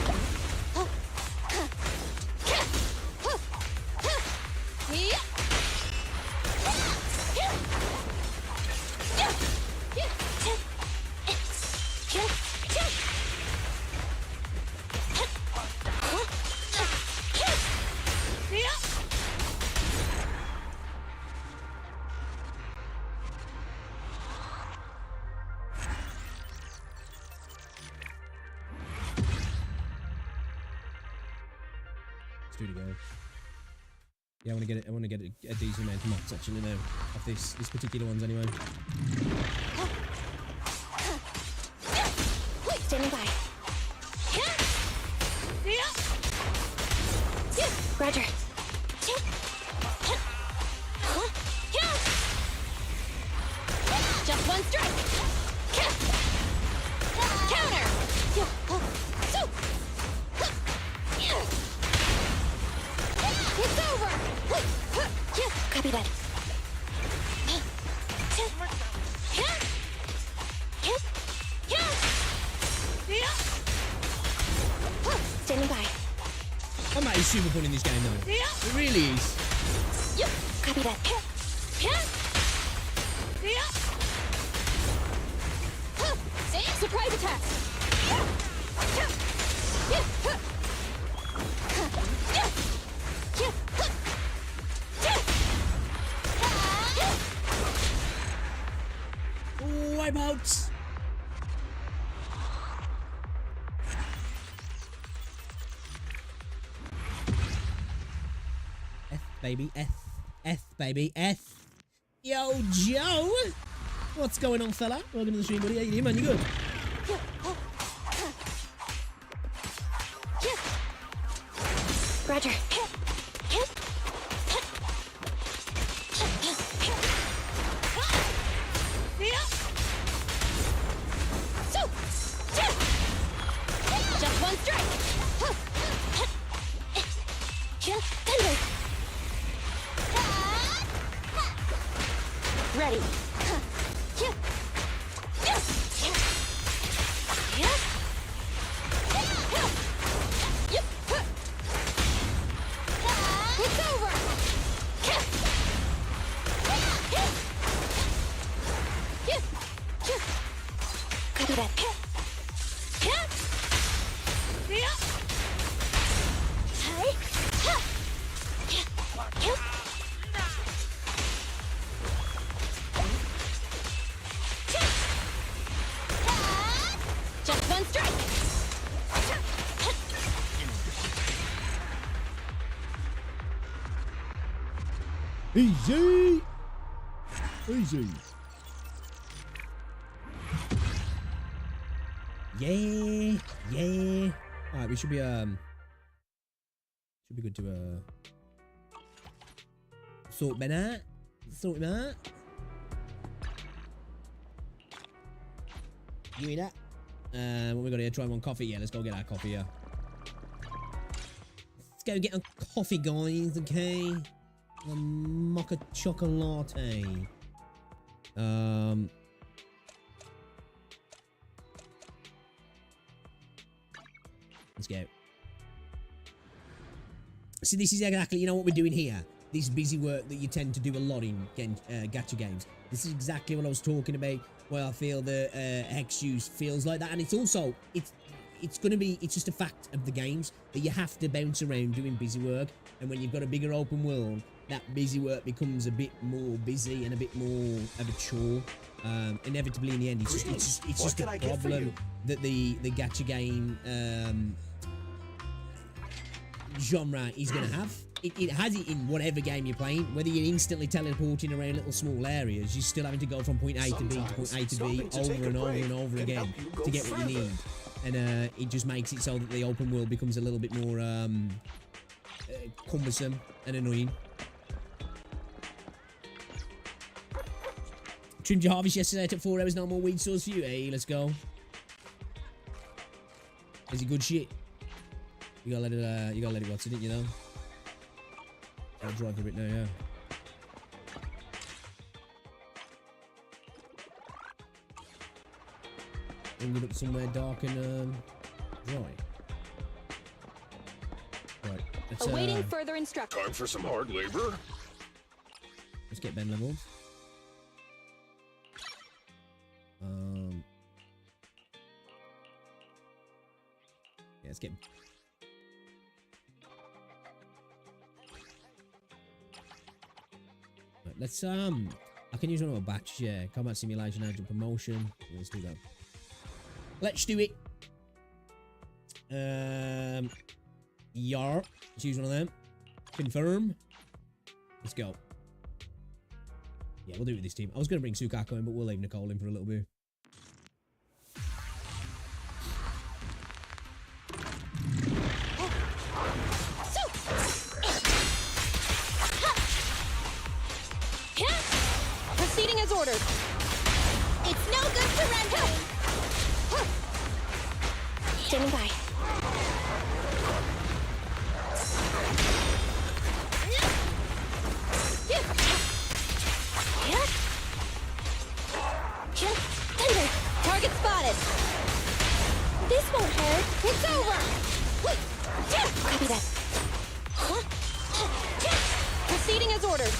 Let's do it again. Yeah, I want to get a decent amount of mods actually now. Of these particular ones anyway. Standing by. Roger. Combat is super fun in this game, though. It really is. Yep, copy that. Surprise attack. Wipeouts. F baby, F baby, F. Yo, Joe. What's going on, fella? Welcome to the stream, buddy. How you doing, man? You good? Roger. Just one strike. Thunder. Ready. It's over. Copy that. Just one strike. Easy. Easy. Yeah. Yeah. All right, we should be good to sort Ben out. Sort him out. Give me that. What we got here? Try one coffee. Yeah, let's go get our coffee here. Let's go get a coffee, guys. Okay. A mocha chocolate. Let's go. See, this is exactly, you know what we're doing here? This busy work that you tend to do a lot in gacha games. This is exactly what I was talking about, why I feel the Hex use feels like that. And it's also, it's just a fact of the games that you have to bounce around doing busy work. And when you've got a bigger open world, that busy work becomes a bit more busy and a bit more of a chore. Inevitably in the end, it's just a problem that the gacha game genre is going to have. It has it in whatever game you're playing. Whether you're instantly teleporting around little small areas, you're still having to go from point A to B to point A to B over and over and over again to get what you need. And it just makes it so that the open world becomes a little bit more cumbersome and annoying. Trimmed your harvest yesterday, took 4 hours, no more weed stores for you. Hey, let's go. Is it good shit? You gotta let it rot, didn't you know? I'll drive a bit now, yeah. Ended up somewhere dark and dry. Right, let's awaiting further instructions. Time for some hard labor. Let's get Ben leveled. Yeah, let's get. Right, let's I can use one of a batch. Yeah, combat simulation, agent promotion. Yeah, let's do that. Let's do it. Yar. Let's use one of them. Confirm. Let's go. Yeah, we'll do it with this team. I was going to bring Sukako in, but we'll leave Nicole in for a little bit. Proceeding as ordered. It's no good surrendering. Standing by. Thunder! Target spotted! This won't hurt! It's over! Copy that. Proceeding as ordered.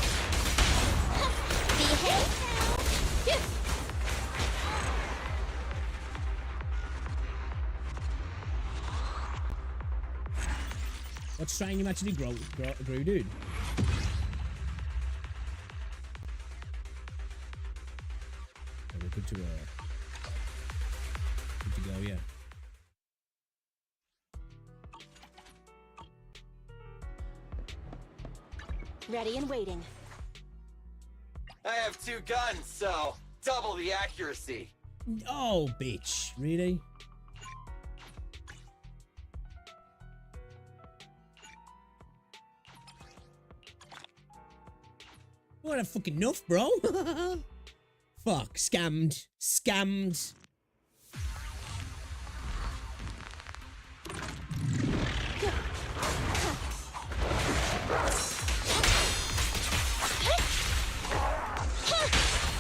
Behave. What strain you actually grew, dude? Oh, we're good to go, yeah. Ready and waiting. I have 2 guns, so double the accuracy. Oh, bitch. Really? What a fucking enough, bro. Fuck. Scammed. Scammed.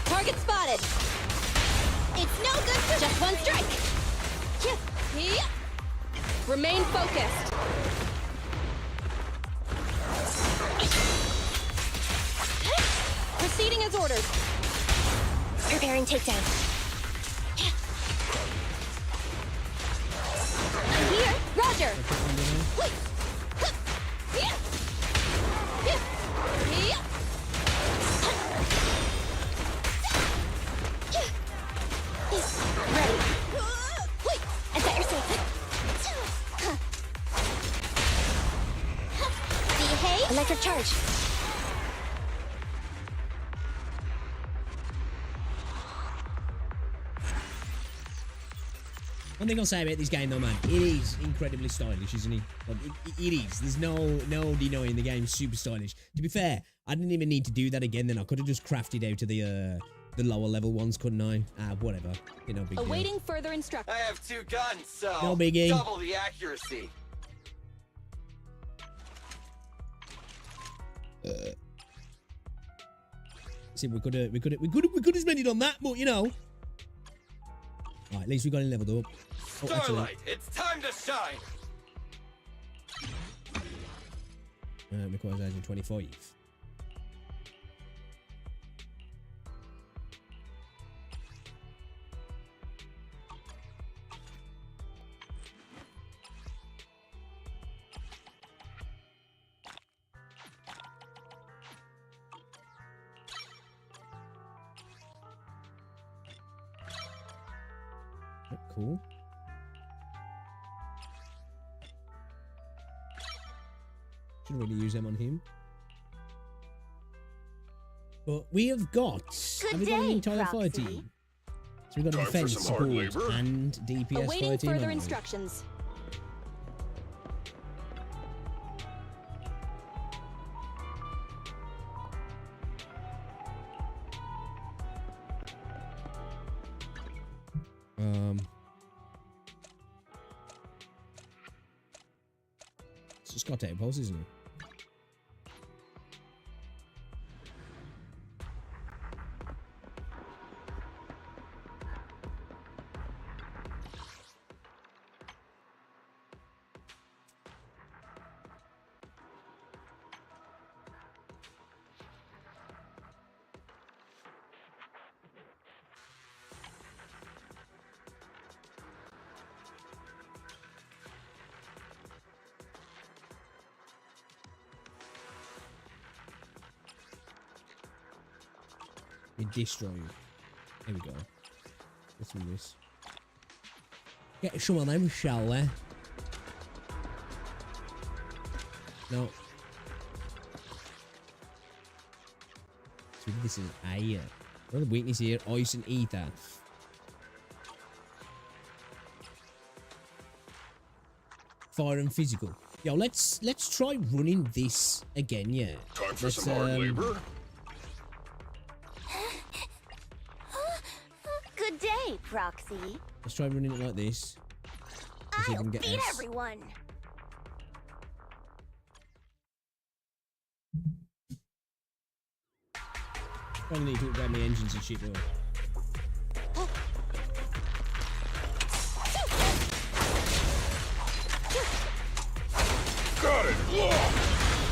Target spotted. It's no good for just one strike. Remain focused. Proceeding as ordered. Preparing takedown. I'm here. Roger. Ready. I bet you're safe. Behave. Electric charge. One thing I'll say about this game though, man, it is incredibly stylish, isn't it? Like, it is. There's no denying the game's super stylish. To be fair, I didn't even need to do that again. Then I could have just crafted out to the lower level ones, couldn't I? Whatever. You know, big deal. Awaiting further instructions. I have 2 guns, so No biggie. double the accuracy. See, we could have spent it on that, but you know. Alright, at least we got it leveled up. Oh, Starlight, it's time to shine. Requires agent 25. Cool. Shouldn't really use them on him. But we have got. Have we got an entire fire team? So we've got a defense, support, and DPS Awaiting fire team. further instructions. It's just got to pulse, isn't it? We destroy you. Here we go. Let's do this. Get some of them, shall we? No. So this is A. What are the weakness here? Ice and ether. Fire and physical. Yo, let's try running this again, yeah. Time for some hard labor. Good day, Proxy. Let's try running it like this. I'll beat everyone. Probably need to grab my engines and shit though. Got it! Look!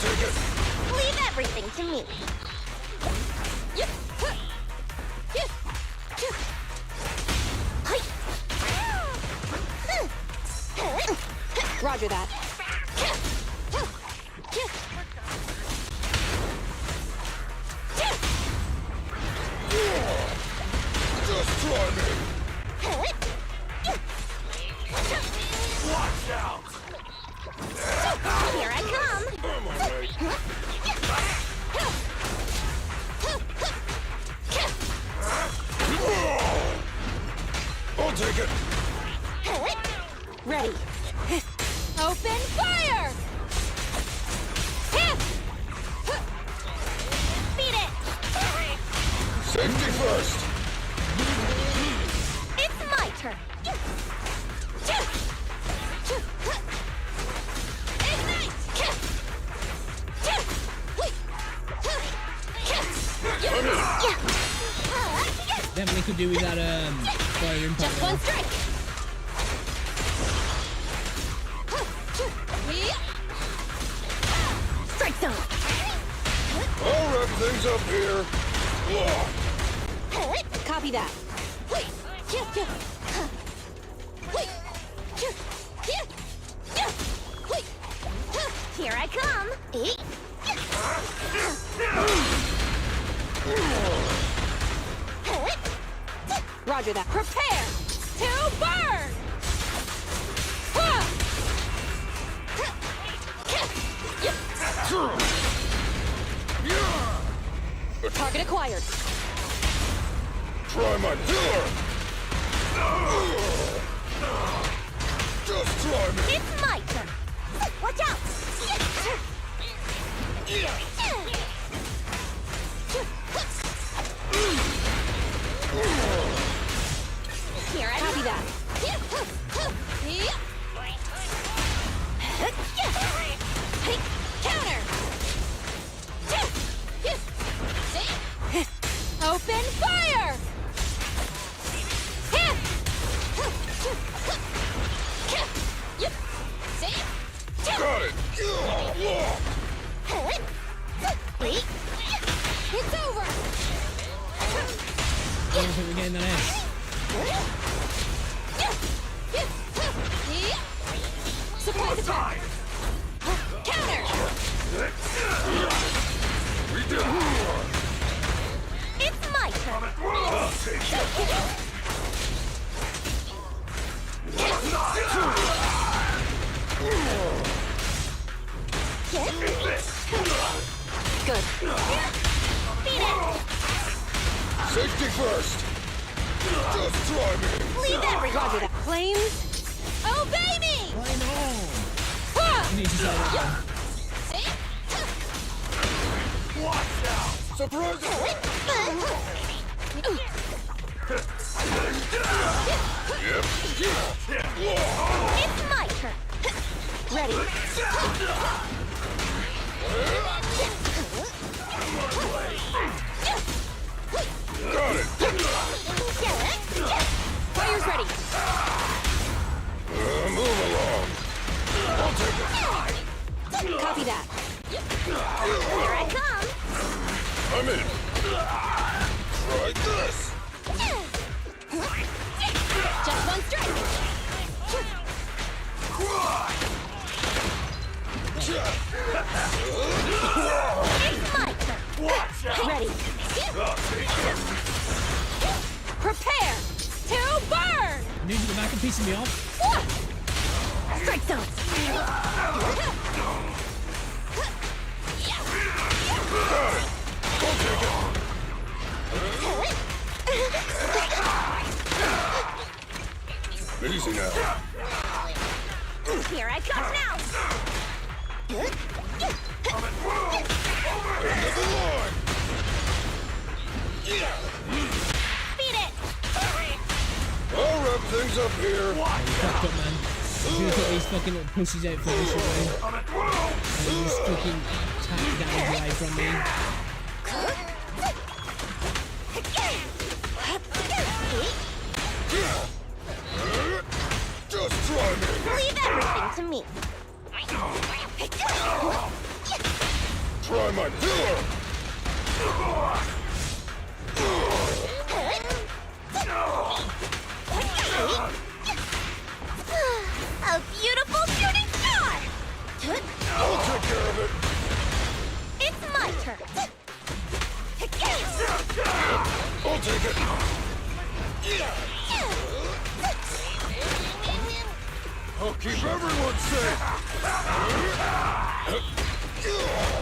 take it. Leave everything to me. Roger that. Just try me. Watch out! Here I come. I'm alright. I'll take it. Ready. Open fire! Beat it! Safety first. It's my turn. Ignite! Definitely could do with that fire impact. Just one strike. Strike zone. I'll wrap things up here. Copy that. Here I come. Roger that. Prepare to burn. Target acquired. Try my pillar. Just try me. It's my turn. Watch out. Here I Copy that. Counter. Open fire. Got it. It's over. I don't think we're getting that edge. Surprise attack. Counter. It's my turn. Good. Beat it. Safety first. Just try me. Leave every Roger that. Flames. Obey me. Flame on. You need to say that one. Watch out. Surprise. It's my turn. Ready. Got it. Fire's ready. Move along. I'll take it. Copy that. Here I come. I'm in. Try this. Just one strike. It's my turn. Ready. Prepare to burn. I need you to back and piece me off. Strike zone. Easy now. Here I come now. End of the line. Beat it. I'll wrap things up here. Fucked up, man. He's gonna put these fucking little pussies out for this way. And just fucking tap damage away from me. Just try me. Leave everything to me. Try my pillar! A beautiful shooting star! I'll take care of it! It's my turn! I'll take it! I'll keep everyone safe!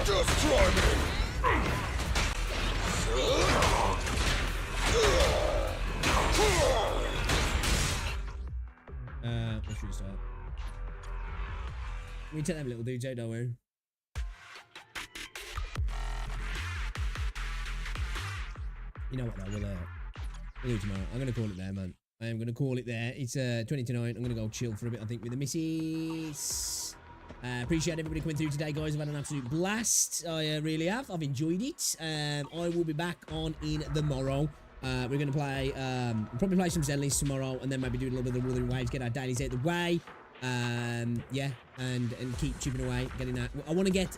Just try me! Let's restart. We take them little dudes out, don't we? You know what though, we'll do it tomorrow. I'm gonna call it there, man. I am gonna call it there. It's 20 to 9. I'm gonna go chill for a bit, I think, with the missus. Appreciate everybody coming through today, guys. I've had an absolute blast. I really have. I've enjoyed it. I will be back on in the morrow. We're going to play, probably play some Zenless tomorrow, and then maybe do a little bit of the Wuthering Waves, get our dailies out of the way. Yeah, and keep chipping away, getting that. I want to get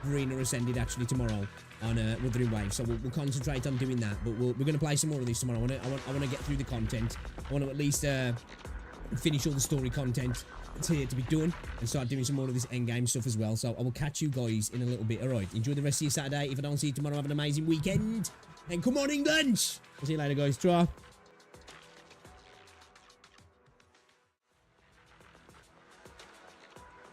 Verena Ascended actually tomorrow on Wuthering Waves, so we'll concentrate on doing that. But we're going to play some more of these tomorrow. I want to get through the content. I want to at least finish all the story content that's here to be done, and start doing some more of this endgame stuff as well. So I will catch you guys in a little bit. All right, enjoy the rest of your Saturday. If I don't see you tomorrow, have an amazing weekend. And come on, England! I'll see you later, guys. Ta-ra.